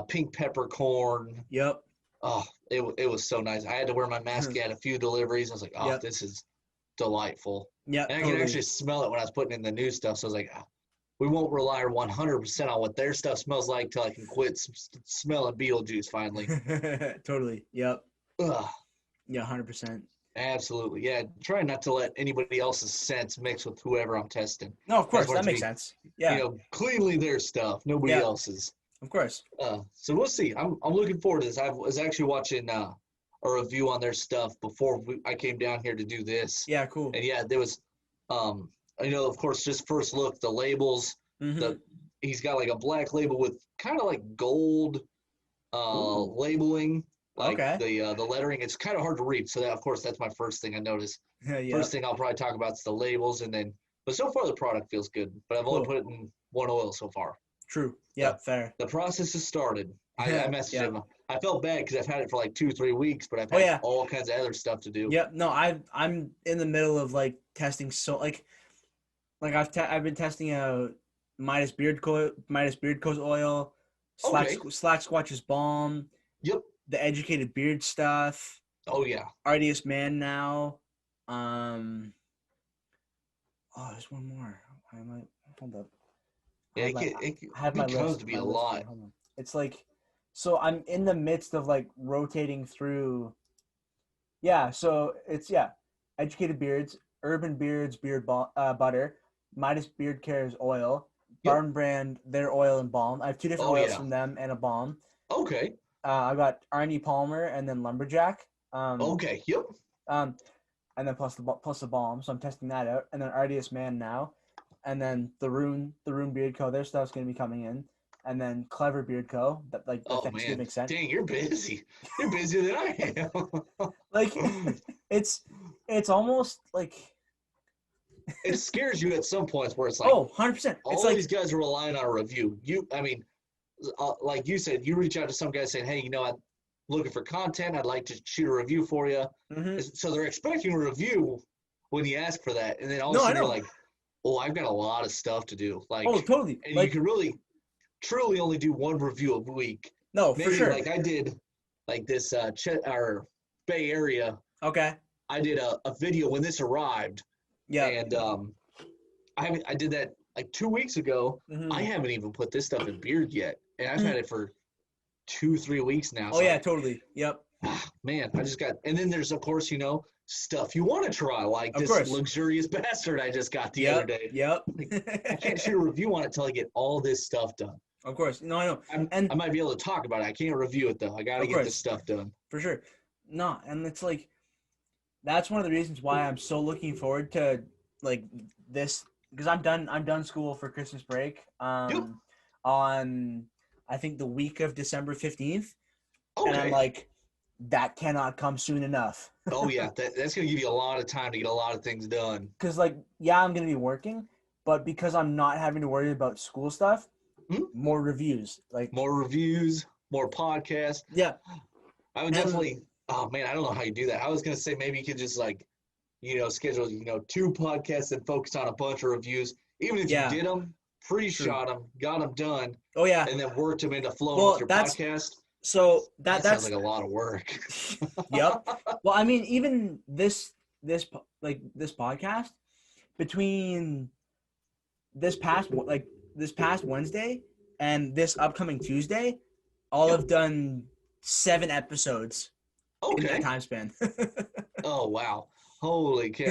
Speaker 2: pink peppercorn.
Speaker 1: Yep.
Speaker 2: Oh, it was so nice. I had to wear my mask at a few deliveries. I was like, oh,
Speaker 1: Yep.
Speaker 2: this is delightful.
Speaker 1: Yep.
Speaker 2: And I could
Speaker 1: Totally.
Speaker 2: actually smell it when I was putting in the new stuff. So I was like, we won't rely 100% on what their stuff smells like till I can quit smelling Beetlejuice finally.
Speaker 1: Totally. Yep.
Speaker 2: Ugh,
Speaker 1: Yeah. 100%.
Speaker 2: absolutely. Yeah, trying not to let anybody else's scents mix with whoever I'm testing.
Speaker 1: No, of
Speaker 2: I just
Speaker 1: course
Speaker 2: want
Speaker 1: that
Speaker 2: it to
Speaker 1: makes
Speaker 2: be,
Speaker 1: sense. Yeah.
Speaker 2: cleanly their stuff, nobody
Speaker 1: Yeah.
Speaker 2: else's.
Speaker 1: Of course.
Speaker 2: So we'll see. I'm looking forward to this. I was actually watching a review on their stuff before I came down here to do this.
Speaker 1: Yeah. Cool.
Speaker 2: And yeah, there was, of course, just first look, the labels,
Speaker 1: Mm-hmm.
Speaker 2: he's got like a black label with kind of like gold labeling, like
Speaker 1: Okay.
Speaker 2: the lettering. It's kind of hard to read. So that, of course, that's my first thing I noticed.
Speaker 1: Yeah.
Speaker 2: First thing I'll probably talk about is the labels, but so far the product feels good. But I've only put it in one oil so far.
Speaker 1: True. Yep. Fair.
Speaker 2: The process has started. I messaged
Speaker 1: Yeah.
Speaker 2: him. I felt bad because I've had it for like 2-3 weeks, but I've had all kinds of other stuff to do.
Speaker 1: Yep. No, I'm in the middle of like testing. So like I've been testing out Midas Beard Coat oil, Slack Squatch's balm.
Speaker 2: Yep.
Speaker 1: The Educated Beard stuff.
Speaker 2: Oh yeah.
Speaker 1: Artiest Man now. There's one more. I might hold up.
Speaker 2: Yeah, it becomes to be a lot.
Speaker 1: Hold on. It's like, so I'm in the midst of like rotating through. Yeah, so it's Educated Beards, Urban Beards butter, Midas Beard Care's oil, Barn Brand their oil and balm. I have 2 different oils from them and a balm.
Speaker 2: Okay.
Speaker 1: I got Arnie Palmer and then Lumberjack.
Speaker 2: Okay. Yep.
Speaker 1: And then plus the balm. So I'm testing that out, and then Artiest Man now, and then the Rune Beard Co. Their stuff's gonna be coming in, and then Clever Beard Co. That like the Thanksgiving scent.
Speaker 2: Dang, you're busy. You're busier than I am.
Speaker 1: Like, it's almost like
Speaker 2: it scares you at some points where it's like,
Speaker 1: 100%.
Speaker 2: All these guys are relying on a review. Like you said, you reach out to some guy saying, hey, I'm looking for content. I'd like to shoot a review for you.
Speaker 1: Mm-hmm.
Speaker 2: So they're expecting a review when you ask for that. And then all of a sudden you're like, I've got a lot of stuff to do. Like,
Speaker 1: totally.
Speaker 2: And you can really, truly only do one review a week.
Speaker 1: No, for sure.
Speaker 2: Like I did, like this our Bay Area.
Speaker 1: Okay.
Speaker 2: I did a video when this arrived. Yeah. And I did that like 2 weeks ago. Mm-hmm. I haven't even put this stuff in beard yet. And I've had it for 2-3 weeks now.
Speaker 1: Oh, yeah, totally. Yep.
Speaker 2: Man, I just got, and then there's, of course, stuff you want to try, like this luxurious bastard I just got the other day.
Speaker 1: Yep.
Speaker 2: I can't shoot a review on it until I get all this stuff done.
Speaker 1: Of course. No, I know.
Speaker 2: I might be able to talk about it. I can't review it, though. I got to get this stuff done.
Speaker 1: For sure. No, and it's like, that's one of the reasons why I'm so looking forward to, like, this, because I'm done school for Christmas break on, I think, the week of December 15th. Okay. And I'm like, that cannot come soon enough.
Speaker 2: Oh, yeah. That's going to give you a lot of time to get a lot of things done.
Speaker 1: Because, like, I'm going to be working, but because I'm not having to worry about school stuff, more reviews.
Speaker 2: More reviews, more podcasts.
Speaker 1: Yeah.
Speaker 2: I would definitely – oh, man, I don't know how you do that. I was going to say maybe you could just, like, schedule, 2 podcasts and focus on a bunch of reviews. Even if you did them, pre-shot them, got them done.
Speaker 1: Oh, yeah.
Speaker 2: And then worked them into flowing with your podcast.
Speaker 1: So that
Speaker 2: sounds like a lot of work.
Speaker 1: Yep. Well, I mean, even this podcast, between this past Wednesday and this upcoming Tuesday, I've done 7 episodes in that time span.
Speaker 2: Oh wow! Holy cow!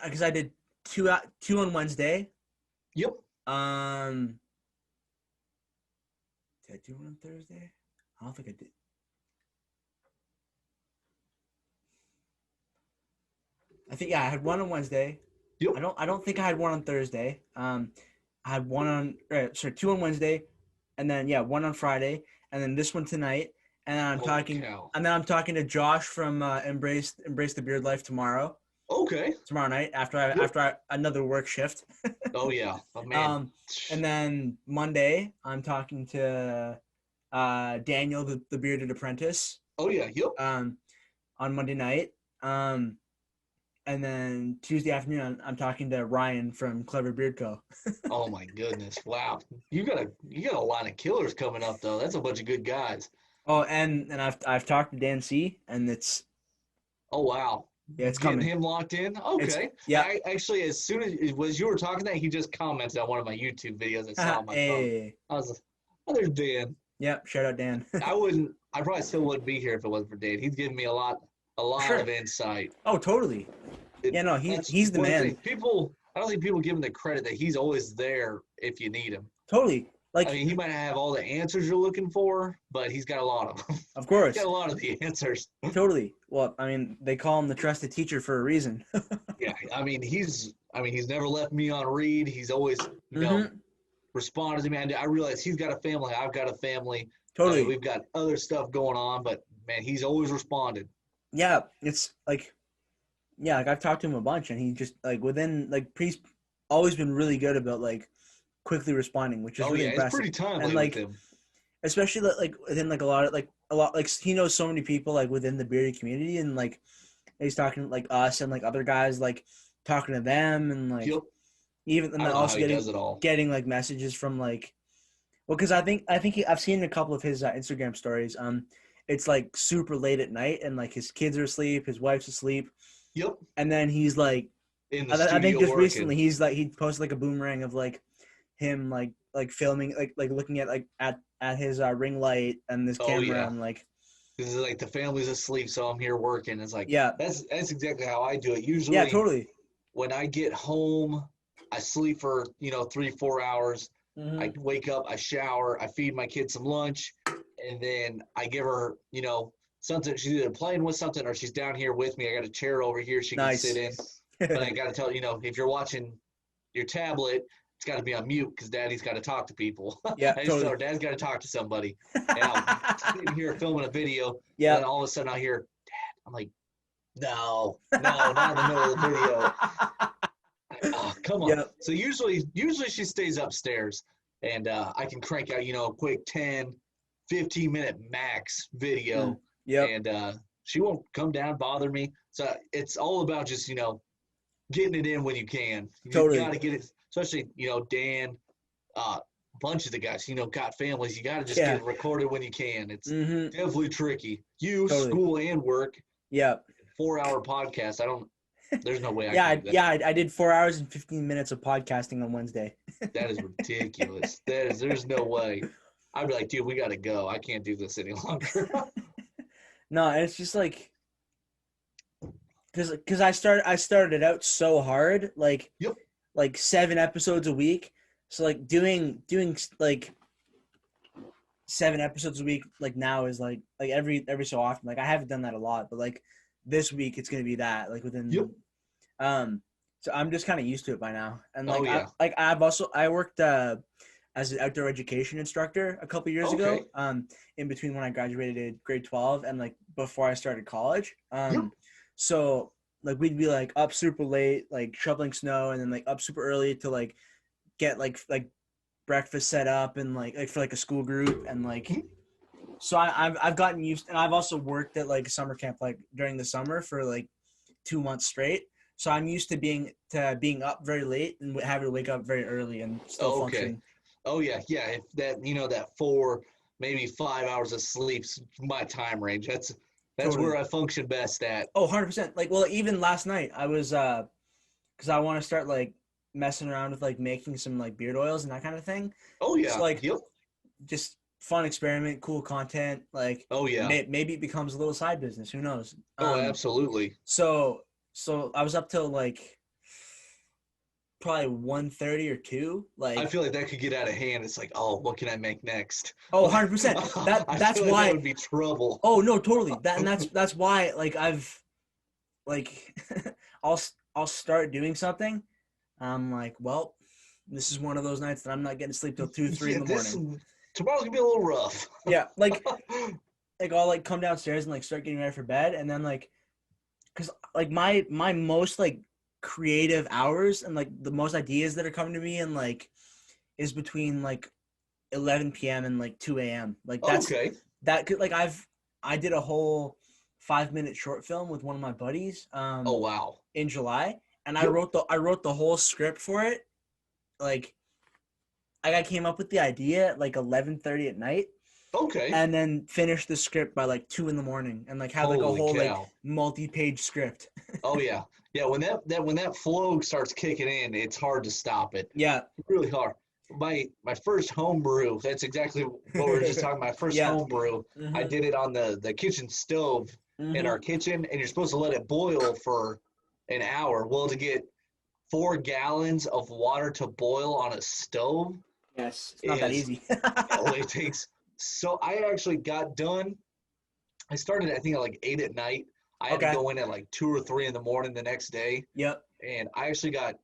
Speaker 1: Because I did 2 on Wednesday.
Speaker 2: Yep.
Speaker 1: Did I do one on Thursday? I don't think I did. I think I had one on Wednesday.
Speaker 2: Yep.
Speaker 1: I don't think I had one on Thursday. I had 2 on Wednesday, and then 1 on Friday, and then this one tonight. And then I'm talking to Josh from Embrace the Beard Life tomorrow.
Speaker 2: Okay.
Speaker 1: Tomorrow night after another work shift.
Speaker 2: Oh yeah. Oh, man.
Speaker 1: And then Monday I'm talking to Daniel, the bearded apprentice.
Speaker 2: Oh yeah. Yep.
Speaker 1: On Monday night. And then Tuesday afternoon, I'm talking to Ryan from Clever Beard Co.
Speaker 2: Oh my goodness! Wow, you got a line of killers coming up though. That's a bunch of good guys.
Speaker 1: Oh, and I've talked to Dan C, and it's
Speaker 2: Oh wow,
Speaker 1: yeah, it's
Speaker 2: getting
Speaker 1: coming.
Speaker 2: him locked in.
Speaker 1: It's
Speaker 2: Okay,
Speaker 1: yeah.
Speaker 2: I actually as soon as you were talking that he just commented on one of my YouTube videos I saw on my phone.
Speaker 1: Hey.
Speaker 2: I was like, oh, there's Dan.
Speaker 1: Yep. Shout out Dan.
Speaker 2: I probably still wouldn't be here if it wasn't for Dan. He's given me a lot
Speaker 1: Sure.
Speaker 2: of insight.
Speaker 1: Oh, totally. Yeah. No,
Speaker 2: That's
Speaker 1: he's the
Speaker 2: one of the
Speaker 1: man.
Speaker 2: things. I don't think people give him the credit that he's always there if you need him.
Speaker 1: Totally. Like,
Speaker 2: I mean, he might not have all the answers you're looking for, but he's got a lot of them.
Speaker 1: of course.
Speaker 2: He's got a lot of the answers.
Speaker 1: Totally. Well, I mean, they call him the trusted teacher for a reason.
Speaker 2: Yeah, I mean, he's never left me on read. He's always, responded to me. I realize he's got a family. I've got a family.
Speaker 1: Totally.
Speaker 2: We've got other stuff going on, but man, he's always responded.
Speaker 1: Yeah, it's like, yeah, like I've talked to him a bunch, and he just like within like he's always been really good about like quickly responding, which is really impressive.
Speaker 2: It's pretty timely
Speaker 1: and like,
Speaker 2: with him.
Speaker 1: Especially like within like a lot like he knows so many people like within the bearded community, and like he's talking like us and like other guys like talking to them, and like even and then also getting like messages from like, well, because I think I've seen a couple of his Instagram stories. It's like super late at night, and like his kids are asleep, his wife's asleep.
Speaker 2: Yep.
Speaker 1: And then he's like, I think just recently he posted like a boomerang of like him like filming like looking at like at his ring light and this camera and like.
Speaker 2: This is like the family's asleep, so I'm here working. It's like that's exactly how I do it. Usually,
Speaker 1: totally.
Speaker 2: When I get home, I sleep for 3-4 hours.
Speaker 1: Mm-hmm.
Speaker 2: I wake up, I shower, I feed my kid some lunch, and then I give her, something. She's either playing with something or she's down here with me. I got a chair over here she can sit in. But I got to tell if you're watching your tablet, it's got to be on mute because Daddy's got to talk to people.
Speaker 1: Yeah,
Speaker 2: I just tell her Dad's got to talk to somebody. And I'm sitting here filming a video.
Speaker 1: Yeah.
Speaker 2: And then all of a sudden I hear Dad. I'm like, no, not in the middle of the video. Oh, come on. Yep. So usually she stays upstairs, and I can crank out, a quick 10, 15-minute max video. And she won't come down, bother me. So it's all about just, getting it in when you can. You got to get it, especially, Dan, a bunch of the guys, got families. You got to just get it recorded when you can. It's definitely tricky. School and work.
Speaker 1: Yeah.
Speaker 2: 4-hour podcast. There's no way I can do
Speaker 1: that. I did 4 hours and 15 minutes of podcasting on Wednesday.
Speaker 2: That is ridiculous. There's no way. I'd be like, dude, we got to go. I can't do this any longer.
Speaker 1: No, it's just like, because I started out so hard, like, like 7 episodes a week. So like doing like 7 episodes a week, like now is like every so often. Like I haven't done that a lot, but like this week it's gonna be that like within. So I'm just kind of used to it by now, and like I worked as an outdoor education instructor a couple years ago. In between when I graduated grade 12 and like before I started college. So like we'd be like up super late, like shoveling snow, and then like up super early to like get like breakfast set up and like for like a school group, and like so I've gotten used, and I've also worked at like a summer camp like during the summer for like 2 months straight. So I'm used to being up very late and having to wake up very early and still function.
Speaker 2: Oh yeah. If that that 4 maybe 5 hours of sleep's my time range. That's totally where I function best at.
Speaker 1: Oh, 100%. Like, well, even last night I was because I want to start like messing around with like making some like beard oils and that kind of thing.
Speaker 2: Oh yeah.
Speaker 1: So, like just fun experiment, cool content. Like maybe it becomes a little side business. Who knows?
Speaker 2: Absolutely.
Speaker 1: So I was up till like probably 1:30 or 2. Like
Speaker 2: I feel like that could get out of hand. It's like, oh, what can I make next?
Speaker 1: Oh, 100%. That's why
Speaker 2: that would be trouble.
Speaker 1: Oh no, totally. That's why like I've like I'll start doing something. I'm like, well, this is one of those nights that I'm not getting to sleep till 2-3 in the morning.
Speaker 2: Tomorrow's gonna be a little rough.
Speaker 1: Yeah, like I'll like come downstairs and like start getting ready for bed, and then like because like my most like creative hours and like the most ideas that are coming to me and like is between like 11 p.m. and like 2 a.m. Like that's that could like I did a whole 5-minute short film with one of my buddies.
Speaker 2: Oh wow!
Speaker 1: in July, and
Speaker 2: Yep.
Speaker 1: I wrote the whole script for it. Like I came up with the idea at like 11:30 at night,
Speaker 2: Okay.
Speaker 1: and then finished the script by like 2 in the morning, and like had like a
Speaker 2: Holy
Speaker 1: whole like
Speaker 2: cow.
Speaker 1: multi-page script.
Speaker 2: Oh yeah. Yeah, when that flow starts kicking in, it's hard to stop it.
Speaker 1: Yeah.
Speaker 2: Really hard. My first home brew, that's exactly what we were just talking about. My first
Speaker 1: Yeah.
Speaker 2: home brew, I
Speaker 1: Mhm.
Speaker 2: did it on the kitchen stove in our
Speaker 1: Mhm.
Speaker 2: kitchen, and you're supposed to let it boil for an hour. Well, to get 4 gallons of water to boil on a stove
Speaker 1: Yes, it's not that
Speaker 2: is,
Speaker 1: easy.
Speaker 2: oh, it takes so I actually got done. I started, I think, at like 8 at night. I had to
Speaker 1: Okay.
Speaker 2: go in at like 2 or 3 in the morning the next day.
Speaker 1: Yep.
Speaker 2: And I actually got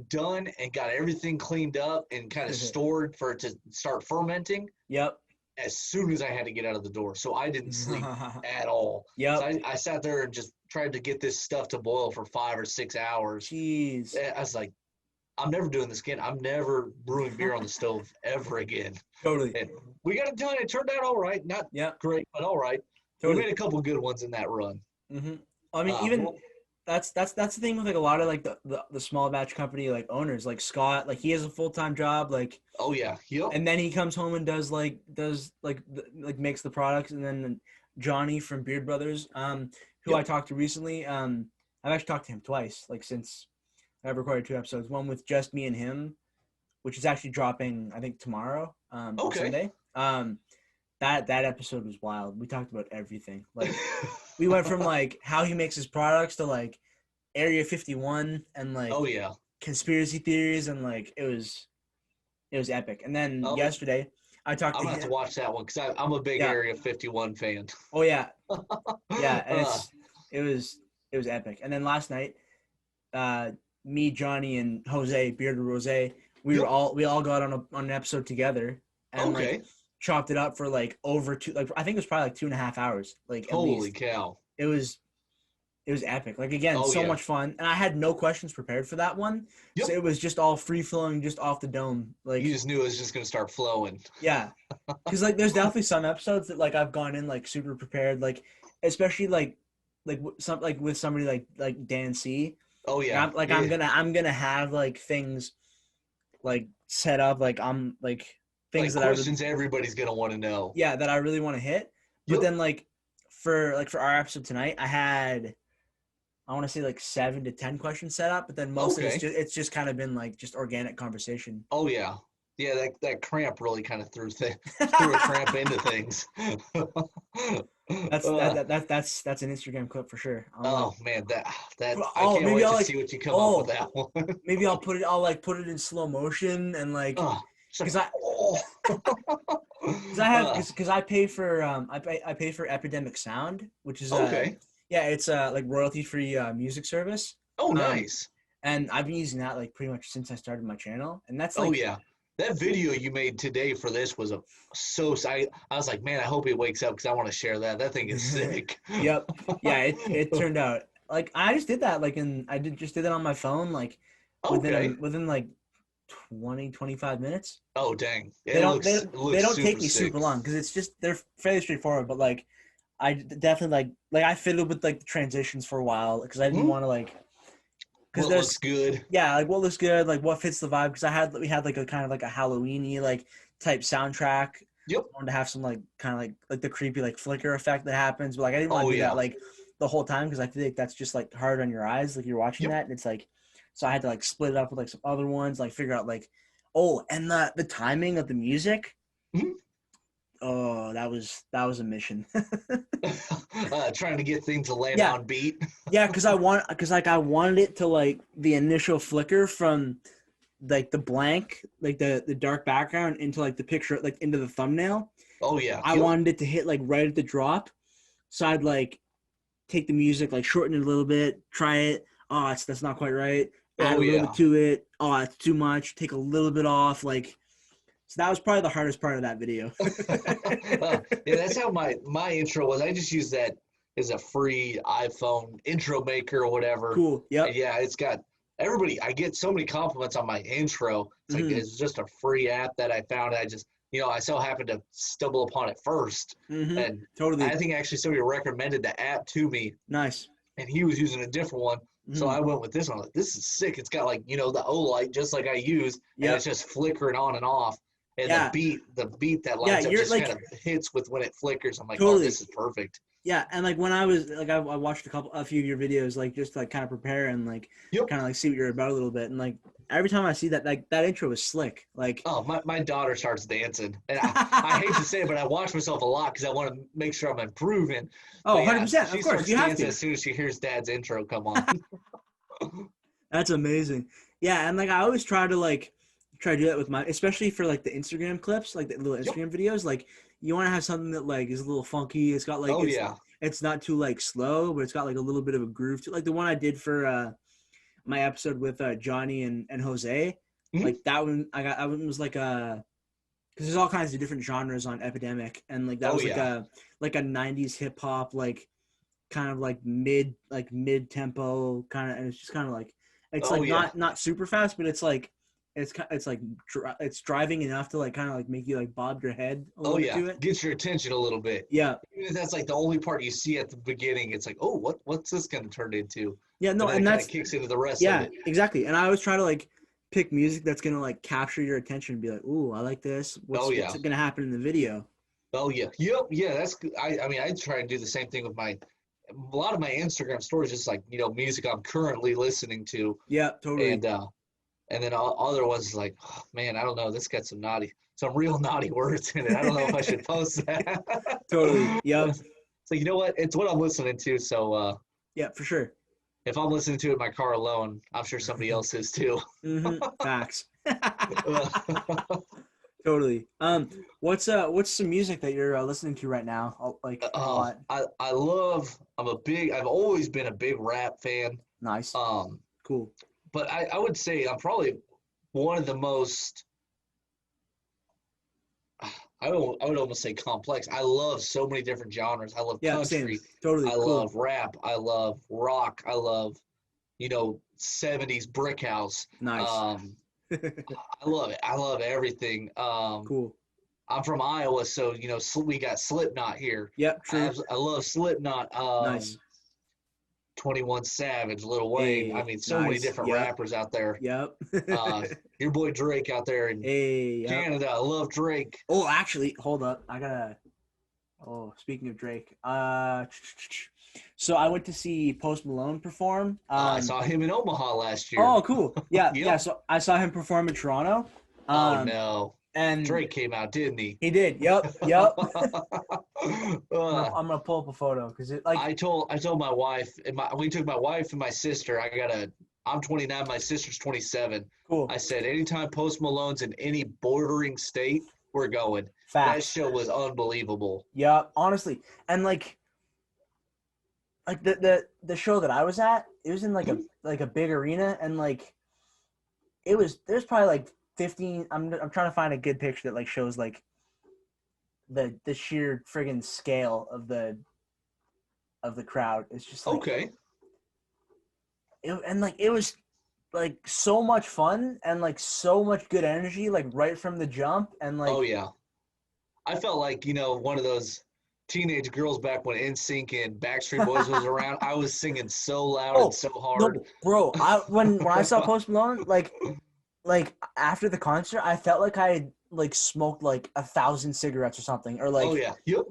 Speaker 2: done and got everything cleaned up and kind of stored for it to start fermenting
Speaker 1: Yep.
Speaker 2: as soon as I had to get out of the door. So I didn't sleep at all. So
Speaker 1: Yep.
Speaker 2: I sat there and just tried to get this stuff to boil for 5 or 6 hours.
Speaker 1: Jeez.
Speaker 2: I was like, I'm never doing this again. I'm never brewing beer on the stove ever again.
Speaker 1: Totally.
Speaker 2: And we got it done. It turned out all right. Not
Speaker 1: Yep.
Speaker 2: great, but all right.
Speaker 1: Totally.
Speaker 2: We made a couple good ones in that run.
Speaker 1: Mm-hmm. I mean, even
Speaker 2: Well,
Speaker 1: that's the thing with like a lot of like the small batch company like owners, like Scott, like he has a full-time job, like,
Speaker 2: oh yeah, yep,
Speaker 1: and then he comes home and does makes the products, and then Johnny from Beard Brothers, who I
Speaker 2: yep.
Speaker 1: talked to recently, I've actually talked to him twice, like since I've recorded 2 episodes, one with just me and him, which is actually dropping I think tomorrow, on
Speaker 2: Okay.
Speaker 1: Sunday. That episode was wild. We talked about everything. Like we went from like how he makes his products to like Area 51 and like
Speaker 2: Oh yeah.
Speaker 1: conspiracy theories, and like it was epic. And then
Speaker 2: Oh,
Speaker 1: yesterday I talked
Speaker 2: I'm
Speaker 1: to
Speaker 2: gonna have to
Speaker 1: him.
Speaker 2: watch that one because I'm a big
Speaker 1: Yeah.
Speaker 2: Area 51 fan.
Speaker 1: Oh yeah. Yeah, and
Speaker 2: Uh,
Speaker 1: it was epic. And then last night, me, Johnny, and Jose, Bearded Rose, we
Speaker 2: Yep.
Speaker 1: all got on an episode together, and like
Speaker 2: okay.
Speaker 1: chopped it up for like over two, like I think it was probably like 2.5 hours, like at
Speaker 2: Holy
Speaker 1: least.
Speaker 2: cow.
Speaker 1: It was epic. Like again,
Speaker 2: Oh
Speaker 1: so
Speaker 2: yeah.
Speaker 1: much fun, and I had no questions prepared for that one,
Speaker 2: Yep.
Speaker 1: so it was just all free flowing, just off the dome. Like
Speaker 2: You just knew it was just gonna start flowing.
Speaker 1: yeah, because like there's definitely some episodes that like I've gone in like super prepared, like especially some like with somebody like Dan C.
Speaker 2: Oh yeah.
Speaker 1: I'm gonna have like things like set up, like I'm like things
Speaker 2: Like
Speaker 1: that
Speaker 2: questions everybody's gonna want to know.
Speaker 1: that I really want to hit. But
Speaker 2: Yep.
Speaker 1: then like for our episode tonight, I had I want to say like 7 to 10 questions set up, but then most of it's just kind of been like just organic conversation.
Speaker 2: Oh yeah. Yeah, that cramp really kind of threw a cramp into things.
Speaker 1: That's
Speaker 2: Uh,
Speaker 1: that's an Instagram clip for sure.
Speaker 2: oh man, that I
Speaker 1: Oh,
Speaker 2: can't
Speaker 1: maybe
Speaker 2: wait
Speaker 1: I'll
Speaker 2: to
Speaker 1: like
Speaker 2: see what you come up with that one.
Speaker 1: maybe I'll put it in slow motion and like because I pay for I pay for Epidemic Sound, which is
Speaker 2: okay.
Speaker 1: yeah, it's like royalty free music service.
Speaker 2: Oh nice.
Speaker 1: And I've been using that like pretty much since I started my channel, and that's
Speaker 2: Oh
Speaker 1: like
Speaker 2: yeah. That video you made today for this was I was like, man, I hope he wakes up because I want to share that. That thing is sick.
Speaker 1: Yep. Yeah, it turned out like I just did that like just did it on my phone like
Speaker 2: Okay.
Speaker 1: within like 20-25 minutes.
Speaker 2: Oh dang.
Speaker 1: They don't
Speaker 2: super
Speaker 1: take me
Speaker 2: sick.
Speaker 1: super long because it's just they're fairly straightforward, but like I definitely like I fiddled with like the transitions for a while because I didn't want to like
Speaker 2: because what looks good.
Speaker 1: Yeah, like what looks good, like what fits the vibe. Because we had like a kind of like a Halloweeny like type soundtrack.
Speaker 2: Yep.
Speaker 1: I wanted to have some like kind of like the creepy like flicker effect that happens, but like I didn't want to do that like the whole time because I feel like that's just like hard on your eyes, like you're watching that, and it's like so I had to like split it up with like some other ones, like figure out like and the timing of the music.
Speaker 2: Mm-hmm.
Speaker 1: Oh, that was a mission.
Speaker 2: Trying to get things to land on beat.
Speaker 1: Yeah, because I wanted it to like the initial flicker from like the blank, like the dark background into like the picture, like into the thumbnail.
Speaker 2: Oh yeah.
Speaker 1: I wanted it to hit like right at the drop. So I'd like take the music, like shorten it a little bit, try it. Oh, that's not quite right. Add a little bit to it. Oh, it's too much. Take a little bit off. Like, so that was probably the hardest part of that video.
Speaker 2: Yeah, that's how my intro was. I just used that as a free iPhone intro maker or whatever.
Speaker 1: Cool. Yep.
Speaker 2: And yeah, it's got everybody. I get so many compliments on my intro. It's like it's just a free app that I found. I just I so happened to stumble upon it first, and
Speaker 1: totally.
Speaker 2: I think actually somebody recommended the app to me.
Speaker 1: Nice.
Speaker 2: And he was using a different one. So I went with this one. Like, this is sick. It's got like, the O light just like I use, and it's just flickering on and off. And the beat that lights up just kind of hits with when it flickers. I'm like, oh, this is perfect.
Speaker 1: Yeah, and like when I was like, I watched a few of your videos, like just to, like kind of prepare and like kind of like see what you're about a little bit, and like every time I see that, like that intro is slick. Like,
Speaker 2: oh, my daughter starts dancing, and I hate to say it, but I watch myself a lot because I want to make sure I'm improving.
Speaker 1: Oh, 100%. Of course, you have to.
Speaker 2: As soon as she hears Dad's intro come on.
Speaker 1: That's amazing. Yeah, and like I always try to do that with my, especially for like the Instagram clips, like the little Instagram videos. Like you want to have something that like is a little funky. It's got like it's not too like slow, but it's got like a little bit of a groove to it. Like the one I did for my episode with Johnny and Jose. Like that one that one was like a, because there's all kinds of different genres on Epidemic, and like that was like a 90s hip hop, like kind of like mid tempo kind of, and it's just kind of like it's not super fast, but it's like it's driving enough to like kind of like make you like bob your head a little bit to it.
Speaker 2: Gets your attention a little bit.
Speaker 1: Yeah.
Speaker 2: Even if that's like the only part you see at the beginning, it's like, oh, what's this going to turn into?
Speaker 1: Yeah, no,
Speaker 2: and that kicks into the rest of it.
Speaker 1: Yeah, exactly. And I always try to like pick music that's going to like capture your attention and be like, ooh, I like this. What's going to happen in the video?
Speaker 2: Oh yeah. Yep. Yeah. That's good. I mean, I try to do the same thing with a lot of my Instagram stories, just like, music I'm currently listening to.
Speaker 1: Yeah, totally.
Speaker 2: And then other ones like, oh, man, I don't know. This got some real naughty words in it. I don't know if I should post that.
Speaker 1: Totally. Yep.
Speaker 2: So you know what? It's what I'm listening to. So
Speaker 1: yeah, for sure.
Speaker 2: If I'm listening to it in my car alone, I'm sure somebody else is too.
Speaker 1: Facts. Totally. What's some music that you're listening to right now? Like a lot.
Speaker 2: I've always been a big rap fan.
Speaker 1: Nice. Cool.
Speaker 2: But I would say I'm probably one of the most, I would almost say complex. I love so many different genres. I love country.
Speaker 1: Same. Totally.
Speaker 2: I love rap. I love rock. I love, 70s brick house.
Speaker 1: Nice.
Speaker 2: I love it. I love everything.
Speaker 1: Cool.
Speaker 2: I'm from Iowa, so we got Slipknot here.
Speaker 1: Yep, true.
Speaker 2: I love Slipknot.
Speaker 1: Nice.
Speaker 2: 21 Savage, Lil Wayne.
Speaker 1: Hey,
Speaker 2: I mean, so many different rappers out there.
Speaker 1: Yep.
Speaker 2: Your boy Drake out there in Canada. I love Drake.
Speaker 1: Oh, actually, hold up. Speaking of Drake, so I went to see Post Malone perform.
Speaker 2: I saw him in Omaha last year.
Speaker 1: Oh, cool. Yeah, yeah. So I saw him perform in Toronto.
Speaker 2: Oh no.
Speaker 1: And
Speaker 2: Drake came out, didn't he?
Speaker 1: He did. Yep. I'm gonna pull up a photo because it like
Speaker 2: I told my wife and we took my wife and my sister. I'm 29, my sister's 27.
Speaker 1: Cool.
Speaker 2: I said anytime Post Malone's in any bordering state, we're going.
Speaker 1: Facts.
Speaker 2: That show was unbelievable.
Speaker 1: Yeah, honestly, and like the show that I was at, it was in like a big arena, and like there's probably like 15. I'm trying to find a good picture that like shows like the sheer friggin' scale of the crowd. It's just like,
Speaker 2: okay.
Speaker 1: It was like so much fun and like so much good energy like right from the jump, and like,
Speaker 2: oh yeah, I felt like one of those teenage girls back when NSYNC and Backstreet Boys was around. I was singing so loud and so hard.
Speaker 1: No, bro, when I saw Post Malone, like after the concert, I felt like I had like smoked like 1,000 cigarettes or something, or like.
Speaker 2: Oh yeah. Yep.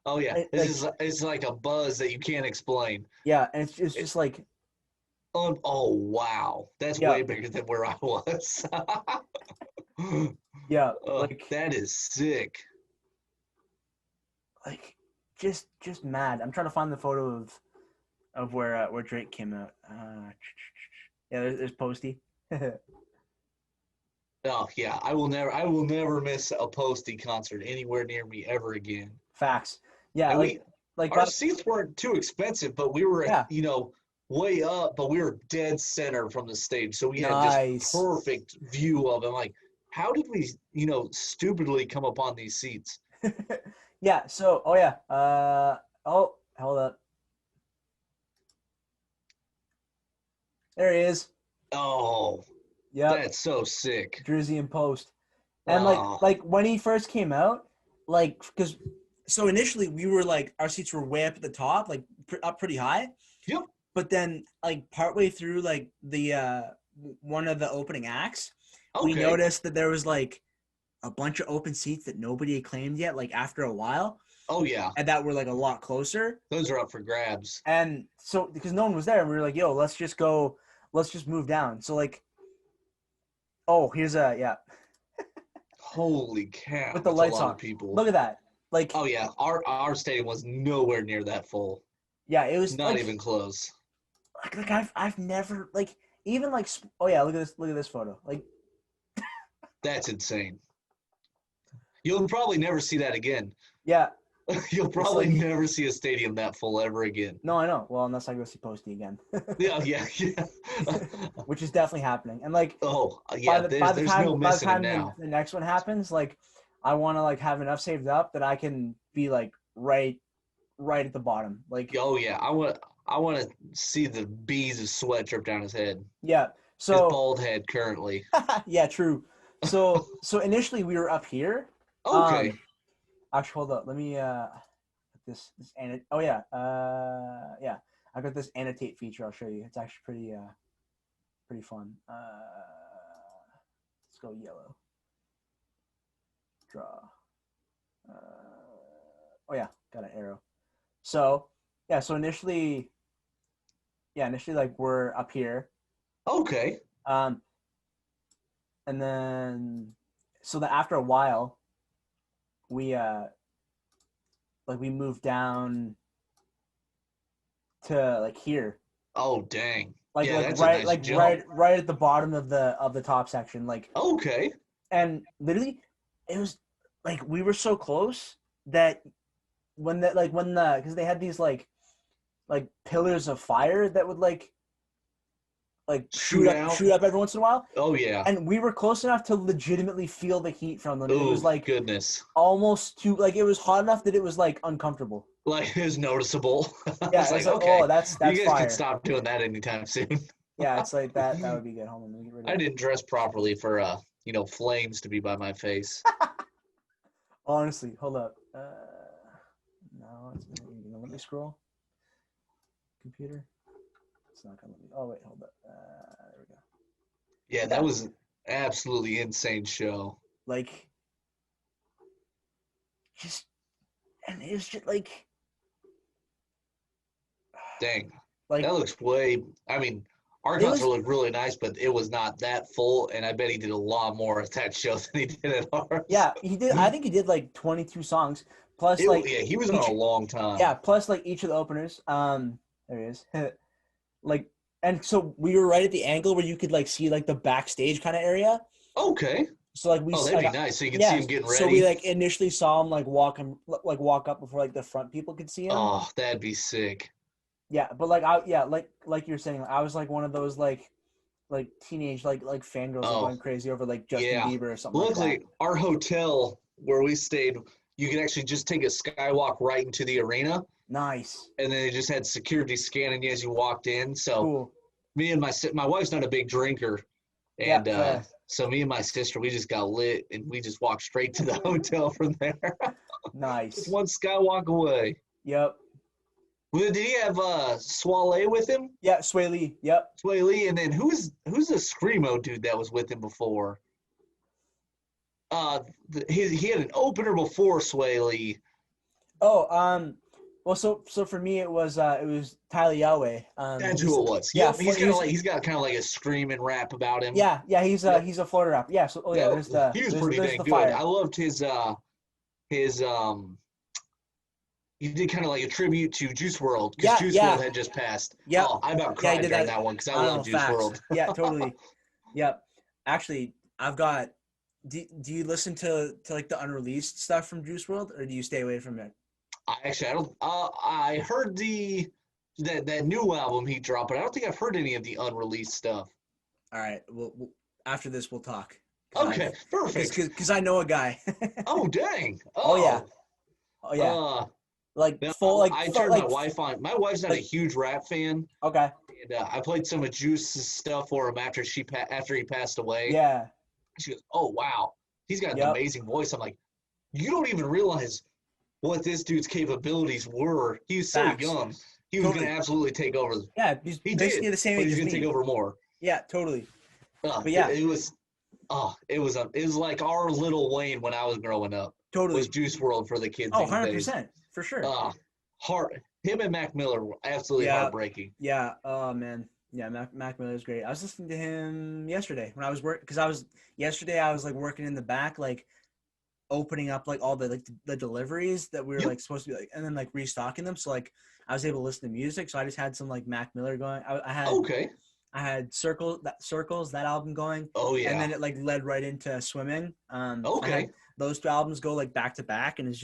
Speaker 2: Oh yeah. It's like a buzz that you can't explain.
Speaker 1: Yeah, and it's just like.
Speaker 2: Oh wow, that's way bigger than where I was.
Speaker 1: Yeah,
Speaker 2: that is sick.
Speaker 1: Like, just mad. I'm trying to find the photo of where Drake came out. Yeah, there's Posty.
Speaker 2: Oh yeah, I will never miss a Posty concert anywhere near me ever again.
Speaker 1: Facts. Yeah,
Speaker 2: and our seats weren't too expensive, but we were way up, but we were dead center from the stage, so we had just perfect view of it. Like, how did we stupidly come upon these seats?
Speaker 1: Yeah. So hold up, there he is.
Speaker 2: Oh yeah, that's so sick.
Speaker 1: Drizzy and Post. And like when he first came out, like, because initially we were like, our seats were way up at the top, like up pretty high.
Speaker 2: Yep.
Speaker 1: but then like partway through like the one of the opening acts, we
Speaker 2: Okay.
Speaker 1: noticed that there was like a bunch of open seats that nobody had claimed yet. Like after a while,
Speaker 2: Oh yeah,
Speaker 1: and that were like a lot closer.
Speaker 2: those are up for grabs.
Speaker 1: And so because no one was there, and we were like, "Yo, let's just move down." So like, oh, here's a yeah
Speaker 2: Holy cow,
Speaker 1: with the
Speaker 2: that's a
Speaker 1: lights
Speaker 2: lot
Speaker 1: on.
Speaker 2: of people.
Speaker 1: Look at that. Like,
Speaker 2: Oh yeah, our stadium was nowhere near that full.
Speaker 1: yeah, it was
Speaker 2: Not
Speaker 1: like
Speaker 2: even close.
Speaker 1: I've never like even like oh yeah, look at this photo. Like,
Speaker 2: That's insane. You'll probably never see that again.
Speaker 1: yeah,
Speaker 2: You'll
Speaker 1: it's
Speaker 2: probably
Speaker 1: like
Speaker 2: never see a stadium that full ever again.
Speaker 1: no, I know. Well, unless I go see Posty again,
Speaker 2: Yeah.
Speaker 1: which is definitely happening. And like
Speaker 2: Oh, yeah, there's no
Speaker 1: by the
Speaker 2: missing it
Speaker 1: time
Speaker 2: now.
Speaker 1: the next one happens, like I want to like have enough saved up that I can be like right at the bottom. Like,
Speaker 2: Oh yeah, I want to see the beads of sweat drip down his head.
Speaker 1: yeah.
Speaker 2: His
Speaker 1: So
Speaker 2: bald head currently.
Speaker 1: yeah, true. So initially we were up here.
Speaker 2: Okay.
Speaker 1: Actually, hold up. Let me put this oh yeah. Yeah. I got this annotate feature. I'll show you. It's actually pretty fun. Let's go yellow. Draw. Oh yeah, got an arrow. So yeah, so initially like we're up here.
Speaker 2: Okay.
Speaker 1: And then so that after a while we like we moved down to like here.
Speaker 2: Oh dang.
Speaker 1: Like
Speaker 2: Yeah,
Speaker 1: like
Speaker 2: that's a
Speaker 1: right
Speaker 2: nice jump.
Speaker 1: right at the bottom of the top section. Like
Speaker 2: Okay.
Speaker 1: and literally it was like we were so close that when the because they had these like pillars of fire that would like shoot up every once in a while.
Speaker 2: Oh yeah.
Speaker 1: And we were close enough to legitimately feel the heat from them. It was
Speaker 2: Oh
Speaker 1: like
Speaker 2: goodness.
Speaker 1: almost too like it was hot enough that it was like uncomfortable.
Speaker 2: Like it was noticeable. I
Speaker 1: Yeah,
Speaker 2: was
Speaker 1: it's
Speaker 2: like,
Speaker 1: like
Speaker 2: okay,
Speaker 1: oh that's
Speaker 2: you guys
Speaker 1: fire.
Speaker 2: can stop doing that anytime soon.
Speaker 1: Yeah, it's like that would be good. Hold on, let me get rid of
Speaker 2: I
Speaker 1: that.
Speaker 2: didn't dress properly for flames to be by my face.
Speaker 1: Honestly, hold up. No, it's gonna let me scroll. Computer. It's not gonna let me. Oh wait, hold up. There we go.
Speaker 2: Yeah, that was an absolutely insane show.
Speaker 1: Like, just and it was just like,
Speaker 2: Dang.
Speaker 1: like
Speaker 2: That looks way. I mean, our concert looked really nice, but it was not that full, and I bet he did a lot more at that show than he did at ours.
Speaker 1: yeah, he did. I think he did like 22 songs plus like
Speaker 2: Yeah, he was on a long time.
Speaker 1: Yeah, plus like each of the openers. There he is. Like, and so we were right at the angle where you could like see like the backstage kind of area.
Speaker 2: Okay.
Speaker 1: So like we.
Speaker 2: Oh, that'd be nice. So you can see him getting ready.
Speaker 1: So we like initially saw him like walk up before like the front people could see him.
Speaker 2: Oh, that'd be sick.
Speaker 1: Yeah, but like like you're saying, I was like one of those like teenage like fangirls going crazy over like Justin Bieber or something.
Speaker 2: Luckily,
Speaker 1: like that.
Speaker 2: Our hotel where we stayed, you could actually just take a skywalk right into the arena.
Speaker 1: Nice.
Speaker 2: And then they just had security scanning you as you walked in. So
Speaker 1: cool.
Speaker 2: Me and my wife's not a big drinker, and so me and my sister, we just got lit and we just walked straight to the hotel from there.
Speaker 1: Nice.
Speaker 2: Just one skywalk away.
Speaker 1: Yep.
Speaker 2: Well, did he have Swale with him?
Speaker 1: Yeah, Sway Lee. Yep.
Speaker 2: Sway Lee, and then who's the screamo dude that was with him before? He had an opener before Sway Lee.
Speaker 1: Oh, well, so for me it was Tyler Yahweh.
Speaker 2: That's who it was.
Speaker 1: Yeah,
Speaker 2: he's got kind of like a screaming rap about him.
Speaker 1: Yeah, he's a Florida rapper. Yeah, so there's the
Speaker 2: he was pretty dang good.
Speaker 1: Fire.
Speaker 2: I loved his he did kind of like a tribute to Juice WRLD because Juice WRLD had just passed.
Speaker 1: Yeah,
Speaker 2: I about cried during that one because I love Juice WRLD.
Speaker 1: Yeah, totally. Yep. Actually, I've got. Do you listen to like the unreleased stuff from Juice WRLD, or do you stay away from it?
Speaker 2: I don't. I heard that new album he dropped, but I don't think I've heard any of the unreleased stuff.
Speaker 1: All right. We'll after this we'll talk.
Speaker 2: Okay, perfect.
Speaker 1: Because I know a guy.
Speaker 2: Oh dang!
Speaker 1: Oh yeah. Oh yeah.
Speaker 2: I turned my wife on. My wife's not a huge rap fan.
Speaker 1: Okay.
Speaker 2: And I played some of Juice's stuff for him after he passed away.
Speaker 1: Yeah.
Speaker 2: She goes, "Oh wow, he's got an amazing voice." I'm like, "You don't even realize what this dude's capabilities were. He was so young." he was going to absolutely take over.
Speaker 1: Yeah, he's basically the same age
Speaker 2: he's
Speaker 1: as
Speaker 2: going to
Speaker 1: me.
Speaker 2: take over more.
Speaker 1: Yeah, totally.
Speaker 2: But yeah, it was like our Lil Wayne when I was growing up.
Speaker 1: Totally.
Speaker 2: Was Juice WRLD for the kids.
Speaker 1: Oh, 100%, for sure.
Speaker 2: Him and Mac Miller were absolutely heartbreaking.
Speaker 1: Yeah. Oh man. Yeah, Mac Miller is great. I was listening to him yesterday when I was working, because I was like working in the back, like opening up like all the the deliveries that we were like supposed to be like, and then like restocking them. So like I was able to listen to music. So I just had some like Mac Miller going. I had Circles, that album going.
Speaker 2: Oh yeah.
Speaker 1: And then it like led right into Swimming. I had those two albums go like back to back, and it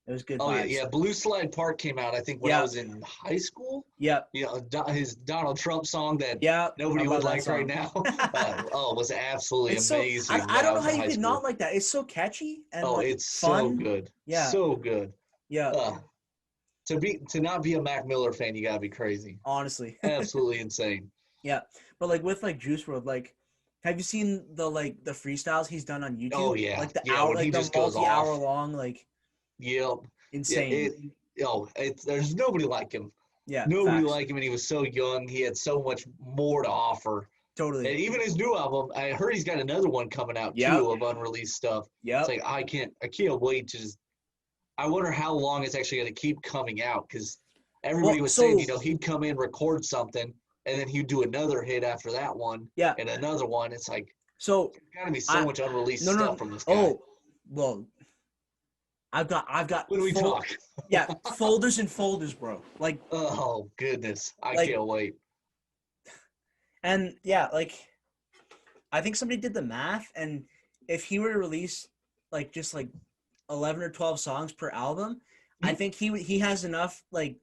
Speaker 1: was good.
Speaker 2: Oh
Speaker 1: vibes.
Speaker 2: yeah. Blue Slide Park came out, I think, when I was in high school.
Speaker 1: Yeah.
Speaker 2: His Donald Trump song that nobody would like right now. Was absolutely amazing.
Speaker 1: I don't know how you could not like that. It's so catchy and
Speaker 2: it's
Speaker 1: fun.
Speaker 2: So good.
Speaker 1: Yeah.
Speaker 2: So good.
Speaker 1: Yeah.
Speaker 2: To not be a Mac Miller fan, you gotta be crazy.
Speaker 1: Honestly.
Speaker 2: Absolutely insane.
Speaker 1: Yeah, but like with like Juice WRLD, like, have you seen the freestyles he's done on YouTube?
Speaker 2: Oh yeah,
Speaker 1: like the hour, like the multi-hour long, like.
Speaker 2: Yep.
Speaker 1: Insane.
Speaker 2: There's nobody like him.
Speaker 1: Yeah.
Speaker 2: Nobody like him, and he was so young. He had so much more to offer.
Speaker 1: Totally.
Speaker 2: And even his new album, I heard he's got another one coming out too of unreleased stuff.
Speaker 1: Yeah.
Speaker 2: It's like I can't wait to just. I wonder how long it's actually going to keep coming out, because everybody was saying, he'd come in, record something, and then he'd do another hit after that one.
Speaker 1: Yeah.
Speaker 2: And another one. It's like,
Speaker 1: there's
Speaker 2: got to be so much unreleased stuff from this guy.
Speaker 1: Oh, well, I've got.
Speaker 2: When we talk.
Speaker 1: Yeah, folders and folders, bro. Like.
Speaker 2: Oh goodness, I can't wait.
Speaker 1: And yeah, like, I think somebody did the math, and if he were to release like just like 11 or 12 songs per album, I think he has enough like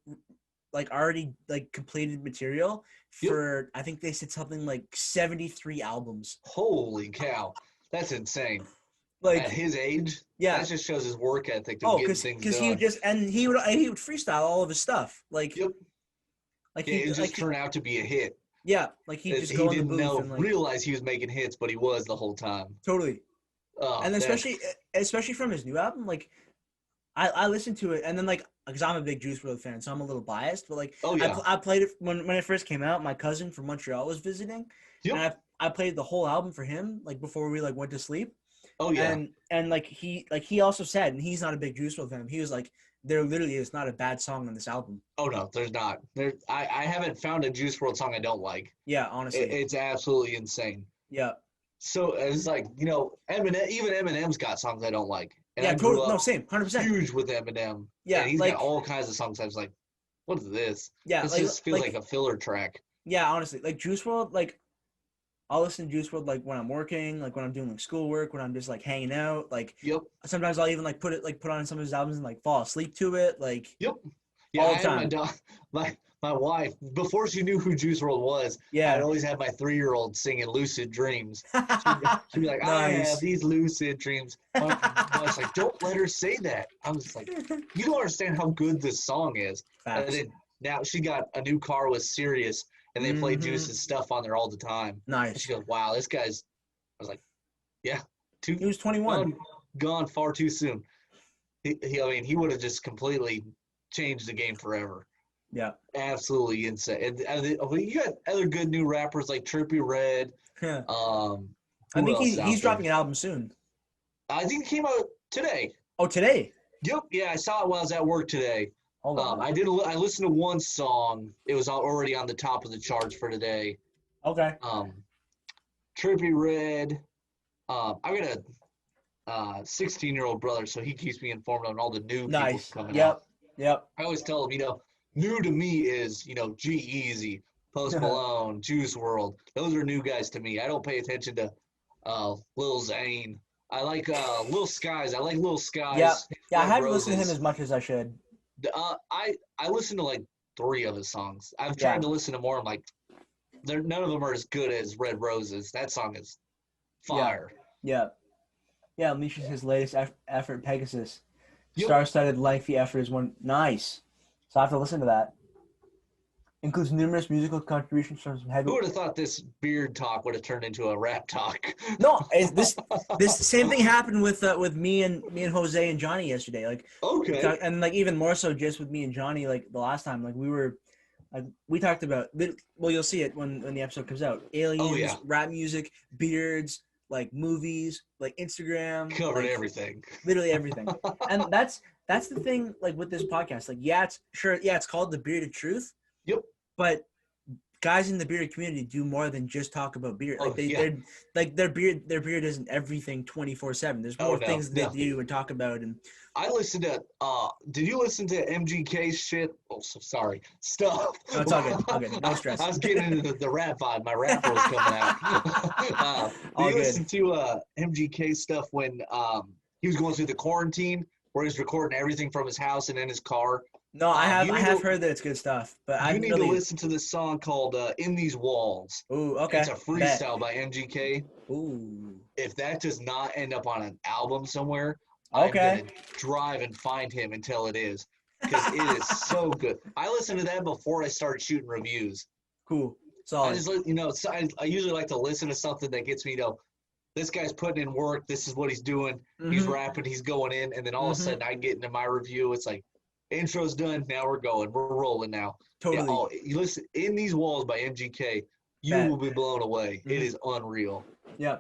Speaker 1: already like completed material for I think they said something like 73 albums.
Speaker 2: Holy cow, that's insane!
Speaker 1: Like
Speaker 2: at his age, that just shows his work ethic to get things done.
Speaker 1: Because he would freestyle all of his stuff. Like
Speaker 2: it would just turn out to be a hit.
Speaker 1: Yeah, like he just go in the booth and like
Speaker 2: realize he was making hits, but he was the whole time.
Speaker 1: Totally. And especially from his new album, like I listened to it, and then like because I'm a big Juice WRLD fan, so I'm a little biased. But like I played it when it first came out. My cousin from Montreal was visiting, and I played the whole album for him like before we like went to sleep.
Speaker 2: Oh yeah.
Speaker 1: And like he also said, and he's not a big Juice WRLD fan. He was like, there literally is not a bad song on this album.
Speaker 2: Oh no, there's not. I haven't found a Juice WRLD song I don't like.
Speaker 1: Yeah, honestly,
Speaker 2: it's absolutely insane.
Speaker 1: Yeah.
Speaker 2: So it's like Eminem, even Eminem's got songs I don't like. And
Speaker 1: yeah, totally. No, same, 100%.
Speaker 2: Huge with Eminem.
Speaker 1: Yeah,
Speaker 2: and he's got all kinds of songs. I was like, what is this?
Speaker 1: Yeah,
Speaker 2: this just feels like a filler track.
Speaker 1: Yeah, honestly, like Juice WRLD, like I'll listen to Juice WRLD like when I'm working, like when I'm doing like schoolwork, when I'm just like hanging out. Like sometimes I'll even like put on some of his albums and like fall asleep to it. Like
Speaker 2: yeah,
Speaker 1: all the time.
Speaker 2: My wife, before she knew who Juice WRLD was, I'd always have my 3-year-old singing Lucid Dreams. She'd be like, I have these lucid dreams. I was like, don't let her say that. I'm just like, you don't understand how good this song is. And then now she got a new car with Sirius, and they play Juice's stuff on there all the time.
Speaker 1: Nice.
Speaker 2: And she goes, wow, this guy's, I was like, yeah.
Speaker 1: He was 21.
Speaker 2: Gone far too soon. He would have just completely changed the game forever.
Speaker 1: Yeah,
Speaker 2: absolutely insane. And you got other good new rappers like Trippie Redd.
Speaker 1: I think he's dropping an album soon.
Speaker 2: I think it came out today.
Speaker 1: Oh, today?
Speaker 2: Yep. Yeah, I saw it while I was at work today.
Speaker 1: Hold on.
Speaker 2: I listened to one song. It was already on the top of the charts for today.
Speaker 1: Okay.
Speaker 2: Trippie Redd. I've got a 16-year-old brother, so he keeps me informed on all the new people coming out.
Speaker 1: Yep.
Speaker 2: I always tell him, new to me is, G-Eazy, Post Malone, Juice WRLD. Those are new guys to me. I don't pay attention to Lil Zane. I like Lil Skies. I like Lil Skies.
Speaker 1: Yeah, I haven't listened to him as much as I should.
Speaker 2: I listened to like 3 of his songs. I've tried to listen to more. I'm like, none of them are as good as Red Roses. That song is fire.
Speaker 1: Yeah, unleashes his latest effort, Pegasus. Star-studded lengthy effort is one. Nice. So I have to listen to that. Includes numerous musical contributions from some heavy.
Speaker 2: Who would have thought this beard talk would have turned into a rap talk?
Speaker 1: No, this same thing happened with me and Jose and Johnny yesterday. Like,
Speaker 2: Okay.
Speaker 1: and like even more so just with me and Johnny. Like the last time, like we talked about. Well, you'll see it when the episode comes out. Aliens, rap music, beards, like movies, like Instagram.
Speaker 2: Covered
Speaker 1: like,
Speaker 2: everything.
Speaker 1: Literally everything. And that's the thing. Like with this podcast, like it's called The Bearded Truth.
Speaker 2: Yep.
Speaker 1: But guys in the bearded community do more than just talk about beard. Like they're like their beard isn't everything 24/7. There's more things that they do and talk about. And
Speaker 2: I listened to did you listen to MGK's shit? Oh, so sorry. Stuff.
Speaker 1: No, it's all good. No stress.
Speaker 2: I was getting into the rap vibe. My rapper was coming out. Did you listen to MGK stuff when he was going through the quarantine where he's recording everything from his house and in his car?
Speaker 1: No, I have heard that it's good stuff, but
Speaker 2: you need to listen to this song called "In These Walls."
Speaker 1: Ooh, okay.
Speaker 2: It's a freestyle by MGK.
Speaker 1: Ooh.
Speaker 2: If that does not end up on an album somewhere,
Speaker 1: okay,
Speaker 2: I'm gonna drive and find him until it is, because it is so good. I listened to that before I started shooting reviews.
Speaker 1: Cool. Solid.
Speaker 2: I usually like to listen to something that gets me this guy's putting in work. This is what he's doing. Mm-hmm. He's rapping. He's going in, and then all of a sudden I get into my review. It's like, intro's done. Now we're going. We're rolling now.
Speaker 1: Totally.
Speaker 2: Yeah, you listen, In These Walls by MGK. You will be blown away. Mm-hmm. It is unreal.
Speaker 1: Yeah.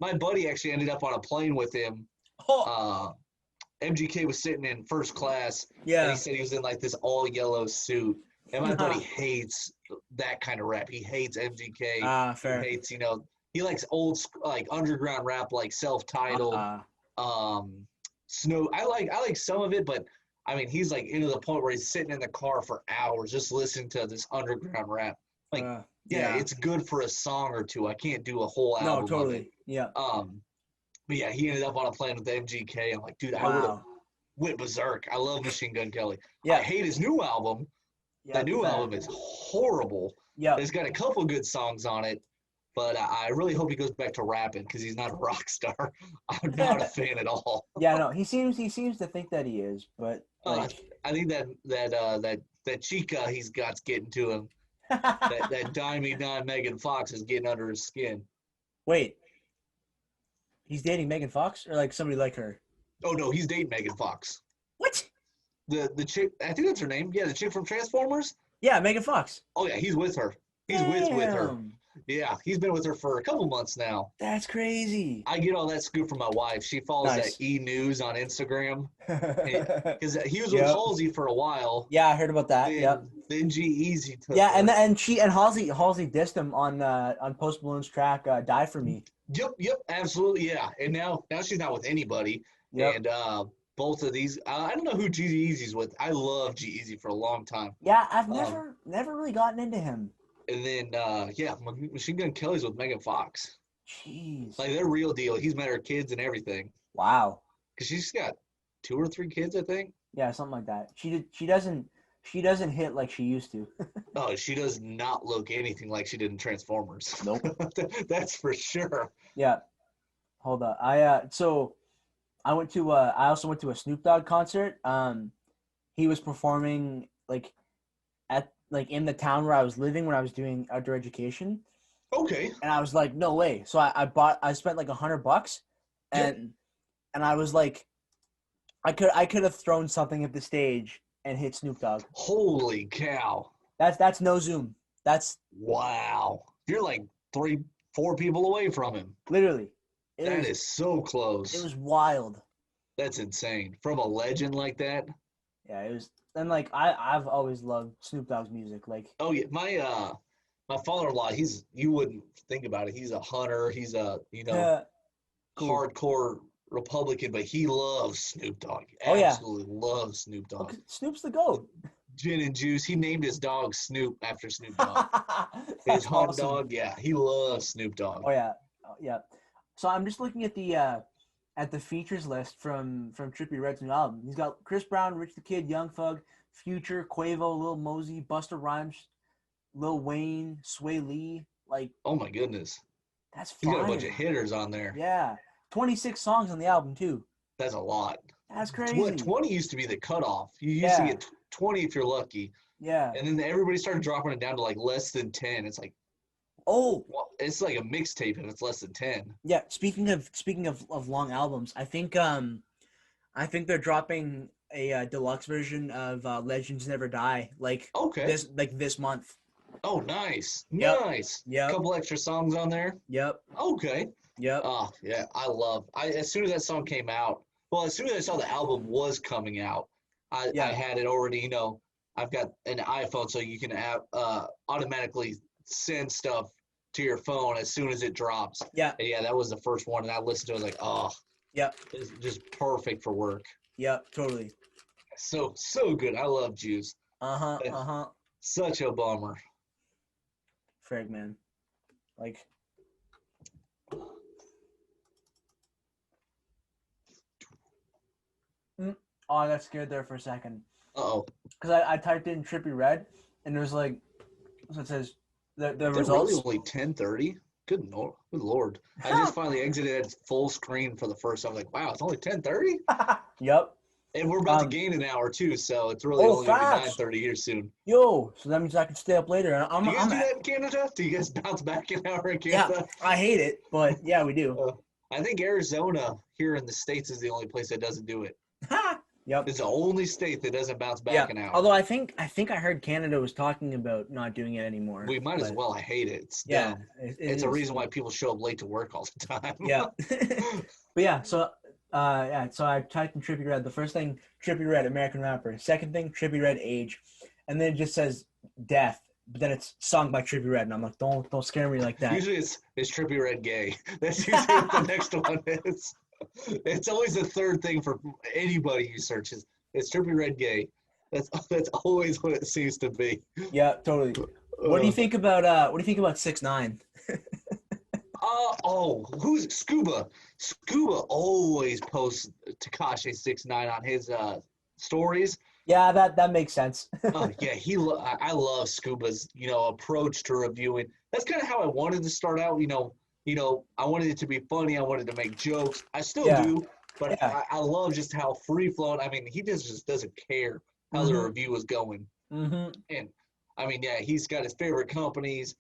Speaker 2: My buddy actually ended up on a plane with him. MGK was sitting in first class.
Speaker 1: Yeah.
Speaker 2: And he said he was in like this all yellow suit. And my buddy hates that kind of rap. He hates MGK.
Speaker 1: Fair.
Speaker 2: He hates, he likes old like underground rap, like self-titled. Snow. I like some of it, but I mean, he's like into the point where he's sitting in the car for hours just listening to this underground rap. Like, it's good for a song or two. I can't do a whole album.
Speaker 1: No, totally.
Speaker 2: Of it.
Speaker 1: Yeah.
Speaker 2: But yeah, he ended up on a plane with MGK. I'm like, dude, I would have went berserk. I love Machine Gun Kelly.
Speaker 1: Yeah.
Speaker 2: I hate his new album.
Speaker 1: Yeah,
Speaker 2: the new album is horrible.
Speaker 1: Yeah.
Speaker 2: It's got a couple good songs on it, but I really hope he goes back to rapping because he's not a rock star. I'm not a fan at all.
Speaker 1: Yeah, no, he seems to think that he is, but like,
Speaker 2: I think that chica he's got's getting to him. that dimey Megan Fox is getting under his skin.
Speaker 1: Wait, he's dating Megan Fox or like somebody like her?
Speaker 2: Oh no, he's dating Megan Fox.
Speaker 1: What?
Speaker 2: The chick, I think that's her name. Yeah, the chick from Transformers.
Speaker 1: Yeah, Megan Fox.
Speaker 2: Oh yeah, he's with her. He's with her. Yeah, he's been with her for a couple months now.
Speaker 1: That's crazy.
Speaker 2: I get all that scoop from my wife. She follows that E-News on Instagram. Because he was with Halsey for a while.
Speaker 1: Yeah, I heard about that.
Speaker 2: Then G-Eazy took
Speaker 1: her.
Speaker 2: And
Speaker 1: Halsey dissed him on Post Malone's track "Die for Me."
Speaker 2: Yep, absolutely, yeah. And now she's not with anybody. Yep. And both of these, I don't know who G-Eazy's with. I love G-Eazy for a long time.
Speaker 1: Yeah, I've never really gotten into him.
Speaker 2: And then, Machine Gun Kelly's with Megan Fox.
Speaker 1: Jeez.
Speaker 2: Like, they're real deal. He's met her kids and everything.
Speaker 1: Wow.
Speaker 2: Because she's got 2 or 3 kids, I think.
Speaker 1: Yeah, something like that. She doesn't hit like she used to.
Speaker 2: Oh, she does not look anything like she did in Transformers.
Speaker 1: Nope.
Speaker 2: That's for sure.
Speaker 1: Yeah. Hold on. I also went to a Snoop Dogg concert. He was performing in the town where I was living when I was doing outdoor education.
Speaker 2: Okay.
Speaker 1: And I was like, no way. So I spent like $100 and I was like, I could have thrown something at the stage and hit Snoop Dogg.
Speaker 2: Holy cow.
Speaker 1: That's no zoom.
Speaker 2: Wow. You're like 3-4 people away from him.
Speaker 1: Literally.
Speaker 2: That is so close.
Speaker 1: It was wild.
Speaker 2: That's insane. From a legend like that.
Speaker 1: Yeah, it was. And like I've always loved Snoop Dogg's music. Like,
Speaker 2: oh yeah, my father-in-law, you wouldn't think about it. He's a hunter. He's a hardcore Republican, but he loves Snoop Dogg. Absolutely loves Snoop Dogg.
Speaker 1: Okay, Snoop's the GOAT.
Speaker 2: Gin and juice. He named his dog Snoop after Snoop Dogg. His hunt dog. Yeah, he loves Snoop Dogg.
Speaker 1: Oh yeah. So I'm just looking at the features list from Trippie Redd's new album. He's got Chris Brown, Rich the Kid, Young Thug, Future, Quavo, Lil Mosey, Busta Rhymes, Lil Wayne, Sway Lee. Like,
Speaker 2: oh my goodness,
Speaker 1: that's fire.
Speaker 2: He's got a bunch of hitters on there.
Speaker 1: Yeah, 26 songs on the album too.
Speaker 2: That's a lot.
Speaker 1: That's crazy.
Speaker 2: 20 used to be the cutoff. You used to get 20 if you're lucky.
Speaker 1: Yeah.
Speaker 2: And then everybody started dropping it down to like less than 10. It's like,
Speaker 1: Oh,
Speaker 2: well, it's like a mixtape if it's less than 10.
Speaker 1: yeah. Speaking of long albums, I think they're dropping a deluxe version of Legends Never Die
Speaker 2: Okay.
Speaker 1: this month.
Speaker 2: Oh, nice.
Speaker 1: Yep.
Speaker 2: Nice.
Speaker 1: Yep.
Speaker 2: Couple extra songs on there.
Speaker 1: Yep.
Speaker 2: Okay.
Speaker 1: Yep.
Speaker 2: Oh, yeah. As soon as that song came out, well, as soon as I saw the album was coming out, I
Speaker 1: Yeah.
Speaker 2: had it already, I've got an iPhone, so you can automatically send stuff to your phone as soon as it drops.
Speaker 1: Yeah.
Speaker 2: And yeah, that was the first one, and I listened to it. I was like, oh,
Speaker 1: Yep.
Speaker 2: it's just perfect for work.
Speaker 1: Yep. Totally.
Speaker 2: So good. I love Juice. Such a bummer.
Speaker 1: Frig, man. Like. Oh, I got scared there for a second.
Speaker 2: Uh-oh.
Speaker 1: Because I typed in Trippie Redd, and there's like, so it says the results.
Speaker 2: Really only 10:30? Good Lord. I just finally exited full screen for the first time. I was like, wow, it's only 10:30?
Speaker 1: Yep.
Speaker 2: And we're about to gain an hour too, so it's really only going to be 9:30 here soon.
Speaker 1: Yo, so that means I can stay up later.
Speaker 2: Do you guys do that in Canada? Do you guys bounce back an hour in Canada?
Speaker 1: Yeah, I hate it, but yeah, we do.
Speaker 2: I think Arizona here in the States is the only place that doesn't do it.
Speaker 1: Yep.
Speaker 2: It's the only state that doesn't bounce back an hour.
Speaker 1: Although I think I heard Canada was talking about not doing it anymore.
Speaker 2: We might as well. I hate it. It's dumb. It's a reason why people show up late to work all the time.
Speaker 1: Yeah. But yeah, so I typed in Trippie Redd. The first thing, Trippie Redd, American rapper. Second thing, Trippie Redd, age. And then it just says death. But then it's sung by Trippie Redd, and I'm like, don't scare me like that.
Speaker 2: Usually it's Trippie Redd gay. That's usually what the next one is. It's always the third thing for anybody you search. It's Trippie Redd gay. That's always what it seems to be.
Speaker 1: Yeah, totally. What do you think about 6ix9ine?
Speaker 2: Who's Scuba? Scuba always posts Tekashi 6ix9ine on his stories.
Speaker 1: Yeah, that makes sense.
Speaker 2: Oh yeah, I love Scuba's approach to reviewing. That's kind of how I wanted to start out. I wanted it to be funny. I wanted to make jokes. I still do, but I love just how free flowing. I mean, he just doesn't care how the review is going.
Speaker 1: Mm-hmm.
Speaker 2: And I mean, yeah, he's got his favorite companies.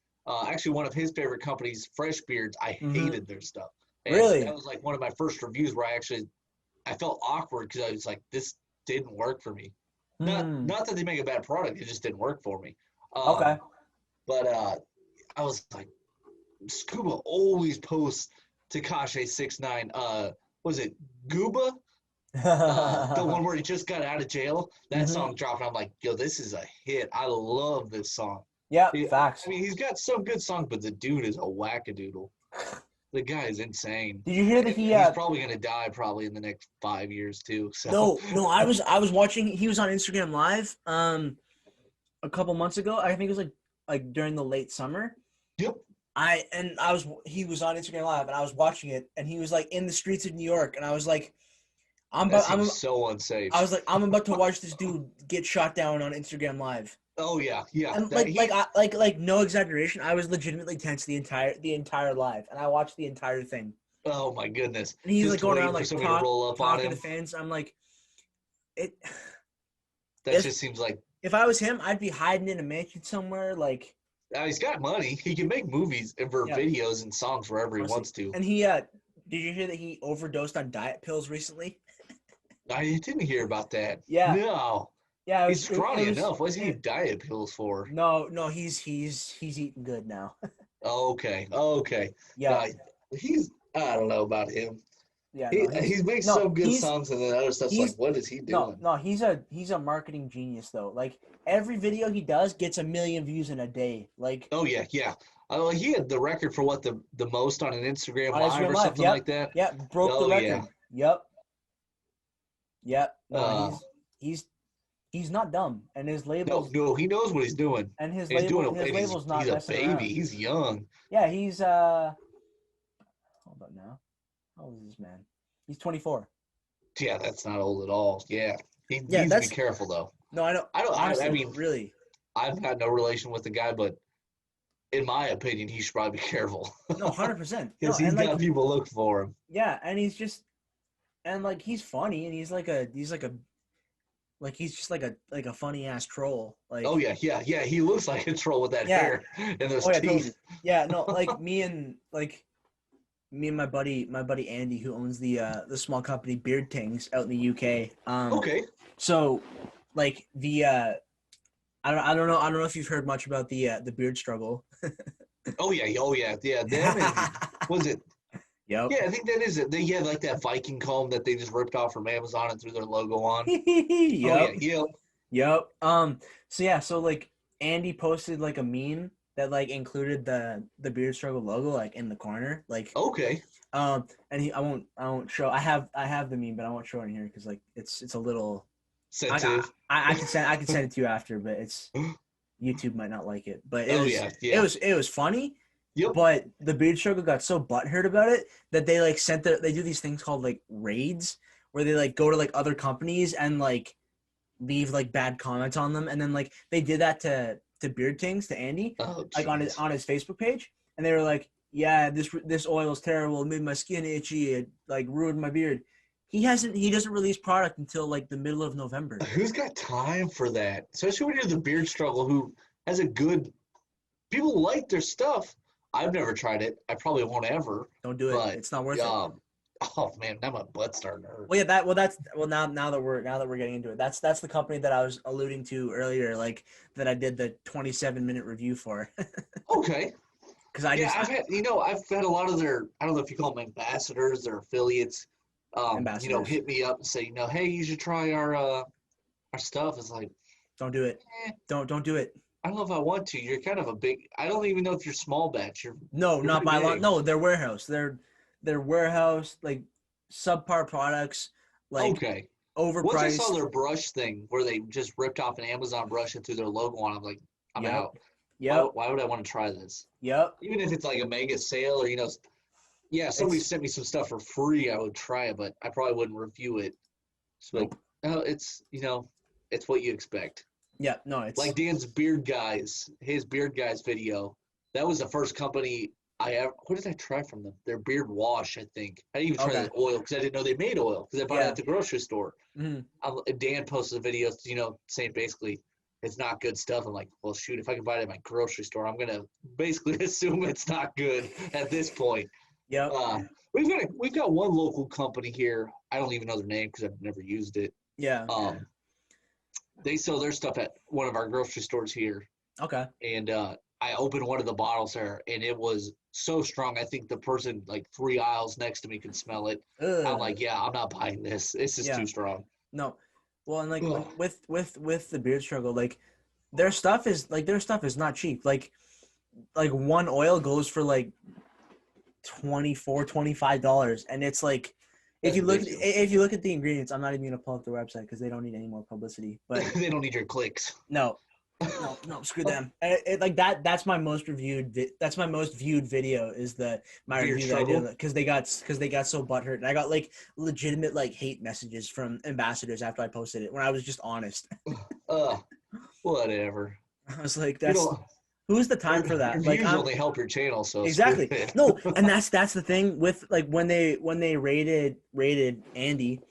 Speaker 2: Actually, one of his favorite companies, Fresh Beards. I hated their stuff. And
Speaker 1: really?
Speaker 2: That was like one of my first reviews where I felt awkward because I was like, this didn't work for me. Not that they make a bad product, it just didn't work for me.
Speaker 1: Okay.
Speaker 2: But I was like, Scuba always posts Tekashi 6ix9ine. Was it Gooba? The one where he just got out of jail. That song dropped, and I'm like, yo, this is a hit. I love this song.
Speaker 1: Yeah, facts.
Speaker 2: I mean, he's got some good songs, but the dude is a wackadoodle. The guy is insane.
Speaker 1: Did you hear that
Speaker 2: he's probably gonna die in the next 5 years too. So.
Speaker 1: No. I was watching. He was on Instagram Live a couple months ago. I think it was like during the late summer.
Speaker 2: Yep.
Speaker 1: He was on Instagram Live, and I was watching it, and he was like in the streets of New York, and I was like, I'm
Speaker 2: so unsafe.
Speaker 1: I was like, I'm about to watch this dude get shot down on Instagram Live.
Speaker 2: Oh yeah.
Speaker 1: And like no exaggeration, I was legitimately tense the entire live, and I watched the entire thing.
Speaker 2: Oh my goodness!
Speaker 1: And he's like going around like talking to fans. I'm like, it.
Speaker 2: That just seems like
Speaker 1: if I was him, I'd be hiding in a mansion somewhere. Like,
Speaker 2: he's got money. He can make movies for videos and songs wherever he wants to.
Speaker 1: And he did you hear that he overdosed on diet pills recently?
Speaker 2: I didn't hear about that.
Speaker 1: Yeah.
Speaker 2: No.
Speaker 1: Yeah,
Speaker 2: he's scrawny enough. What does he need diet pills for?
Speaker 1: No, he's eating good now.
Speaker 2: Okay.
Speaker 1: Yeah.
Speaker 2: I don't know about him.
Speaker 1: Yeah.
Speaker 2: He makes some good songs, and then other stuff's like, what is he doing?
Speaker 1: No, he's a marketing genius though. Like every video he does gets 1 million views in a day. Like.
Speaker 2: Oh yeah. He had the record for what the most on an Instagram Live or something like that.
Speaker 1: Yeah, broke the record.
Speaker 2: Yeah.
Speaker 1: Yep. No, he's not dumb, and his label.
Speaker 2: No, he knows what he's doing.
Speaker 1: And his
Speaker 2: He's
Speaker 1: label's not
Speaker 2: a baby.
Speaker 1: around.
Speaker 2: He's young.
Speaker 1: Yeah, he's hold on now. How old is this man? He's 24.
Speaker 2: Yeah, that's not old at all. Yeah, he needs to be careful though.
Speaker 1: No, I don't. Honestly, I mean, really,
Speaker 2: I've got no relation with the guy, but in my opinion, he should probably be careful.
Speaker 1: No, 100%.
Speaker 2: Because he's got people look for him.
Speaker 1: Yeah, and he's funny, and he's like a
Speaker 3: Like he's just like a funny ass troll. Like
Speaker 2: Oh yeah, he looks like a troll with that
Speaker 3: Yeah.
Speaker 2: hair and those
Speaker 3: oh yeah,
Speaker 2: teeth.
Speaker 3: totally. Yeah, no, like me and my buddy Andy, who owns the small company Beard Tings out in the UK.
Speaker 2: Okay.
Speaker 3: So like I don't know if you've heard much about the beard struggle.
Speaker 2: Oh yeah. Them and was it?
Speaker 3: Yep.
Speaker 2: Yeah, I think that is it. They had like that Viking comb that they just ripped off from Amazon and threw their logo on.
Speaker 3: Yep.
Speaker 2: Oh yeah.
Speaker 3: Yep. So yeah, so like Andy posted like a meme that like included the beard struggle logo like in the corner, like
Speaker 2: Okay.
Speaker 3: and I won't show. I have the meme, but I won't show it in here because like it's a little
Speaker 2: Sensitive.
Speaker 3: I can send it to you after, but it's YouTube might not like it. But
Speaker 2: Yeah.
Speaker 3: it was funny.
Speaker 2: Yep.
Speaker 3: But the beard struggle got so butthurt about it that they like they do these things called like raids where they like go to like other companies and like leave like bad comments on them, and then like they did that to Beard Tings, to Andy, like on his Facebook page, and they were like, yeah, this oil is terrible, it made my skin itchy, it like ruined my beard. He doesn't release product until like the middle of November.
Speaker 2: Who's got time for that? Especially when you're the beard struggle who has a good people like their stuff. I've never tried it. I probably won't ever.
Speaker 3: Don't do it.
Speaker 2: But,
Speaker 3: it's not worth it.
Speaker 2: Oh man, now my butt's starting to hurt.
Speaker 3: Well, now that we're getting into it, that's the company that I was alluding to earlier, like that I did the 27-minute review for.
Speaker 2: Okay.
Speaker 3: Because
Speaker 2: I've had a lot of their, I don't know if you call them ambassadors, their affiliates, hit me up and say, hey, you should try our stuff. It's like,
Speaker 3: don't do it. Don't do it.
Speaker 2: I don't know if I want to. You're kind of a big. I don't even know if you're small batch. You're
Speaker 3: not by a lot. No, they're warehouse. They're warehouse, like subpar products, like
Speaker 2: okay.
Speaker 3: Overpriced.
Speaker 2: Once I saw their brush thing where they just ripped off an Amazon brush and threw their logo on, I'm like, I'm out.
Speaker 3: Yep.
Speaker 2: Why would I want to try this?
Speaker 3: Yep.
Speaker 2: Even if it's like a mega sale or somebody sent me some stuff for free, I would try it, but I probably wouldn't review it. So it's it's what you expect.
Speaker 3: Yeah, no, it's
Speaker 2: like Dan's his Beard Guys video. That was the first company I ever. What did I try from them? Their beard wash, I think. I didn't even try the oil because I didn't know they made oil because I bought it at the grocery store. Mm-hmm. Dan posted a video, saying basically it's not good stuff. I'm like, well, shoot, if I can buy it at my grocery store, I'm gonna basically assume it's not good at this point.
Speaker 3: Yeah.
Speaker 2: We've got one local company here. I don't even know their name because I've never used it.
Speaker 3: Yeah.
Speaker 2: They sell their stuff at one of our grocery stores here.
Speaker 3: Okay.
Speaker 2: And I opened one of the bottles there, and it was so strong. I think the person like 3 aisles next to me could smell it. Ugh. I'm like, yeah, I'm not buying this. This is too strong.
Speaker 3: No. Well, and like with the beard struggle, like their stuff is not cheap. Like one oil goes for like $24-$25, and it's like if you look at the ingredients, I'm not even gonna pull up their website because they don't need any more publicity. But
Speaker 2: they don't need your clicks.
Speaker 3: No, screw them. Like that's my most viewed. That's my most viewed video is my review that I did because they got so butthurt. And I got like legitimate like hate messages from ambassadors after I posted it when I was just honest.
Speaker 2: Whatever.
Speaker 3: I was like, who's the time for that?
Speaker 2: Like, only help your channel, so
Speaker 3: exactly. No, and that's the thing with like when they rated Andy,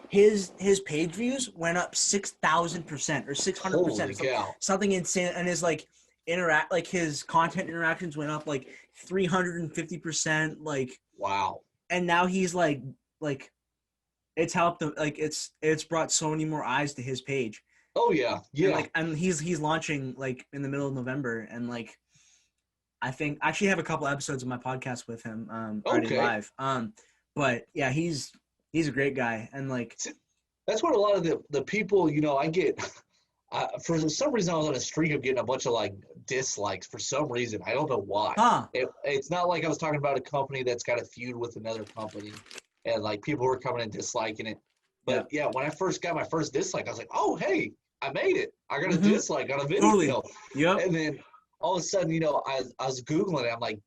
Speaker 3: his page views went up 6,000% or 600%, something insane, and his like his content interactions went up like 350%. Like
Speaker 2: wow.
Speaker 3: And now he's like it's helped him, like it's brought so many more eyes to his page.
Speaker 2: Oh yeah.
Speaker 3: And he's launching like in the middle of November, and like I think I actually have a couple episodes of my podcast with him already live. But yeah, he's a great guy, and like
Speaker 2: that's what a lot of the people I get. For some reason, I was on a streak of getting a bunch of like dislikes for some reason. I don't know why.
Speaker 3: Huh.
Speaker 2: It's not like I was talking about a company that's got a feud with another company, and like people were coming and disliking it. But yeah, when I first got my first dislike, I was like, oh hey, I made it. I got a dislike on a video.
Speaker 3: Totally. Yep.
Speaker 2: And then all of a sudden, I was Googling it. I'm like,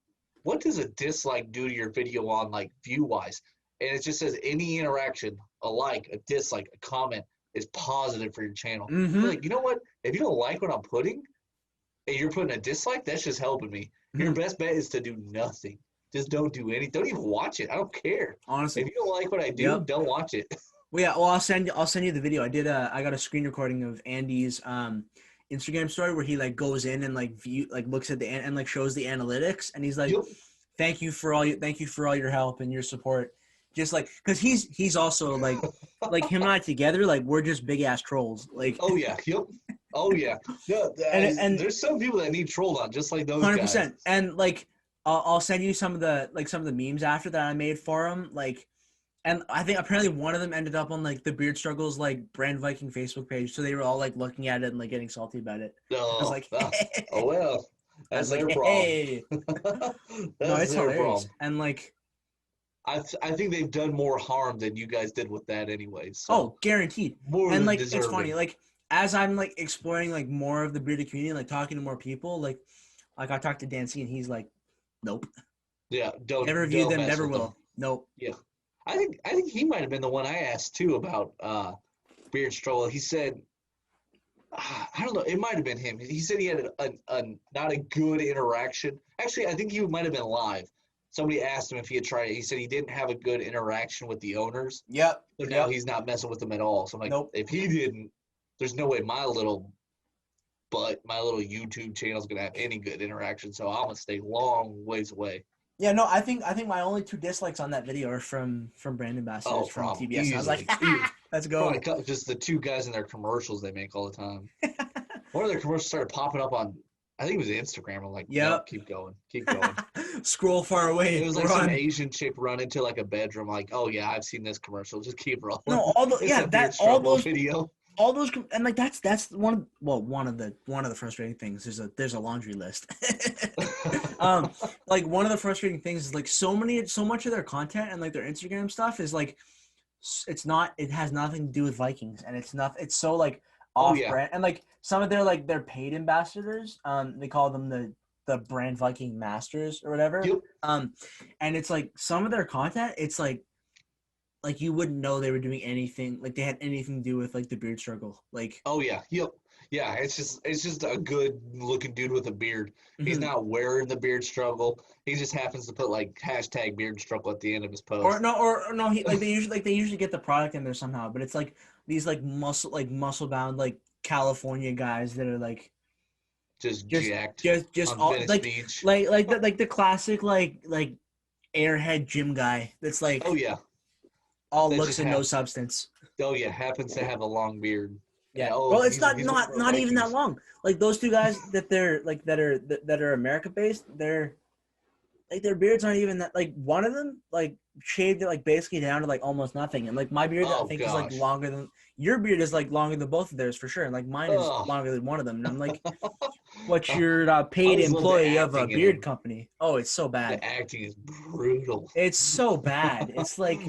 Speaker 2: what does a dislike do to your video on like view wise? And it just says any interaction, a like, a dislike, a comment is positive for your channel.
Speaker 3: Mm-hmm.
Speaker 2: Like, you know what? If you don't like what I'm putting and you're putting a dislike, that's just helping me. Mm-hmm. Your best bet is to do nothing. Just don't do anything. Don't even watch it. I don't care.
Speaker 3: Honestly.
Speaker 2: If you don't like what I do, don't watch it.
Speaker 3: Well, yeah. Well, I'll send you the video. I got a screen recording of Andy's Instagram story where he like goes in and like looks at and like shows the analytics, and he's like,
Speaker 2: Yep.
Speaker 3: thank you for all your help and your support. Just like, cause he's also like him and I together, like we're just big ass trolls. Like,
Speaker 2: oh yeah, yep. Oh yeah. No,
Speaker 3: and
Speaker 2: there's some people that need trolled on, just like those
Speaker 3: 100%.
Speaker 2: guys.
Speaker 3: And like, I'll send you some of the memes after that I made for him. Like, and I think apparently one of them ended up on like the Beard Struggles like Brand Viking Facebook page, so they were all like looking at it and like getting salty about it. I was like,
Speaker 2: oh well, that's their problem.
Speaker 3: Hey. No, it's hilarious. Problem. And like,
Speaker 2: I think they've done more harm than you guys did with that, anyways. So.
Speaker 3: Oh, guaranteed.
Speaker 2: More
Speaker 3: and
Speaker 2: than
Speaker 3: like,
Speaker 2: deserving.
Speaker 3: It's funny. Like, as I'm like exploring like more of the bearded community, like talking to more people, like I talked to Dan C, and he's like, nope.
Speaker 2: Yeah, don't
Speaker 3: never view them, never will. Them. Nope.
Speaker 2: Yeah. I think he might have been the one I asked too about Beard Struggle. He said, I don't know, it might have been him. He said he had a not a good interaction. Actually, I think he might have been live. Somebody asked him if he had tried it. He said he didn't have a good interaction with the owners.
Speaker 3: Yep.
Speaker 2: So now he's not messing with them at all. So I'm like, nope. If he didn't, there's no way my little YouTube channel is gonna have any good interaction. So I'm gonna stay long ways away.
Speaker 3: Yeah, no, I think my only 2 dislikes on that video are from brand ambassadors from TBS. I was like, let's go.
Speaker 2: Just the 2 guys in their commercials they make all the time. One of their commercials started popping up on, I think it was Instagram. I'm like, no, keep going.
Speaker 3: Scroll far away.
Speaker 2: It was like some Asian chick run into like a bedroom. Like, oh yeah, I've seen this commercial. Just keep rolling.
Speaker 3: No, all those, and like that's one of the frustrating things. There's a laundry list. Like one of the frustrating things is like so much of their content and like their Instagram stuff is like it has nothing to do with Vikings, and it's so like off brand, and like some of their paid ambassadors, they call them the brand Viking masters or whatever.
Speaker 2: Yep.
Speaker 3: And it's like some of their content, it's like you wouldn't know they were doing anything, like they had anything to do with like the beard struggle. Like,
Speaker 2: oh yeah, yep. Yeah, it's just a good looking dude with a beard. Mm-hmm. He's not wearing the beard struggle. He just happens to put like hashtag beard struggle at the end of his post.
Speaker 3: Or no, they usually get the product in there somehow, but it's like these like muscle bound like California guys that are like
Speaker 2: just jacked,
Speaker 3: just all like the classic like airhead gym guy that's like,
Speaker 2: oh yeah,
Speaker 3: all looks and no substance.
Speaker 2: Oh yeah, happens to have a long beard.
Speaker 3: Yeah. Well, it's not even that long. Like those 2 guys that are America based, their beards aren't even that. Like one of them like shaved it like basically down to like almost nothing, and like my beard I think is like longer than your beard is like longer than both of theirs for sure, and like mine is longer than one of them. And I'm like, what's your paid employee of a beard company? Oh, it's so bad.
Speaker 2: The acting is brutal.
Speaker 3: It's so bad. It's like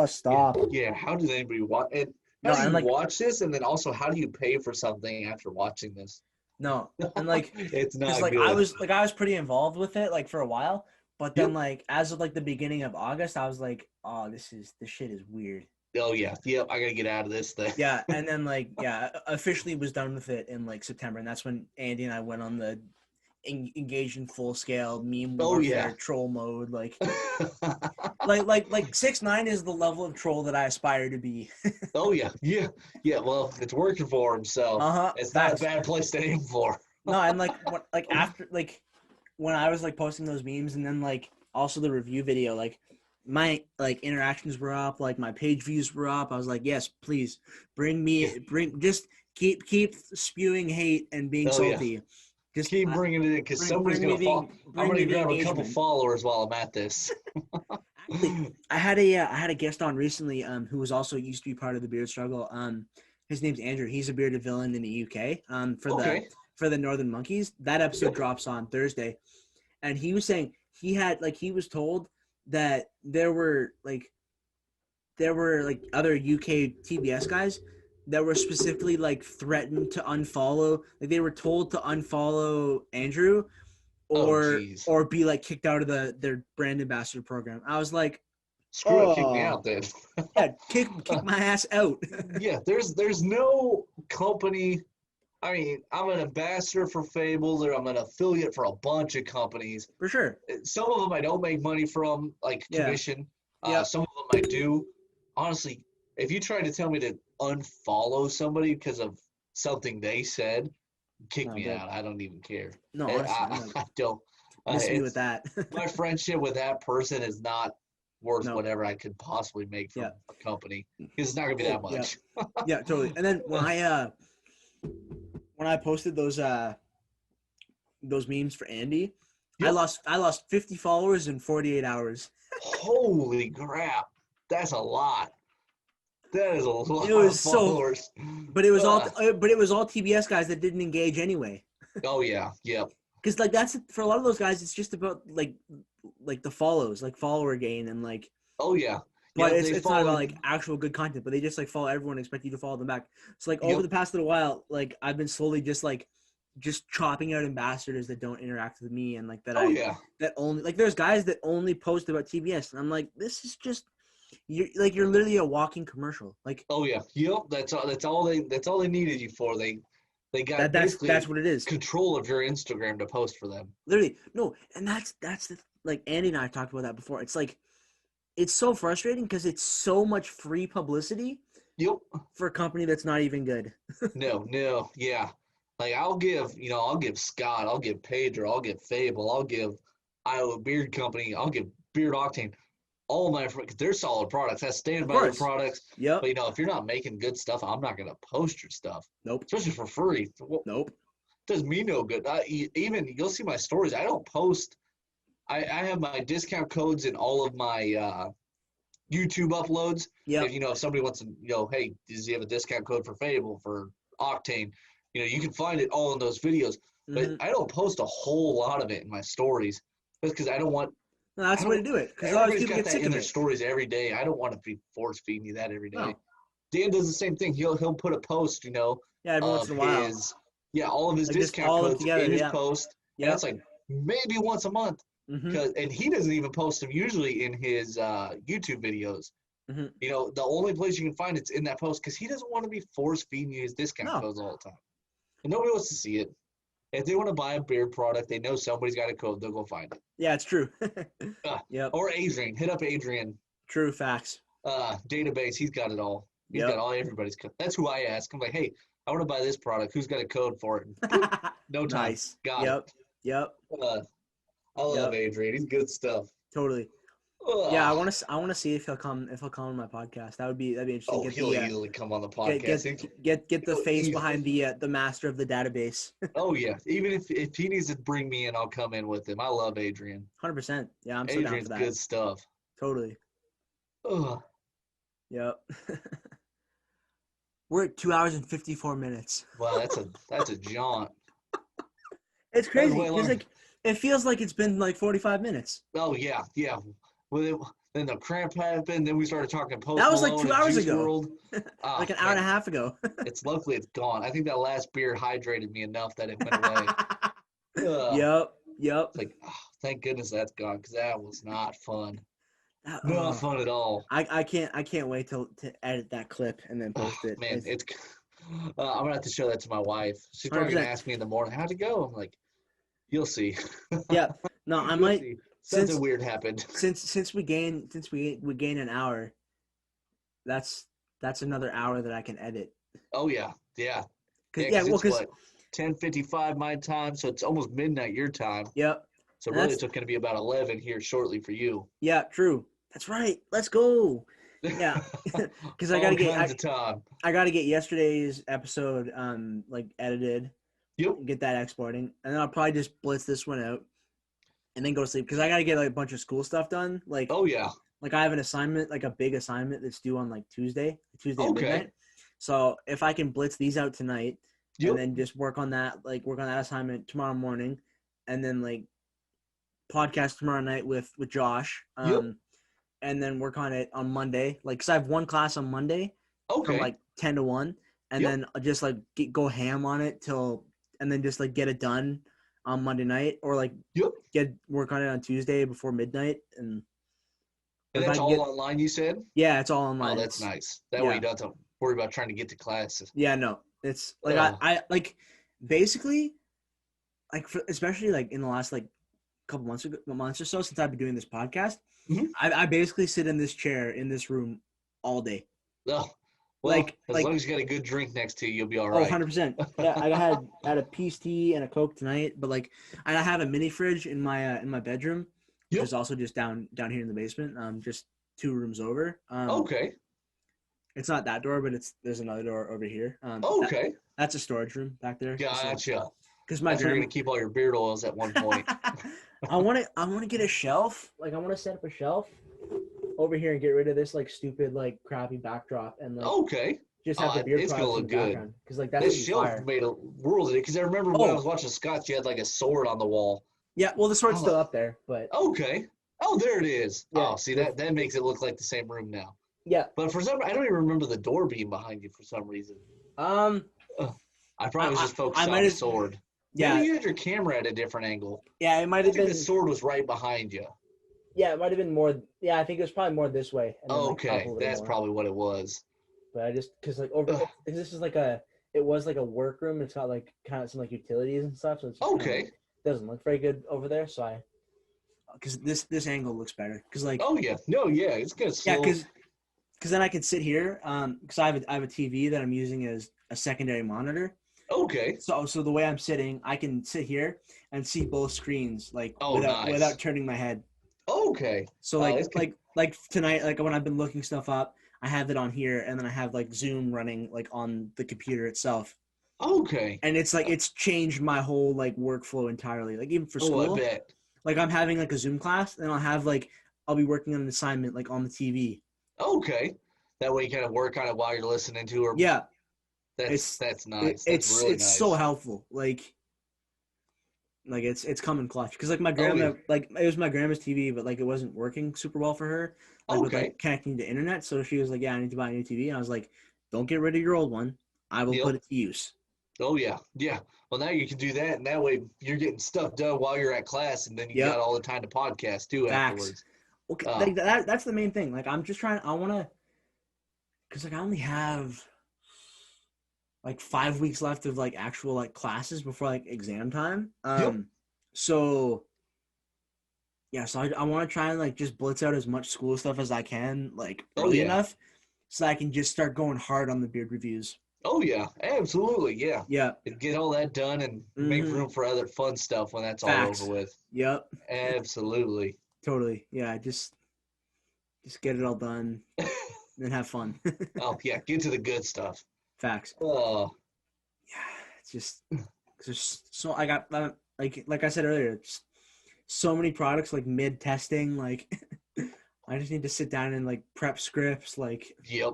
Speaker 3: stop.
Speaker 2: Yeah. How does anybody watch it? How do you watch this, and then also how do you pay for something after watching this?
Speaker 3: No, and like
Speaker 2: it's not
Speaker 3: like
Speaker 2: good.
Speaker 3: I was pretty involved with it like for a while, but then like as of like the beginning of August, I was like, oh, this shit is weird.
Speaker 2: Oh yeah, yep. I gotta get out of this thing.
Speaker 3: Yeah, and then like officially was done with it in like September, and that's when Andy and I went on the engaged in full scale meme warfare troll mode. Like, like 6ix9ine is the level of troll that I aspire to be.
Speaker 2: Oh yeah. Well, it's working for him, so it's not a bad place to aim for.
Speaker 3: No, and after when I was like posting those memes, and then like also the review video, like my like interactions were up, like my page views were up. I was like, yes, please just keep spewing hate and being salty.
Speaker 2: Yeah. Just keep bringing it in, because somebody's going to fall. I'm going to grab a couple followers while I'm at this.
Speaker 3: Actually, I had a guest on recently who was also used to be part of the beard struggle. His name's Andrew. He's a bearded villain in the UK for the Northern Monkeys. That episode drops on Thursday. And he was saying he was told that there were other UK TBS guys that were specifically like threatened to unfollow, like they were told to unfollow Andrew or be like kicked out of their brand ambassador program. I was like,
Speaker 2: screw it, kick me out then.
Speaker 3: Yeah, kick my ass out.
Speaker 2: Yeah, there's no company. I mean, I'm an ambassador for Fables, or I'm an affiliate for a bunch of companies.
Speaker 3: For sure.
Speaker 2: Some of them I don't make money from, like commission.
Speaker 3: Yeah.
Speaker 2: Some of them I do. Honestly, if you try to tell me to unfollow somebody because of something they said, kick me out. I don't even care.
Speaker 3: No, honestly,
Speaker 2: I don't.
Speaker 3: miss me with that.
Speaker 2: My friendship with that person is not worth
Speaker 3: No.
Speaker 2: whatever I could possibly make from a company. It's not gonna be that much.
Speaker 3: Yeah, totally. And then when I posted those memes for Andy, I lost 50 followers in 48 hours.
Speaker 2: Holy crap. That's a lot. That is a lot
Speaker 3: of
Speaker 2: followers.
Speaker 3: But it was all TBS guys that didn't engage anyway.
Speaker 2: Oh yeah, yep.
Speaker 3: Because like that's for a lot of those guys, it's just about like the follows, like follower gain and like.
Speaker 2: Oh yeah.
Speaker 3: But it's not about like actual good content, but they just like follow everyone, expect you to follow them back. So like over the past little while, like I've been slowly just chopping out ambassadors that don't interact with me and like that. That only like there's guys that only post about TBS, and I'm like, this is just you're literally a walking commercial. Like
Speaker 2: that's all they needed you for. They got
Speaker 3: that's what it is.
Speaker 2: Control of your Instagram to post for them.
Speaker 3: Literally no, and that's the like Andy and I talked about that before. It's like. It's so frustrating because it's so much free publicity for a company that's not even good.
Speaker 2: No, yeah. Like I'll give Scott, I'll give Pedro, I'll give Fable, I'll give Iowa Beard Company, I'll give Beard Octane, all my because they're solid products. I stand by their products.
Speaker 3: Yep.
Speaker 2: But if you're not making good stuff, I'm not gonna post your stuff.
Speaker 3: Nope.
Speaker 2: Especially for free.
Speaker 3: Nope.
Speaker 2: Does me no good. Even you'll see my stories. I don't post. I have my discount codes in all of my YouTube uploads.
Speaker 3: Yeah.
Speaker 2: If somebody wants to, hey, does he have a discount code for Fable, for Octane? You can find it all in those videos. But I don't post a whole lot of it in my stories because I don't want.
Speaker 3: No, that's the way to do it.
Speaker 2: Because everybody's got that in their stories every day. I don't want to be force feeding you that every day. No. Dan does the same thing. He'll put a post,
Speaker 3: Yeah, every once in a while.
Speaker 2: All of his discount codes
Speaker 3: together,
Speaker 2: in his post. Yeah. That's like maybe once a month. And he doesn't even post them usually in his YouTube videos. The only place you can find it's in that post because he doesn't want to be force feeding you his discount codes all the time. And nobody wants to see it. If they want to buy a beard product, they know somebody's got a code. They'll go find it.
Speaker 3: Yeah, it's true.
Speaker 2: Or Adrian. Hit up Adrian.
Speaker 3: True facts.
Speaker 2: Database. He's got it all. He's got all everybody's code. That's who I ask. I'm like, hey, I want to buy this product. Who's got a code for it? No time.
Speaker 3: Nice.
Speaker 2: Got it.
Speaker 3: Yep.
Speaker 2: I love Adrian. He's good stuff.
Speaker 3: Totally. Yeah, I want to see if he'll come on my podcast. That'd be interesting.
Speaker 2: Oh, he'll easily come on the podcast.
Speaker 3: Get the face behind the master of the database.
Speaker 2: Oh yeah, even if he needs to bring me in, I'll come in with him. I love Adrian.
Speaker 3: 100%. Yeah, I'm so down for that.
Speaker 2: Good stuff.
Speaker 3: Totally.
Speaker 2: Ugh.
Speaker 3: Yep. We're at 2 hours and 54 minutes.
Speaker 2: Wow, that's a jaunt.
Speaker 3: It's crazy because like it feels like it's been like 45 minutes.
Speaker 2: Oh yeah. Well, then the cramp happened. Then we started talking post.
Speaker 3: That was like 2 hours ago.
Speaker 2: Like
Speaker 3: an hour and a half ago.
Speaker 2: Luckily it's gone. I think that last beer hydrated me enough that it went away.
Speaker 3: Yep.
Speaker 2: It's like, thank goodness that's gone because that was not fun. Not fun at all.
Speaker 3: I can't wait to edit that clip and then post it.
Speaker 2: Man, I'm gonna have to show that to my wife. She's probably gonna ask me in the morning, how'd it go? I'm like, you'll see.
Speaker 3: Yeah. No, I might.
Speaker 2: Something weird happened.
Speaker 3: Since we gain an hour, that's another hour that I can edit.
Speaker 2: Oh yeah. Because 10:55 my time, so it's almost midnight your time.
Speaker 3: Yep.
Speaker 2: So really, it's going to be about 11 here shortly for you.
Speaker 3: Yeah, true. That's right. Let's go. Yeah, because I gotta get yesterday's episode edited.
Speaker 2: Yep.
Speaker 3: Get that exporting, and then I'll probably just blitz this one out, and then go to sleep because I gotta get like a bunch of school stuff done. Like I have an assignment, like a big assignment that's due on like Tuesday at midnight. So if I can blitz these out tonight, and then just work on that assignment tomorrow morning, and then like podcast tomorrow night with Josh, and then work on it on Monday. Like, cause I have one class on Monday from like 10 to 1, and then just like go ham on it and then just like get it done on Monday night, or like work on it on Tuesday before midnight. And
Speaker 2: that's all online, you said?
Speaker 3: Yeah, it's all online.
Speaker 2: Oh, that's nice. That way you don't have to worry about trying to get to classes.
Speaker 3: Yeah, no, it's like I like basically like especially like in the last like couple months or so since I've been doing this podcast, I basically sit in this chair in this room all day.
Speaker 2: Oh, well, as long as you got a good drink next to you, you'll be all right.
Speaker 3: 100%. Yeah, I had a peace tea and a Coke tonight, but like I have a mini fridge in my bedroom, which is also just down here in the basement, just 2 rooms over.
Speaker 2: Okay.
Speaker 3: It's not that door, but there's another door over here.
Speaker 2: Okay.
Speaker 3: That's a storage room back there.
Speaker 2: Gotcha.
Speaker 3: Because my
Speaker 2: you're gonna keep all your beard oils at one point.
Speaker 3: I want to get a shelf. Like I want to set up a shelf over here and get rid of this like stupid like crappy backdrop and like just have the beard
Speaker 2: it's gonna look good.
Speaker 3: Because like that's
Speaker 2: this shelf made a world of it. Because I remember when I was watching Scott, you had like a sword on the wall.
Speaker 3: Yeah, well the sword's still up there, but
Speaker 2: okay. Oh, there it is. Yeah. Oh, see that makes it look like the same room now.
Speaker 3: Yeah.
Speaker 2: But for some, I don't even remember the door being behind you for some reason. I probably was just focused on the sword.
Speaker 3: Yeah.
Speaker 2: Maybe you had your camera at a different angle.
Speaker 3: Yeah, it might have been.
Speaker 2: The sword was right behind you.
Speaker 3: Yeah, it might have been more. Yeah, I think it was probably more this way.
Speaker 2: And then, okay, that's probably what it was.
Speaker 3: But I just because like this is like it was like a workroom. It's got like kind of some like utilities and stuff. So it's just
Speaker 2: okay.
Speaker 3: Doesn't look very good over there. So because this angle looks better. Because like
Speaker 2: it's good.
Speaker 3: Yeah, because then I could sit here. Because I have a TV that I'm using as a secondary monitor.
Speaker 2: Okay.
Speaker 3: So the way I'm sitting, I can sit here and see both screens like without turning my head.
Speaker 2: Okay.
Speaker 3: So like tonight, like when I've been looking stuff up, I have it on here, and then I have like Zoom running like on the computer itself.
Speaker 2: Okay.
Speaker 3: And it's like it's changed my whole like workflow entirely. Like even for school,
Speaker 2: I bet.
Speaker 3: Like I'm having like a Zoom class, and I'll be working on an assignment like on the TV.
Speaker 2: Okay. That way you kind of work on it while you're listening to her.
Speaker 3: Yeah.
Speaker 2: That's nice.
Speaker 3: It's
Speaker 2: really nice.
Speaker 3: So helpful. Like it's coming clutch because like my grandma like it was my grandma's TV, but like it wasn't working super well for her. With like connecting to internet, so she was like, "Yeah, I need to buy a new TV," and I was like, "Don't get rid of your old one. I will put it to use."
Speaker 2: Oh yeah. Well, now you can do that, and that way you're getting stuff done while you're at class, and then you got all the time to podcast too afterwards.
Speaker 3: Okay, like that's the main thing. Like I'm just trying. I want to, because like I only have like 5 weeks left of like actual like classes before like exam time. So yeah, so I want to try and like just blitz out as much school stuff as I can like early enough, so I can just start going hard on the beard reviews.
Speaker 2: Oh yeah, absolutely, yeah.
Speaker 3: Yeah.
Speaker 2: Get all that done and make room for other fun stuff when that's all over with.
Speaker 3: Yep.
Speaker 2: Absolutely.
Speaker 3: Totally. Yeah, just get it all done and have fun.
Speaker 2: Oh yeah, get to the good stuff.
Speaker 3: Facts.
Speaker 2: Oh.
Speaker 3: Yeah, it's just I got like I said earlier, it's so many products like mid testing, like I just need to sit down and like prep scripts, like.
Speaker 2: Yep.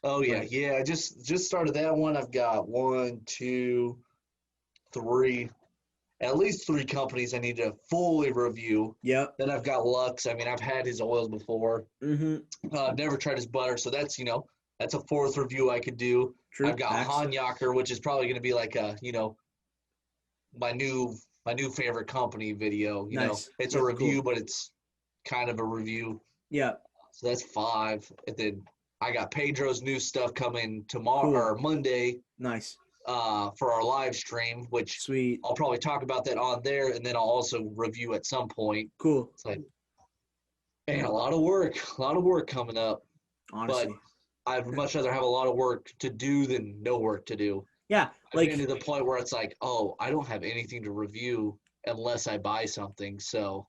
Speaker 2: Oh yeah, I just started that one. I've got 1, 2, 3, at least 3 companies I need to fully review.
Speaker 3: Yep.
Speaker 2: Then I've got Lux. I mean, I've had his oils before. I've never tried his butter, so that's that's a 4th review I could do.
Speaker 3: True.
Speaker 2: I've got Hanyaker, which is probably going to be like a my new favorite company video. You know, it's a review, but it's kind of a review.
Speaker 3: Yeah.
Speaker 2: So that's 5, and then I got Pedro's new stuff coming tomorrow or Monday.
Speaker 3: Nice.
Speaker 2: For our live stream, which
Speaker 3: sweet.
Speaker 2: I'll probably talk about that on there, and then I'll also review at some point.
Speaker 3: Cool.
Speaker 2: It's like, man, a lot of work coming up.
Speaker 3: Honestly.
Speaker 2: But I'd much rather have a lot of work to do than no work to do.
Speaker 3: Yeah,
Speaker 2: like to the point where it's like, oh, I don't have anything to review unless I buy something. So.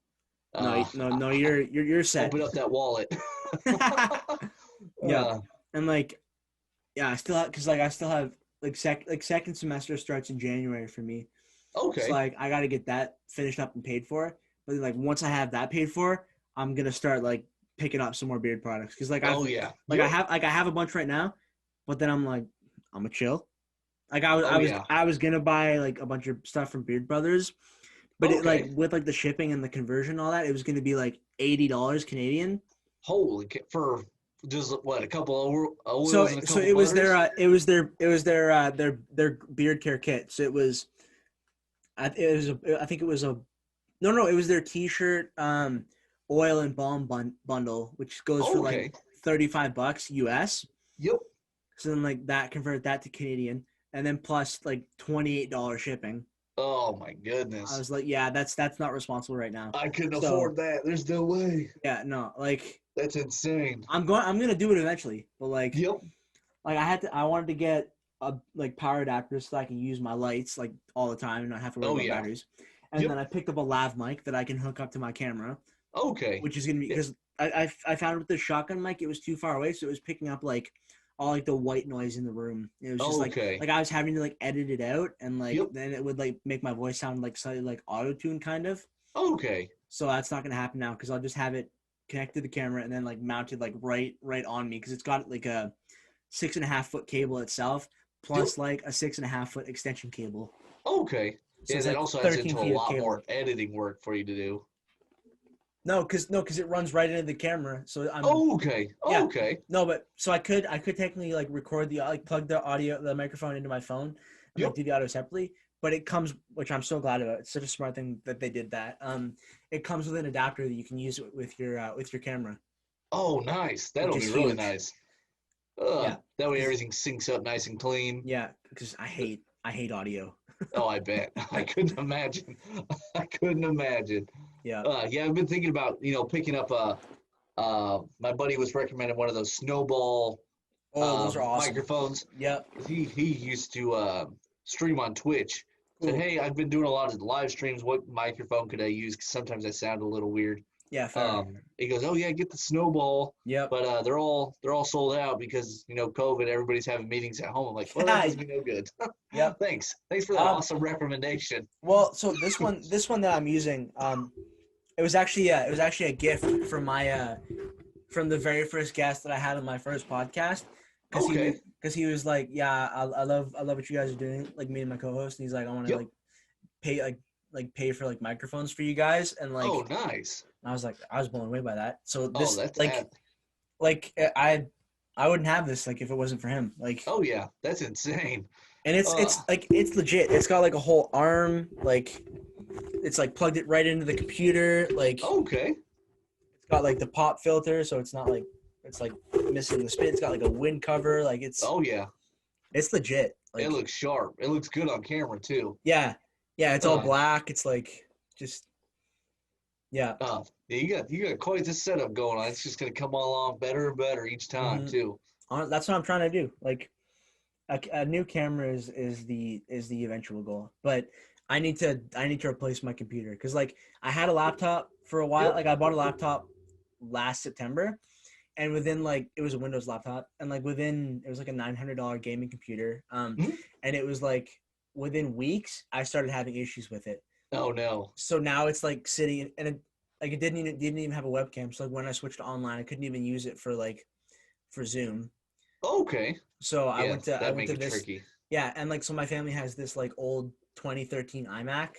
Speaker 3: No, you're set.
Speaker 2: Open up that wallet.
Speaker 3: Yeah, and like, yeah, I still have second semester starts in January for me.
Speaker 2: Okay.
Speaker 3: So like I got to get that finished up and paid for. But then, like once I have that paid for, I'm gonna start like picking up some more beard products because like I have a bunch right now, but then I'm like I'm gonna chill. Like I was gonna buy like a bunch of stuff from Beard Brothers, but it like with like the shipping and the conversion and all that, it was gonna be like $80 Canadian.
Speaker 2: Holy for just what, a couple of oils
Speaker 3: so
Speaker 2: and a couple
Speaker 3: so it was their beard care kit. So it was I think it was their t-shirt oil and balm bundle, which goes for like $35 US.
Speaker 2: Yep.
Speaker 3: So then like that convert that to Canadian and then plus like $28 shipping.
Speaker 2: Oh my goodness.
Speaker 3: I was like, yeah, that's not responsible right now.
Speaker 2: I couldn't afford that. There's no way.
Speaker 3: Yeah, no, like
Speaker 2: That's insane.
Speaker 3: I'm gonna do it eventually, but like,
Speaker 2: Yep.
Speaker 3: like I wanted to get a like power adapter so I can use my lights like all the time and not have to worry about batteries. And then I picked up a lav mic that I can hook up to my camera.
Speaker 2: Okay.
Speaker 3: Which is gonna be because I found with the shotgun mic it was too far away, so it was picking up like all like the white noise in the room. It was just like I was having to like edit it out, and like then it would like make my voice sound like slightly like auto tune kind of.
Speaker 2: Okay.
Speaker 3: So that's not gonna happen now because I'll just have it connected to the camera and then like mounted like right on me because it's got like a 6.5 foot cable itself plus like a 6.5 foot extension cable.
Speaker 2: Okay.
Speaker 3: So
Speaker 2: yeah, that
Speaker 3: like
Speaker 2: also adds into a lot more editing work for you to do.
Speaker 3: No, because it runs right into the camera. So I'm.
Speaker 2: Okay.
Speaker 3: Yeah.
Speaker 2: Okay.
Speaker 3: No, but so I could technically like record the plug the microphone into my phone and like do the audio separately. But it comes, which I'm so glad about. It's such a smart thing that they did that. It comes with an adapter that you can use with your camera.
Speaker 2: Oh, nice. That'll be really nice.
Speaker 3: Yeah.
Speaker 2: That way everything syncs up nice and clean.
Speaker 3: Yeah, because I hate audio.
Speaker 2: Oh, I bet. I couldn't imagine.
Speaker 3: Yeah.
Speaker 2: I've been thinking about, picking up my buddy was recommending one of those Snowball
Speaker 3: those are awesome.
Speaker 2: microphones.
Speaker 3: Yep.
Speaker 2: He used to stream on Twitch. Cool. Said, hey, I've been doing a lot of live streams. What microphone could I use? 'Cause sometimes I sound a little weird.
Speaker 3: Yeah, fair.
Speaker 2: He goes, oh yeah, get the Snowball.
Speaker 3: Yeah.
Speaker 2: But they're all sold out because COVID. Everybody's having meetings at home. I'm like, well, that does me no good.
Speaker 3: Yeah.
Speaker 2: Thanks for that awesome recommendation.
Speaker 3: Well, so this one that I'm using, it was actually a gift from my from the very first guest that I had on my first podcast. Because he was like, yeah, I love what you guys are doing, like me and my co-host. And he's like, I want to pay for like microphones for you guys, and like.
Speaker 2: Oh, nice.
Speaker 3: I was like, I was blown away by that. So this, I wouldn't have this like if it wasn't for him. Like.
Speaker 2: Oh yeah, that's insane.
Speaker 3: And it's legit. It's got like a whole arm, like it's like plugged it right into the computer. Like.
Speaker 2: Okay.
Speaker 3: It's got like the pop filter, so it's not like it's like missing the spin. It's got like a wind cover. Like it's.
Speaker 2: Oh yeah. It's
Speaker 3: legit.
Speaker 2: Like, it looks sharp. It looks good on camera too.
Speaker 3: Yeah. Yeah. It's all black. It's like just. Yeah.
Speaker 2: You got quite the setup going on. It's just gonna come along better and better each time too.
Speaker 3: That's what I'm trying to do. Like, a new camera is the eventual goal, but I need to replace my computer because like I had a laptop for a while. Like I bought a laptop last September, and within like it was a Windows laptop, and like it was like a $900 gaming computer. And it was like within weeks I started having issues with it.
Speaker 2: Oh no!
Speaker 3: So now it's like sitting and it didn't even have a webcam. So like when I switched to online, I couldn't even use it for Zoom.
Speaker 2: Okay.
Speaker 3: So I went to this.
Speaker 2: Tricky.
Speaker 3: Yeah, and like so my family has this like old 2013 iMac,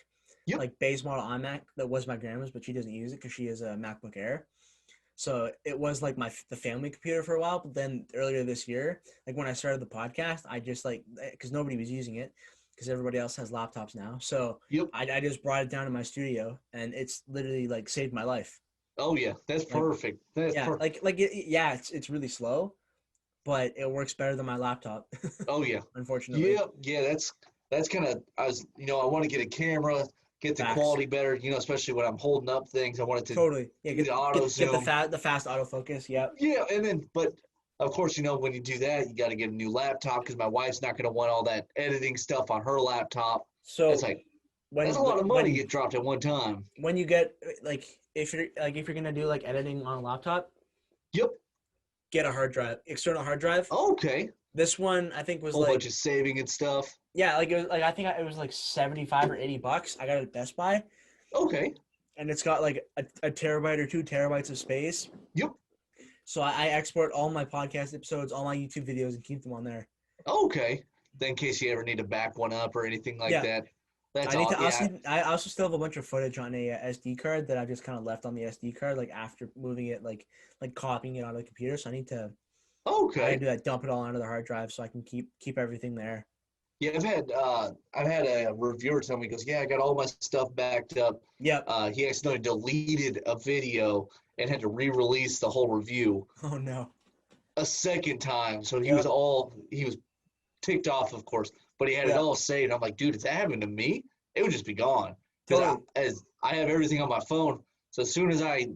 Speaker 3: like base model iMac that was my grandma's, but she doesn't use it because she has a MacBook Air. So it was like the family computer for a while. But then earlier this year, like when I started the podcast, I just like because nobody was using it. Because everybody else has laptops now. So I just brought it down to my studio, and it's literally like saved my life.
Speaker 2: Oh yeah, that's perfect. That's perfect.
Speaker 3: It's really slow, but it works better than my laptop.
Speaker 2: Oh yeah,
Speaker 3: unfortunately.
Speaker 2: Yeah. That's kind of I want to get a camera, get the quality better. Especially when I'm holding up things, I want it to
Speaker 3: get the auto zoom, get the fast autofocus. Yeah.
Speaker 2: Yeah, and then of course, when you do that, you got to get a new laptop because my wife's not going to want all that editing stuff on her laptop. So it's like that's a lot of money get dropped at one time.
Speaker 3: When you get if you're gonna do like editing on a laptop, get a hard drive, external hard drive.
Speaker 2: Okay.
Speaker 3: This one I think was
Speaker 2: a whole bunch of saving and stuff.
Speaker 3: Yeah, like it was like I think it was like $75 or $80. I got it at Best Buy.
Speaker 2: Okay.
Speaker 3: And it's got like a terabyte or 2 terabytes of space.
Speaker 2: Yep.
Speaker 3: So I export all my podcast episodes, all my YouTube videos, and keep them on there.
Speaker 2: Okay. Then in case you ever need to back one up or anything like that. That's
Speaker 3: I also still have a bunch of footage on a SD card that I just kind of left on the SD card, like after moving it, like copying it onto the computer. So I need to.
Speaker 2: Okay.
Speaker 3: I do that. Dump it all onto the hard drive so I can keep everything there.
Speaker 2: Yeah, I've had a reviewer tell me, he goes, yeah, I got all my stuff backed up.
Speaker 3: Yep.
Speaker 2: He accidentally deleted a video and had to re-release the whole review.
Speaker 3: Oh no.
Speaker 2: A second time. So he was ticked off, of course, but he had it all saved. I'm like, dude, if that happened to me, it would just be gone. Because as I have everything on my phone, So as soon as I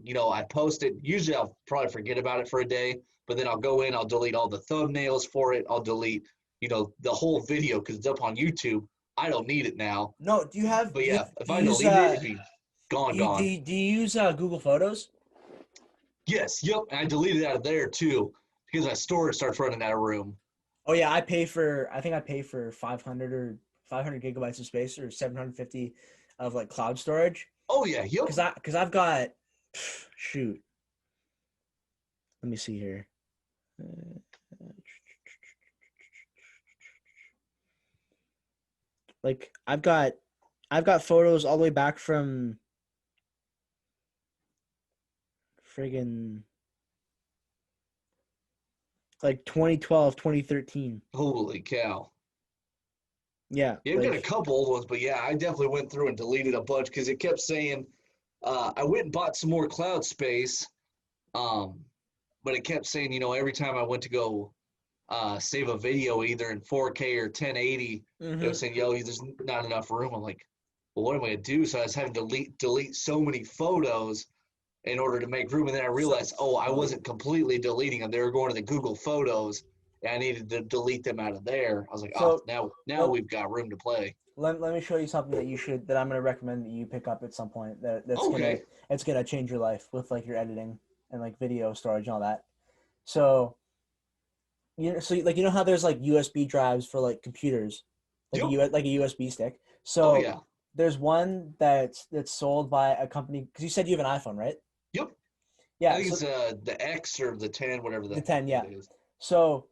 Speaker 2: post it, usually I'll probably forget about it for a day, but then I'll go in, I'll delete all the thumbnails for it. I'll delete, the whole video because it's up on YouTube. I don't need it now.
Speaker 3: No, do you have?
Speaker 2: But
Speaker 3: Do you,
Speaker 2: yeah, if
Speaker 3: do
Speaker 2: I
Speaker 3: you use
Speaker 2: delete it, it'd be gone.
Speaker 3: do you use Google Photos?
Speaker 2: Yes, yep. And I deleted it out of there too because my storage starts running out of room.
Speaker 3: Oh yeah, I think I pay for 500 gigabytes of space or 750 of like cloud storage.
Speaker 2: Oh yeah, yep.
Speaker 3: Because I've got, shoot. Let me see here. Like I've got photos all the way back from friggin' like 2012, 2013.
Speaker 2: Holy cow.
Speaker 3: Yeah.
Speaker 2: Yeah, I've got a couple old ones, but yeah, I definitely went through and deleted a bunch because it kept saying, I went and bought some more cloud space, but it kept saying, every time I went to go save a video either in 4K or 1080, it was saying, there's not enough room. I'm like, well, what am I going to do? So I was having to delete so many photos in order to make room. And then I realized, I wasn't completely deleting them. They were going to the Google Photos, and I needed to delete them out of there. I was like, now we've got room to play.
Speaker 3: Let me show you something that I'm going to recommend that you pick up at some point. It's going to change your life with like your editing and like video storage and all that. So how there's like USB drives for like computers, like like a USB stick. So there's one that's sold by a company, because you said you have an iPhone, right?
Speaker 2: Yep.
Speaker 3: Yeah.
Speaker 2: I think it's the X or the 10, whatever
Speaker 3: the 10. Yeah.
Speaker 2: Is.
Speaker 3: So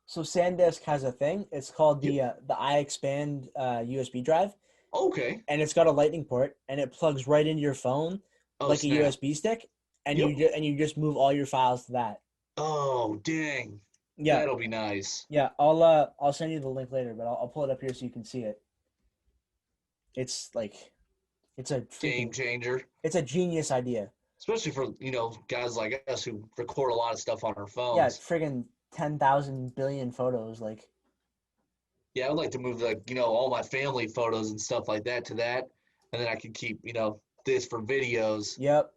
Speaker 3: SanDisk has a thing. It's called the iExpand USB drive.
Speaker 2: Okay.
Speaker 3: And it's got a lightning port, and it plugs right into your phone like snap. A USB stick, and you just move all your files to that.
Speaker 2: Oh dang!
Speaker 3: Yeah,
Speaker 2: that'll be nice.
Speaker 3: Yeah, I'll send you the link later, but I'll pull it up here so you can see it. It's a
Speaker 2: game changer.
Speaker 3: It's a genius idea,
Speaker 2: especially for guys like us who record a lot of stuff on our phones.
Speaker 3: Yeah, friggin' 10,000 billion photos, like.
Speaker 2: Yeah, I would like to move all my family photos and stuff like that to that, and then I can keep this for videos.
Speaker 3: Yep.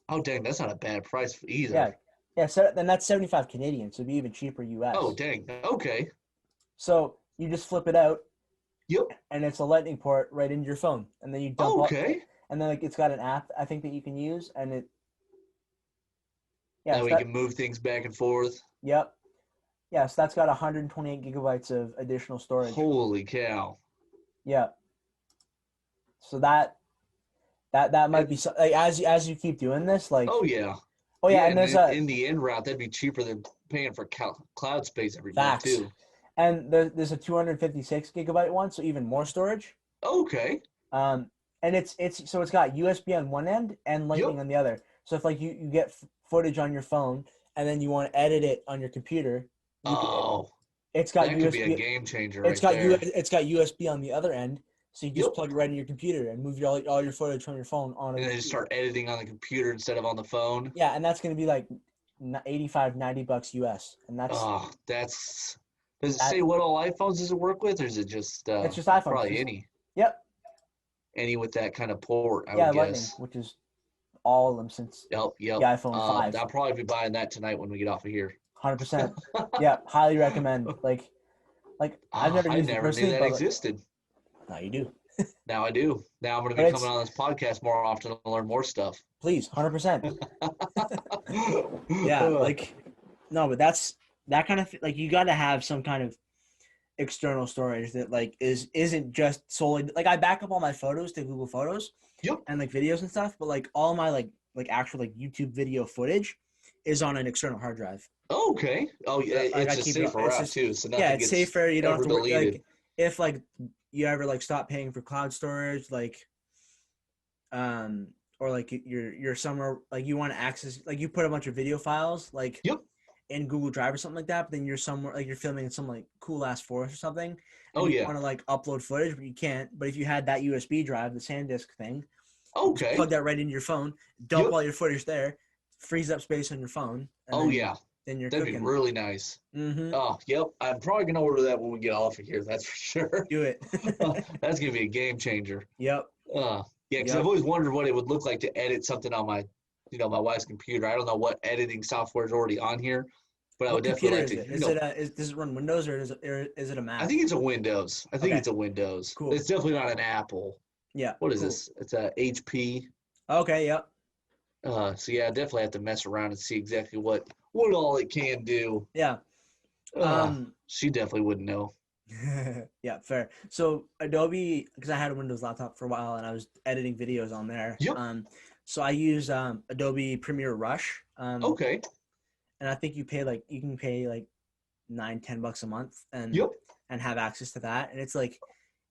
Speaker 2: Oh dang, that's not a bad price either.
Speaker 3: Yeah. Yeah, so then that's 75 Canadian, so it'd be even cheaper US.
Speaker 2: Oh dang. Okay.
Speaker 3: So you just flip it out.
Speaker 2: Yep.
Speaker 3: And it's a lightning port right into your phone, and then you dump.
Speaker 2: Okay.
Speaker 3: And then it's got an app I think that you can use, and it.
Speaker 2: Yeah. Now we can move things back and forth.
Speaker 3: Yep. Yeah, so that's got 128 gigabytes of additional storage.
Speaker 2: Holy cow.
Speaker 3: Yeah. So that might be like as you keep doing this, like.
Speaker 2: Oh yeah.
Speaker 3: Oh yeah, and there's
Speaker 2: in the end route that'd be cheaper than paying for cloud space every month too.
Speaker 3: And there's a 256 gigabyte one, so even more storage.
Speaker 2: Okay.
Speaker 3: And it's got USB on one end and Lightning on the other. So if like you get footage on your phone and then you want to edit it on your computer, it's got
Speaker 2: that
Speaker 3: USB.
Speaker 2: Could be a game changer.
Speaker 3: It's got USB on the other end, so you just plug it right in your computer and move all your footage from your phone on.
Speaker 2: And then just start editing on the computer instead of on the phone.
Speaker 3: Yeah, and that's going to be like $85-$90 US, and that's.
Speaker 2: Does it say what all iPhones does it work with, or is it just?
Speaker 3: It's just iPhones.
Speaker 2: Probably any.
Speaker 3: Yep.
Speaker 2: Any with that kind of port, I would
Speaker 3: Lightning,
Speaker 2: guess.
Speaker 3: Which is all of them since.
Speaker 2: Yep.
Speaker 3: The iPhone 5.
Speaker 2: I'll probably be buying that tonight when we get off of here.
Speaker 3: 100%. Yeah, highly recommend. Like I've never used it personally,
Speaker 2: knew that existed.
Speaker 3: Now you do.
Speaker 2: Now I do. Now I'm going to be coming on this podcast more often to learn more stuff.
Speaker 3: Please, 100%. Yeah, no, but that kind of like you got to have some kind of external storage that like isn't just solely like I back up all my photos to Google Photos.
Speaker 2: Yep.
Speaker 3: And like videos and stuff, but like all my like actual like YouTube video footage is on an external hard drive.
Speaker 2: Okay. Oh yeah, it's a safer route too. So nothing
Speaker 3: it's safer. You don't have to worry.
Speaker 2: Deleted.
Speaker 3: Like if like you ever like stop paying for cloud storage, like or like you're somewhere like you want to access like you put a bunch of video files like in Google Drive or something like that, but then you're somewhere like you're filming in some like cool ass forest or something. And you want to like upload footage, but you can't. But if you had that USB drive, the SanDisk thing, plug that right into your phone, dump all your footage there, frees up space on your phone.
Speaker 2: Then
Speaker 3: you're
Speaker 2: that'd
Speaker 3: cooking.
Speaker 2: Be really nice.
Speaker 3: Mm-hmm.
Speaker 2: Oh, yep. I'm probably gonna order that when we get off of here. That's for sure.
Speaker 3: Do it.
Speaker 2: That's gonna be a game changer.
Speaker 3: Yep.
Speaker 2: Yeah, because
Speaker 3: Yep.
Speaker 2: I've always wondered what it would look like to edit something on my, my wife's computer. I don't know what editing software is already on here, but I
Speaker 3: What
Speaker 2: would definitely
Speaker 3: computer
Speaker 2: like
Speaker 3: is
Speaker 2: to,
Speaker 3: it? Is it does it run Windows or is it a
Speaker 2: I
Speaker 3: Mac?
Speaker 2: think it's a Windows. I think
Speaker 3: Okay,
Speaker 2: it's a Windows.
Speaker 3: cool.
Speaker 2: It's definitely not an Apple.
Speaker 3: Yeah,
Speaker 2: What is
Speaker 3: cool.
Speaker 2: this? It's a HP.
Speaker 3: Okay, yep.
Speaker 2: So yeah, I definitely have to mess around and see exactly what all it can do.
Speaker 3: Yeah.
Speaker 2: She definitely wouldn't know.
Speaker 3: Yeah, fair. So Adobe, because I had a Windows laptop for a while and I was editing videos on there.
Speaker 2: Yep.
Speaker 3: So I use Adobe Premiere Rush.
Speaker 2: Okay.
Speaker 3: And I think you can pay like $9-10 a month
Speaker 2: Yep.
Speaker 3: and have access to that. And it's like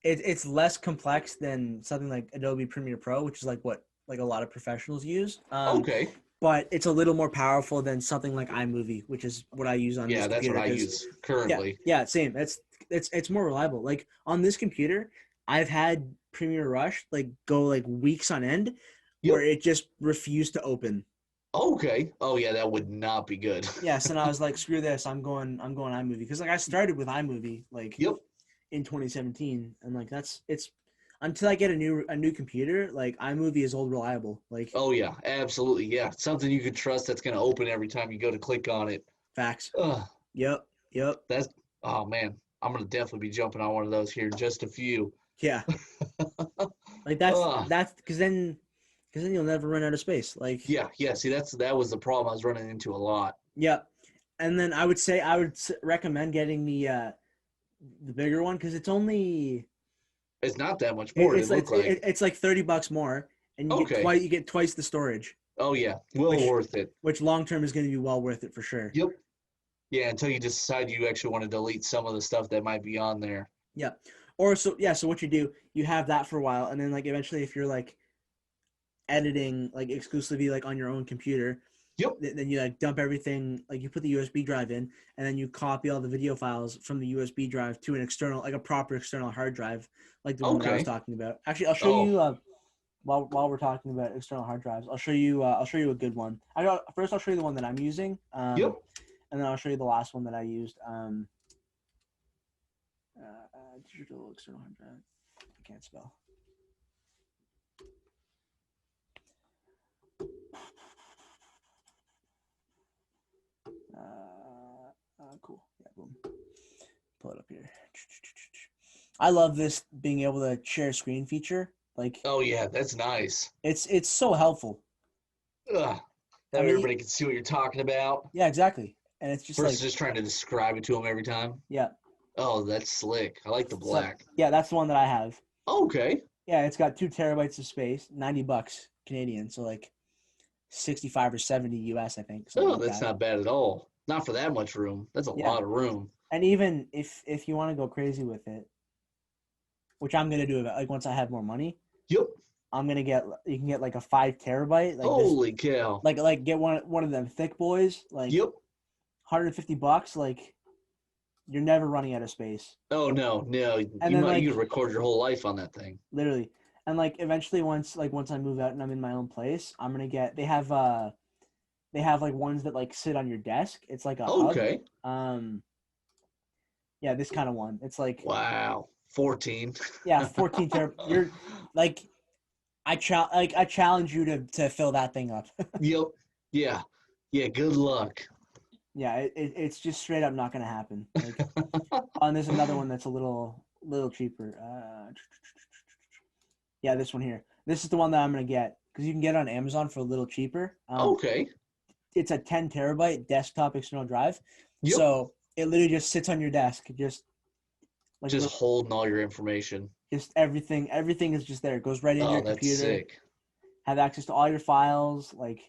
Speaker 3: it's less complex than something like Adobe Premiere Pro, which is like what like a lot of professionals use.
Speaker 2: Okay.
Speaker 3: But it's a little more powerful than something like iMovie, which is what I use on this
Speaker 2: Yeah, that's
Speaker 3: computer.
Speaker 2: what I use currently.
Speaker 3: Yeah, same. It's more reliable. Like on this computer, I've had Premiere Rush like go like weeks on end where
Speaker 2: Yep.
Speaker 3: it just refused to open.
Speaker 2: Okay. Oh yeah, that would not be good.
Speaker 3: Yes, and I was like, screw this, I'm going iMovie because like I started with iMovie like
Speaker 2: Yep.
Speaker 3: in 2017, and like it's until I get a new computer, like iMovie is old reliable. Like
Speaker 2: Oh yeah, absolutely. Yeah, something you could trust that's going to open every time you go to click on it.
Speaker 3: facts.
Speaker 2: Ugh,
Speaker 3: Yep.
Speaker 2: that's oh man, I'm going to definitely be jumping on one of those here in just a few.
Speaker 3: Yeah. Like
Speaker 2: Ugh.
Speaker 3: that's because then you'll never run out of space. Like
Speaker 2: Yeah. See, that was the problem I was running into a lot.
Speaker 3: yeah. And then I would say I would recommend getting the bigger one because it's only
Speaker 2: It's not that much more.
Speaker 3: it's like $30 more, and
Speaker 2: Okay.
Speaker 3: you get twice the storage,
Speaker 2: Oh yeah, well
Speaker 3: which
Speaker 2: worth it.
Speaker 3: which long term is going to be well worth it for sure.
Speaker 2: Yep. Yeah, until you decide you actually want to delete some of the stuff that might be on there.
Speaker 3: Yeah. Or so yeah, so what you do, you have that for a while, and then like eventually if you're like editing like exclusively like on your own computer,
Speaker 2: Yep.
Speaker 3: then you like dump everything, like you put the USB drive in, and then you copy all the video files from the USB drive to an external, like a proper external hard drive, like the one that I was
Speaker 2: Okay.
Speaker 3: talking about. Actually, I'll show you while we're talking about external hard drives. I'll show you a good one. First I'll show you the one that I'm using.
Speaker 2: Yep.
Speaker 3: And then I'll show you the last one that I used. Digital external hard drive. I can't spell. Cool. Yeah, boom. Pull it up here. I love this being able to share screen feature. Like,
Speaker 2: Oh yeah, that's nice.
Speaker 3: it's so helpful.
Speaker 2: Ugh. That everybody can see what you're talking about.
Speaker 3: Yeah, exactly. And it's just
Speaker 2: Versus
Speaker 3: like
Speaker 2: just trying to describe it to them every time.
Speaker 3: yeah.
Speaker 2: Oh, that's slick. I like the black.
Speaker 3: Yeah, that's the one that I have.
Speaker 2: Okay.
Speaker 3: Yeah, it's got 2 terabytes of space, $90 Canadian, so like 65 or 70 US, I think.
Speaker 2: Oh,
Speaker 3: Like
Speaker 2: that's not bad at all. Not for that much room. That's a lot of room.
Speaker 3: And even if you want to go crazy with it, which I'm gonna do like once I have more money.
Speaker 2: Yep.
Speaker 3: You can get like a 5 terabyte. Like
Speaker 2: holy cow.
Speaker 3: Like get one of them thick boys. Like
Speaker 2: yep.
Speaker 3: $150. Like you're never running out of space.
Speaker 2: Oh no.
Speaker 3: And
Speaker 2: you could record your whole life on that thing.
Speaker 3: Literally. And like eventually once I move out and I'm in my own place, I'm gonna get they have like ones that like sit on your desk. It's like a
Speaker 2: okay.
Speaker 3: hub. Yeah, this kind of one. It's like
Speaker 2: wow. 14.
Speaker 3: Yeah, 14 terabytes. You're like I challenge you to fill that thing up.
Speaker 2: Yep. Yeah. Yeah, good luck.
Speaker 3: Yeah, it's just straight up not gonna happen. Like, and there's another one that's a little cheaper. Yeah, this one here. This is the one that I'm gonna get because you can get it on Amazon for a little cheaper.
Speaker 2: Okay.
Speaker 3: It's a 10 terabyte desktop external drive.
Speaker 2: Yep.
Speaker 3: So it literally just sits on your desk,
Speaker 2: just holding all your information.
Speaker 3: Just everything is just there. It goes right in your computer.
Speaker 2: Sick.
Speaker 3: Have access to all your files. Like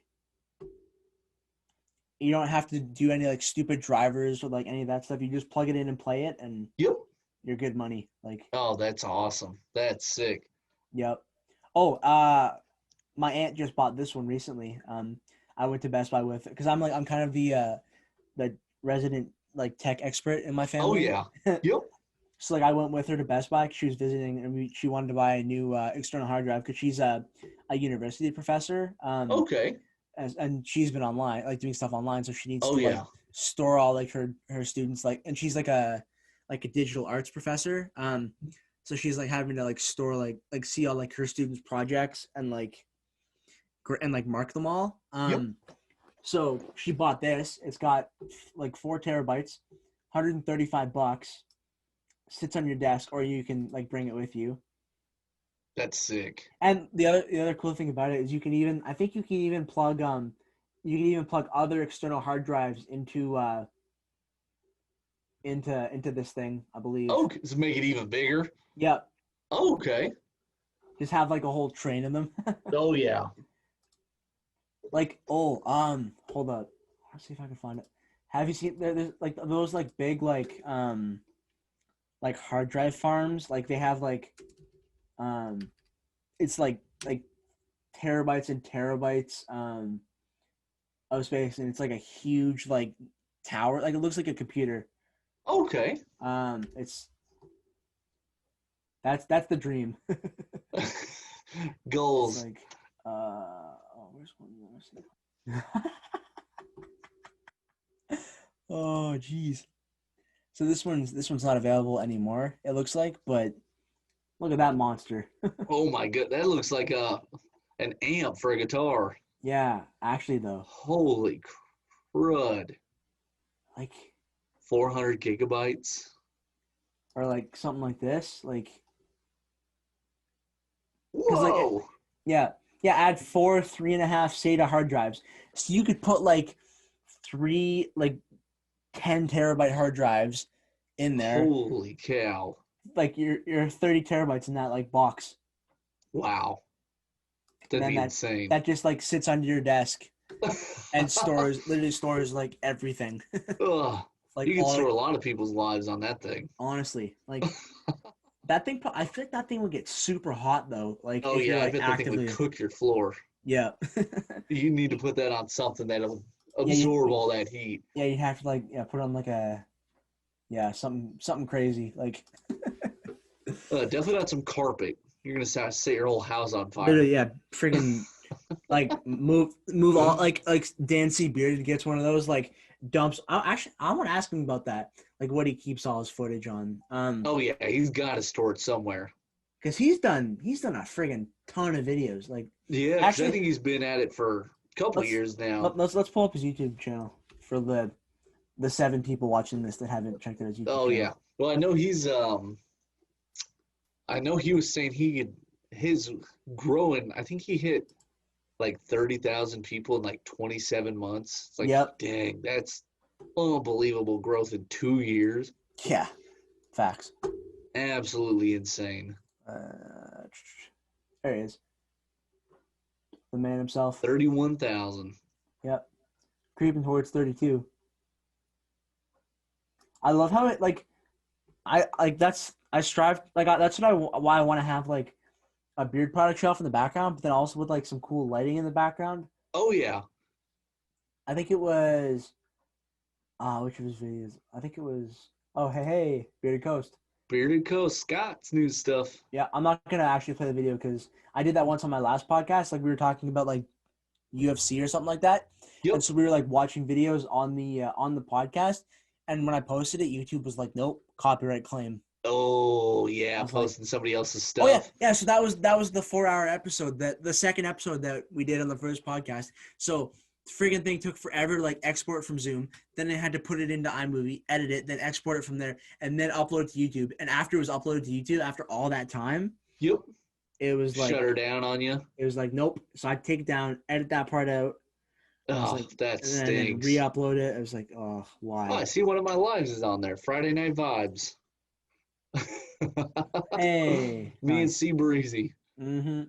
Speaker 3: you don't have to do any like stupid drivers or like any of that stuff. You just plug it in and play it, and
Speaker 2: yep,
Speaker 3: you're good money. Like
Speaker 2: oh, that's awesome. That's sick.
Speaker 3: Yep. Oh, my aunt just bought this one recently. I went to Best Buy with it because I'm kind of the resident like tech expert in my family.
Speaker 2: Oh yeah. Yep.
Speaker 3: So like I went with her to Best Buy 'cause she was visiting and she wanted to buy a new external hard drive because she's a university professor.
Speaker 2: Okay.
Speaker 3: And she's been online, like doing stuff online, so she needs to
Speaker 2: yeah.
Speaker 3: like store all like her students, like, and she's like a digital arts professor. So she's like having to like store like see all like her students' projects and like mark them all. So she bought this. It's got like 4 terabytes, $135. Sits on your desk, or you can like bring it with you.
Speaker 2: That's sick.
Speaker 3: And the other cool thing about it is you can even plug other external hard drives into this thing, I believe.
Speaker 2: Oh, to make it even bigger.
Speaker 3: Yep.
Speaker 2: Oh, okay.
Speaker 3: Just have like a whole train of them.
Speaker 2: Oh yeah.
Speaker 3: Like hold up. Let's see if I can find it. Have you seen there's like those like big like hard drive farms? Like they have like it's like terabytes and terabytes of space, and it's like a huge like tower. Like it looks like a computer.
Speaker 2: Okay.
Speaker 3: That's the dream.
Speaker 2: Goals.
Speaker 3: It's like where's one? Oh jeez. So this one's not available anymore, it looks like, but look at that monster.
Speaker 2: Oh my god, that looks like an amp for a guitar.
Speaker 3: Yeah, actually though.
Speaker 2: Holy crud.
Speaker 3: Like
Speaker 2: 400 gigabytes.
Speaker 3: Or like something like this, like
Speaker 2: whoa.
Speaker 3: Like, add 4 3.5 SATA hard drives. So you could put like 3 like 10 terabyte hard drives in there.
Speaker 2: Holy cow.
Speaker 3: Like you're 30 terabytes in that like box.
Speaker 2: Wow. That'd be insane.
Speaker 3: That just like sits under your desk and literally stores like everything.
Speaker 2: Ugh.
Speaker 3: Like
Speaker 2: you can store a lot of people's lives on that thing.
Speaker 3: Honestly, like that thing. I feel like that thing would get super hot though. Like
Speaker 2: oh yeah,
Speaker 3: like,
Speaker 2: I bet that thing would cook your floor.
Speaker 3: Yeah.
Speaker 2: You need to put that on something that'll absorb all that heat.
Speaker 3: Yeah, you have to like put on like something crazy like.
Speaker 2: Definitely not some carpet. You're gonna set your whole house on fire.
Speaker 3: Literally, yeah, freaking like move all like Dan C. Bearded gets one of those like dumps. I want to ask him about that, like what he keeps all his footage on.
Speaker 2: Oh yeah, he's got to store it somewhere.
Speaker 3: Because he's done a friggin' ton of videos. Like
Speaker 2: yeah, actually, I think he's been at it for a couple of years now.
Speaker 3: Let's pull up his YouTube channel for the 7 people watching this that haven't checked out his YouTube channel.
Speaker 2: Yeah, well I know he's I know he was saying his growing. I think he hit like 30,000 people in like 27 months. It's like, dang, that's unbelievable growth in 2 years.
Speaker 3: Yeah, facts.
Speaker 2: Absolutely insane.
Speaker 3: There he is. The man himself.
Speaker 2: 31,000.
Speaker 3: Yep. Creeping towards 32. I love how it like. That's why I want to have like a beard product shelf in the background, but then also with like some cool lighting in the background.
Speaker 2: Oh yeah.
Speaker 3: I think it was which of his videos? I think it was hey Bearded Coast.
Speaker 2: Bearded Coast, Scott's new stuff.
Speaker 3: Yeah, I'm not gonna actually play the video because I did that once on my last podcast. Like we were talking about like UFC or something like that.
Speaker 2: Yep.
Speaker 3: And so we were like watching videos on the podcast, and when I posted it, YouTube was like, nope, copyright claim.
Speaker 2: Oh yeah, posting somebody else's stuff.
Speaker 3: Oh yeah. So that was the 4-hour episode, the second episode that we did on the first podcast. So the friggin' thing took forever to like export from Zoom. Then I had to put it into iMovie, edit it, then export it from there, and then upload it to YouTube. And after it was uploaded to YouTube, after all that time,
Speaker 2: yep,
Speaker 3: it was like
Speaker 2: shut her down on you.
Speaker 3: It was like nope. So I take it down, edit that part out.
Speaker 2: Oh, that stinks. And then
Speaker 3: re-upload it. I was like, oh, why?
Speaker 2: Oh, I see one of my lives is on there. Friday Night Vibes.
Speaker 3: Hey,
Speaker 2: me and C Breezy.
Speaker 3: But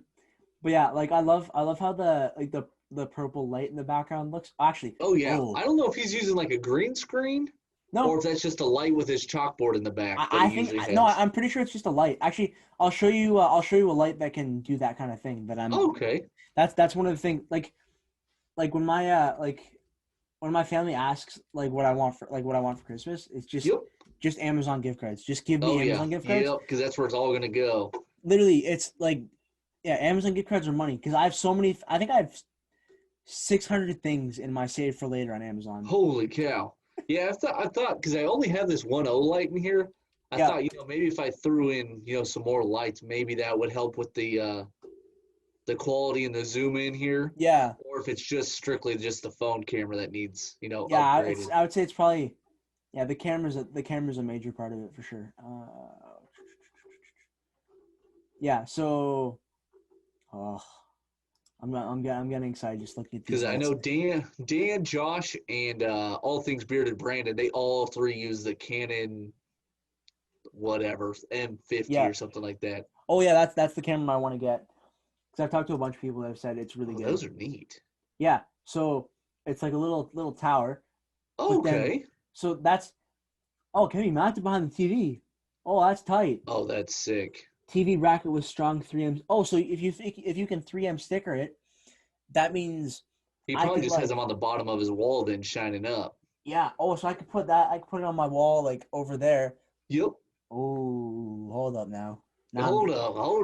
Speaker 3: yeah, like I love how the purple light in the background looks. Actually,
Speaker 2: I don't know if he's using like a green screen, or if that's just a light with his chalkboard in the back.
Speaker 3: I'm pretty sure it's just a light. Actually, I'll show you a light that can do that kind of thing. But I'm
Speaker 2: okay.
Speaker 3: That's one of the things. Like when my family asks like what I want for Christmas, it's just Amazon gift cards. Just give me Amazon gift cards.
Speaker 2: Yep, because that's where it's all gonna go.
Speaker 3: Literally, it's like, Amazon gift cards are money because I have so many. I think I have 600 things in my save for later on Amazon.
Speaker 2: Holy cow! Yeah, I thought because I only have this one O light in here. I thought, maybe if I threw in, some more lights, maybe that would help with the quality and the zoom in here.
Speaker 3: Yeah.
Speaker 2: Or if it's just strictly just the phone camera that needs,
Speaker 3: Yeah,
Speaker 2: upgraded.
Speaker 3: I would say it's probably, the camera's a major part of it for sure. Yeah. So, oh, I'm getting excited just looking at these.
Speaker 2: Because I know Dan, Josh, and All Things Bearded Brandon, they all three use the Canon, whatever, M50 or something like that.
Speaker 3: Oh yeah, that's the camera I want to get. Because I've talked to a bunch of people that have said it's really good.
Speaker 2: Those are neat.
Speaker 3: Yeah. So it's like a little tower.
Speaker 2: Okay.
Speaker 3: So that's it can be mounted behind the TV. Oh, that's tight.
Speaker 2: Oh, that's sick.
Speaker 3: TV bracket with strong 3M. Oh, so if you can 3M sticker it, that means
Speaker 2: he probably just has them on the bottom of his wall, then shining up.
Speaker 3: Yeah. Oh, so I could put that. I could put it on my wall, like over there.
Speaker 2: Yep.
Speaker 3: Oh, hold up now.
Speaker 2: Hold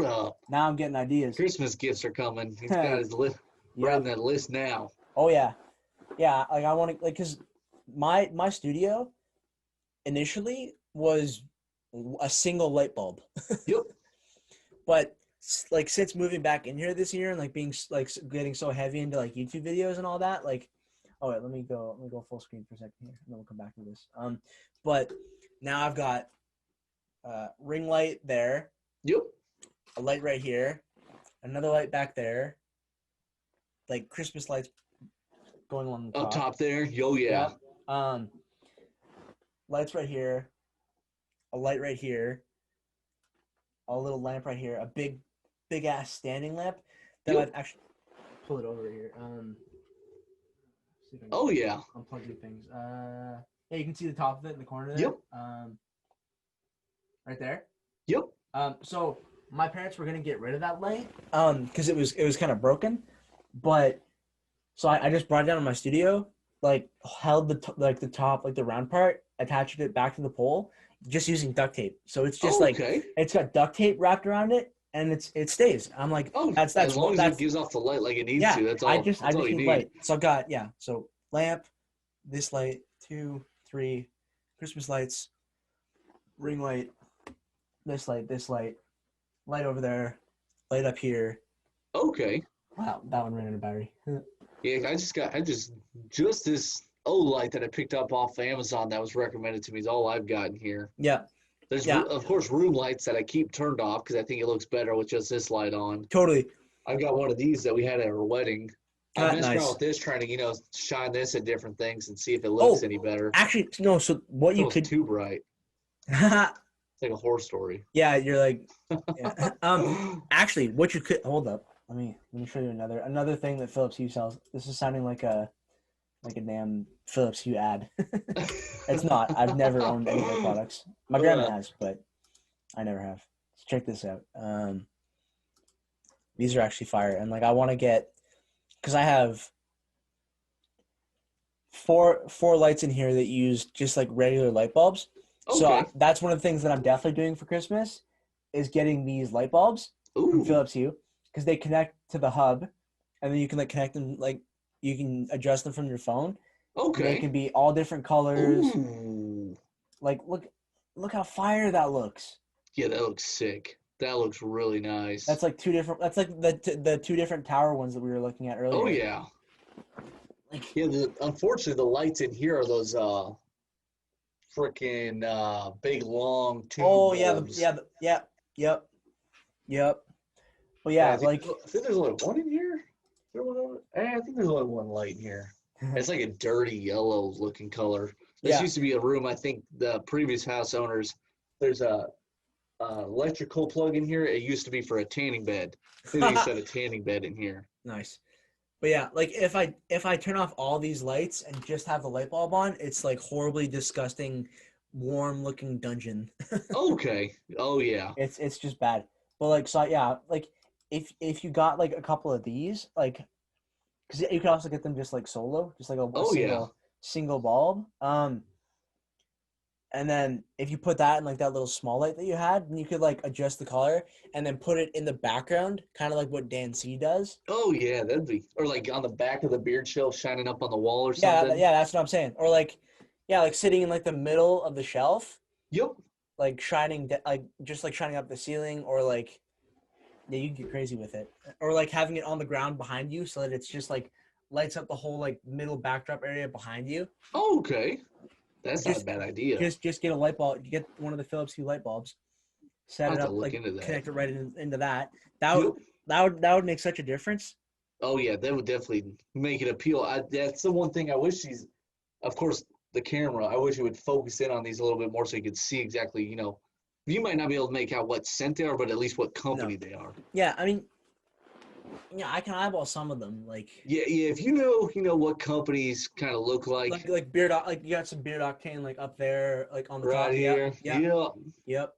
Speaker 2: up.
Speaker 3: Now I'm getting ideas.
Speaker 2: Christmas gifts are coming. He's got his list. Writing that list now.
Speaker 3: Oh yeah. Like I want to because my studio initially was a single light bulb.
Speaker 2: Yep.
Speaker 3: But like since moving back in here this year and like being like getting so heavy into like YouTube videos and all that, like, oh wait, let me go full screen for a second here, and then we'll come back to this. But now I've got ring light there.
Speaker 2: Yep.
Speaker 3: A light right here, another light back there, like Christmas lights going on the top.
Speaker 2: Up top there. Yo, yeah.
Speaker 3: Yep. Lights right here, a light right here, a little lamp right here, a big ass standing lamp that I've actually pull it over here.
Speaker 2: Oh yeah.
Speaker 3: Unplugging things. Yeah, you can see the top of it in the corner there.
Speaker 2: Yep.
Speaker 3: Right there.
Speaker 2: Yep.
Speaker 3: So my parents were gonna get rid of that light, because it was kind of broken, but so I just brought it down to my studio, like held the top, like the round part, attached it back to the pole, just using duct tape. So it's just it's got duct tape wrapped around it, and it stays. I'm like, that's
Speaker 2: as long as it gives off the light like it needs to. That's all. I just need light.
Speaker 3: So I've got so lamp, this light, 2, 3, Christmas lights, ring light, this light, light over there, light up here.
Speaker 2: Okay.
Speaker 3: Wow, that one ran out of battery.
Speaker 2: Yeah, I just this light that I picked up off Amazon that was recommended to me is all I've gotten here.
Speaker 3: Yeah.
Speaker 2: There's of course room lights that I keep turned off because I think it looks better with just this light on.
Speaker 3: Totally.
Speaker 2: I've got one of these that we had at our wedding. I messed around with this, trying to shine this at different things and see if it looks any better.
Speaker 3: Actually, no. So what you could
Speaker 2: too bright. It's like a horror story.
Speaker 3: Yeah, you're like. Yeah. Actually, what you could hold up. Let me show you another thing that Philips Hue sells. This is sounding like a damn Philips Hue ad. It's not. I've never owned any of their products. My grandma has, but I never have. Let's check this out. These are actually fire, and like I want to get, because I have four lights in here that use just like regular light bulbs. Okay. So that's one of the things that I'm definitely doing for Christmas is getting these light bulbs from Philips Hue, because they connect to the hub, and then you can like connect them, like you can adjust them from your phone. Okay. They can be all different colors. Ooh. Like look how fire that looks.
Speaker 2: Yeah, that looks sick. That looks really nice.
Speaker 3: That's like two different. That's like the two different tower ones that we were looking at earlier.
Speaker 2: Oh yeah. Unfortunately, the lights in here are those freaking big long tube.
Speaker 3: Oh
Speaker 2: bulbs.
Speaker 3: Yep. Well,
Speaker 2: I think there's only one in here. Is there one over? I think there's only one light in here. It's like a dirty yellow looking color. This used to be a room. I think the previous house owners. There's a electrical plug in here. It used to be for a tanning bed. I think they used to have a tanning bed in here.
Speaker 3: Nice. But yeah, like if I turn off all these lights and just have the light bulb on, it's like horribly disgusting, warm looking dungeon.
Speaker 2: Okay. Oh yeah.
Speaker 3: It's just bad. But like like if you got like a couple of these, like, because you could also get them just like solo, just like a single bulb. And then if you put that in like that little small light that you had, then you could like adjust the color and then put it in the background, kind of like what Dan C does.
Speaker 2: Oh yeah, that'd be, or like on the back of the beard shelf, shining up on the wall or something.
Speaker 3: Yeah, that's what I'm saying. Or like, like sitting in like the middle of the shelf.
Speaker 2: Yep.
Speaker 3: like shining like just like shining up the ceiling, or like yeah, you can get crazy with it, or like having it on the ground behind you so that it's just like lights up the whole like middle backdrop area behind you.
Speaker 2: Oh, okay. That's not a
Speaker 3: Just
Speaker 2: bad idea.
Speaker 3: just get a light bulb. You get one of the Philips Hue light bulbs,
Speaker 2: I'll
Speaker 3: set it
Speaker 2: have to
Speaker 3: up,
Speaker 2: look
Speaker 3: like
Speaker 2: into that.
Speaker 3: connect it right into that. That
Speaker 2: Yep.
Speaker 3: would that would make such a difference.
Speaker 2: Oh yeah, that would definitely make it appeal. That's the one thing I wish these, of course, the camera. I wish it would focus in on these a little bit more so you could see exactly. You might not be able to make out what scent they are, but at least what company they are.
Speaker 3: Yeah, I mean, yeah, I can eyeball some of them, like
Speaker 2: Yeah. If you know what companies kind of look like.
Speaker 3: like beard, like you got some beard octane like up there, like on the
Speaker 2: Right
Speaker 3: top.
Speaker 2: here.
Speaker 3: Yep.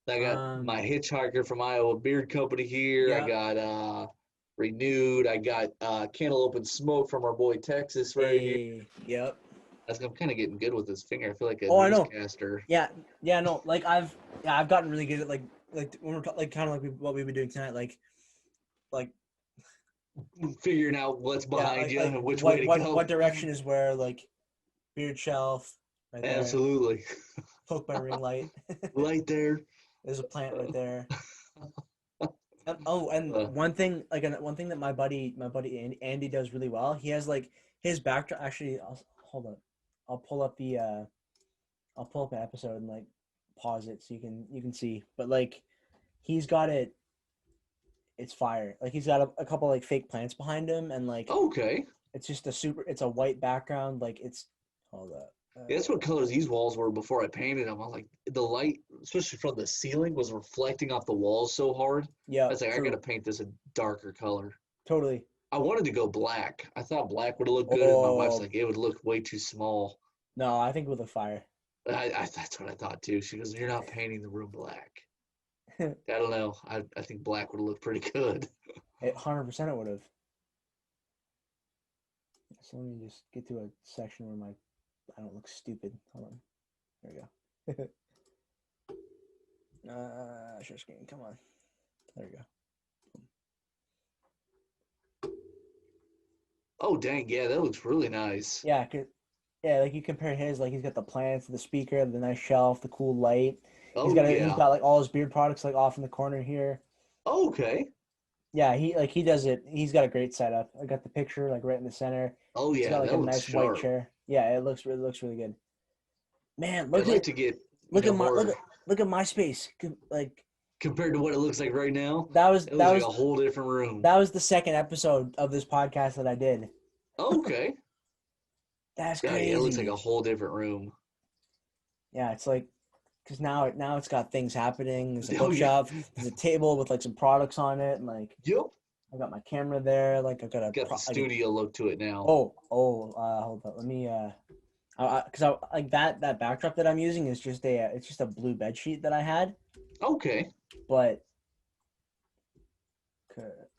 Speaker 2: I got my Hitchhiker from Iowa Beard Company here.
Speaker 3: Yeah.
Speaker 2: I got Renewed. I got Cantaloupe and Smoke from our boy Texas right here.
Speaker 3: Yep.
Speaker 2: I'm kind of getting good with this finger. I feel like a
Speaker 3: I know.
Speaker 2: newscaster.
Speaker 3: Yeah, no, like I've gotten really good at like when we're like kind of like what we've been doing tonight, like
Speaker 2: Figuring out what's behind you and which
Speaker 3: what,
Speaker 2: way to go.
Speaker 3: what direction is where, like beard shelf right there.
Speaker 2: Absolutely.
Speaker 3: Poke by ring light.
Speaker 2: Right there.
Speaker 3: There's a plant right there. And one thing that my buddy Andy does really well. He has like his backdrop. Actually, hold up. I'll pull up an episode and like pause it so you can see. But like he's got it. It's fire. Like he's got a couple like fake plants behind him, and like
Speaker 2: okay.
Speaker 3: It's just it's a white background. Like it's hold up.
Speaker 2: Yeah, that's what colors these walls were before I painted them. I was like, the light, especially from the ceiling, was reflecting off the walls so hard.
Speaker 3: Yeah,
Speaker 2: I was like, I gotta paint this a darker color.
Speaker 3: Totally.
Speaker 2: I wanted to go black. I thought black would look good, and my wife's like, it would look way too small.
Speaker 3: No, I think with a fire.
Speaker 2: That's what I thought too. She goes, "You're not painting the room black." I don't know. I think black would look pretty good.
Speaker 3: 100% it would have. So let me just get to a section where I don't look stupid. Hold on. There we go. Share screen. Come on. There we
Speaker 2: go. Oh dang! Yeah, that looks really nice.
Speaker 3: Yeah, like you compare his, like he's got the plants, the speaker, the nice shelf, the cool light.
Speaker 2: Oh,
Speaker 3: he's got like all his beard products like off in the corner here.
Speaker 2: Oh, okay.
Speaker 3: Yeah, he does it. He's got a great setup. I got the picture like right in the center.
Speaker 2: Oh yeah,
Speaker 3: he's got like
Speaker 2: that
Speaker 3: a
Speaker 2: looks
Speaker 3: nice
Speaker 2: sharp.
Speaker 3: white chair. Yeah, it looks really good. Man,
Speaker 2: look
Speaker 3: at my space. Like
Speaker 2: compared to what it looks like right now.
Speaker 3: That was
Speaker 2: like a whole different room.
Speaker 3: That was the second episode of this podcast that I did.
Speaker 2: Okay.
Speaker 3: That's crazy.
Speaker 2: Yeah, it looks like a whole different room.
Speaker 3: Yeah, it's like because now it's got things happening. There's a bookshelf. There's a table with like some products on it, and like I got my camera there. Like I got
Speaker 2: the studio look to it now.
Speaker 3: Hold up. Let me because I like that backdrop that I'm using is just it's just a blue bed sheet that I had.
Speaker 2: Okay.
Speaker 3: But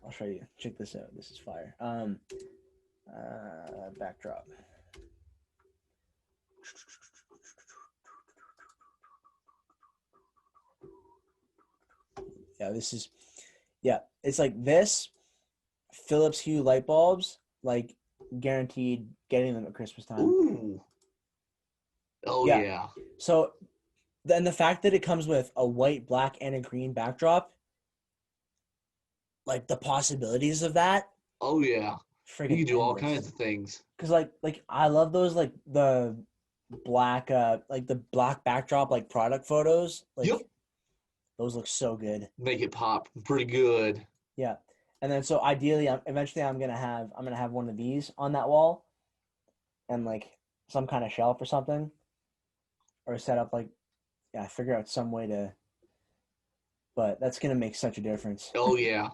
Speaker 3: I'll show you. Check this out. This is fire. Backdrop. It's like this Philips Hue light bulbs, like guaranteed getting them at Christmas time.
Speaker 2: Ooh. Oh yeah.
Speaker 3: So then the fact that it comes with a white, black, and a green backdrop, like the possibilities of that.
Speaker 2: Oh yeah.
Speaker 3: You
Speaker 2: can do all kinds of things.
Speaker 3: Cause like I love those like the black backdrop like product photos. Like, those look so good.
Speaker 2: Make it pop pretty good.
Speaker 3: Yeah, and then so ideally, eventually I'm gonna have one of these on that wall, and like some kind of shelf or something, or set up like, figure out some way to. But that's gonna make such a difference.
Speaker 2: Oh yeah.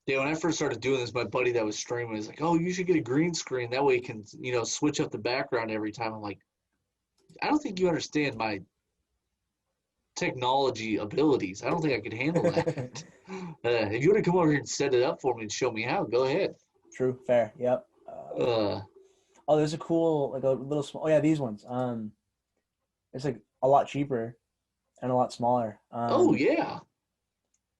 Speaker 2: Yeah, when I first started doing this, my buddy that was streaming was like, "Oh, you should get a green screen. That way you can, switch up the background every time." I'm like, I don't think you understand my technology abilities. I don't think I could handle that. If you want to come over here and set it up for me and show me how, go ahead.
Speaker 3: True, fair, yep. There's a cool, like a little small. Oh yeah, these ones. It's like a lot cheaper and a lot smaller.
Speaker 2: Yeah.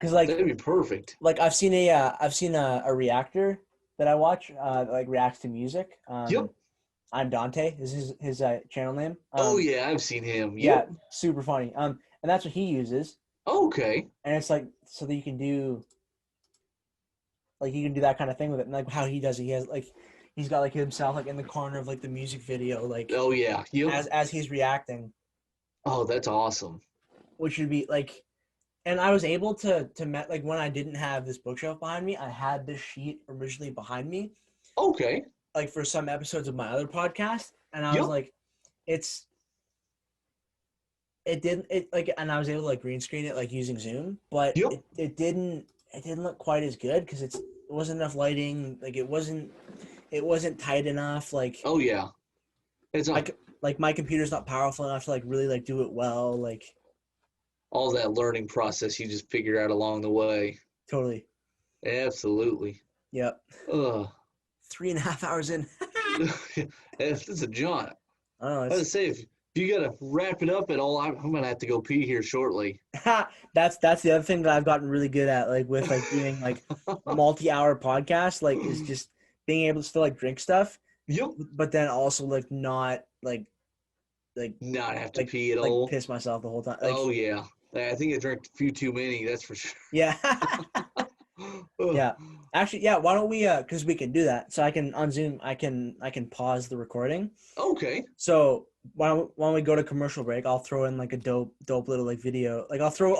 Speaker 3: Because like
Speaker 2: that'd be perfect.
Speaker 3: Like I've seen a reactor that I watch like reacts to music. I'm Dante is his channel name.
Speaker 2: Oh yeah, I've seen him.
Speaker 3: Yeah,
Speaker 2: Yep.
Speaker 3: super funny. And that's what he uses.
Speaker 2: Okay.
Speaker 3: And it's like so that you can do that kind of thing with it, and like how he does it. He has like he's got like himself like in the corner of like the music video, like
Speaker 2: Oh yeah. Yep.
Speaker 3: as he's reacting,
Speaker 2: Oh, that's awesome.
Speaker 3: which would be like. And I was able to met like when I didn't have this bookshelf behind me, I had this sheet originally behind me,
Speaker 2: Okay.
Speaker 3: like for some episodes of my other podcast, and I was
Speaker 2: Yep.
Speaker 3: like, and I was able to like green screen it like using Zoom, but
Speaker 2: Yep.
Speaker 3: it didn't look quite as good because it wasn't enough lighting, like it wasn't tight enough, like
Speaker 2: Oh yeah. It's
Speaker 3: like my computer's not powerful enough to like really like do it well, like
Speaker 2: all that learning process you just figure out along the way.
Speaker 3: totally.
Speaker 2: Absolutely.
Speaker 3: Yep.
Speaker 2: Ugh.
Speaker 3: 3.5 hours in.
Speaker 2: It's a jaunt.
Speaker 3: I don't know.
Speaker 2: I was to say if you gotta wrap it up at all, I'm gonna have to go pee here shortly.
Speaker 3: That's the other thing that I've gotten really good at, like with like doing like multi-hour podcasts, like is just being able to still like drink stuff,
Speaker 2: Yep.
Speaker 3: but then also like not
Speaker 2: Not have to
Speaker 3: like,
Speaker 2: pee at
Speaker 3: like
Speaker 2: all.
Speaker 3: piss myself the whole time. Like,
Speaker 2: Oh yeah. I think I drank a few too many, that's for sure.
Speaker 3: yeah.
Speaker 2: Ugh.
Speaker 3: Yeah. Actually, yeah, why don't we because we can do that. So I can on Zoom I can pause the recording.
Speaker 2: Okay.
Speaker 3: So why don't we go to commercial break? I'll throw in like a dope little like video. Like I'll throw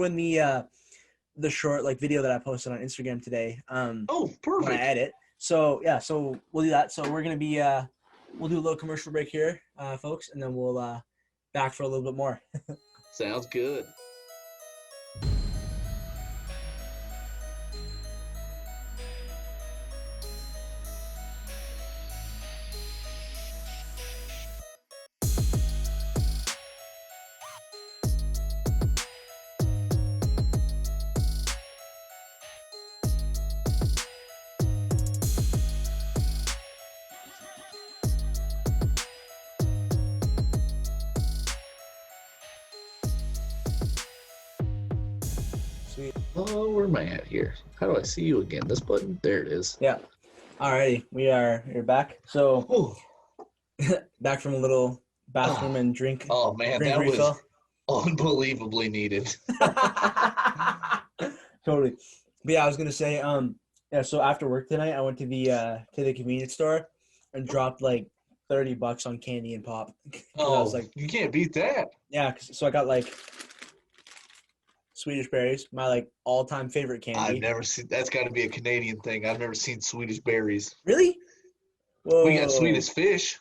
Speaker 3: in the short like video that I posted on Instagram today.
Speaker 2: Oh,
Speaker 3: When I
Speaker 2: perfect.
Speaker 3: edit. So yeah, so we'll do that. So we're gonna be we'll do a little commercial break here, folks, and then we'll back for a little bit more.
Speaker 2: Sounds good.
Speaker 3: Sweet.
Speaker 2: Oh, where am I at here? How do I see you again? This button? There it is.
Speaker 3: Yeah. Alrighty, we're back. So
Speaker 2: Oh,
Speaker 3: back from a little bathroom and drink.
Speaker 2: oh man,
Speaker 3: drink
Speaker 2: that
Speaker 3: refill.
Speaker 2: was unbelievably needed.
Speaker 3: Totally. But yeah, I was gonna say, yeah. So after work tonight, I went to the convenience store and dropped like $30 on candy and pop. 'Cause I was like,
Speaker 2: You can't beat that.
Speaker 3: yeah. So I got like Swedish berries, my like all-time favorite candy.
Speaker 2: I've never seen. That's got to be a Canadian thing. I've never seen Swedish berries.
Speaker 3: Really? Whoa.
Speaker 2: We got Swedish fish.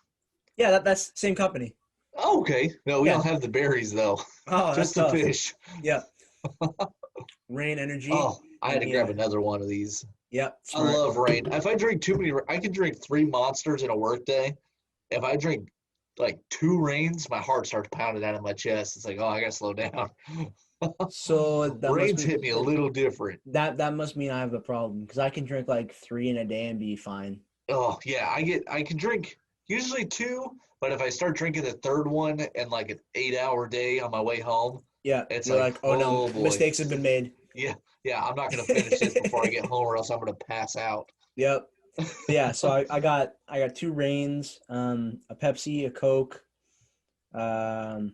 Speaker 3: Yeah, that's same company.
Speaker 2: Oh, okay. No, we
Speaker 3: Yeah.
Speaker 2: don't have the berries though.
Speaker 3: Oh,
Speaker 2: Just
Speaker 3: that's
Speaker 2: the
Speaker 3: tough.
Speaker 2: fish.
Speaker 3: Yeah. Rain Energy.
Speaker 2: Oh, I had to grab
Speaker 3: Yeah.
Speaker 2: another one of these.
Speaker 3: Yep.
Speaker 2: I love rain. If I drink too many, I can drink 3 monsters in a workday. If I drink like 2 rains, my heart starts pounding out of my chest. It's like, oh, I gotta slow down.
Speaker 3: So that
Speaker 2: Rains
Speaker 3: must
Speaker 2: hit me a little different.
Speaker 3: That must mean I have a problem because I can drink like 3 in a day and be fine.
Speaker 2: Oh yeah, I can drink usually 2, but if I start drinking the 3rd one in like an 8-hour day on my way home,
Speaker 3: Yeah,
Speaker 2: it's
Speaker 3: you're
Speaker 2: like,
Speaker 3: oh no,
Speaker 2: oh, boy.
Speaker 3: mistakes have been made.
Speaker 2: Yeah, I'm not gonna finish this before I get home, or else I'm gonna pass out.
Speaker 3: Yep. But yeah, so I got 2 Reigns, a Pepsi, a Coke, and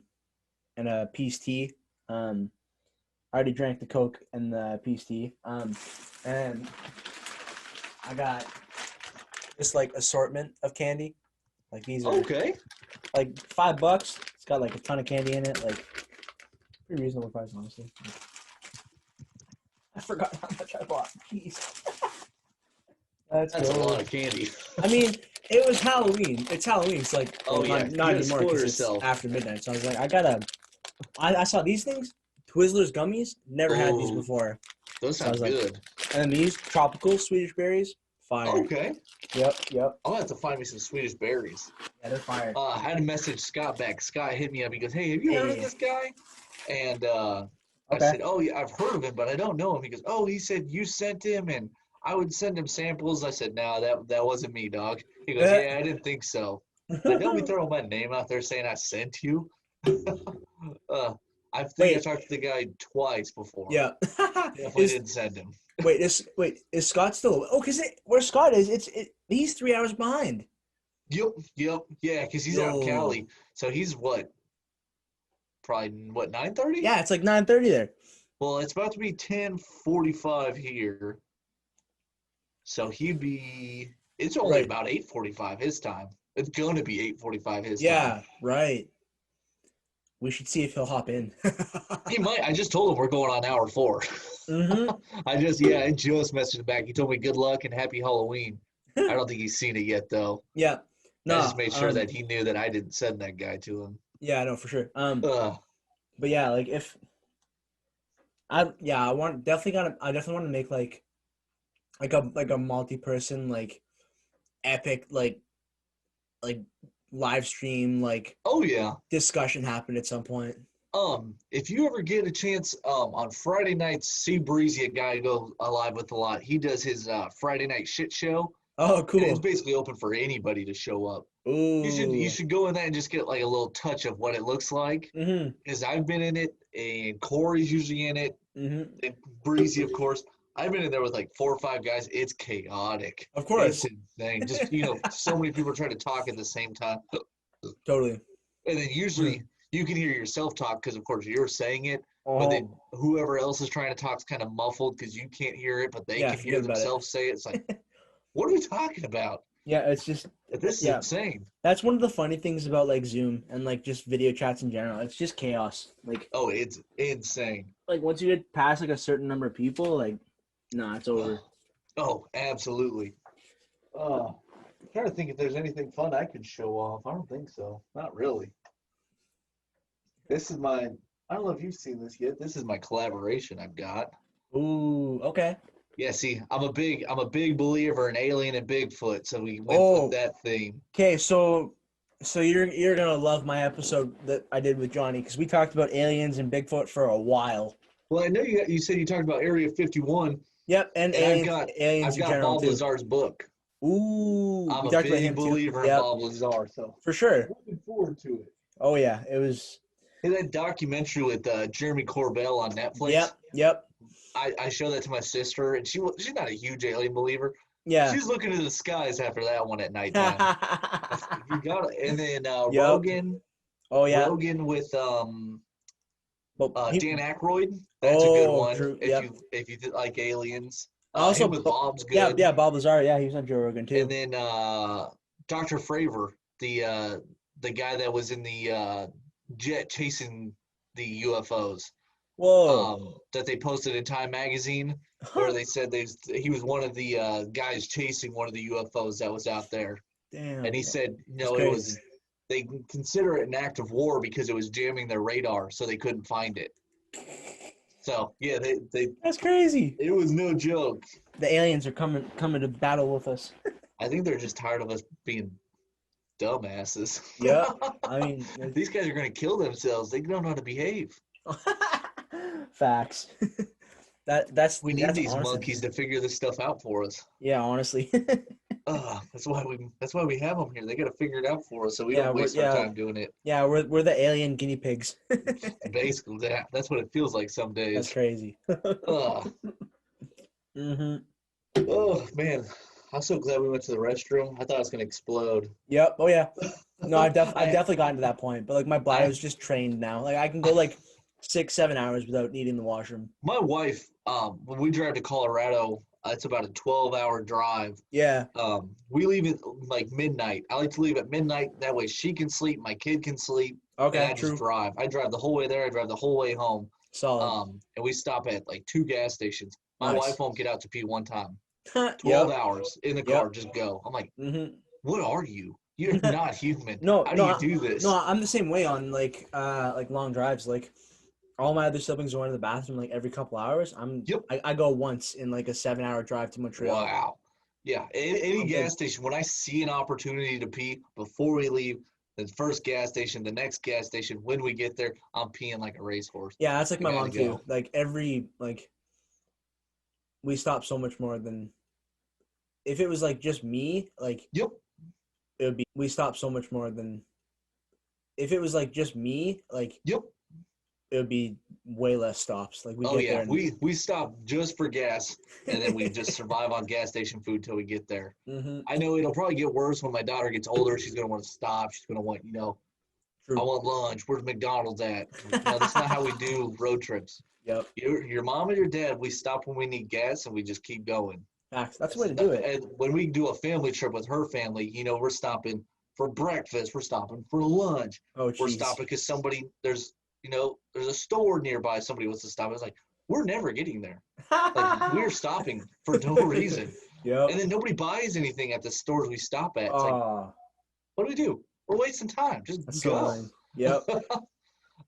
Speaker 3: a peace tea. I already drank the Coke and the peace tea. And I got this like assortment of candy. Like these are
Speaker 2: Okay.
Speaker 3: like $5. It's got like a ton of candy in it. Like pretty reasonable price, honestly. I forgot how much I bought. Jeez.
Speaker 2: That's a lot of candy.
Speaker 3: I mean, it was Halloween. It's Halloween. It's like,
Speaker 2: Oh, yeah.
Speaker 3: not
Speaker 2: You gotta
Speaker 3: anymore
Speaker 2: spoil
Speaker 3: because it's
Speaker 2: yourself.
Speaker 3: after midnight. So I was like, I saw these things, Twizzlers gummies. Never had these
Speaker 2: Oh.
Speaker 3: before.
Speaker 2: Those
Speaker 3: So I
Speaker 2: sound
Speaker 3: was like,
Speaker 2: good.
Speaker 3: And then these tropical Swedish berries, fire.
Speaker 2: Okay.
Speaker 3: Yep.
Speaker 2: I'm gonna have to find me some Swedish berries.
Speaker 3: Yeah, they're fire.
Speaker 2: I had to message Scott back. Scott hit me up. He goes, "Hey, have you heard of
Speaker 3: Hey.
Speaker 2: this guy?" And I
Speaker 3: Okay.
Speaker 2: said, "Oh yeah, I've heard of him, but I don't know him." He goes, "Oh, he said you sent him, and I would send him samples." I said, "No, that wasn't me, dog." He goes, "Yeah, I didn't think so." Like, don't be throwing my name out there saying I sent you. I think I talked to the guy twice before.
Speaker 3: Yeah.
Speaker 2: Definitely didn't send him.
Speaker 3: Is Scott still? Oh, because where Scott is, he's 3 hours behind.
Speaker 2: Yep. Yeah, because he's out in
Speaker 3: Yo.
Speaker 2: Cali. So he's probably 9:30?
Speaker 3: Yeah, it's like 9:30 there.
Speaker 2: Well, it's about to be 10:45 here. So it's only
Speaker 3: Right.
Speaker 2: about 8:45 his time. It's going to be 8:45 his time.
Speaker 3: Yeah, right. We should see if he'll hop in.
Speaker 2: He might. I just told him we're going on hour 4.
Speaker 3: Mm-hmm.
Speaker 2: I just messaged him back. He told me good luck and happy Halloween. I don't think he's seen it yet, though.
Speaker 3: Yeah.
Speaker 2: I
Speaker 3: No.
Speaker 2: just made sure that he knew that I didn't send that guy to him.
Speaker 3: Yeah, no, for sure.
Speaker 2: Ugh.
Speaker 3: But yeah, like if I definitely want to make like a multi-person like epic like live stream like
Speaker 2: Oh yeah.
Speaker 3: discussion happen at some point.
Speaker 2: If you ever get a chance, on Friday nights, see Breezy, a guy I go live with a lot. He does his Friday night shit show.
Speaker 3: Oh,
Speaker 2: And
Speaker 3: cool.
Speaker 2: it's basically open for anybody to show up.
Speaker 3: Ooh.
Speaker 2: You should go in there and just get like a little touch of what it looks like.
Speaker 3: Mm-hmm.
Speaker 2: Because I've been in it, and Corey's usually in it,
Speaker 3: Mm-hmm.
Speaker 2: and Breezy, of course. I've been in there with like 4 or 5 guys. It's chaotic.
Speaker 3: Of course.
Speaker 2: It's insane. Just so many people trying to talk at the same time.
Speaker 3: Totally.
Speaker 2: And then usually you can hear yourself talk because, of course, you're saying it. But
Speaker 3: Oh,
Speaker 2: then whoever else is trying to talk is kind of muffled because you can't hear it, but they
Speaker 3: Yeah,
Speaker 2: can hear
Speaker 3: forget about it.
Speaker 2: themselves say it. It's like, what are we talking about?
Speaker 3: yeah, it's just
Speaker 2: This is
Speaker 3: Yeah.
Speaker 2: insane.
Speaker 3: that's one of the funny things about like Zoom and like just video chats in general. It's just chaos.
Speaker 2: Oh, it's insane.
Speaker 3: Like once you get past like a certain number of people, like nah, it's over.
Speaker 2: Oh, absolutely. I'm trying to think if there's anything fun I could show off. I don't think so. Not really. This is I don't know if you've seen this yet. This is my collaboration I've got.
Speaker 3: Ooh, okay.
Speaker 2: Yeah, see, I'm a big believer in Alien and Bigfoot, so we went with that theme.
Speaker 3: Okay, so you're gonna love my episode that I did with Johnny because we talked about aliens and Bigfoot for a while.
Speaker 2: Well, I know you said you talked about Area 51.
Speaker 3: Yep, and
Speaker 2: And
Speaker 3: aliens
Speaker 2: I've
Speaker 3: in
Speaker 2: got
Speaker 3: general
Speaker 2: Bob
Speaker 3: too.
Speaker 2: Lazar's book.
Speaker 3: Ooh,
Speaker 2: I'm
Speaker 3: we
Speaker 2: a
Speaker 3: talked about
Speaker 2: big
Speaker 3: him too.
Speaker 2: believer in
Speaker 3: Yep,
Speaker 2: Bob Lazar, so
Speaker 3: for sure.
Speaker 2: looking forward to it.
Speaker 3: Oh yeah, it was.
Speaker 2: Hey, that documentary with Jeremy Corbell on Netflix.
Speaker 3: Yep.
Speaker 2: I showed that to my sister, and she's not a huge alien believer.
Speaker 3: Yeah.
Speaker 2: She's looking to the skies after that one at nighttime. You got it. And then
Speaker 3: Yep.
Speaker 2: Rogan.
Speaker 3: Oh yeah.
Speaker 2: Rogan with Dan Aykroyd. That's a
Speaker 3: Oh,
Speaker 2: good one.
Speaker 3: true.
Speaker 2: If you like aliens.
Speaker 3: Also,
Speaker 2: him with Bob's good.
Speaker 3: Yeah, Bob Lazar. Yeah, he was on Joe Rogan too.
Speaker 2: And then Dr. Fravor, the guy that was in the jet chasing the UFOs.
Speaker 3: Whoa.
Speaker 2: That they posted in Time Magazine, where they said he was one of the guys chasing one of the UFOs that was out there.
Speaker 3: Damn.
Speaker 2: And he said, they consider it an act of war because it was jamming their radar, so they couldn't find it. So yeah,
Speaker 3: That's crazy.
Speaker 2: It was no joke.
Speaker 3: The aliens are coming to battle with us.
Speaker 2: I think they're just tired of us being dumbasses.
Speaker 3: Yeah, I mean,
Speaker 2: these guys are going to kill themselves. They don't know how to behave.
Speaker 3: Facts.
Speaker 2: We need these monkeys to figure this stuff out for us.
Speaker 3: Yeah, honestly.
Speaker 2: That's why we have them here. They got to figure it out for us, so we don't waste our time doing it.
Speaker 3: Yeah, we're the alien guinea pigs.
Speaker 2: Basically, that's what it feels like some days.
Speaker 3: That's crazy.
Speaker 2: Mm-hmm. Oh man, I'm so glad we went to the restroom. I thought it was gonna explode.
Speaker 3: Yep. Oh yeah. No, I've definitely gotten to that point, but like my bladder's just trained now. Like I can go like 6-7 hours without needing the washroom.
Speaker 2: My wife, when we drive to Colorado, it's about a 12-hour drive.
Speaker 3: Yeah.
Speaker 2: We leave at like midnight. I like to leave at midnight. That way she can sleep, my kid can sleep.
Speaker 3: Okay.
Speaker 2: And I just drive. I drive the whole way there. I drive the whole way home.
Speaker 3: Solid.
Speaker 2: And we stop at like 2 gas stations. My wife won't get out to pee one time. 12 hours in the car, just go. I'm like, what are you? You're not human.
Speaker 3: No,
Speaker 2: How do you do this?
Speaker 3: No, I'm the same way on like long drives. Like all my other siblings go into the bathroom like every couple hours. I go once in like a 7-hour drive to Montreal.
Speaker 2: Wow. Yeah. Any gas station, when I see an opportunity to pee before we leave, the first gas station, the next gas station, when we get there, I'm peeing like a racehorse.
Speaker 3: Yeah, that's like my mom too. Like we stop so much more than if it was like just me, like it would be we stop so much more than if it was like just me, like it would be way less stops. Like we
Speaker 2: Oh
Speaker 3: get
Speaker 2: yeah,
Speaker 3: there. And,
Speaker 2: we stop just for gas, and then we just survive on gas station food till we get there. I know it'll probably get worse when my daughter gets older. She's gonna want to stop. She's gonna want,
Speaker 3: True.
Speaker 2: I want lunch. Where's McDonald's at? Like, no, that's not how we do road trips.
Speaker 3: Yep.
Speaker 2: Your mom and your dad, we stop when we need gas and we just keep going.
Speaker 3: Facts. That's the way to do it.
Speaker 2: And when we do a family trip with her family, we're stopping for breakfast. We're stopping for lunch.
Speaker 3: Oh,
Speaker 2: We're
Speaker 3: geez.
Speaker 2: stopping because there's a store nearby. Somebody wants to stop. It's like, we're never getting there. Like, we're stopping for no reason.
Speaker 3: Yep.
Speaker 2: And then nobody buys anything at the stores we stop at. It's like, what do? We're wasting time. Just go.
Speaker 3: Yep.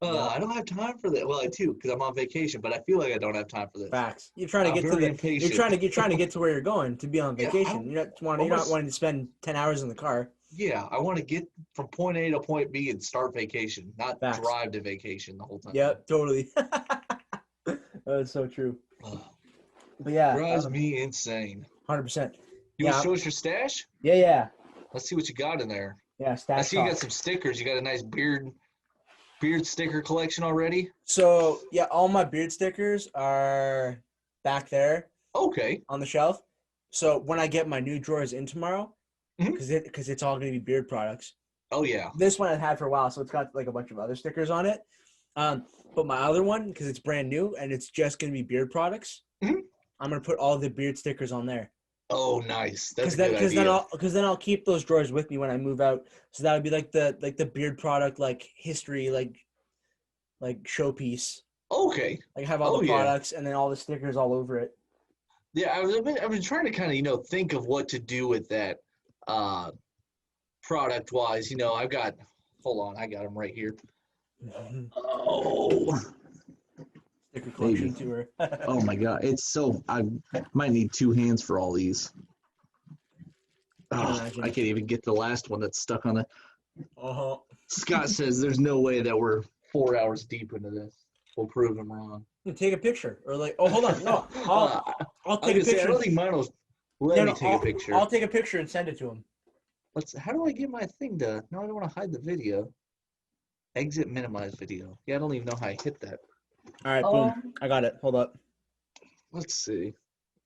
Speaker 2: I don't have time for that. Well, I do because I'm on vacation, but I feel like I don't have time for this.
Speaker 3: Facts. You're trying to get to
Speaker 2: impatient.
Speaker 3: You're trying to get to where you're going to be on vacation. You're not wanting to spend 10 hours in the car.
Speaker 2: Yeah, I want to get from point A to point B and start vacation, not
Speaker 3: Facts.
Speaker 2: drive to vacation the whole time.
Speaker 3: Yep, totally. That's so true. But yeah,
Speaker 2: drives me insane.
Speaker 3: 100%.
Speaker 2: You want to show us your stash?
Speaker 3: Yeah.
Speaker 2: Let's see what you got in there.
Speaker 3: Yeah, stash.
Speaker 2: I see you got some stickers. You got a nice beard sticker collection already.
Speaker 3: So yeah, all my beard stickers are back there.
Speaker 2: Okay.
Speaker 3: On the shelf. So when I get my new drawers in tomorrow, because it's all going to be beard products.
Speaker 2: Oh yeah.
Speaker 3: This one I've had for a while, so it's got like a bunch of other stickers on it. But my other one, because it's brand new and it's just going to be beard products, I'm going to put all the beard stickers on there.
Speaker 2: Oh, nice. That's a good idea.
Speaker 3: Because then I'll keep those drawers with me when I move out. So that would be like the beard product, like history, like showpiece.
Speaker 2: Okay.
Speaker 3: Like have all the products and then all the stickers all over it.
Speaker 2: Yeah, I've been trying to kind of think of what to do with that, product wise. I got them right here. Oh.
Speaker 3: Sticker collection tour.
Speaker 2: Oh my god, I might need two hands for all these. I can't even get the last one that's stuck on it. Scott says there's no way that we're 4 hours deep into this. We'll prove him wrong.
Speaker 3: Take a picture or hold on. No, I'll take a picture.
Speaker 2: I don't think mine will let me take a picture.
Speaker 3: I'll take a picture and send it to him.
Speaker 2: How do I get my thing to? No, I don't want to hide the video. Exit minimize video. Yeah, I don't even know how I hit that.
Speaker 3: All right, boom. I got it. Hold up.
Speaker 2: Let's see.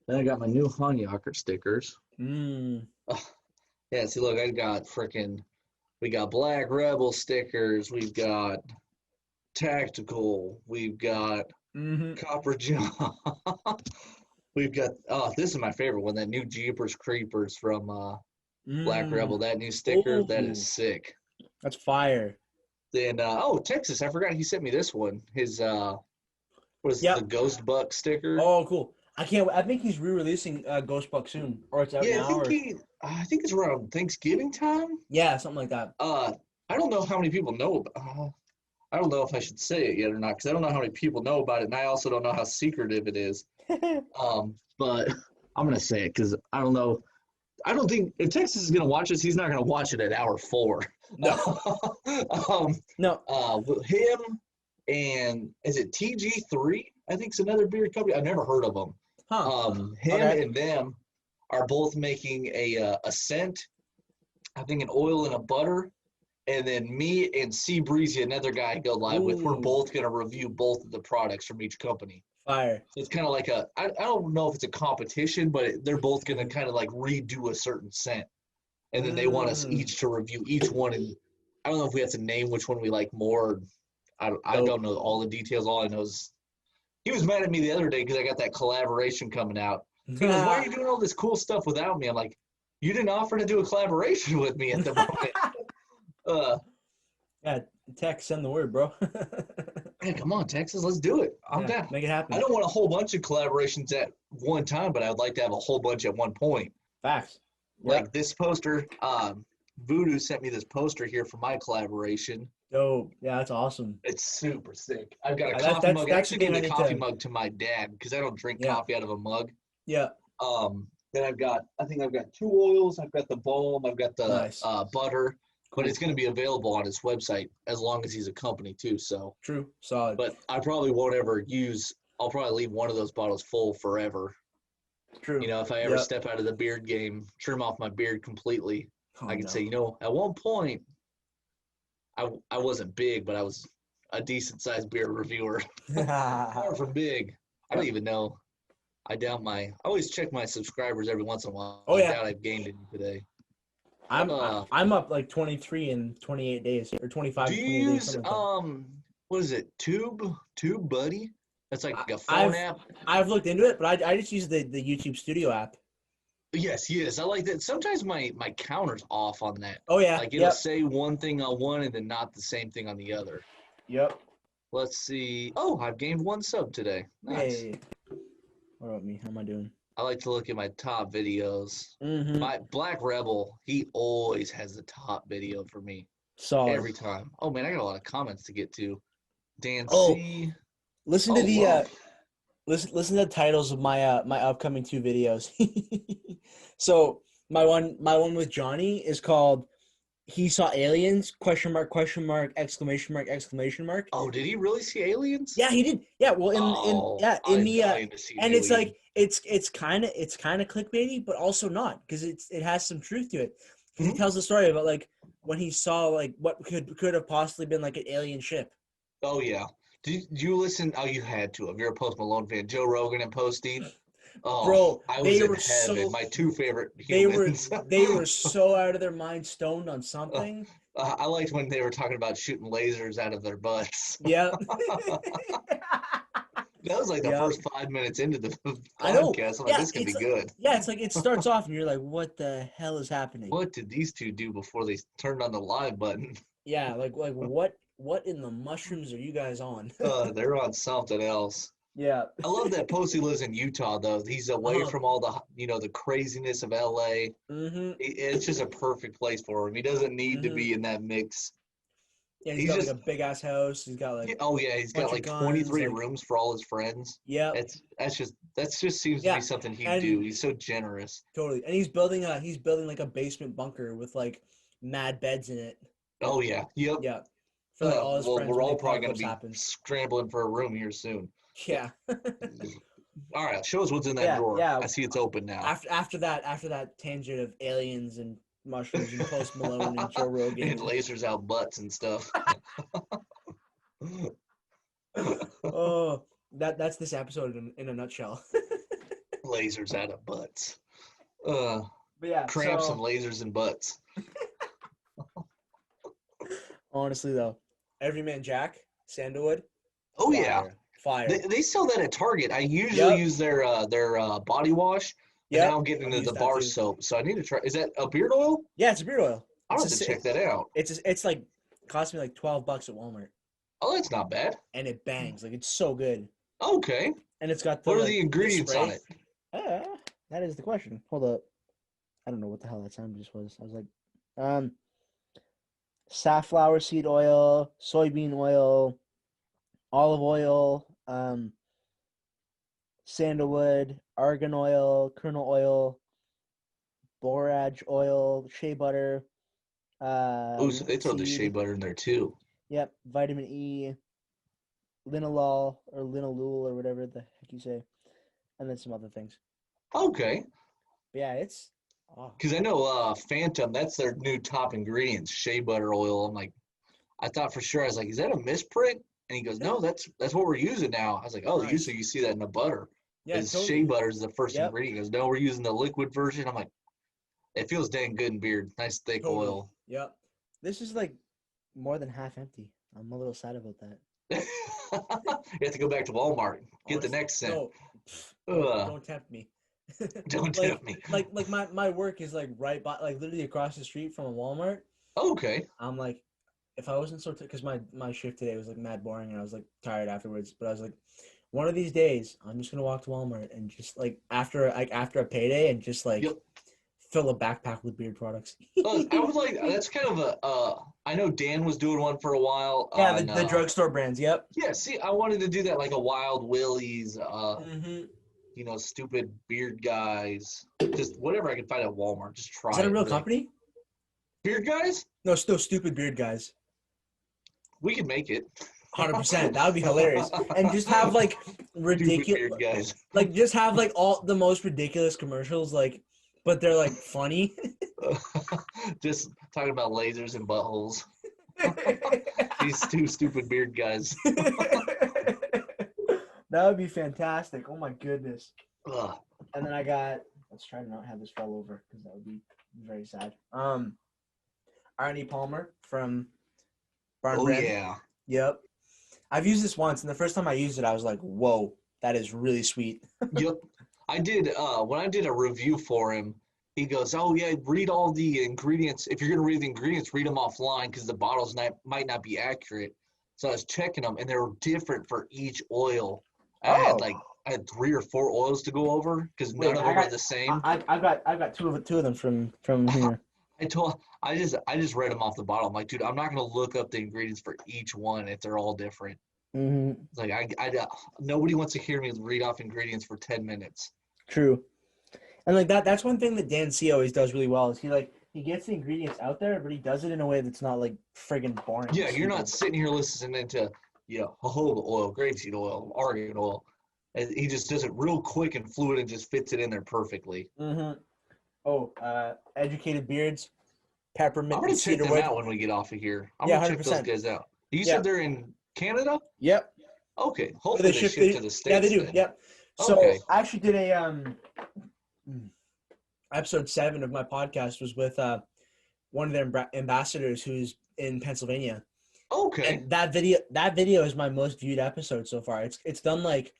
Speaker 2: Then I got my new Hanyaker stickers. Yeah, see, look, we got Black Rebel stickers. We've got Tactical. We've got Copper John. We've got, this is my favorite one, that new Jeepers Creepers from Black Rebel. That new sticker, that is sick.
Speaker 3: That's fire.
Speaker 2: Then, Texas, I forgot he sent me this one. His, the Ghost Buck sticker.
Speaker 3: Oh, cool. I think he's re-releasing Ghost Buck soon, or it's out now.
Speaker 2: I think it's around Thanksgiving time.
Speaker 3: Yeah, something like that.
Speaker 2: I don't know how many people know about. I don't know if I should say it yet or not because I don't know how many people know about it, and I also don't know how secretive it is. But I'm gonna say it because I don't know. I don't think if Texas is gonna watch this, he's not gonna watch it at hour 4.
Speaker 3: No. No.
Speaker 2: Him and is it TG3? I think it's another beer company. I've never heard of them. Him and them are both making a scent, I think an oil and a butter, and then me and Sea Breezy, another guy I go live with, we're both going to review both of the products from each company.
Speaker 3: Fire.
Speaker 2: So it's kind of like I don't know if it's a competition, but they're both going to kind of like redo a certain scent. And then they want us each to review each one. And I don't know if we have to name which one we like more. I don't know all the details. All I know is he was mad at me the other day because I got that collaboration coming out. He goes, why are you doing all this cool stuff without me? I'm like, you didn't offer to do a collaboration with me at the moment.
Speaker 3: Yeah, Tex, send the word, bro.
Speaker 2: Hey, come on, Texas, let's do it. I'm down.
Speaker 3: Make it happen.
Speaker 2: I don't want a whole bunch of collaborations at one time, but I'd like to have a whole bunch at one point.
Speaker 3: Facts.
Speaker 2: Like this poster, Voodoo sent me this poster here for my collaboration.
Speaker 3: Dope. Yeah, that's awesome.
Speaker 2: It's super sick. I've got a coffee mug. I actually gave the coffee mug to my dad because I don't drink coffee out of a mug.
Speaker 3: Yeah.
Speaker 2: Then I've got 2 oils. I've got the balm. I've got the butter. Cool. But it's going to be available on his website as long as he's a company too. So
Speaker 3: true, solid.
Speaker 2: But I probably won't ever use. I'll probably leave one of those bottles full forever.
Speaker 3: True.
Speaker 2: If I ever step out of the beard game, trim off my beard completely, I can say, at one point, I wasn't big, but I was a decent sized beer reviewer. Far from big. I don't even know. I always check my subscribers every once in a while.
Speaker 3: Oh,
Speaker 2: I
Speaker 3: yeah.
Speaker 2: doubt I've gained any today.
Speaker 3: I'm up like 23 in 28 days or 25
Speaker 2: Do
Speaker 3: in
Speaker 2: you
Speaker 3: 28 days.
Speaker 2: use
Speaker 3: Something like
Speaker 2: what is it? Tube Buddy? That's like a
Speaker 3: I've-
Speaker 2: phone app.
Speaker 3: I've looked into it, but I just use the YouTube Studio app.
Speaker 2: Yes, I like that. Sometimes my counter's off on that.
Speaker 3: Oh yeah.
Speaker 2: Like it'll say one thing on one and then not the same thing on the other.
Speaker 3: Yep.
Speaker 2: Let's see. Oh, I've gained 1 sub today. Nice.
Speaker 3: Hey. What about me? How am I doing?
Speaker 2: I like to look at my top videos.
Speaker 3: Mm-hmm.
Speaker 2: My Black Rebel, he always has the top video for me.
Speaker 3: Solid.
Speaker 2: Every time. Oh man, I got a lot of comments to get to. Dan
Speaker 3: Oh,
Speaker 2: C.
Speaker 3: Listen to the
Speaker 2: wow.
Speaker 3: listen to the titles of my my upcoming 2 videos. So my one with Johnny is called "He Saw Aliens?" ? Exclamation mark.
Speaker 2: Oh, did he really see aliens?
Speaker 3: Yeah, he did. Yeah, well in
Speaker 2: I'm
Speaker 3: the
Speaker 2: dying to see
Speaker 3: and it's
Speaker 2: aliens.
Speaker 3: like it's kind of clickbaity, but also not because it has some truth to it. 'Cause he tells the story about like when he saw like what could have possibly been like an alien ship.
Speaker 2: Oh yeah. Did you listen? Oh, you had to have. You're a Post Malone fan. Joe Rogan and Posty. Oh,
Speaker 3: Bro,
Speaker 2: I was
Speaker 3: they
Speaker 2: in
Speaker 3: were
Speaker 2: heaven.
Speaker 3: so
Speaker 2: My 2 favorite
Speaker 3: they were
Speaker 2: humans.
Speaker 3: they were so out of their mind, stoned on something.
Speaker 2: I liked when they were talking about shooting lasers out of their butts.
Speaker 3: Yeah.
Speaker 2: That was like the
Speaker 3: Yep.
Speaker 2: first 5 minutes into the
Speaker 3: I know.
Speaker 2: podcast. I'm like,
Speaker 3: Yeah,
Speaker 2: this can be
Speaker 3: it's
Speaker 2: good.
Speaker 3: Yeah, it's like it starts off and you're like, what the hell is happening?
Speaker 2: What did these 2 do before they turned on the live button?
Speaker 3: Yeah, like what in the mushrooms are you guys on?
Speaker 2: They're on something else.
Speaker 3: Yeah.
Speaker 2: I love that Posey lives in Utah, though. He's away from all the, the craziness of LA.
Speaker 3: Mm-hmm.
Speaker 2: It's just a perfect place for him. He doesn't need to be in that mix.
Speaker 3: Yeah, he's got like a big ass house. He's got like
Speaker 2: he's got like 23 rooms for all his friends.
Speaker 3: Yeah.
Speaker 2: That just seems to be something he'd do. He's so generous.
Speaker 3: Totally. And he's building like a basement bunker with like mad beds in it.
Speaker 2: Oh yeah. Yep.
Speaker 3: Yeah. For like all his friends.
Speaker 2: We're all probably gonna be scrambling for a room here soon.
Speaker 3: Yeah.
Speaker 2: All right, show us what's in that drawer.
Speaker 3: Yeah.
Speaker 2: I see it's open now.
Speaker 3: After that tangent of aliens and mushrooms and Post Malone and Joe Rogan
Speaker 2: and lasers out butts and stuff.
Speaker 3: Oh, that's this episode in a nutshell.
Speaker 2: Lasers out of butts.
Speaker 3: But yeah,
Speaker 2: cramps and lasers and butts.
Speaker 3: Honestly though, Everyman Jack, Sandalwood.
Speaker 2: Oh
Speaker 3: fire,
Speaker 2: yeah,
Speaker 3: fire.
Speaker 2: They sell that at Target. I usually use their body wash. Yeah, now I'm getting into the bar soap, so I need to try. Is that a beard oil?
Speaker 3: Yeah, it's a beard oil.
Speaker 2: I'll have to check that out.
Speaker 3: It's like cost me like $12 at Walmart.
Speaker 2: Oh, that's not bad.
Speaker 3: And it bangs. Like it's so good.
Speaker 2: Okay.
Speaker 3: And it's got the,
Speaker 2: what are the ingredients on it?
Speaker 3: That is the question. Hold up. I don't know what the hell that sound just was. I was like, safflower seed oil, soybean oil, olive oil, sandalwood, argan oil, kernel oil, borage oil, shea butter.
Speaker 2: So they throw the shea butter in there too.
Speaker 3: Yep, vitamin E, linalool or linalool or whatever the heck you say, and then some other things.
Speaker 2: Okay.
Speaker 3: But yeah, it's
Speaker 2: because I know Phantom, that's their new top ingredients, shea butter oil. I'm like, I thought for sure, I was like, is that a misprint? And he goes, no, that's what we're using now. I was like, oh, nice. Usually you see that in the butter. Yeah, totally. Shea butter is the first ingredient. He goes, no, we're using the liquid version. I'm like, it feels dang good in beard. Nice thick oil.
Speaker 3: Yep. This is like more than half empty. I'm a little sad about that.
Speaker 2: You have to go back to Walmart. Get the next scent.
Speaker 3: No, don't tempt me.
Speaker 2: Don't tempt me.
Speaker 3: Like my work is like right by, like literally across the street from a Walmart.
Speaker 2: Okay.
Speaker 3: I'm like, if I wasn't so because my shift today was like mad boring and I was like tired afterwards, but I was like, one of these days I'm just gonna walk to Walmart and just like after a payday and just like fill a backpack with beard products.
Speaker 2: I was like, that's kind of a. I know Dan was doing one for a while.
Speaker 3: Yeah, the drugstore brands. Yep.
Speaker 2: Yeah. See, I wanted to do that like a Wild Willie's. Stupid beard guys. Just whatever I can find at Walmart. Just try.
Speaker 3: Is that a real company?
Speaker 2: Beard guys?
Speaker 3: No, still stupid beard guys.
Speaker 2: We can make it.
Speaker 3: 100%. That would be hilarious. And just have like ridiculous
Speaker 2: guys.
Speaker 3: Like just have like all the most ridiculous commercials, like, but they're like funny.
Speaker 2: Just talking about lasers and buttholes. These two stupid beard guys.
Speaker 3: That would be fantastic. Oh my goodness.
Speaker 2: Ugh.
Speaker 3: And then let's try to not have this fall over because that would be very sad. Arnie Palmer from Barn Brand.
Speaker 2: Yeah.
Speaker 3: Yep. I've used this once, and the first time I used it, I was like, whoa, that is really sweet.
Speaker 2: Yep. I did, when I did a review for him, he goes, oh, yeah, read all the ingredients. If you're going to read the ingredients, read them offline because the bottles might not be accurate. So I was checking them, and they were different for each oil. I had 3 or 4 oils to go over because none of them are the same.
Speaker 3: I've got two of them from here.
Speaker 2: I just read them off the bottle. I'm like, dude, I'm not going to look up the ingredients for each one if they're all different.
Speaker 3: Mm-hmm.
Speaker 2: Like nobody wants to hear me read off ingredients for 10 minutes.
Speaker 3: True. And like that's one thing that Dan C always does really well is he gets the ingredients out there, but he does it in a way that's not like friggin' boring.
Speaker 2: Yeah, you're not sitting here listening to jojoba oil, grapeseed oil, argan oil. And he just does it real quick and fluid and just fits it in there perfectly.
Speaker 3: Mm-hmm. Oh, Educated Beards, peppermint.
Speaker 2: I'm gonna check them out when we get off of here. I'm gonna check 100%. Those guys out. You said they're in Canada?
Speaker 3: Yep.
Speaker 2: Okay. Hopefully they ship to the States.
Speaker 3: Yeah, they do.
Speaker 2: Then.
Speaker 3: Yep. So I actually did a episode 7 of my podcast was with one of their ambassadors who's in Pennsylvania.
Speaker 2: Okay.
Speaker 3: And that video is my most viewed episode so far. It's done like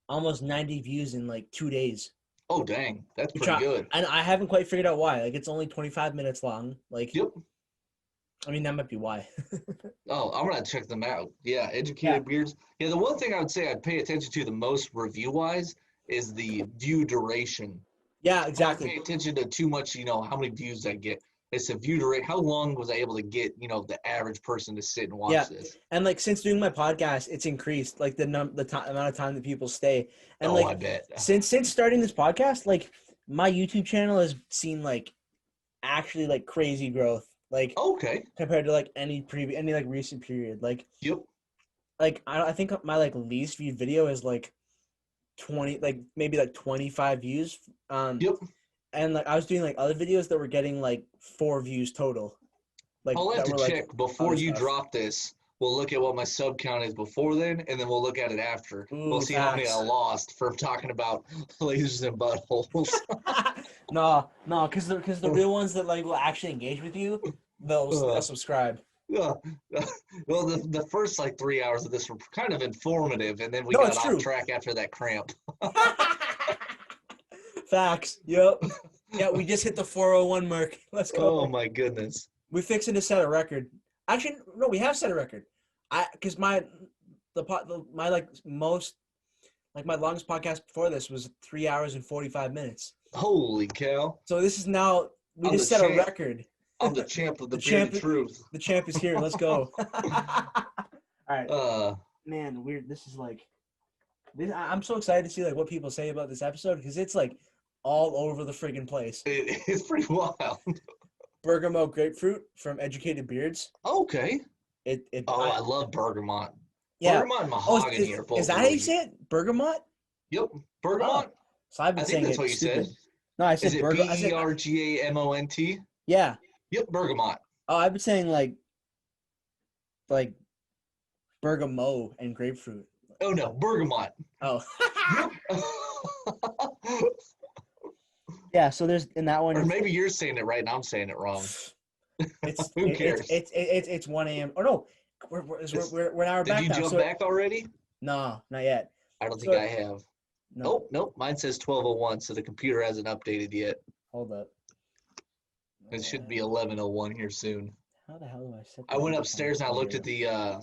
Speaker 3: almost 90 views in like 2 days.
Speaker 2: Oh dang, that's pretty good.
Speaker 3: And I haven't quite figured out why. Like it's only 25 minutes long. Like
Speaker 2: yep.
Speaker 3: I mean that might be why.
Speaker 2: Oh, I'm gonna check them out. Yeah, Educated Beards. Yeah, the one thing I would say I'd pay attention to the most review-wise is the view duration.
Speaker 3: Yeah, exactly.
Speaker 2: I don't pay attention to too much, how many views I get. It's a view duration. How long was I able to get, the average person to sit and watch this?
Speaker 3: And like since doing my podcast, it's increased like the amount of time that people stay. And
Speaker 2: I bet.
Speaker 3: Since starting this podcast, like my YouTube channel has seen like actually like crazy growth. Like compared to like any like recent period. Like like I think my like least viewed video is like 20 like maybe like 25 views. And like I was doing like other videos that were getting like 4 views total. Like
Speaker 2: I'll have to check before you drop this. We'll look at what my sub count is before then, and then we'll look at it after. We'll see how many I lost for talking about lasers and buttholes.
Speaker 3: No, because the real ones that like will actually engage with you, they'll subscribe.
Speaker 2: Yeah. Well, the first like 3 hours of this were kind of informative, and then we got off track after that cramp.
Speaker 3: Facts. Yep. Yeah, we just hit the 401 mark. Let's go.
Speaker 2: Oh my goodness.
Speaker 3: We're fixing to set a record. Actually, no, we have set a record. Because my longest podcast before this was 3 hours and 45 minutes.
Speaker 2: Holy cow!
Speaker 3: So this is now we just set a record.
Speaker 2: I'm the champ of the bearded truth.
Speaker 3: The champ is here. Let's go. All right. Man, weird. This is like. I'm so excited to see like what people say about this episode because it's like all over the friggin' place.
Speaker 2: It's pretty wild.
Speaker 3: Bergamot grapefruit from Educated Beards.
Speaker 2: Okay. I love bergamot. Yeah. Bergamot and mahogany are both.
Speaker 3: Is that how you say it? Bergamot?
Speaker 2: Yep. Bergamot.
Speaker 3: Oh. So I've been saying
Speaker 2: that's what you said.
Speaker 3: No, I said
Speaker 2: bergamot. Is it Bergamont?
Speaker 3: Yeah.
Speaker 2: Yep, bergamot.
Speaker 3: Oh, I've been saying like bergamot and grapefruit.
Speaker 2: Oh no, bergamot.
Speaker 3: Oh. Yeah, so there's in that one.
Speaker 2: Or maybe you're saying it right and I'm saying it wrong.
Speaker 3: Who cares? It's 1 a.m. Oh no, we're an hour back now.
Speaker 2: Did you jump back already?
Speaker 3: No, not yet.
Speaker 2: I don't think I have. No. Nope. Mine says 12:01, so the computer hasn't updated yet.
Speaker 3: Hold up.
Speaker 2: It should be 11:01 here soon.
Speaker 3: How the hell do I set that?
Speaker 2: I went upstairs and I looked at the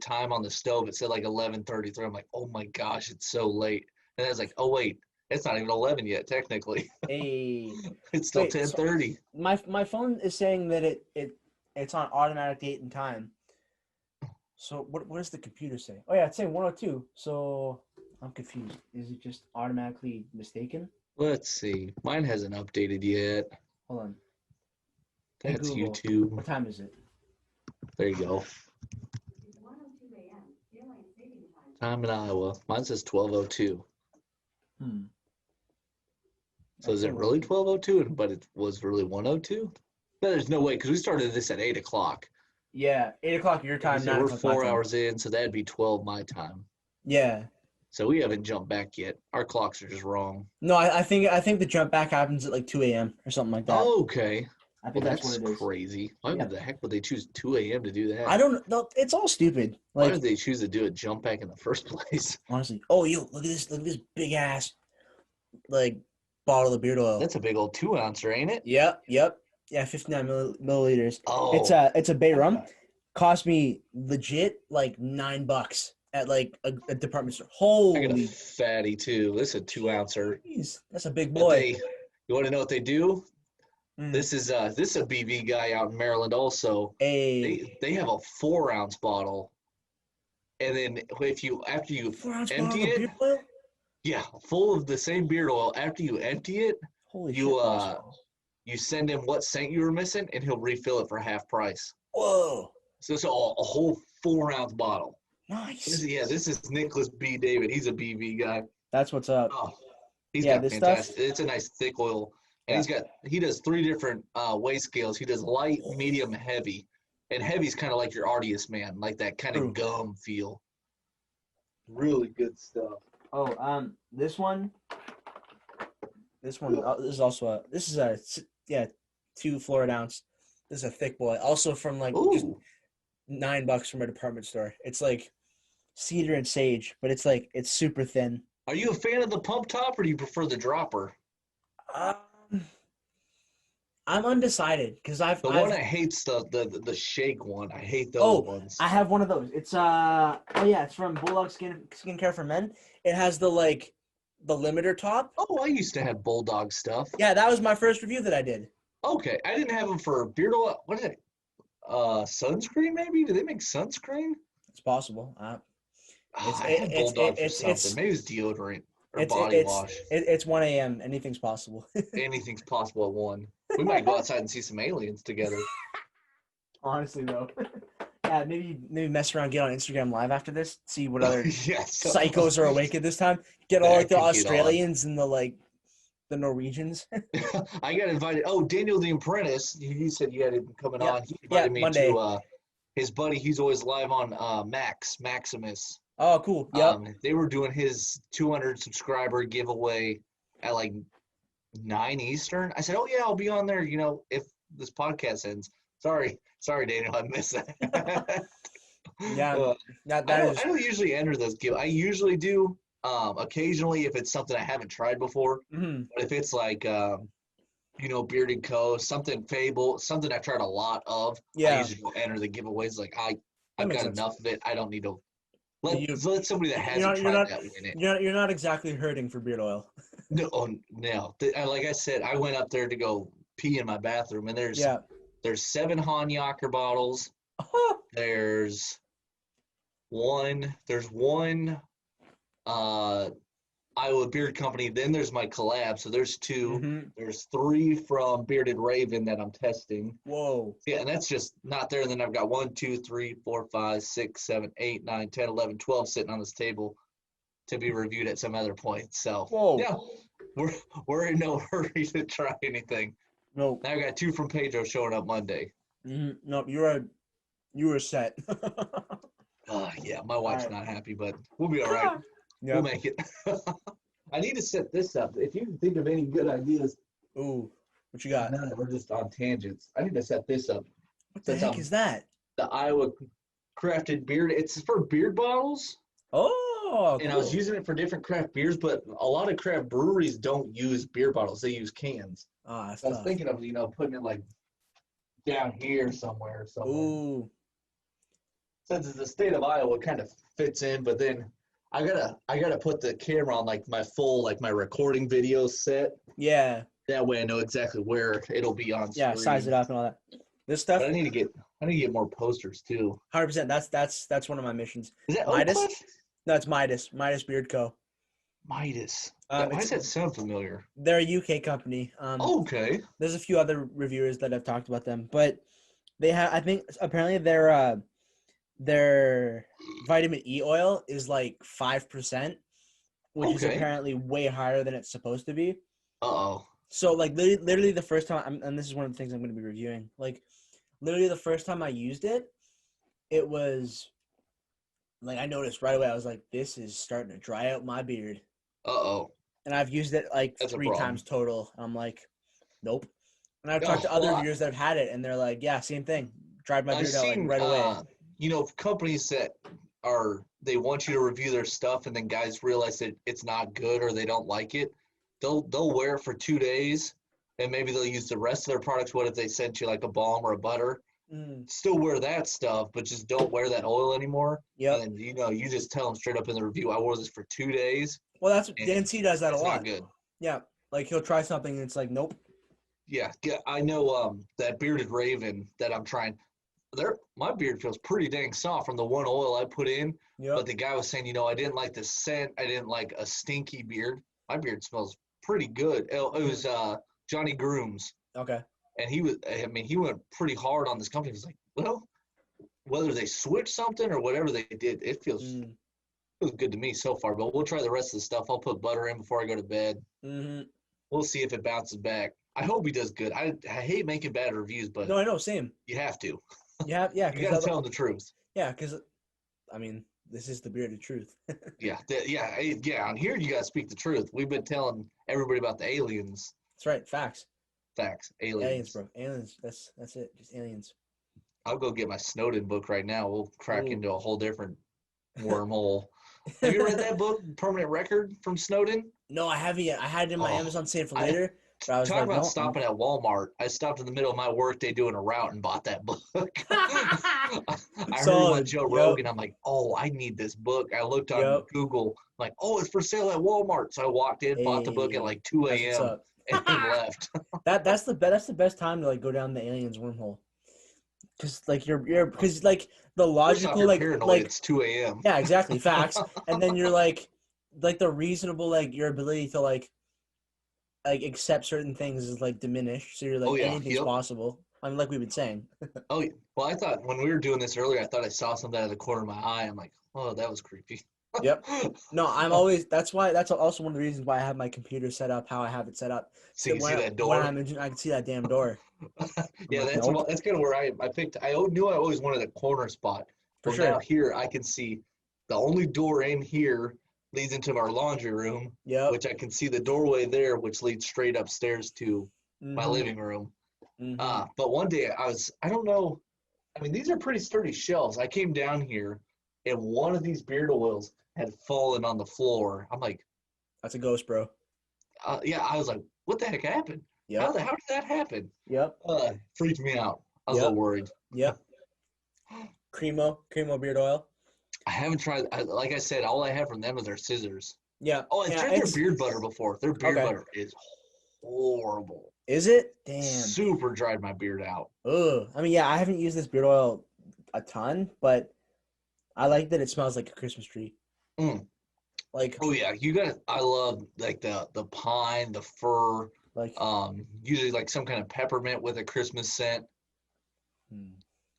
Speaker 2: time on the stove. It said like 11:33. I'm like, oh my gosh, it's so late. And I was like, oh wait, it's not even 11 yet technically.
Speaker 3: Hey.
Speaker 2: It's still 10:30.
Speaker 3: So my phone is saying that it's on automatic date and time. So what does the computer say? Oh yeah, it's saying 102. So I'm confused. Is it just automatically mistaken?
Speaker 2: Let's see. Mine hasn't updated yet.
Speaker 3: Hold on.
Speaker 2: That's Google. YouTube.
Speaker 3: What time is it?
Speaker 2: There you go. Time in Iowa. Mine says 12:02. So is it really 12:02? But it was really 1:02? But there's no way because we started this at 8 o'clock.
Speaker 3: Yeah, 8 o'clock your time.
Speaker 2: So
Speaker 3: 9
Speaker 2: we're
Speaker 3: o'clock my
Speaker 2: 4
Speaker 3: time.
Speaker 2: hours in, so that'd be 12 my time.
Speaker 3: Yeah.
Speaker 2: So we haven't jumped back yet. Our clocks are just wrong.
Speaker 3: No, I think the jump back happens at like 2 a.m. or something like that.
Speaker 2: Okay.
Speaker 3: I think
Speaker 2: Well,
Speaker 3: that's
Speaker 2: that's
Speaker 3: what it is.
Speaker 2: crazy. Why
Speaker 3: Yeah.
Speaker 2: the heck would they choose 2 a.m. to do that?
Speaker 3: I don't know. It's all stupid.
Speaker 2: Why
Speaker 3: Like,
Speaker 2: did they choose to do a jump back in the first place?
Speaker 3: honestly. Oh, yo, look at this big ass, like, bottle of beard oil.
Speaker 2: That's a big old 2-ouncer, ain't it?
Speaker 3: Yep. Yeah, 59 milliliters.
Speaker 2: Oh.
Speaker 3: It's a Bay rum. Cost me legit like $9 at like a department store.
Speaker 2: I got a
Speaker 3: Holy
Speaker 2: fatty too. This is a 2-ouncer.
Speaker 3: jeez, that's a big
Speaker 2: But
Speaker 3: boy.
Speaker 2: you want to know what they do?
Speaker 3: Mm.
Speaker 2: This is a BV guy out in Maryland also.
Speaker 3: Hey,
Speaker 2: They have a 4-ounce bottle, and then after you
Speaker 3: 4-ounce
Speaker 2: empty
Speaker 3: bottle of
Speaker 2: it,
Speaker 3: beard oil.
Speaker 2: yeah, full of the same beard oil. After you empty it,
Speaker 3: Holy
Speaker 2: you
Speaker 3: shit, boss.
Speaker 2: you send him what scent you were missing, and he'll refill it for half price.
Speaker 3: Whoa,
Speaker 2: So it's a whole 4-ounce bottle.
Speaker 3: nice.
Speaker 2: This is Nicholas B. David. He's a BV guy.
Speaker 3: That's what's up.
Speaker 2: Oh, he's
Speaker 3: Yeah,
Speaker 2: got
Speaker 3: this
Speaker 2: fantastic.
Speaker 3: stuff-
Speaker 2: It's a nice thick oil, and he does 3 different weight scales. He does light, medium, heavy, and heavy's kind of like your Artius man, like that kind
Speaker 3: True.
Speaker 2: of gum feel. Really good stuff.
Speaker 3: Oh, this one. This is a 2 fluoride ounce. This is a thick boy. Also from like just
Speaker 2: Ooh,
Speaker 3: $9 from a department store. It's like cedar and sage, but it's super thin.
Speaker 2: are you a fan of the pump top, or do you prefer the dropper?
Speaker 3: Um, I'm undecided because
Speaker 2: One I hate's the shake one. I hate those
Speaker 3: Oh,
Speaker 2: ones.
Speaker 3: I have one of those. It's it's from Bulldog Skincare for Men. It has the limiter top.
Speaker 2: Oh, I used to have Bulldog stuff.
Speaker 3: Yeah, that was my first review that I did.
Speaker 2: Okay, I didn't have them for beard oil. What is it? Sunscreen maybe? Do they make sunscreen?
Speaker 3: It's possible.
Speaker 2: I had Bulldog for something. Maybe it's deodorant or body wash.
Speaker 3: It's 1 a.m. Anything's possible.
Speaker 2: Anything's possible at 1. We might go outside and see some aliens together.
Speaker 3: Honestly, though. Yeah, maybe mess around, get on Instagram Live after this, see what other
Speaker 2: Yes.
Speaker 3: psychos are awake at this time. Get all
Speaker 2: That
Speaker 3: like the
Speaker 2: could get
Speaker 3: Australians and the Norwegians.
Speaker 2: I got invited. Oh, Daniel the Apprentice. You said you had him coming
Speaker 3: Yeah.
Speaker 2: on. He invited me
Speaker 3: Monday.
Speaker 2: to his buddy. He's always live on Maximus.
Speaker 3: Oh, cool. Yep.
Speaker 2: They were doing his 200 subscriber giveaway at like 9 Eastern. I said, "Oh yeah, I'll be on there. You know, if this podcast ends." Sorry, Daniel, I missed that.
Speaker 3: Yeah.
Speaker 2: I don't usually enter those giveaways. I usually do. Occasionally, if it's something I haven't tried before,
Speaker 3: Mhm.
Speaker 2: but if it's like Bearded Co, something Fable, something I've tried a lot of, I usually go enter the giveaways. Like I've got
Speaker 3: sense.
Speaker 2: enough of it. I don't need to let somebody that hasn't tried that win it.
Speaker 3: You're not exactly hurting for beard oil.
Speaker 2: No. Like I said, I went up there to go pee in my bathroom, and there's 7 Hanyaker bottles. There's one Iowa Beard Company. Then there's my collab. So there's 2.
Speaker 3: Mm-hmm.
Speaker 2: There's 3 from Bearded Raven that I'm testing.
Speaker 3: Whoa.
Speaker 2: Yeah, and that's just not there. And then I've got 1, 2, 3, 4, 5, 6, 7, 8, 9, 10, 11, 12 sitting on this table to be reviewed at some other point. So
Speaker 3: Whoa.
Speaker 2: yeah, we're in no hurry to try anything.
Speaker 3: No.
Speaker 2: Now I got 2 from Pedro showing up Monday.
Speaker 3: Mm-hmm. No, you were set.
Speaker 2: Yeah, my wife's not happy, but we'll be all right.
Speaker 3: Yeah.
Speaker 2: We'll make it. I need to set this up. If you can think of any good ideas.
Speaker 3: Ooh, what you got?
Speaker 2: No, we're just on tangents. I need to set this up.
Speaker 3: What the heck is that?
Speaker 2: The Iowa Crafted Beard. It's for beard bottles.
Speaker 3: Oh,
Speaker 2: and I was using it for different craft beers, but a lot of craft breweries don't use beer bottles. They use cans.
Speaker 3: So
Speaker 2: I was thinking of, putting it like down here somewhere.
Speaker 3: Ooh.
Speaker 2: Since it's the state of Iowa, it kind of fits in, but then I gotta put the camera on like my full, like my recording video set.
Speaker 3: Yeah.
Speaker 2: That way I know exactly where it'll be on screen.
Speaker 3: Yeah, size it up and all that. This stuff.
Speaker 2: But I need to get more posters too.
Speaker 3: 100%. That's one of my missions.
Speaker 2: Is that
Speaker 3: Midas?
Speaker 2: Oak Cliff?
Speaker 3: No, it's Midas. Midas Beard Co.
Speaker 2: Midas. Why does that sound familiar?
Speaker 3: They're a UK company.
Speaker 2: Okay.
Speaker 3: There's a few other reviewers that have talked about them, but they have. I think apparently their vitamin E oil is like 5%, which is apparently way higher than it's supposed to be.
Speaker 2: Uh-oh.
Speaker 3: So like literally the first time, and this is one of the things I'm going to be reviewing. Like literally the first time I used it, it was like I noticed right away. I was like, this is starting to dry out my beard.
Speaker 2: Uh-oh.
Speaker 3: And I've used it like
Speaker 2: That's a
Speaker 3: 3
Speaker 2: problem.
Speaker 3: times total. I'm like, nope. And I've
Speaker 2: No,
Speaker 3: talked to other
Speaker 2: well,
Speaker 3: viewers that have had it, and they're like, yeah, same thing. Dried my
Speaker 2: I've
Speaker 3: beard out like
Speaker 2: seen,
Speaker 3: right away.
Speaker 2: companies that they want you to review their stuff, and then guys realize that it's not good or they don't like it. They'll wear it for 2 days, and maybe they'll use the rest of their products. What if they sent you like a balm or a butter? Still wear that stuff, but just don't wear that oil anymore.
Speaker 3: Yep.
Speaker 2: And you just tell them straight up in the review, I wore this for 2 days.
Speaker 3: Well, that's DNC does that a
Speaker 2: It's
Speaker 3: lot.
Speaker 2: not good.
Speaker 3: Yeah, like he'll try something and it's like, nope.
Speaker 2: Yeah, I know that bearded raven that I'm trying. My beard feels pretty dang soft from the one oil I put in.
Speaker 3: Yep.
Speaker 2: But the guy was saying, I didn't like the scent. I didn't like a stinky beard. My beard smells pretty good. It was Johnny Grooms.
Speaker 3: Okay.
Speaker 2: And he went pretty hard on this company. He was like, well, whether they switch something or whatever they did, it feels good to me so far. But we'll try the rest of the stuff. I'll put butter in before I go to bed.
Speaker 3: Mm-hmm.
Speaker 2: We'll see if it bounces back. I hope he does good. I hate making bad reviews, but
Speaker 3: no, I know, same.
Speaker 2: You have to.
Speaker 3: Yeah.
Speaker 2: You got to tell them the truth.
Speaker 3: Yeah, because, I mean, this is the bearded truth.
Speaker 2: Yeah. On here, you got to speak the truth. We've been telling everybody about the aliens.
Speaker 3: That's right. Facts.
Speaker 2: Aliens,
Speaker 3: bro. Aliens. That's it. Just aliens.
Speaker 2: I'll go get my Snowden book right now. We'll crack into a whole different wormhole. Have you read that book, Permanent Record from Snowden?
Speaker 3: No, I haven't yet. I had it in my Amazon save for later. But I was
Speaker 2: Talk about stopping at Walmart. I stopped in the middle of my workday doing a route and bought that book. I heard on Joe Rogan. I'm like, oh, I need this book. I looked on Google. I'm like, oh, it's for sale at Walmart. So I walked in, bought the book at like 2 a.m. and left.
Speaker 3: That's the best time to like go down the aliens wormhole. Because like you're because like the logical like
Speaker 2: it's 2 a.m.
Speaker 3: Yeah, exactly, facts. And then you're like the reasonable like your ability to like accept certain things is like diminished. So you're like anything's possible. I mean, like we've been saying.
Speaker 2: Well, I thought when we were doing this earlier, I thought I saw something out of the corner of my eye. I'm like, oh, that was creepy.
Speaker 3: Yep. No, I'm always. That's also one of the reasons why I have my computer set up how I have it set up.
Speaker 2: So you can see that door.
Speaker 3: I can see that damn door.
Speaker 2: Yeah, that's kind of where I picked. I knew I always wanted a corner spot. For sure. Now here I can see the only door in here leads into our laundry room.
Speaker 3: Yeah.
Speaker 2: Which I can see the doorway there, which leads straight upstairs to my living room. Mm-hmm. But one day I don't know. I mean, these are pretty sturdy shelves. I came down here and one of these beard oils had fallen on the floor. I'm like,
Speaker 3: that's a ghost, bro.
Speaker 2: Yeah, I was like, what the heck happened?
Speaker 3: Yeah.
Speaker 2: How did that happen?
Speaker 3: Yep.
Speaker 2: Freaked me out. I was a little worried.
Speaker 3: Yep. Cremo beard oil.
Speaker 2: I haven't tried. Like I said, all I have from them is their scissors.
Speaker 3: Yeah.
Speaker 2: Oh, I tried their beard butter before. Their beard butter is horrible.
Speaker 3: Is it? Damn.
Speaker 2: Super dried my beard out.
Speaker 3: Ugh. I mean, yeah, I haven't used this beard oil a ton, but I like that it smells like a Christmas tree. Like,
Speaker 2: oh yeah, I love like the pine, the fir,
Speaker 3: like
Speaker 2: usually like some kind of peppermint with a Christmas scent.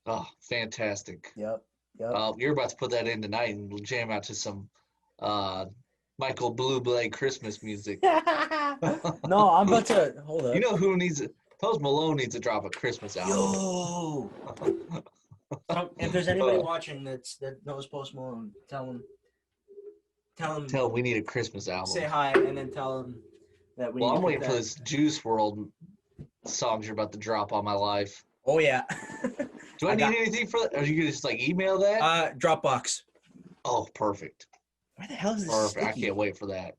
Speaker 2: Oh, fantastic.
Speaker 3: Yep.
Speaker 2: You're about to put that in tonight and we'll jam out to some Michael Bublé Christmas music.
Speaker 3: No, I'm about to hold up.
Speaker 2: You know who needs it? Post Malone needs to drop a Christmas album.
Speaker 3: Yo. If there's anybody watching that knows Post Malone, tell him.
Speaker 2: Tell him we need a Christmas album.
Speaker 3: Say hi and then tell him that we.
Speaker 2: Well, I'm waiting for this Juice WRLD songs you're about to drop on my life.
Speaker 3: Oh yeah.
Speaker 2: Do I need anything for that? Are you gonna just like email that?
Speaker 3: Dropbox.
Speaker 2: Oh, perfect.
Speaker 3: Where the hell is this?
Speaker 2: Perfect. I can't wait for that.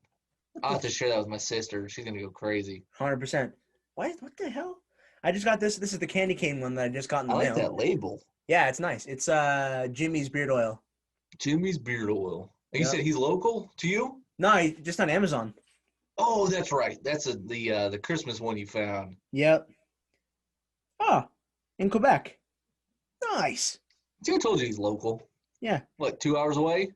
Speaker 2: I'll have to share that with my sister. She's gonna go crazy.
Speaker 3: 100%. What the hell? I just got this. This is the candy cane one that I just got in the mail.
Speaker 2: I like that label.
Speaker 3: Yeah, it's nice. It's Jimmy's beard oil.
Speaker 2: Jimmy's beard oil. You said he's local to you?
Speaker 3: No, just on Amazon.
Speaker 2: Oh, that's right. That's the Christmas one you found.
Speaker 3: Yep. Oh, in Quebec. Nice.
Speaker 2: See, I told you he's local.
Speaker 3: Yeah.
Speaker 2: What, 2 hours away?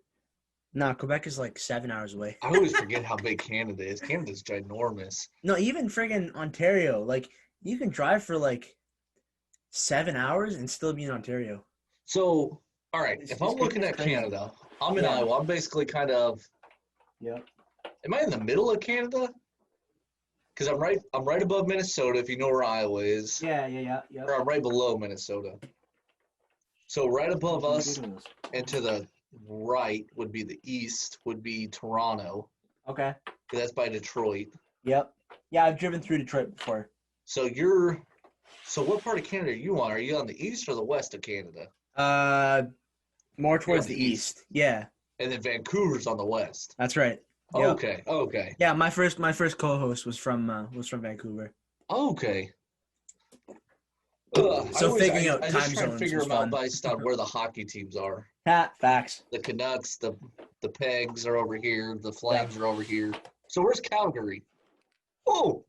Speaker 3: Nah, Quebec is like 7 hours away.
Speaker 2: I always forget how big Canada is. Canada's ginormous.
Speaker 3: No, even friggin' Ontario. Like, you can drive for like 7 hours and still be in Ontario.
Speaker 2: So, all right, if I'm looking at Canada, I'm in Iowa. I'm basically kind of.
Speaker 3: Yep.
Speaker 2: Am I in the middle of Canada? Because I'm right above Minnesota. If you know where Iowa is.
Speaker 3: Yeah.
Speaker 2: Or I'm right below Minnesota. So right above us and to the right would be the east, would be Toronto.
Speaker 3: Okay.
Speaker 2: That's by Detroit.
Speaker 3: Yep. Yeah, I've driven through Detroit before.
Speaker 2: So what part of Canada are you on? Are you on the east or the west of Canada?
Speaker 3: More towards the east. Yeah.
Speaker 2: And then Vancouver's on the west.
Speaker 3: That's right. Yep.
Speaker 2: Okay.
Speaker 3: Yeah, my first co-host was from Vancouver.
Speaker 2: Okay.
Speaker 3: So figuring out
Speaker 2: I
Speaker 3: time
Speaker 2: just try to
Speaker 3: zones
Speaker 2: figure
Speaker 3: was
Speaker 2: them out
Speaker 3: fun.
Speaker 2: based on where the hockey teams are.
Speaker 3: Facts.
Speaker 2: The Canucks, the Pegs are over here. The Flames are over here. So where's Calgary? Oh,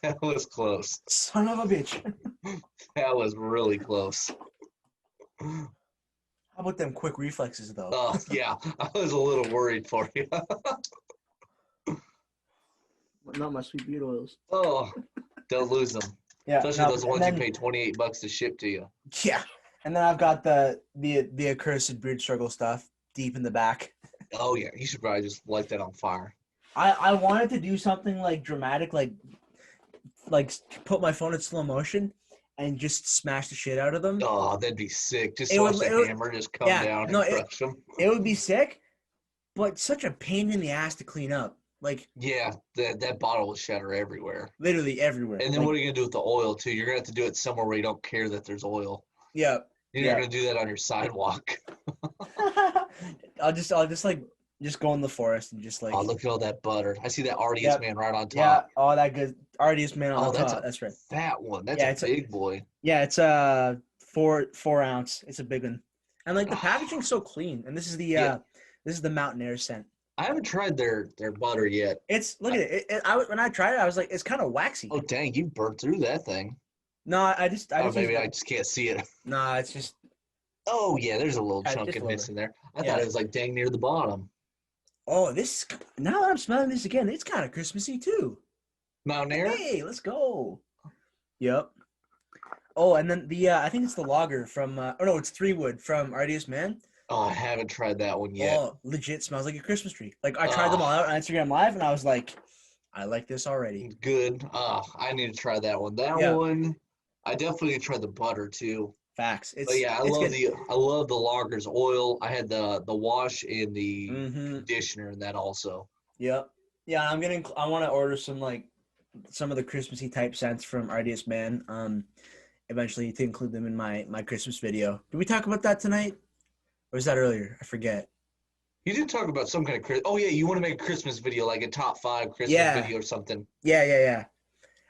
Speaker 2: that was close.
Speaker 3: Son of a bitch.
Speaker 2: That was really close.
Speaker 3: How about them quick reflexes, though?
Speaker 2: Oh, yeah. I was a little worried for you.
Speaker 3: Not my sweet beet oils.
Speaker 2: Oh, don't lose them.
Speaker 3: Yeah.
Speaker 2: Especially those ones you pay $28 to ship to you.
Speaker 3: Yeah. And then I've got the accursed beard struggle stuff deep in the back.
Speaker 2: Oh, yeah. You should probably just light that on fire.
Speaker 3: I wanted to do something like dramatic, like put my phone in slow motion and just smash the shit out of them.
Speaker 2: Oh, that'd be sick. Just watch the hammer just come down and crush them.
Speaker 3: It would be sick, but such a pain in the ass to clean up. Like,
Speaker 2: yeah, that bottle will shatter everywhere.
Speaker 3: Literally everywhere.
Speaker 2: And then what are you going to do with the oil, too? You're going to have to do it somewhere where you don't care that there's oil.
Speaker 3: Yeah.
Speaker 2: You're not going to do that on your sidewalk.
Speaker 3: I'll just go in the forest and just like.
Speaker 2: Oh, look at all that butter. I see that Artiest man right on top.
Speaker 3: Yeah, all that good Artiest man on top.
Speaker 2: That's
Speaker 3: right.
Speaker 2: Fat one. That's a big boy.
Speaker 3: Yeah, it's 4 ounce. It's a big one. And like the packaging's so clean. And this is the Mountain Air scent.
Speaker 2: I haven't tried their butter yet.
Speaker 3: Look at it. When I tried it, I was like, it's kind of waxy.
Speaker 2: Oh dang, you burnt through that thing.
Speaker 3: No, I just
Speaker 2: maybe I just can't see it.
Speaker 3: No, it's just.
Speaker 2: Oh yeah, there's a little chunk of mist in there. I thought it was like dang near the bottom.
Speaker 3: Oh, now that I'm smelling this again, it's kind of Christmassy too.
Speaker 2: Mountain Air?
Speaker 3: Hey, let's go. Yep. Oh, and then I think it's the lager from, it's 3 Wood from Artiest Man.
Speaker 2: Oh, I haven't tried that one yet.
Speaker 3: Oh, legit smells like a Christmas tree. Like, I tried them all out on Instagram Live, and I was like, I like this already.
Speaker 2: Good. I need to try that one. One, I definitely need to try the butter, too.
Speaker 3: Facts.
Speaker 2: But yeah, I love the lager's oil. I had the wash in the conditioner and that also.
Speaker 3: Yep. Yeah, I want to order some of the Christmassy type scents from Artiest Man. Eventually to include them in my Christmas video. Did we talk about that tonight? Or was that earlier? I forget.
Speaker 2: You did talk about some kind of oh yeah, you want to make a Christmas video, like a top 5 Christmas video or something.
Speaker 3: Yeah.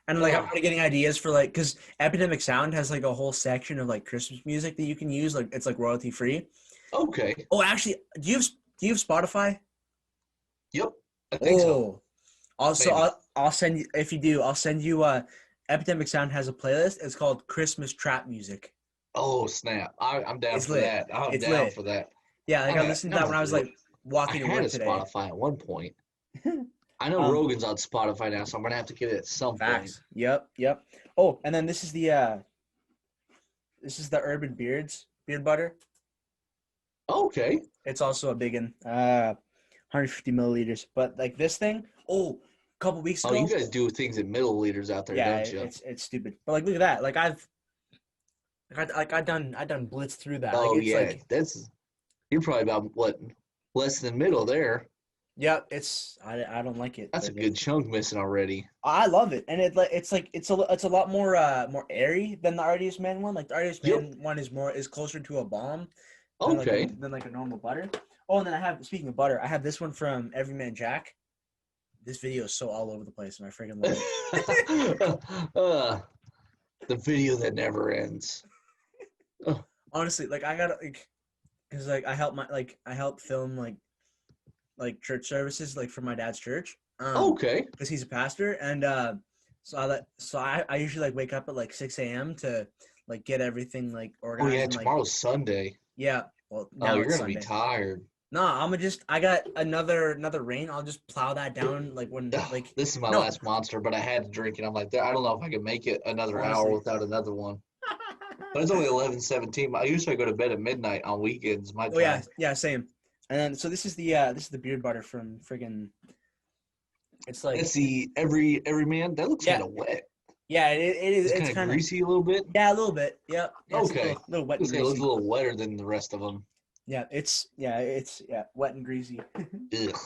Speaker 3: And I'm already getting ideas for because Epidemic Sound has a whole section of Christmas music that you can use. It's royalty free.
Speaker 2: Okay.
Speaker 3: Oh, actually, do you have Spotify?
Speaker 2: Yep, I think so.
Speaker 3: Also, I'll send you if you do. I'll send you. Epidemic Sound has a playlist. It's called Christmas Trap Music.
Speaker 2: Oh snap! I'm down for that. I'm down for that.
Speaker 3: Yeah, I listened to that when I was walking to work today.
Speaker 2: I had a Spotify at one point. I know Rogan's on Spotify now, so I'm gonna have to get it at some point.
Speaker 3: Yep. Oh, and then this is the Urban beard butter.
Speaker 2: Okay.
Speaker 3: It's also a big one. 150 milliliters. But this thing, a couple weeks ago.
Speaker 2: Oh, you guys do things in milliliters out there, don't you?
Speaker 3: It's stupid. But look at that. I've done blitz through that.
Speaker 2: Oh yeah, you're probably about less than middle there.
Speaker 3: Yeah, I don't like it.
Speaker 2: That's a good chunk missing already.
Speaker 3: I love it, and it's a lot more airy than the Artiest Man one. Like the Artiest Man one is closer to a bomb.
Speaker 2: Okay.
Speaker 3: Than a normal butter. Oh, and then speaking of butter, I have this one from Everyman Jack. This video is so all over the place, and I freaking love it.
Speaker 2: The video that never ends.
Speaker 3: Honestly, I gotta because I help film church services for my dad's church.
Speaker 2: Okay.
Speaker 3: Because he's a pastor, and so I usually wake up at 6 a.m. to get everything organized.
Speaker 2: Oh yeah, tomorrow's Sunday.
Speaker 3: Yeah. Well, now
Speaker 2: you're gonna
Speaker 3: Sunday.
Speaker 2: be tired.
Speaker 3: No, I got another rain. I'll just plow that down when
Speaker 2: This is my last monster, but I had to drink it. I'm like, I don't know if I can make it another hour without another one. But it's only 11:17. I usually go to bed at midnight on weekends. My time.
Speaker 3: Yeah, same. And then so this is the beard butter from friggin'. It's
Speaker 2: Let's see, every man. That looks kind of wet.
Speaker 3: Yeah, it is.
Speaker 2: It's kind of greasy a little bit.
Speaker 3: Yeah, a little bit. Yep. Yeah,
Speaker 2: Okay.
Speaker 3: It's a little wet and
Speaker 2: It looks
Speaker 3: greasy.
Speaker 2: a little wetter than the rest of them.
Speaker 3: Yeah, it's wet and greasy.
Speaker 2: Ugh.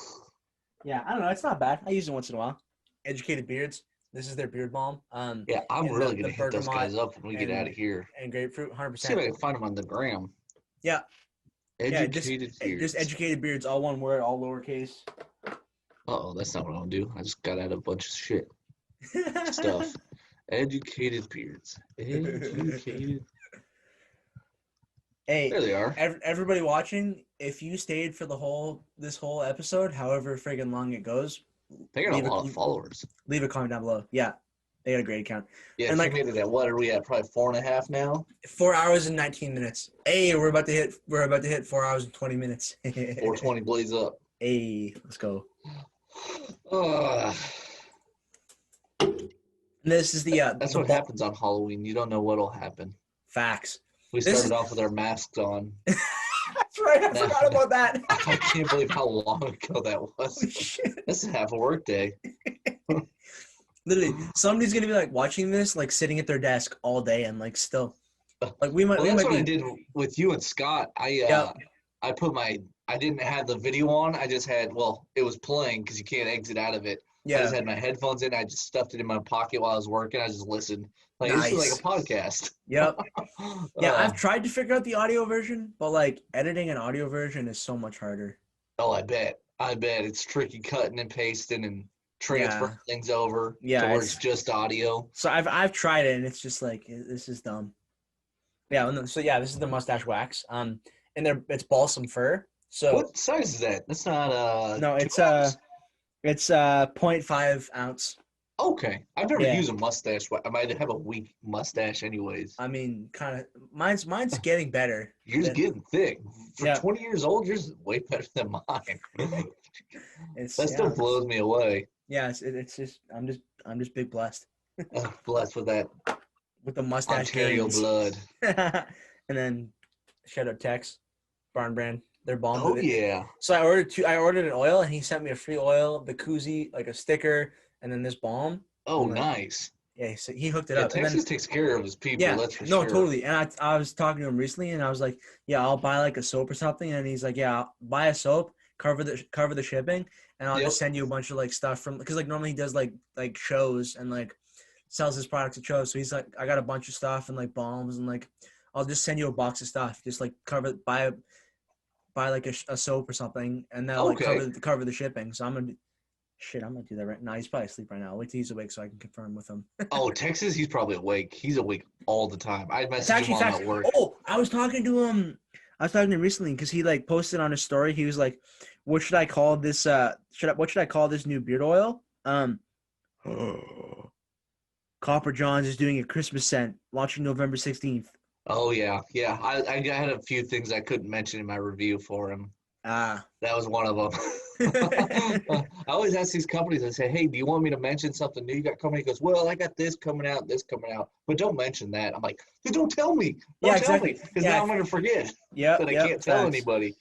Speaker 3: Yeah, I don't know. It's not bad. I use it once in a while. Educated Beards. This is their beard balm.
Speaker 2: Yeah, I'm
Speaker 3: and
Speaker 2: really
Speaker 3: the
Speaker 2: gonna hit those guys up when we get out of here.
Speaker 3: And grapefruit, 100%.
Speaker 2: See if I can find them on the gram.
Speaker 3: Yeah.
Speaker 2: Educated Beards.
Speaker 3: Just Educated Beards, all one word, all lowercase.
Speaker 2: Uh-oh, that's not what I'll do. I just got out a bunch of shit stuff. Educated Beards. Educated.
Speaker 3: Hey,
Speaker 2: there they are.
Speaker 3: Everybody watching, if you stayed for this whole episode, however friggin' long it goes,
Speaker 2: they got a lot of followers.
Speaker 3: Leave a comment down below. Yeah, they got a great account.
Speaker 2: Yeah, and like, made it at what are we at? Probably 4.5 now.
Speaker 3: 4 hours and 19 minutes. Hey, we're about to hit 4 hours and 20 minutes.
Speaker 2: 420 blaze up.
Speaker 3: Hey, let's go. This is the
Speaker 2: that's what happens on Halloween. You don't know what'll happen.
Speaker 3: Facts.
Speaker 2: We started off with our masks on.
Speaker 3: That's right. I forgot about that.
Speaker 2: I can't believe how long ago that was.
Speaker 3: Holy shit.
Speaker 2: This is half a work day.
Speaker 3: Literally, somebody's gonna be like watching this, like sitting at their desk all day, and like still, like we might.
Speaker 2: Well, that's what I did
Speaker 3: I
Speaker 2: with you and Scott. I put I didn't have the video on. I just had it was playing because you can't exit out of it. Yeah. I just had my headphones in. I just stuffed it in my pocket while I was working. I just listened. Like nice. This is like a podcast.
Speaker 3: Yep. Yeah, I've tried to figure out the audio version, but like editing an audio version is so much harder.
Speaker 2: Oh, I bet. It's tricky cutting and pasting and transferring things over to where it's just audio.
Speaker 3: So I've tried it and it's just like this is dumb. Yeah, so yeah, this is the mustache wax. And it's balsam fur. So
Speaker 2: what size is that? That's not
Speaker 3: no, it's 0.5 ounce.
Speaker 2: Okay, I've never used a mustache. I might have a weak mustache, anyways.
Speaker 3: I mean, kind of. Mine's getting better.
Speaker 2: Yours getting thick. For 20 years old, yours is way better than mine. That still blows me away.
Speaker 3: Yeah, it's just I'm just big blessed.
Speaker 2: Blessed with that.
Speaker 3: With the mustache.
Speaker 2: Ontario blood.
Speaker 3: And then shout out Tex, Barn Brand. They're bomb.
Speaker 2: Oh yeah.
Speaker 3: So I ordered an oil, and he sent me a free oil, the koozie, like a sticker. And then this balm.
Speaker 2: Oh, nice.
Speaker 3: Yeah, so he hooked it up.
Speaker 2: Texas takes care of his people. Yeah, that's for
Speaker 3: sure. No, totally. And I was talking to him recently, and I was like, "Yeah, I'll buy like a soap or something." And he's like, "Yeah, I'll buy a soap, cover the shipping, and I'll just send you a bunch of like stuff from because like normally he does like shows and like sells his products at shows. So he's like, I got a bunch of stuff and like balms and like I'll just send you a box of stuff, just like buy like a soap or something, and then like cover the shipping. So I'm gonna do that right now. He's probably asleep right now. I'll wait till he's awake so I can confirm with him.
Speaker 2: Oh, Texas, he's probably awake. He's awake all the time. I messaged him at work.
Speaker 3: Oh, I was talking to him recently because he like posted on his story. He was like, "What should I call this? What should I call this new beard oil?" Copper John's is doing a Christmas scent launching November 16th.
Speaker 2: Oh yeah. I had a few things I couldn't mention in my review for him. That was one of them. I always ask these companies, I say, hey, do you want me to mention something new you got coming? He goes, well, I got this coming out, but don't mention that. I'm like, don't tell me. Don't tell me, because now I'm going to forget that I can't tell anybody.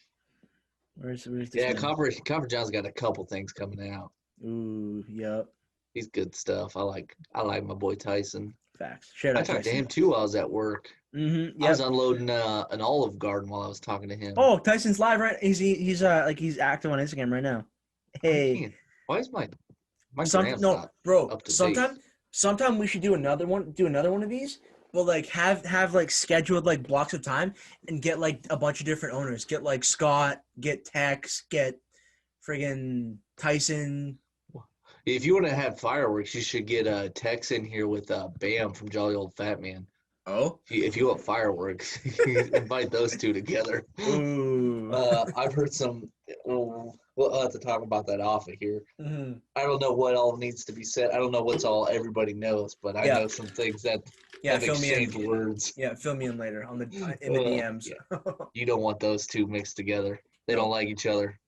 Speaker 3: Where's
Speaker 2: Copper John's got a couple things coming out.
Speaker 3: Ooh, yep.
Speaker 2: He's good stuff. I like my boy Tyson.
Speaker 3: Facts.
Speaker 2: I talked to him too while I was at work.
Speaker 3: Mm-hmm. Yep.
Speaker 2: I was unloading an Olive Garden while I was talking to him.
Speaker 3: Oh, Tyson's live, right? He's active on Instagram right now. Hey,
Speaker 2: why is my
Speaker 3: bro?
Speaker 2: Up to
Speaker 3: sometime we should do another one of these. But like have like scheduled like blocks of time and get like a bunch of different owners. Get like Scott, get Tex, get friggin' Tyson.
Speaker 2: If you want to have fireworks, you should get Tex in here with Bam from Jolly Old Fat Man.
Speaker 3: Oh?
Speaker 2: If you want fireworks, invite those two together.
Speaker 3: Ooh.
Speaker 2: I've heard some. We'll have to talk about that off of here.
Speaker 3: Mm-hmm.
Speaker 2: I don't know what all needs to be said. I don't know what's all everybody knows, but I know some things that have exchanged words.
Speaker 3: Yeah, fill me in later in the DMs.
Speaker 2: Yeah. You don't want those two mixed together. They don't like each other.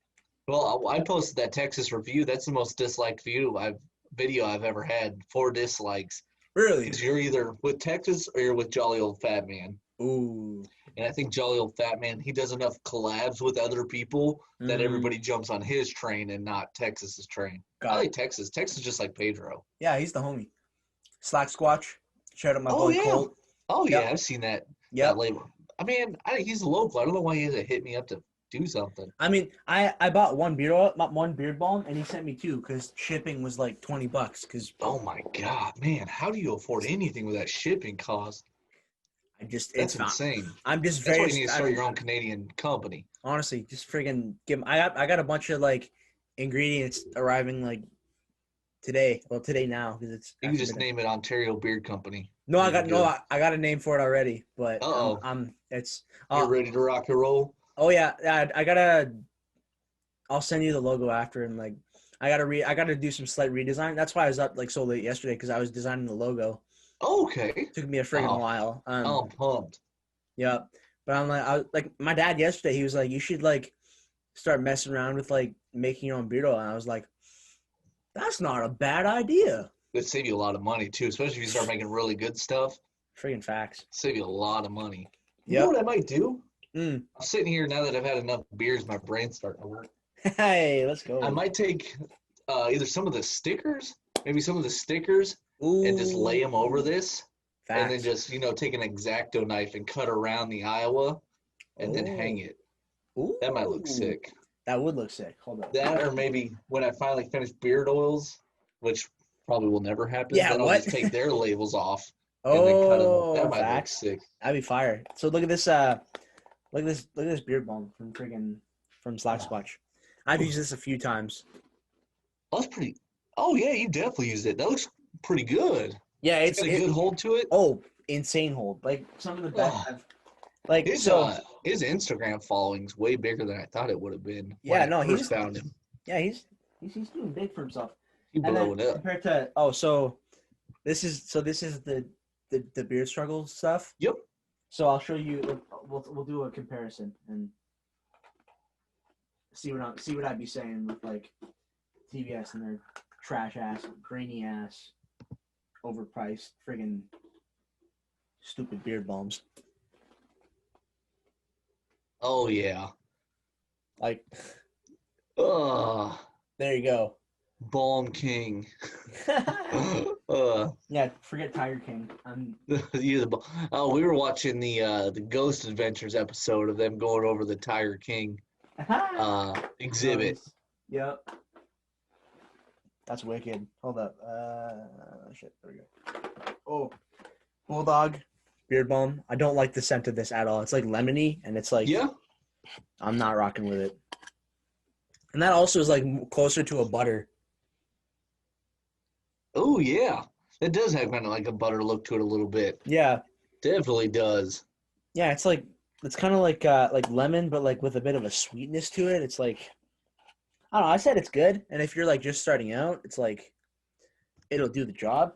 Speaker 2: Well, I posted that Texas review. That's the most disliked video I've ever had. 4 dislikes.
Speaker 3: Really?
Speaker 2: Because you're either with Texas or you're with Jolly Old Fat Man.
Speaker 3: Ooh.
Speaker 2: And I think Jolly Old Fat Man, he does enough collabs with other people that everybody jumps on his train and not Texas's train. I like Texas. Texas is just like Pedro.
Speaker 3: Yeah, he's the homie.
Speaker 1: Slack Squatch. Shout out my
Speaker 2: Oh
Speaker 1: boy
Speaker 2: yeah.
Speaker 1: Colt.
Speaker 2: Oh yeah,
Speaker 1: Yep.
Speaker 2: I've seen that
Speaker 1: Yep.
Speaker 2: label. I mean, he's local. I don't know why he hasn't hit me up to do something.
Speaker 1: I mean, I bought one beard balm, and he sent me 2 because shipping was like $20. Because
Speaker 2: Oh my God, man, how do you afford anything with that shipping cost?
Speaker 1: it's
Speaker 2: That's
Speaker 1: fine.
Speaker 2: insane.
Speaker 1: I'm just
Speaker 2: That's why
Speaker 1: very.
Speaker 2: you need to start your own Canadian company.
Speaker 1: Honestly, just friggin' give. I got a bunch of like ingredients arriving like today. Well, today now because it's.
Speaker 2: You can just name it Ontario Beard Company.
Speaker 1: No, I got a name for it already, but it's.
Speaker 2: You're ready to rock and roll.
Speaker 1: Oh yeah, I'll send you the logo after, and like I gotta do some slight redesign. That's why I was up like so late yesterday because I was designing the logo.
Speaker 2: Okay.
Speaker 1: Took me a friggin' while.
Speaker 2: I'm pumped.
Speaker 1: Yeah, but my dad yesterday. He was like, you should like start messing around with like making your own beard oil, and I was like, that's not a bad idea.
Speaker 2: It'd save you a lot of money too, especially if you start making really good stuff.
Speaker 1: Friggin' facts.
Speaker 2: Save you a lot of money. You
Speaker 1: Yep.
Speaker 2: know what I might do?
Speaker 1: Mm.
Speaker 2: I'm sitting here now that I've had enough beers, my brain's starting to work.
Speaker 1: Hey, let's go.
Speaker 2: I might take either some of the stickers, and just lay them over this.
Speaker 1: Facts.
Speaker 2: And then just, take an X-Acto knife and cut around the Iowa and then hang it.
Speaker 1: Ooh.
Speaker 2: That might look sick.
Speaker 1: That would look sick. Hold up.
Speaker 2: That, or maybe when I finally finish beard oils, which probably will never happen,
Speaker 1: Yeah,
Speaker 2: then I'll just take their labels off and then cut them. That might look sick.
Speaker 1: That'd be fire. So look at this look at this beard balm from Slack Squatch. I've used this a few times.
Speaker 2: Oh, that's pretty. Oh yeah, you definitely used it. That looks pretty good.
Speaker 1: Yeah,
Speaker 2: it's got a good hold to it.
Speaker 1: Oh, insane hold! Like some of the best.
Speaker 2: His Instagram following's way bigger than I thought it would have been.
Speaker 1: Yeah,
Speaker 2: when I first found him.
Speaker 1: Yeah, he's doing big for himself.
Speaker 2: He's blowing up.
Speaker 1: Compared to so this is the beard struggle stuff.
Speaker 2: Yep.
Speaker 1: So I'll show you. We'll do a comparison and see what I'd be saying with like TBS and their trash ass, grainy ass, overpriced, friggin' stupid beard balms.
Speaker 2: Oh yeah.
Speaker 1: Like.
Speaker 2: There
Speaker 1: you go.
Speaker 2: Balm King.
Speaker 1: Yeah, forget Tiger King.
Speaker 2: We were watching the Ghost Adventures episode of them going over the Tiger King exhibit.
Speaker 1: Nice. Yep. That's wicked. Hold up. Shit. There we go. Oh, Bulldog beard balm. I don't like the scent of this at all. It's like lemony, and it's like I'm not rocking with it. And that also is like closer to a butter.
Speaker 2: Oh yeah, it does have kind of like a butter look to it a little bit.
Speaker 1: Yeah,
Speaker 2: definitely does.
Speaker 1: Yeah, it's kind of like lemon, but like with a bit of a sweetness to it. It's like I don't know. I said it's good, and if you're like just starting out, it's like it'll do the job.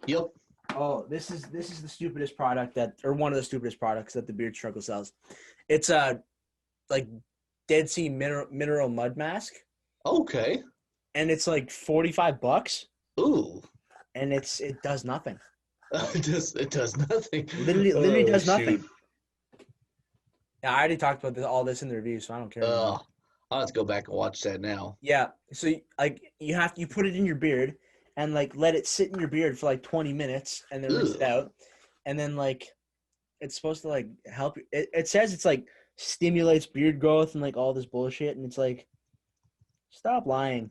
Speaker 2: Yep.
Speaker 1: Oh, this is the stupidest product one of the stupidest products that the Beard Struggle sells. It's like Dead Sea mineral mud mask.
Speaker 2: Okay.
Speaker 1: And it's like $45.
Speaker 2: Ooh.
Speaker 1: And it does nothing.
Speaker 2: It does nothing.
Speaker 1: Literally does nothing. Shoot. Yeah, I already talked about all this in the review, so I don't care.
Speaker 2: I'll have to go back and watch that now.
Speaker 1: Yeah. So you put it in your beard and like let it sit in your beard for like 20 minutes and then rinse it out. And then like it's supposed to like help you. It says it's like stimulates beard growth and like all this bullshit, and it's like stop lying.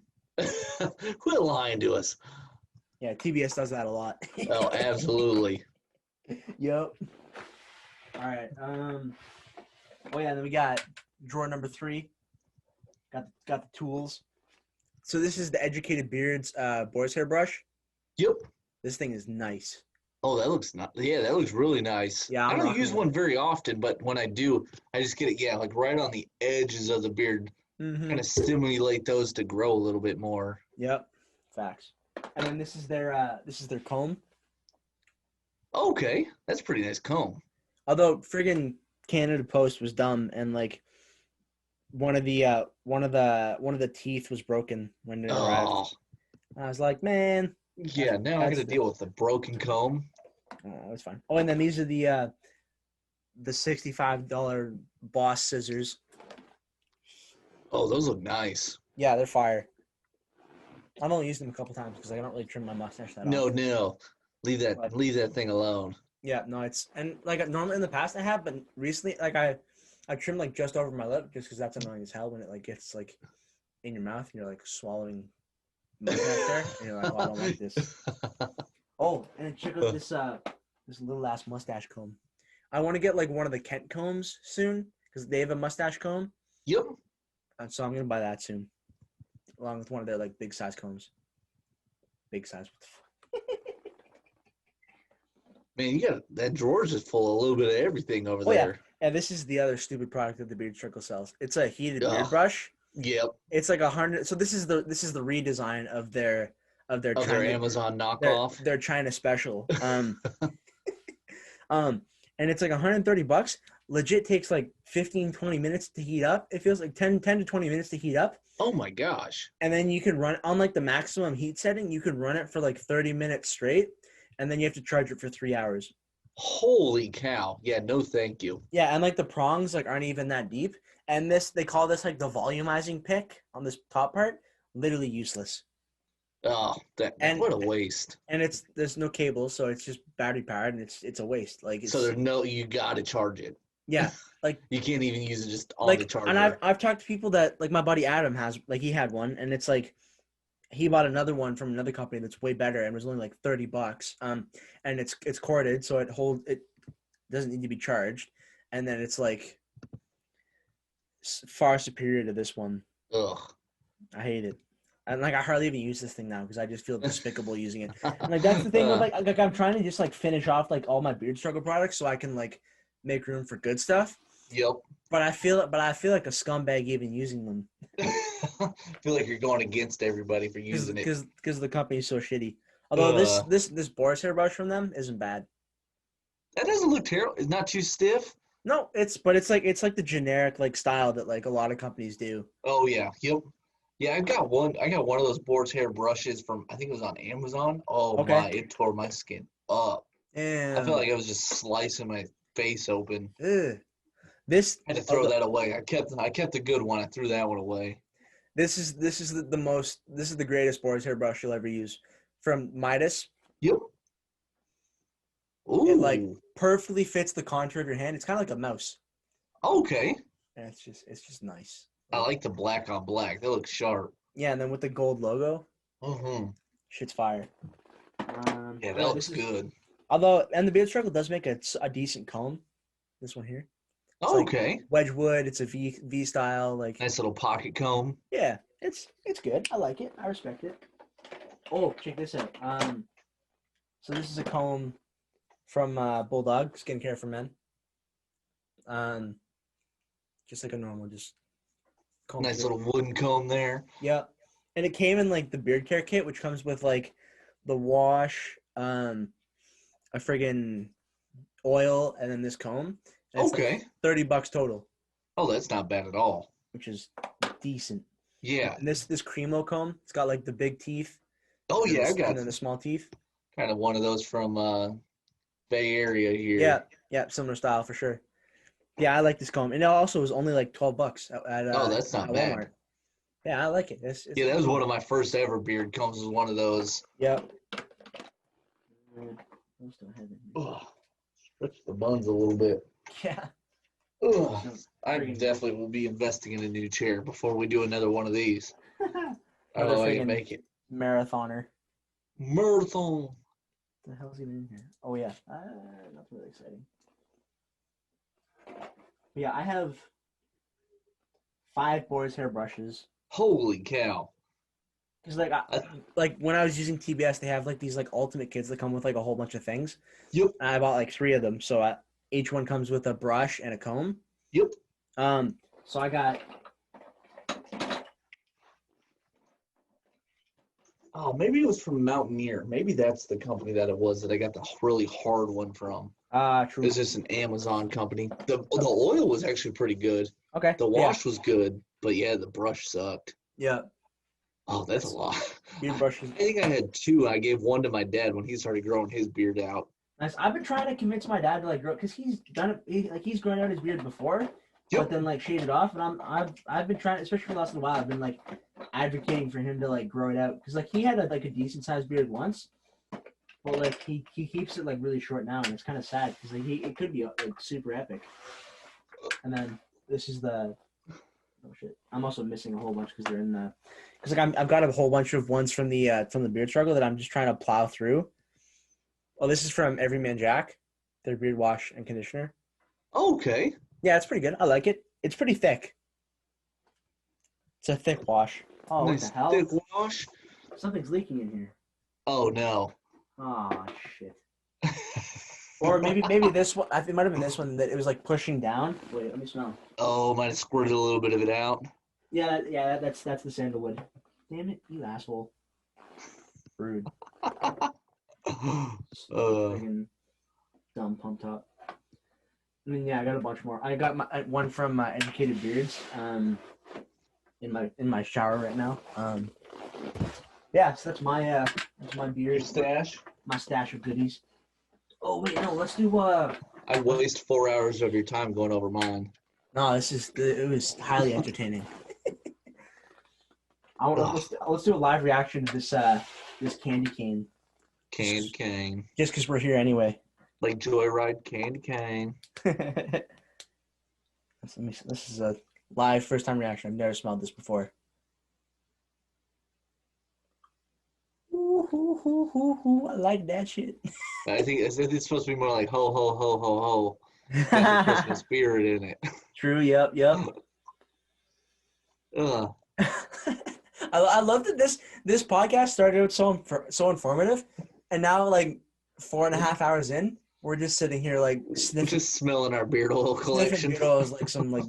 Speaker 2: Quit lying to us.
Speaker 1: Yeah, TBS does that a lot.
Speaker 2: Oh, absolutely.
Speaker 1: Yep. All right. Oh yeah, then we got drawer number 3. Got the tools. So this is the Educated Beards boar's hair brush.
Speaker 2: Yep.
Speaker 1: This thing is nice.
Speaker 2: Oh, that looks that looks really nice.
Speaker 1: Yeah,
Speaker 2: I don't use one very often, but when I do, I just get it, like right on the edges of the beard.
Speaker 1: Mm-hmm.
Speaker 2: Kind of stimulate those to grow a little bit more.
Speaker 1: Yep. Facts. And then this is their comb.
Speaker 2: Okay, that's a pretty nice comb.
Speaker 1: Although friggin' Canada Post was dumb and like one of the teeth was broken when it arrived. I was like, man.
Speaker 2: Yeah, now I got to deal with the broken comb.
Speaker 1: That's fine. Oh, and then these are the $65 Boss scissors.
Speaker 2: Oh, those look nice.
Speaker 1: Yeah, they're fire. I've only used them a couple times because I don't really trim my mustache that often.
Speaker 2: No. Leave that thing alone.
Speaker 3: Yeah, no, it's and like normally in the past I have, but recently like I trim like just over my lip just because that's annoying as hell when it like gets like in your mouth and you're like swallowing mustache there and you're like, oh, I don't like this. Oh, and check out this little ass mustache comb. I want to get like one of the Kent combs soon because they have a mustache comb.
Speaker 2: Yep.
Speaker 3: And so I'm gonna buy that soon, along with one of their like big size combs. Big size. What the fuck?
Speaker 2: Man, you got that drawer's just full of a little bit of everything over there.
Speaker 3: Yeah, this is the other stupid product that the Beard Circle sells. It's a heated beard
Speaker 2: Ugh.
Speaker 3: brush.
Speaker 2: Yep.
Speaker 3: It's like 100. So this is the redesign of their
Speaker 2: their Amazon knockoff.
Speaker 3: Their China special. And it's like $130. Legit takes like 15-20 minutes to heat up. It feels like 10 to 20 minutes to heat up.
Speaker 2: Oh my gosh.
Speaker 3: And then you can run on like the maximum heat setting, you can run it for like 30 minutes straight, and then you have to charge it for 3 hours.
Speaker 2: Holy cow. Yeah, no thank you.
Speaker 3: Yeah, and like the prongs like aren't even that deep. And they call this like the volumizing pick on this top part. Literally useless.
Speaker 2: Oh, what a waste.
Speaker 3: And there's no cable, so it's just battery powered, and it's a waste. Like
Speaker 2: so you gotta charge it.
Speaker 3: Yeah, like
Speaker 2: you can't even use it just on the charger.
Speaker 3: And I've talked to people that like my buddy Adam has, like he had one, and it's like he bought another one from another company that's way better and was only like $30. And it's corded, so it doesn't need to be charged, and then it's like far superior to this one.
Speaker 2: Ugh,
Speaker 3: I hate it. And like I hardly even use this thing now because I just feel despicable using it. And like that's the thing with like I'm trying to just like finish off like all my Beard Struggle products so I can like make room for good stuff.
Speaker 2: Yep.
Speaker 3: But I feel like a scumbag even using them.
Speaker 2: I feel like you're going against everybody for using it
Speaker 3: because the company's so shitty. Although this Boris hair brush from them isn't bad.
Speaker 2: That doesn't look terrible. It's not too stiff.
Speaker 3: No, it's like the generic like style that like a lot of companies do.
Speaker 2: Oh yeah. Yep. Yeah, I got one of those Boar's hair brushes from, I think it was on Amazon. Oh okay. My, it tore my skin up.
Speaker 3: Yeah.
Speaker 2: I felt like I was just slicing my face open.
Speaker 3: Ugh. I
Speaker 2: had to throw that away. I kept the good one. I threw that one away.
Speaker 3: This is the greatest Boar's hair brush you'll ever use. From Midas.
Speaker 2: Yep. Ooh.
Speaker 3: It like perfectly fits the contour of your hand. It's kind of like a mouse.
Speaker 2: Okay.
Speaker 3: And it's just nice.
Speaker 2: I like the black on black. That looks sharp.
Speaker 3: Yeah, and then with the gold logo.
Speaker 2: Mm-hmm.
Speaker 3: Shit's fire.
Speaker 2: Yeah, that looks good.
Speaker 3: Although, and the Beard Struggle does make a decent comb. This one here.
Speaker 2: Oh, okay.
Speaker 3: Wedgwood. It's a V style. Like
Speaker 2: nice little pocket comb.
Speaker 3: Yeah, it's good. I like it. I respect it. Oh, check this out. So this is a comb from Bulldog Skincare for Men. Just like a normal, just comb.
Speaker 2: Nice little wooden comb there.
Speaker 3: Yeah, and it came in like the beard care kit, which comes with like the wash, a friggin' oil, and then this comb.
Speaker 2: Okay.
Speaker 3: Like $30 total.
Speaker 2: Oh, that's not bad at all.
Speaker 3: Which is decent.
Speaker 2: Yeah.
Speaker 3: And this Cremo comb, it's got like the big teeth.
Speaker 2: Oh yeah, I got.
Speaker 3: And then the small teeth.
Speaker 2: Kind of one of those from Bay Area here.
Speaker 3: Yeah, similar style for sure. Yeah, I like this comb, and it also was only like $12 at
Speaker 2: oh, that's not bad.
Speaker 3: Walmart. Yeah, I like it. It's
Speaker 2: yeah, that was one of my first ever beard combs. Was one of those.
Speaker 3: Yep.
Speaker 2: Stretch the buns a little bit.
Speaker 3: Yeah.
Speaker 2: Ugh. I definitely will be investing in a new chair before we do another one of these. I don't know if I can make it.
Speaker 3: Marathoner.
Speaker 2: Marathon.
Speaker 3: What the hell's even in here? Oh yeah, that's really exciting. Yeah, I have 5 Boar's hair brushes.
Speaker 2: Holy cow!
Speaker 3: Because like when I was using TBS, they have like these like ultimate kits that come with like a whole bunch of things.
Speaker 2: Yep.
Speaker 3: And I bought like 3 of them, so each one comes with a brush and a comb.
Speaker 2: Yep.
Speaker 3: So I got.
Speaker 2: Oh, maybe it was from Mountaineer. Maybe that's the company that it was that I got the really hard one from.
Speaker 3: True.
Speaker 2: It's just an Amazon company. The oil was actually pretty good.
Speaker 3: Okay.
Speaker 2: The wash was good, but yeah, the brush sucked.
Speaker 3: Yeah.
Speaker 2: Oh, that's a lot.
Speaker 3: Beard brushes.
Speaker 2: I think I had 2. I gave one to my dad when he started growing his beard out.
Speaker 3: Nice. I've been trying to convince my dad to like grow, because he's done it. He's grown out his beard before, but then like shaved it off. And I've been trying, especially for the last little while. I've been like advocating for him to like grow it out, because like he had a decent sized beard once, Well, like he keeps it like really short now, and it's kind of sad because like it could be like super epic. And then this is the oh shit. I'm also missing a whole bunch because they're in the because like I've got a whole bunch of ones from the beard struggle that I'm just trying to plow through. Oh, this is from Everyman Jack, their beard wash and conditioner.
Speaker 2: Okay.
Speaker 3: Yeah, it's pretty good. I like it. It's pretty thick. It's a thick wash. Oh,
Speaker 2: Nice
Speaker 3: what the hell?
Speaker 2: thick wash.
Speaker 3: Something's leaking in here.
Speaker 2: Oh no.
Speaker 3: Oh shit. Or maybe this one. I think it might have been this one that it was like pushing down. Wait, let me smell.
Speaker 2: Oh, might have squirted a little bit of it out.
Speaker 3: Yeah. That's the sandalwood. Damn it, you asshole. Rude. Friggin' dumb pump top. I mean, yeah, I got a bunch more. I got one from Educated Beards. In my shower right now. Yeah, so that's my beard.
Speaker 2: Your stash?
Speaker 3: My stash of goodies. Oh wait, no, let's do
Speaker 2: I waste 4 hours of your time going over mine.
Speaker 3: No, it was highly entertaining. Let's do a live reaction to this candy cane.
Speaker 2: Candy cane.
Speaker 3: Just because we're here anyway.
Speaker 2: Like Joyride candy cane.
Speaker 3: This is a live first time reaction. I've never smelled this before. Ooh, I like that shit.
Speaker 2: I think it's supposed to be more like ho ho ho ho ho. There's a Christmas spirit in it.
Speaker 3: True. Yep.
Speaker 2: Ugh.
Speaker 3: I love that this podcast started out so informative, and now like 4.5 hours in, we're just sitting here like sniffing.
Speaker 2: We're just smelling our beard oil collection.
Speaker 3: Beard oils, like some like.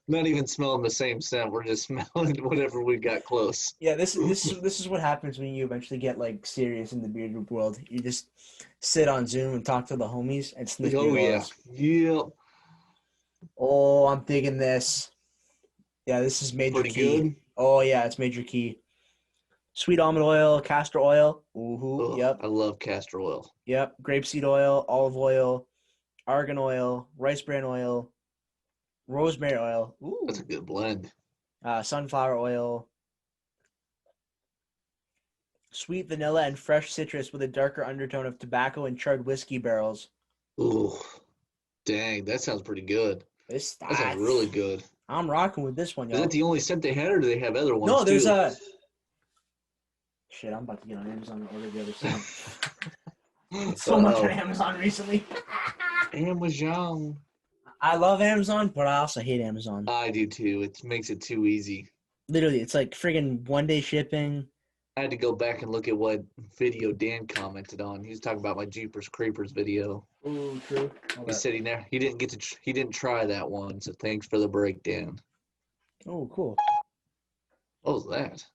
Speaker 2: Not even smelling the same scent. We're just smelling whatever we got close.
Speaker 3: Yeah, this is what happens when you eventually get like serious in the beard group world. You just sit on Zoom and talk to the homies and sniff beard oils.
Speaker 2: Yep.
Speaker 3: Oh, I'm digging this. Yeah, this is major
Speaker 2: Pretty
Speaker 3: key.
Speaker 2: good.
Speaker 3: Oh yeah, it's major key. Sweet almond oil, castor oil. Ooh, yep.
Speaker 2: I love castor oil.
Speaker 3: Yep. Grapeseed oil, olive oil, argan oil, rice bran oil, rosemary oil. Ooh.
Speaker 2: That's a good blend.
Speaker 3: Sunflower oil. Sweet vanilla and fresh citrus with a darker undertone of tobacco and charred whiskey barrels.
Speaker 2: Ooh. Dang, that sounds pretty good. That sounds really good.
Speaker 3: I'm rocking with this one, y'all.
Speaker 2: Is that the only scent they had, or do they have other ones?
Speaker 3: No, there's a. Shit, I'm about to get on Amazon and order the other scent. So much on Amazon recently.
Speaker 2: Amazon.
Speaker 3: I love Amazon, but I also hate Amazon.
Speaker 2: I do too. It makes it too easy.
Speaker 3: Literally, it's like friggin' 1-day shipping.
Speaker 2: I had to go back and look at what video Dan commented on. He was talking about my Jeepers Creepers video.
Speaker 3: Ooh, true.
Speaker 2: He said he didn't try that one. So thanks for the breakdown.
Speaker 3: Oh, cool.
Speaker 2: What was that?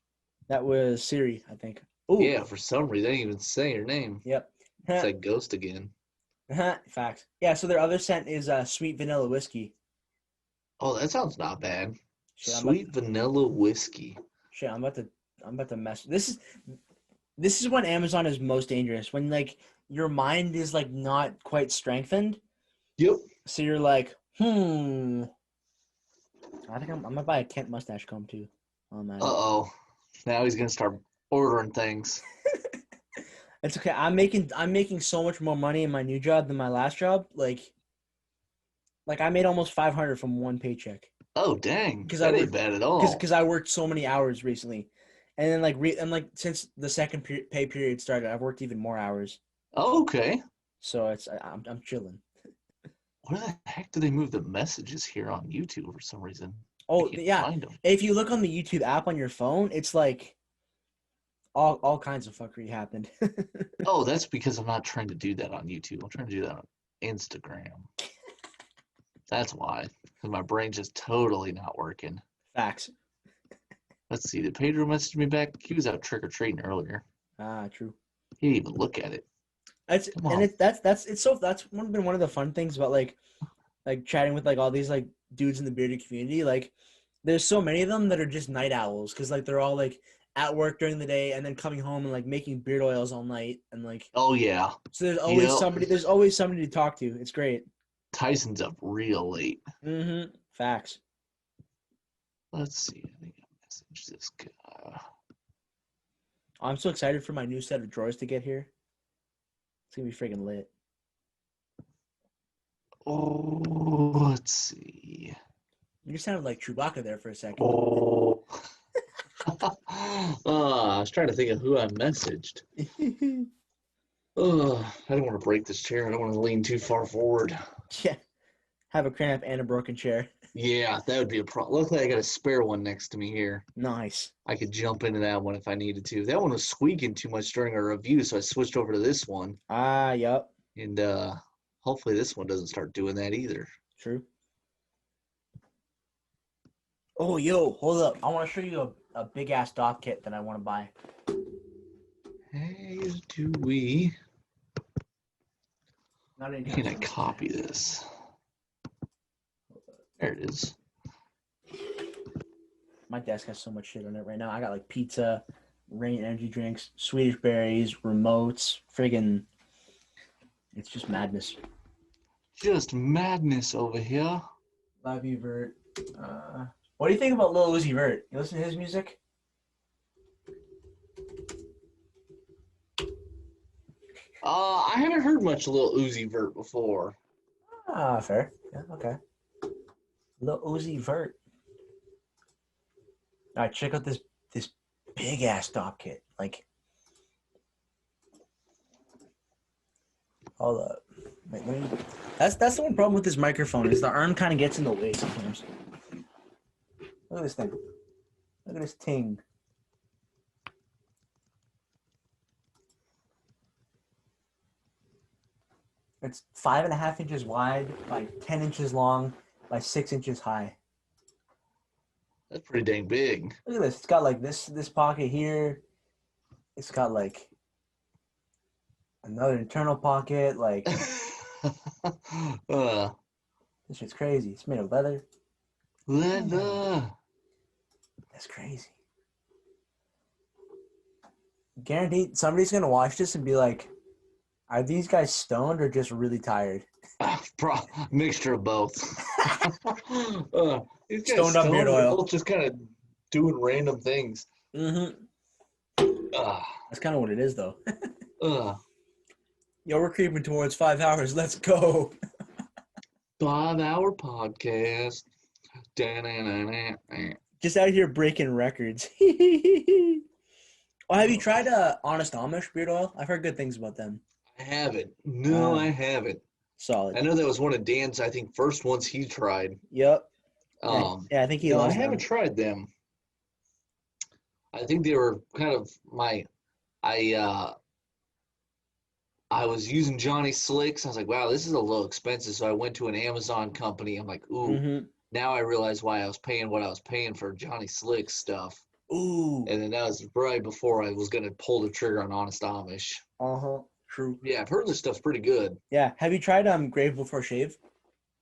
Speaker 3: That was Siri, I think. Ooh.
Speaker 2: Yeah, for some reason, I didn't even say her name.
Speaker 3: Yep.
Speaker 2: It's like Ghost again.
Speaker 3: Facts. Yeah, so their other scent is sweet vanilla whiskey.
Speaker 2: Oh, that sounds not bad.
Speaker 3: Shit,
Speaker 2: Sweet vanilla whiskey.
Speaker 3: Shit, I'm about to mess. This is when Amazon is most dangerous. When like your mind is like not quite strengthened.
Speaker 2: Yep.
Speaker 3: So you're like, I think I'm gonna buy a Kent mustache comb too. On that.
Speaker 2: Uh-oh. Now he's gonna start ordering things.
Speaker 3: It's okay. I'm making so much more money in my new job than my last job. Like I made almost 500 from one paycheck.
Speaker 2: Oh dang! That ain't bad at all.
Speaker 3: Because I worked so many hours recently, and then since the second pay period started, I've worked even more hours.
Speaker 2: Oh, okay.
Speaker 3: So I'm chilling.
Speaker 2: Where the heck do they move the messages here on YouTube for some reason?
Speaker 3: Oh yeah. If you look on the YouTube app on your phone, it's like all kinds of fuckery happened.
Speaker 2: Oh, that's because I'm not trying to do that on YouTube. I'm trying to do that on Instagram. That's why. Because my brain's just totally not working.
Speaker 3: Facts.
Speaker 2: Let's see. Did Pedro message me back? He was out trick-or-treating earlier.
Speaker 3: Ah, true.
Speaker 2: He didn't even look at it.
Speaker 3: That's been one of the fun things about like chatting with like all these like dudes in the bearded community. Like there's so many of them that are just night owls because like they're all like at work during the day and then coming home and like making beard oils all night and like.
Speaker 2: Oh yeah.
Speaker 3: So there's always somebody. There's always somebody to talk to. It's great.
Speaker 2: Tyson's up real late.
Speaker 3: Mm-hmm. Facts.
Speaker 2: Let's see. I think I messaged this guy.
Speaker 3: I'm so excited for my new set of drawers to get here. gonna be freaking lit.
Speaker 2: Oh, let's see.
Speaker 3: You sounded like Chewbacca there for a second.
Speaker 2: Oh. I was trying to think of who I messaged. I don't want to break this chair. I don't want to lean too far forward.
Speaker 3: Yeah. Have a cramp and a broken chair.
Speaker 2: Yeah, that would be a problem. Luckily, I got a spare one next to me here.
Speaker 3: Nice.
Speaker 2: I could jump into that one if I needed to. That one was squeaking too much during our review, so I switched over to this one.
Speaker 3: Yep.
Speaker 2: And hopefully this one doesn't start doing that either.
Speaker 3: True. Oh, yo, hold up. I want to show you a big-ass dock kit that I want to buy.
Speaker 2: Hey, do we...
Speaker 3: Not any
Speaker 2: Can I copy this? There it is.
Speaker 3: My desk has so much shit on it right now. I got like pizza, Rain energy drinks, Swedish berries, remotes, friggin'. It's just madness.
Speaker 2: Just madness over here.
Speaker 3: Love you, Vert. What do you think about Lil Uzi Vert? You listen to his music?
Speaker 2: I haven't heard much Lil Uzi Vert before.
Speaker 3: Fair. Yeah, okay. Lil Uzi Vert. All right, check out this big ass stop kit. Like, hold up. Wait, let me. That's the one problem with this microphone is the arm kind of gets in the way sometimes. Look at this thing. Look at this ting. It's 5.5 inches wide by 10 inches long by 6 inches high.
Speaker 2: That's pretty dang big.
Speaker 3: Look at this. It's got like this pocket here. It's got like another internal pocket. Like
Speaker 2: This
Speaker 3: shit's crazy. It's made of leather.
Speaker 2: leather.
Speaker 3: That's crazy. Guaranteed somebody's gonna watch this and be like, are these guys stoned or just really tired?
Speaker 2: Mixture of both. These guys
Speaker 3: Stoned up beard oil.
Speaker 2: Both just kind of doing random things.
Speaker 3: Mm-hmm. That's kind of what it is, though. Yo, we're creeping towards 5 hours. Let's go.
Speaker 2: 5-hour podcast.
Speaker 3: Just out here breaking records. Oh, have you tried Honest Amish beard oil? I've heard good things about them.
Speaker 2: I haven't. No, I haven't.
Speaker 3: Solid.
Speaker 2: I know that was one of Dan's, I think, first ones he tried.
Speaker 3: Yep. Yeah, I think he
Speaker 2: no,
Speaker 3: loves
Speaker 2: I haven't
Speaker 3: them.
Speaker 2: tried them. I think they were kind of I was using Johnny Slicks. I was like, wow, this is a little expensive. So I went to an Amazon company. I'm like, ooh, now I realize why I was paying what I was paying for Johnny Slicks stuff.
Speaker 3: Ooh.
Speaker 2: And then that was right before I was going to pull the trigger on Honest Amish.
Speaker 3: Uh-huh. True.
Speaker 2: Yeah, I've heard this stuff's pretty good.
Speaker 3: Yeah. Have you tried Grave Before Shave?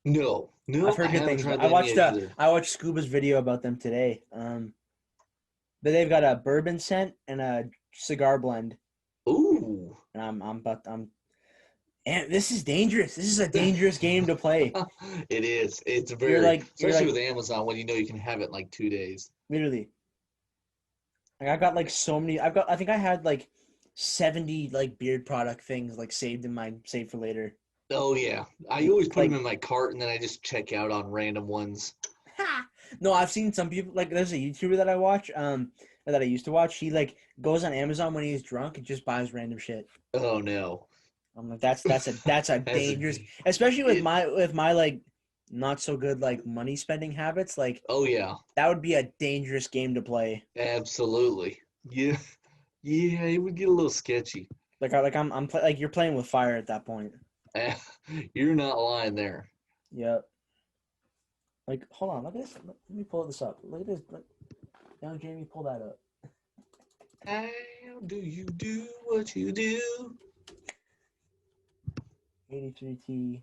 Speaker 2: No,
Speaker 3: I've heard good things. I watched Scuba's video about them today. But they've got a bourbon scent and a cigar blend.
Speaker 2: Ooh.
Speaker 3: And and this is dangerous. This is a dangerous game to play.
Speaker 2: It is. It's very especially with Amazon when you know you can have it in like 2 days.
Speaker 3: Literally. Like I got like so many. I think I had like 70 like beard product things like saved for later.
Speaker 2: Oh yeah, I always put them in my cart and then I just check out on random ones.
Speaker 3: No, I've seen some people like there's a YouTuber that I watch, that I used to watch. He like goes on Amazon when he's drunk and just buys random shit.
Speaker 2: Oh no.
Speaker 3: I'm like that's a dangerous, especially with my like not so good like money spending habits. Like
Speaker 2: oh yeah,
Speaker 3: that would be a dangerous game to play.
Speaker 2: Absolutely. Yeah, it would get a little sketchy.
Speaker 3: Like you're playing with fire at that point.
Speaker 2: You're not lying there.
Speaker 3: Yep. Like, hold on, look at this. Let me pull this up. Look at this. Now, Jamie, pull that up.
Speaker 2: How do you do what you do?
Speaker 3: 83T,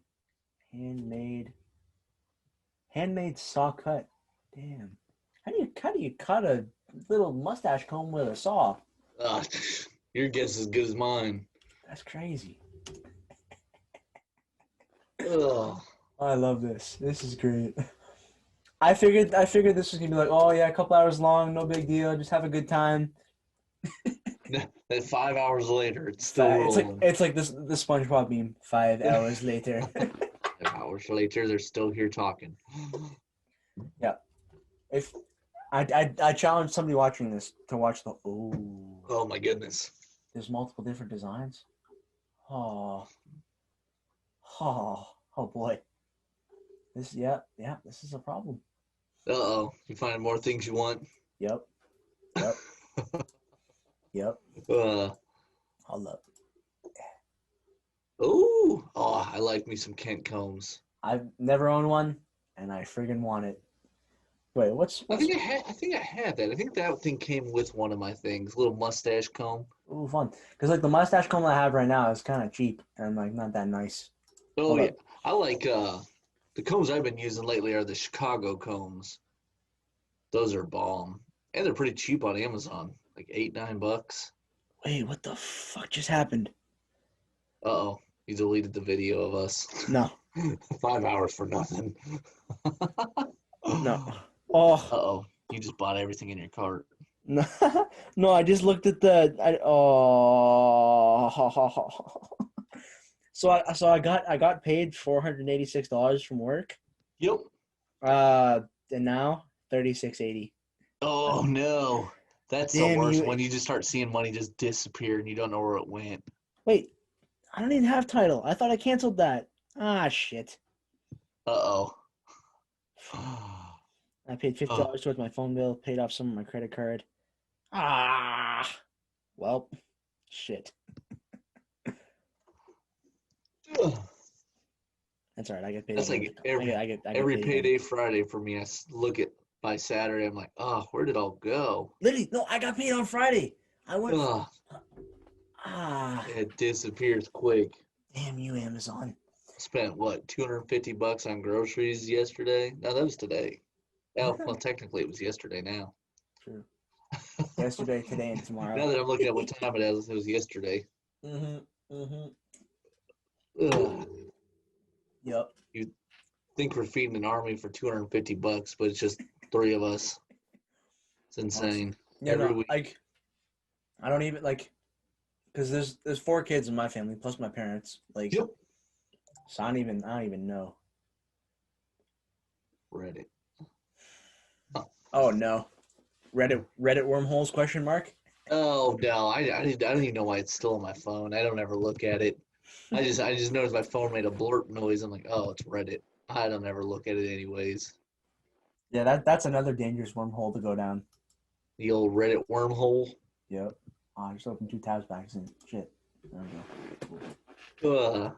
Speaker 3: handmade saw cut. Damn. How do you cut a little mustache comb with a saw?
Speaker 2: Your guess is as good as mine.
Speaker 3: That's crazy.
Speaker 2: Ugh.
Speaker 3: I love this. This is great. I figured this was gonna be like, oh yeah, a couple hours long, no big deal, just have a good time.
Speaker 2: Then 5 hours later, it's still
Speaker 3: It's like
Speaker 2: rolling.
Speaker 3: the SpongeBob meme. 5 hours later.
Speaker 2: 5 hours later, they're still here talking.
Speaker 3: Yeah. If I challenge somebody watching this to watch the
Speaker 2: Oh my goodness.
Speaker 3: there's multiple different designs. Oh boy. This this is a problem.
Speaker 2: You find more things you want?
Speaker 3: Yep. Yep. Hold up.
Speaker 2: I like me some Kent combs.
Speaker 3: I've never owned one, and I friggin' want it. Wait, what's
Speaker 2: I think I had that. I think that thing came with one of my things, little mustache comb.
Speaker 3: ooh, fun? Because like the mustache comb I have right now is kind of cheap and like not that nice.
Speaker 2: Oh
Speaker 3: Hold
Speaker 2: yeah,
Speaker 3: up.
Speaker 2: I like the combs I've been using lately are the Chicago combs. Those are bomb, and they're pretty cheap on Amazon, like $8-9.
Speaker 3: Wait, what the fuck just happened?
Speaker 2: You deleted the video of us.
Speaker 3: No.
Speaker 2: 5 hours for nothing.
Speaker 3: No. Oh.
Speaker 2: You just bought everything in your cart.
Speaker 3: No. No, I just looked at the. So I got paid $486 from work.
Speaker 2: Yep.
Speaker 3: And now $36.80.
Speaker 2: Oh no, that's the
Speaker 3: Damn
Speaker 2: worst
Speaker 3: you.
Speaker 2: when you just start seeing money just disappear and you don't know where it went.
Speaker 3: Wait, I don't even have title. I thought I canceled that. Ah, shit.
Speaker 2: Oh.
Speaker 3: I paid $50 towards my phone bill, paid off some of my credit card. Ah, well, shit. That's all right. I get paid.
Speaker 2: That's like every payday Friday for me. I look at by Saturday. I'm like, where did it all go?
Speaker 3: Literally, no, I got paid on Friday. I went.
Speaker 2: It disappears quick.
Speaker 3: Damn you, Amazon.
Speaker 2: Spent what, $250 on groceries yesterday? No, that was today. Well, technically it was yesterday now.
Speaker 3: True. Yesterday, today, and tomorrow.
Speaker 2: Now that I'm looking at what time it is, it was yesterday.
Speaker 3: Yep.
Speaker 2: You think we're feeding an army for $250, but it's just 3 of us. It's insane.
Speaker 3: Yeah, every week. Like, I don't even because there's 4 kids in my family plus my parents. Like,
Speaker 2: yep.
Speaker 3: So I don't even know.
Speaker 2: Reddit.
Speaker 3: Oh no, Reddit wormholes ?
Speaker 2: Oh no, I don't even know why it's still on my phone. I don't ever look at it. I just noticed my phone made a blurt noise. I'm like, oh, it's Reddit. I don't ever look at it anyways.
Speaker 3: Yeah, that's another dangerous wormhole to go down.
Speaker 2: The old Reddit wormhole.
Speaker 3: Yep. I just opened 2 tabs back and shit. There we
Speaker 2: go.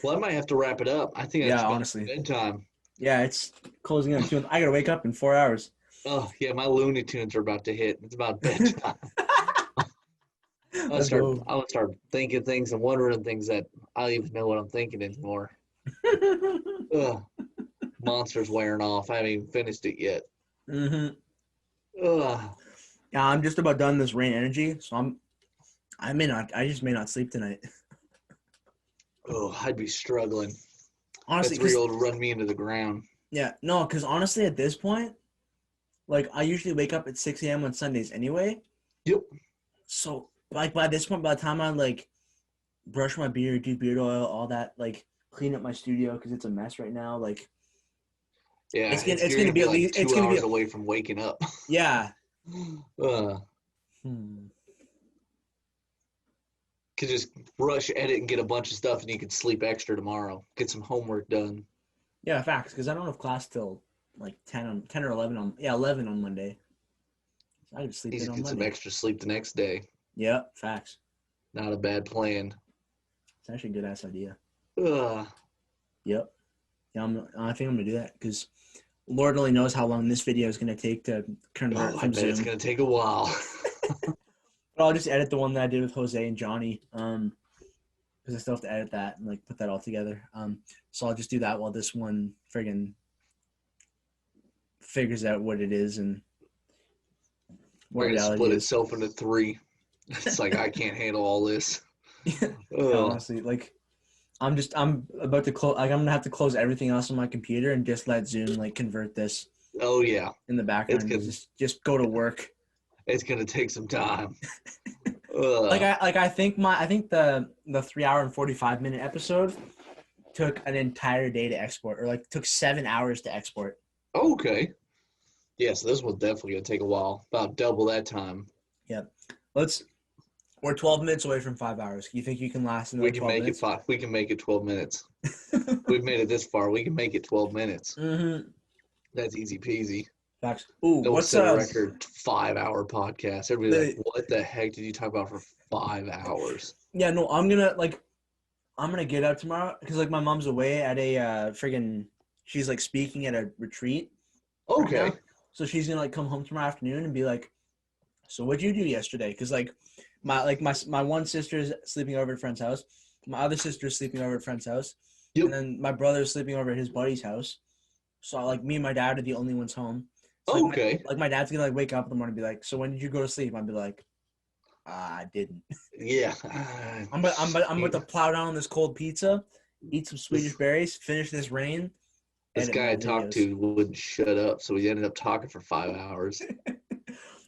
Speaker 2: Well, I might have to wrap it up. I think
Speaker 3: honestly,
Speaker 2: bedtime.
Speaker 3: Yeah, it's closing in 2. I gotta wake up in 4 hours.
Speaker 2: Oh yeah, my Looney Tunes are about to hit. It's about bedtime. I'll start thinking things and wondering things that I don't even know what I'm thinking anymore. Monster's wearing off. I haven't even finished it yet.
Speaker 3: Yeah, I'm just about done this rain energy, so I just may not sleep tonight.
Speaker 2: I'd be struggling.
Speaker 3: Honestly,
Speaker 2: that 3-year-old would run me into the ground.
Speaker 3: Yeah, no, because honestly, at this point, like I usually wake up at 6 a.m. on Sundays anyway.
Speaker 2: Yep.
Speaker 3: So like by this point, by the time I like brush my beard, do beard oil, all that, like clean up my studio because it's a mess right now. Like,
Speaker 2: yeah,
Speaker 3: it's gonna be at least
Speaker 2: 2 hours away from waking up.
Speaker 3: Yeah.
Speaker 2: Could just rush edit and get a bunch of stuff, and you could sleep extra tomorrow. Get some homework done.
Speaker 3: Yeah, facts. Because I don't have class till like 10 or 11 on Monday. So I could sleep in on Monday.
Speaker 2: Get some extra sleep the next day.
Speaker 3: Yeah, facts.
Speaker 2: Not a bad plan.
Speaker 3: It's actually a good ass idea.
Speaker 2: Yep.
Speaker 3: Yeah, I think I'm gonna do that because Lord only knows how long this video is gonna take to convert from Zoom.
Speaker 2: It's gonna take a while.
Speaker 3: But I'll just edit the one that I did with Jose and Johnny, because I still have to edit that and like put that all together. So I'll just do that while this one friggin' figures out what it is and
Speaker 2: what reality is. Split itself into 3. It's like I can't handle all this.
Speaker 3: Honestly, like I'm about to close. Like I'm gonna have to close everything else on my computer and just let Zoom like convert this
Speaker 2: Oh yeah,
Speaker 3: in the background. Just go to work.
Speaker 2: It's gonna take some time.
Speaker 3: I think the 3 hour and 45-minute episode took an entire day to export, or like took 7 hours to export.
Speaker 2: Okay. Yeah, so this one's definitely gonna take a while. About double that time.
Speaker 3: Yep. We're 12 minutes away from 5 hours. You think you can last another 12 minutes?
Speaker 2: We can make it 12 minutes. We've made it this far. We can make it 12 minutes.
Speaker 3: Mm-hmm.
Speaker 2: That's easy peasy.
Speaker 3: Facts. Ooh,
Speaker 2: They'll
Speaker 3: what's
Speaker 2: set a record 5-hour podcast. Everybody like, what the heck did you talk about for 5 hours?
Speaker 3: Yeah, no, I'm gonna get up tomorrow because like my mom's away at a she's like speaking at a retreat.
Speaker 2: Okay.
Speaker 3: Right, so she's gonna like come home tomorrow afternoon and be like, "So what'd you do yesterday?" Because like my one sister's sleeping over at a friend's house, my other sister's sleeping over at a friend's house, and then my brother's sleeping over at his buddy's house. So like me and my dad are the only ones home. So,
Speaker 2: okay.
Speaker 3: My dad's gonna like wake up in the morning and be like, "So when did you go to sleep?" I'd be like, "I didn't."
Speaker 2: Yeah.
Speaker 3: I'm about to plow down on this cold pizza, eat some Swedish berries, finish this rain.
Speaker 2: This guy I talked to wouldn't shut up, so we ended up talking for 5 hours.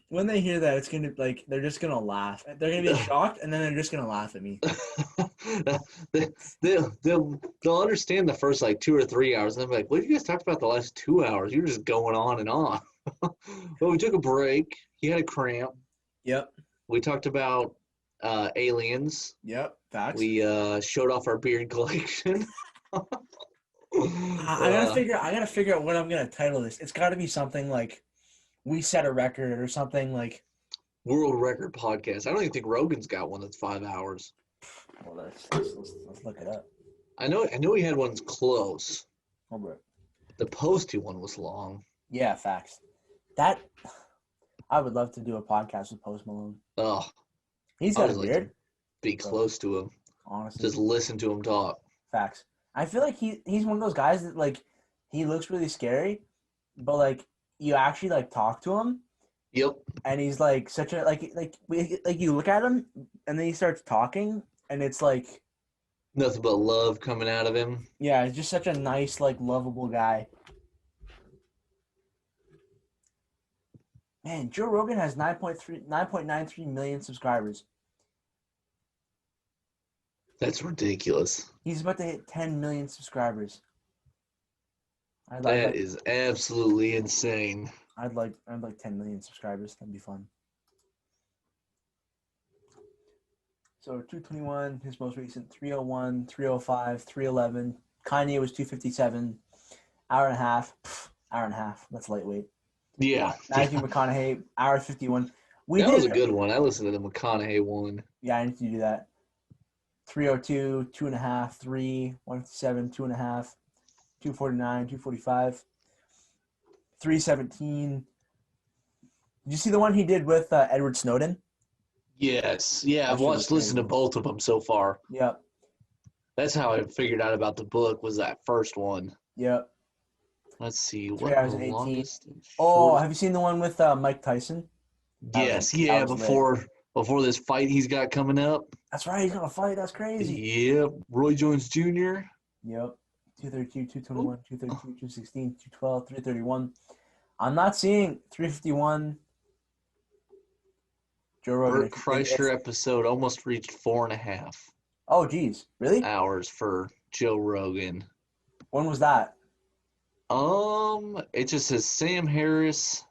Speaker 3: When they hear that, it's gonna like they're just gonna laugh. They're gonna be shocked, and then they're just gonna laugh at me.
Speaker 2: They'll understand the first like 2 or 3 hours, and they'll be like, "What did you guys talk about the last 2 hours? You're just going on and on." Well, we took a break. He had a cramp.
Speaker 3: Yep.
Speaker 2: We talked about aliens.
Speaker 3: Yep. Facts.
Speaker 2: We showed off our beard collection.
Speaker 3: I gotta figure out what I'm gonna title this. It's got to be something like "We Set a Record" or something like
Speaker 2: World Record Podcast. I don't even think Rogan's got one that's 5 hours.
Speaker 3: Well, let's look it up.
Speaker 2: I know he had ones close.
Speaker 3: Oh, bro.
Speaker 2: The Posty one was long.
Speaker 3: Yeah, facts. That I would love to do a podcast with Post Malone.
Speaker 2: Oh,
Speaker 3: he's got a beard.
Speaker 2: Be close to him.
Speaker 3: Honestly,
Speaker 2: just listen to him talk.
Speaker 3: Facts. I feel like he's one of those guys that like he looks really scary, but like you actually like talk to him.
Speaker 2: Yep.
Speaker 3: And he's like such a like you look at him and then he starts talking and it's like
Speaker 2: nothing but love coming out of him.
Speaker 3: Yeah, he's just such a nice, like lovable guy. Man, Joe Rogan has 9.93 million subscribers.
Speaker 2: That's ridiculous.
Speaker 3: He's about to hit 10 million subscribers.
Speaker 2: That is absolutely insane.
Speaker 3: I'd like 10 million subscribers. That'd be fun. So 221, his most recent, 301, 305, 311. Kanye was 257. Hour and a half. Hour and a half. That's lightweight.
Speaker 2: Yeah.
Speaker 3: Matthew McConaughey, hour 51.
Speaker 2: That was a good one. I listened to the McConaughey one.
Speaker 3: Yeah, I need to do that. 302, 2.5, 3, 157, 2.5, 249, 245, 317. Did you see the one he did with Edward Snowden?
Speaker 2: Yes. Yeah, I've listened to both of them so far.
Speaker 3: Yep.
Speaker 2: That's how I figured out about the book was that first one.
Speaker 3: Yep.
Speaker 2: Let's see.
Speaker 3: 3 hours and 18. Oh, have you seen the one with Mike Tyson?
Speaker 2: Yes. Yeah, before this fight he's got coming up.
Speaker 3: That's right. He's going to fight. That's crazy.
Speaker 2: Yep. Roy Jones Jr.
Speaker 3: Yep. 232, 221, 232, 216, 212, 331. I'm not seeing 351. Joe Rogan.
Speaker 2: Bert Kreischer episode almost reached 4.5.
Speaker 3: Oh, geez. Really?
Speaker 2: Hours for Joe Rogan.
Speaker 3: When was that?
Speaker 2: It just says Sam Harris.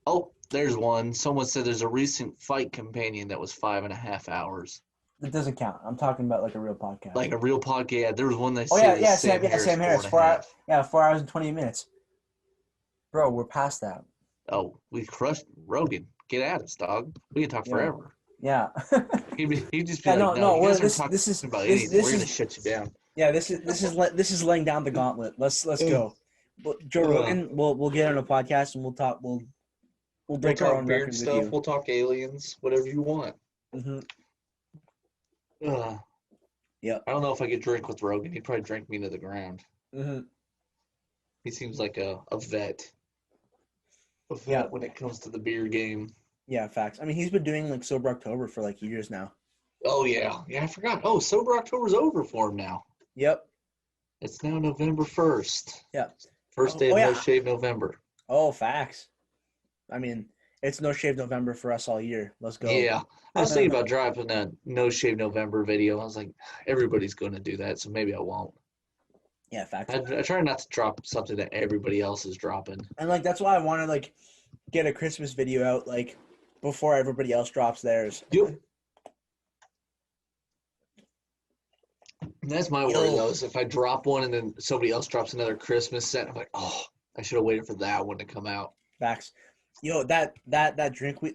Speaker 2: Oh, there's one. Someone said there's a recent fight companion that was 5.5 hours.
Speaker 3: It doesn't count. I'm talking about like a real podcast.
Speaker 2: Like a real podcast. Yeah, there was one that
Speaker 3: said Sam Harris. 4 hours and 20 minutes. Bro, we're past that.
Speaker 2: Oh, we crushed Rogan. Get at us, dog. We can talk forever.
Speaker 3: Yeah.
Speaker 2: He'd just be like,
Speaker 3: this is
Speaker 2: about anything. We're gonna shut you down.
Speaker 3: Yeah, this is laying down the gauntlet. Let's go. Joe Rogan, we'll get on a podcast and we'll talk. We'll break our own record
Speaker 2: stuff.
Speaker 3: with you.
Speaker 2: We'll talk aliens, whatever you want.
Speaker 3: Mm-hmm.
Speaker 2: Yeah. I don't know if I could drink with Rogan. He'd probably drink me to the ground.
Speaker 3: Mm-hmm.
Speaker 2: He seems like a vet. When it comes to the beer game.
Speaker 3: Yeah, facts. I mean, he's been doing like Sober October for like years now.
Speaker 2: Oh yeah, I forgot. Oh, Sober October's over for him now.
Speaker 3: Yep.
Speaker 2: It's now November 1st.
Speaker 3: Yeah.
Speaker 2: First day of
Speaker 3: yeah.
Speaker 2: No Shave November.
Speaker 3: Oh, facts. I mean, it's No Shave November for us all year. Let's go.
Speaker 2: Yeah. I was thinking about dropping a No Shave November video. I was like, everybody's going to do that, so maybe I won't.
Speaker 3: Yeah, facts.
Speaker 2: I try not to drop something that everybody else is dropping.
Speaker 3: And like that's why I want to like get a Christmas video out like before everybody else drops theirs.
Speaker 2: Yep. That's my worry though, is if I drop one and then somebody else drops another Christmas set, I'm like, oh, I should have waited for that one to come out.
Speaker 3: Facts. That drink we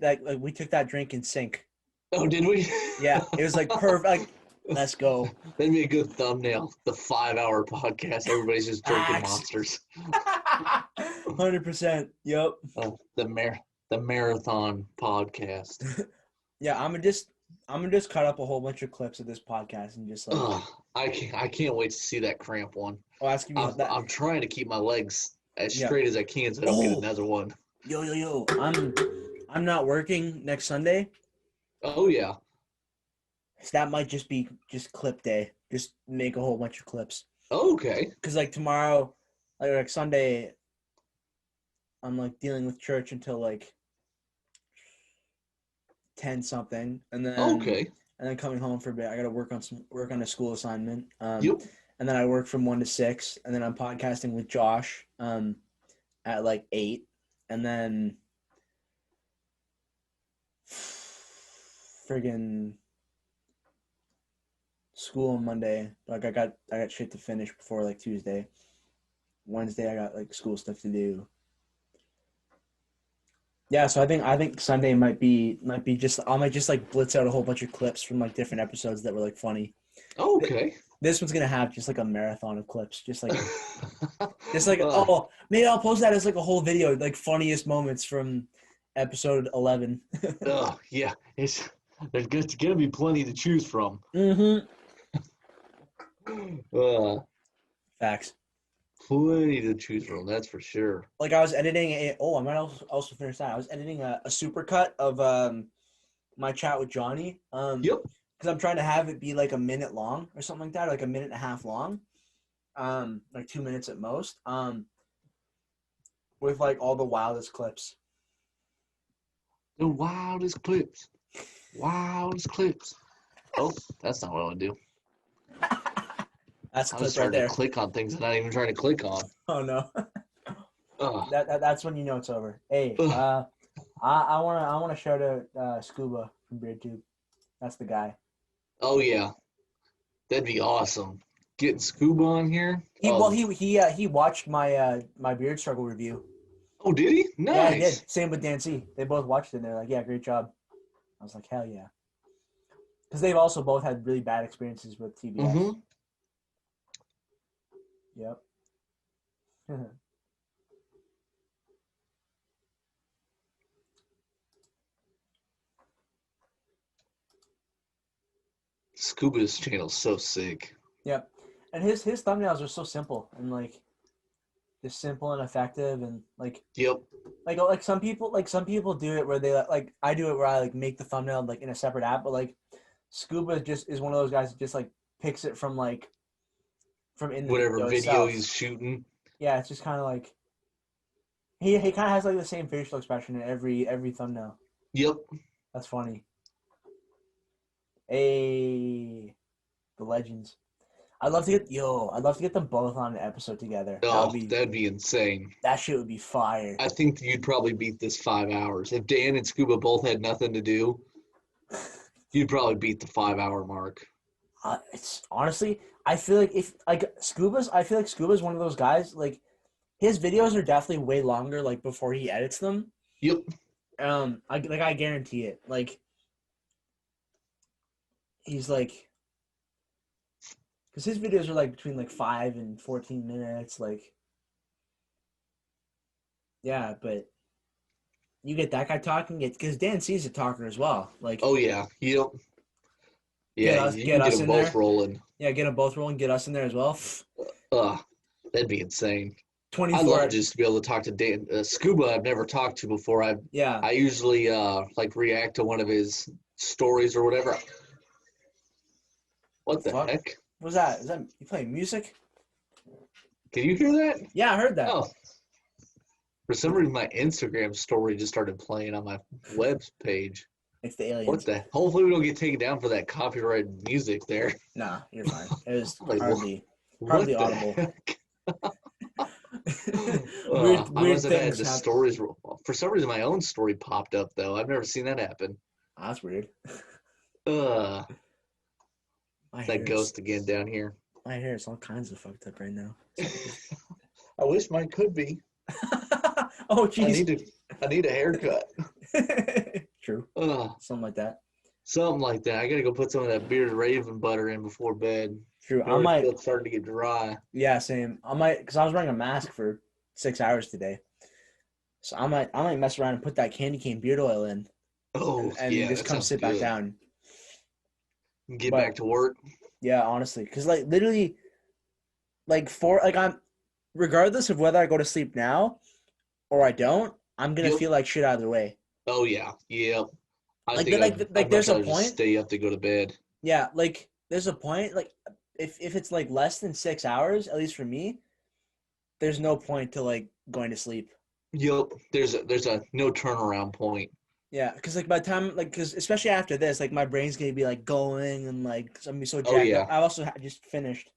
Speaker 3: took that drink in sync.
Speaker 2: Oh, did we?
Speaker 3: Yeah, it was like perfect. Like, let's go.
Speaker 2: That'd be a good thumbnail. The 5-hour podcast. Everybody's just drinking
Speaker 3: Facts.
Speaker 2: monsters.
Speaker 3: 100%. Yep.
Speaker 2: The marathon podcast.
Speaker 3: Yeah, I'm gonna just cut up a whole bunch of clips of this podcast and just like.
Speaker 2: I can't wait to see that cramp one.
Speaker 3: Oh, that's gonna be
Speaker 2: I'm trying to keep my legs as straight as I can so I don't get another one.
Speaker 3: Yo. I'm not working next Sunday.
Speaker 2: Oh yeah.
Speaker 3: So that might just be clip day. Just make a whole bunch of clips.
Speaker 2: Okay.
Speaker 3: Because like tomorrow, like Sunday, I'm like dealing with church until like 10 something, and then coming home for a bit. I gotta work on a school assignment.
Speaker 2: Yep.
Speaker 3: And then I work from 1 to 6, and then I'm podcasting with Josh at like 8, and then friggin' school on Monday. Like I got shit to finish before like Tuesday. Wednesday I got like school stuff to do. Yeah, so I think Sunday might be just I might just like blitz out a whole bunch of clips from like different episodes that were like funny.
Speaker 2: Okay.
Speaker 3: This one's gonna have just like a marathon of clips, just like maybe I'll post that as like a whole video, like funniest moments from episode 11.
Speaker 2: Yeah, there's gonna be plenty to choose from.
Speaker 3: Mm-hmm. Facts.
Speaker 2: Plenty to choose from, that's for sure.
Speaker 3: Like I was editing I might also finish that. I was editing a supercut of my chat with Johnny.
Speaker 2: Yep.
Speaker 3: Because I'm trying to have it be like a minute long or something like that, like a minute and a half long. Like 2 minutes at most. With like all the wildest clips.
Speaker 2: The wildest clips. Wildest clips. Oh, that's not what I want to do.
Speaker 3: That's
Speaker 2: I'm
Speaker 3: clip
Speaker 2: starting
Speaker 3: right there.
Speaker 2: to click on things I'm not even trying to click on.
Speaker 3: Oh no. That's when you know it's over. Hey, I wanna shout out Scuba from BeardTube. That's the guy.
Speaker 2: Oh yeah, that'd be awesome. Getting Scuba on here.
Speaker 3: He watched my my beard struggle review.
Speaker 2: Oh, did he? Nice.
Speaker 3: Yeah, he did. Same with Dan C. They both watched it and they're like, yeah, great job. I was like, hell yeah. Because they've also both had really bad experiences with TBS.
Speaker 2: Mm-hmm.
Speaker 3: Yep.
Speaker 2: Scuba's channel's so sick.
Speaker 3: Yep. And his thumbnails are so simple and like just simple and effective and like
Speaker 2: Yep.
Speaker 3: like some people do it where they like I do it where I like make the thumbnail like in a separate app, but like Scuba just is one of those guys that just like picks it from in the
Speaker 2: Whatever video
Speaker 3: itself.
Speaker 2: he's shooting.
Speaker 3: Yeah, it's just kind of like he kind of has like the same facial expression in every thumbnail.
Speaker 2: Yep.
Speaker 3: That's funny. Hey, the legends. I'd love to get them both on an episode together.
Speaker 2: Oh, that'd be insane.
Speaker 3: That shit would be fire.
Speaker 2: I think you'd probably beat this 5 hours. If Dan and Scuba both had nothing to do, you'd probably beat the 5-hour mark.
Speaker 3: It's honestly, I feel like Scuba's one of those guys, like his videos are definitely way longer, like before he edits them.
Speaker 2: Yep.
Speaker 3: I guarantee it. Like he's like, because his videos are like between like 5 and 14 minutes, like. Yeah, but you get that guy talking, because Dan C's a talker as well. Like.
Speaker 2: Oh yeah, yep. Yeah,
Speaker 3: get us
Speaker 2: them
Speaker 3: in
Speaker 2: both
Speaker 3: there.
Speaker 2: rolling.
Speaker 3: Yeah, get them both rolling. Get us in there as well.
Speaker 2: That'd be insane.
Speaker 3: 24.
Speaker 2: I'd love just to be able to talk to Dan. Scuba, I've never talked to before. I usually like react to one of his stories or whatever. What the heck?
Speaker 3: What's that? Is that you playing music?
Speaker 2: Can you hear that?
Speaker 3: Yeah, I heard that.
Speaker 2: Oh. For some reason, my Instagram story just started playing on my web page.
Speaker 3: It's the aliens.
Speaker 2: What the? Hopefully, we don't get taken down for that copyrighted music there.
Speaker 3: Nah, you're fine. It was
Speaker 2: Like,
Speaker 3: hardly
Speaker 2: what
Speaker 3: audible.
Speaker 2: I
Speaker 3: weird
Speaker 2: must have had
Speaker 3: things
Speaker 2: the
Speaker 3: happen.
Speaker 2: stories. For some reason, my own story popped up though. I've never seen that happen.
Speaker 3: Oh, that's weird.
Speaker 2: It's that ghost again down here.
Speaker 3: My hair is all kinds of fucked up right now.
Speaker 2: I wish mine could be.
Speaker 3: Oh, jeez.
Speaker 2: I need a haircut.
Speaker 3: True. Something like that.
Speaker 2: Something like that. I gotta go put some of that bearded raven butter in before bed.
Speaker 3: True. I might.
Speaker 2: It's starting to get dry.
Speaker 3: Yeah, same. I might, because I was wearing a mask for 6 hours today. So I might mess around and put that candy cane beard oil in.
Speaker 2: Oh,
Speaker 3: and
Speaker 2: yeah,
Speaker 3: just come sit back down.
Speaker 2: Get back to work.
Speaker 3: Yeah, honestly, because like literally, I'm, regardless of whether I go to sleep now or I don't, I'm gonna feel like shit either way.
Speaker 2: Oh yeah, yep.
Speaker 3: I'd there's a point.
Speaker 2: Stay up to go to bed.
Speaker 3: Yeah, like there's a point. Like if it's like less than 6 hours, at least for me, there's no point to like going to sleep.
Speaker 2: Yep. There's a no turnaround point.
Speaker 3: Yeah, because like by the time, like, because especially after this, like my brain's gonna be like going and like I'm gonna be so jacked up. I also just finished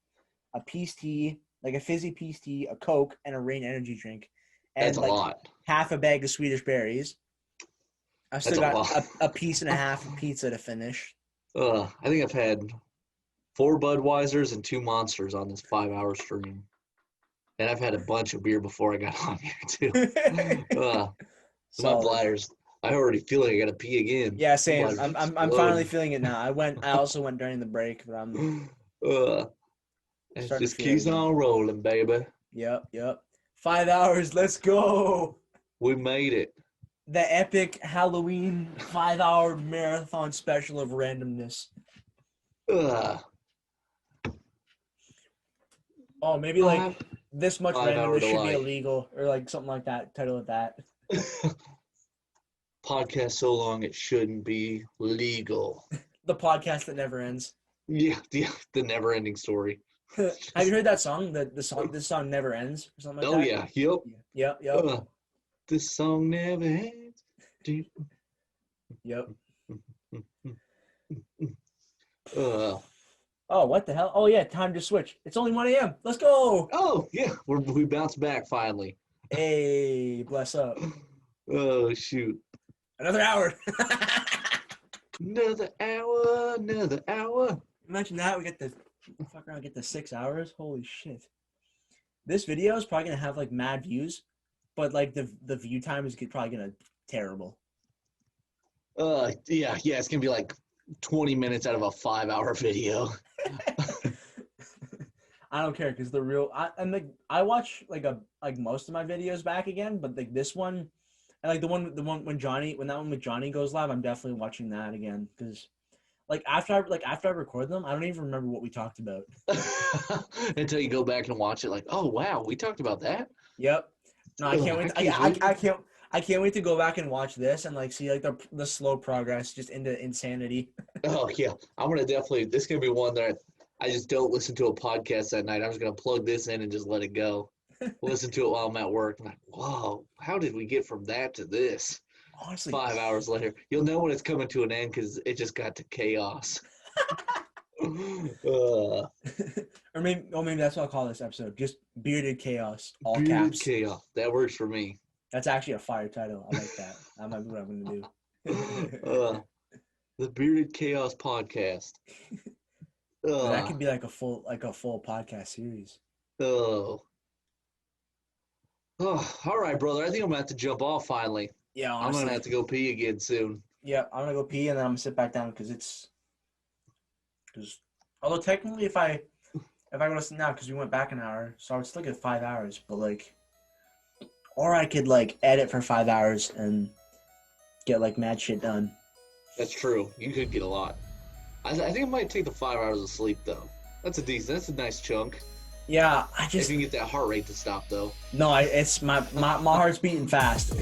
Speaker 3: a peace tea, like a fizzy peace tea, a Coke, and a Rain energy drink, and
Speaker 2: that's a lot.
Speaker 3: Half a bag of Swedish berries. I've still got a piece and a half of pizza to finish.
Speaker 2: I think I've had 4 Budweisers and 2 Monsters on this 5-hour stream, and I've had a bunch of beer before I got on here too. My bladders. I already feel like I gotta pee again.
Speaker 3: Yeah, same. I'm finally feeling it now. I also went during the break, but I'm.
Speaker 2: It just keeps on rolling, baby.
Speaker 3: Yep. 5 hours. Let's go.
Speaker 2: We made it.
Speaker 3: The epic Halloween 5-hour marathon special of randomness.
Speaker 2: Oh,
Speaker 3: maybe like this much randomness should be illegal, or like something like that. Title of that.
Speaker 2: Podcast so long it shouldn't be legal.
Speaker 3: The podcast that never ends.
Speaker 2: Yeah, the never-ending story.
Speaker 3: Have you heard that song? This song never ends, or something like that.
Speaker 2: Oh yeah,
Speaker 3: yep.
Speaker 2: This song never ends.
Speaker 3: Yep.
Speaker 2: Oh,
Speaker 3: what the hell? Oh yeah, time to switch. It's only 1 a.m. Let's go.
Speaker 2: Oh yeah, we bounced back finally.
Speaker 3: Hey, bless up.
Speaker 2: Oh shoot.
Speaker 3: Another hour.
Speaker 2: Another hour.
Speaker 3: Imagine that. We get the 6 hours. Holy shit. This video is probably gonna have like mad views, but like the view time is probably gonna terrible.
Speaker 2: Yeah, it's gonna be like 20 minutes out of a 5-hour video.
Speaker 3: I don't care because I watch like most of my videos back again, but like this one. And like the one when that one with Johnny goes live, I'm definitely watching that again because, like after I record them, I don't even remember what we talked about
Speaker 2: until you go back and watch it. Like, oh wow, we talked about that.
Speaker 3: Yep. No, I can't wait. I can't wait to go back and watch this and like see like the slow progress just into insanity.
Speaker 2: Oh yeah, I'm gonna definitely. This is gonna be one that I just don't listen to a podcast that night. I'm just gonna plug this in and just let it go. Listen to it while I'm at work. I'm like, whoa, how did we get from that to this?
Speaker 3: Honestly,
Speaker 2: 5 hours later, you'll know when it's coming to an end because it just got to chaos.
Speaker 3: Or maybe that's what I'll call this episode. Just bearded chaos, all
Speaker 2: bearded
Speaker 3: caps.
Speaker 2: Chaos. That works for me.
Speaker 3: That's actually a fire title. I like that. That might be what I'm gonna do.
Speaker 2: The Bearded Chaos Podcast.
Speaker 3: That could be like a full podcast series.
Speaker 2: Oh, all right, brother. I think I'm gonna have to jump off finally.
Speaker 3: Yeah, honestly.
Speaker 2: I'm gonna have to go pee again soon.
Speaker 3: Yeah, I'm gonna go pee and then I'm gonna sit back down because although technically if I go to sleep now because we went back an hour, so I would still get 5 hours, but like, or I could like edit for 5 hours and get like mad shit done.
Speaker 2: That's true. You could get a lot. I think I might take the 5 hours of sleep though. That's a nice chunk.
Speaker 3: Yeah,
Speaker 2: if you can get that heart rate to stop though.
Speaker 3: No, it's my heart's beating fast.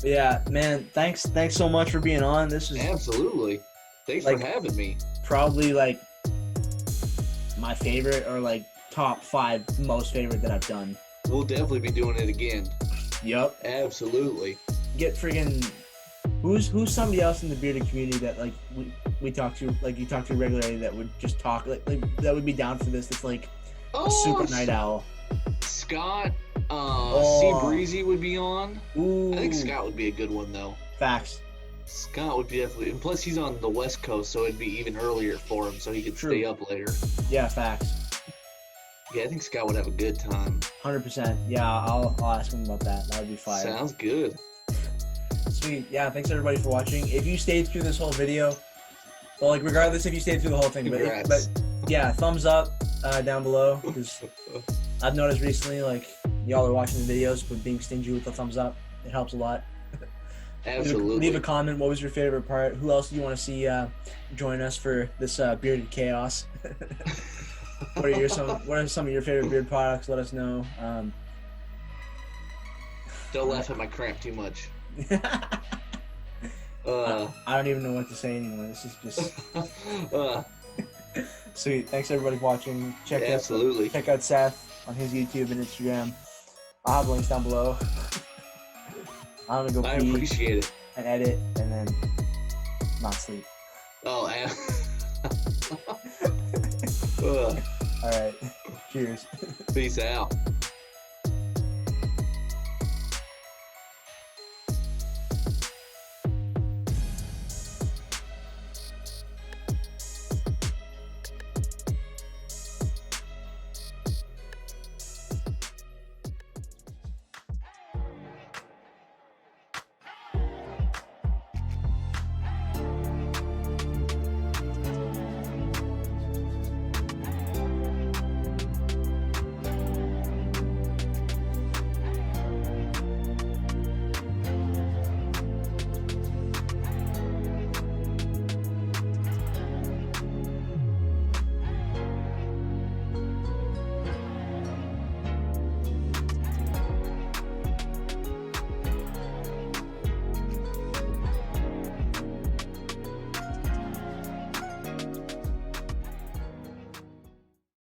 Speaker 3: Yeah, man. Thanks so much for being on. This is
Speaker 2: absolutely. Thanks for having me.
Speaker 3: Probably like my favorite or like top 5 most favorite that I've done.
Speaker 2: We'll definitely be doing it again.
Speaker 3: Yep.
Speaker 2: Absolutely.
Speaker 3: Get friggin' who's somebody else in the bearded community that like we talk to, like you talk to regularly, that would just talk like that would be down for this. That's like a super night owl.
Speaker 2: Scott, Sea Breezy would be on.
Speaker 3: Ooh.
Speaker 2: I think Scott would be a good one though.
Speaker 3: Facts.
Speaker 2: Scott would be definitely, and plus he's on the West Coast, so it'd be even earlier for him, so he could stay up later.
Speaker 3: Yeah, facts.
Speaker 2: Yeah, I think Scott would have a good time.
Speaker 3: 100%. Yeah, I'll ask him about that. That would be fire.
Speaker 2: Sounds good.
Speaker 3: Sweet. Yeah, thanks everybody for watching. If you stayed through this whole video, well, like regardless if you stayed through the whole thing, but yeah, thumbs up down below, because I've noticed recently, like, y'all are watching the videos but being stingy with the thumbs up. It helps a lot.
Speaker 2: Absolutely.
Speaker 3: Leave a comment. What was your favorite part? Who else do you want to see join us for this bearded chaos? What are some of your favorite beard products? Let us know.
Speaker 2: Don't laugh at my cramp too much.
Speaker 3: I don't even know what to say anymore. This is just sweet. Thanks everybody for watching. Check out Seth on his YouTube and Instagram. I'll have links down below. I'm gonna go pee.
Speaker 2: I appreciate it.
Speaker 3: And edit and then not sleep.
Speaker 2: Oh,
Speaker 3: all right. Cheers.
Speaker 2: Peace out.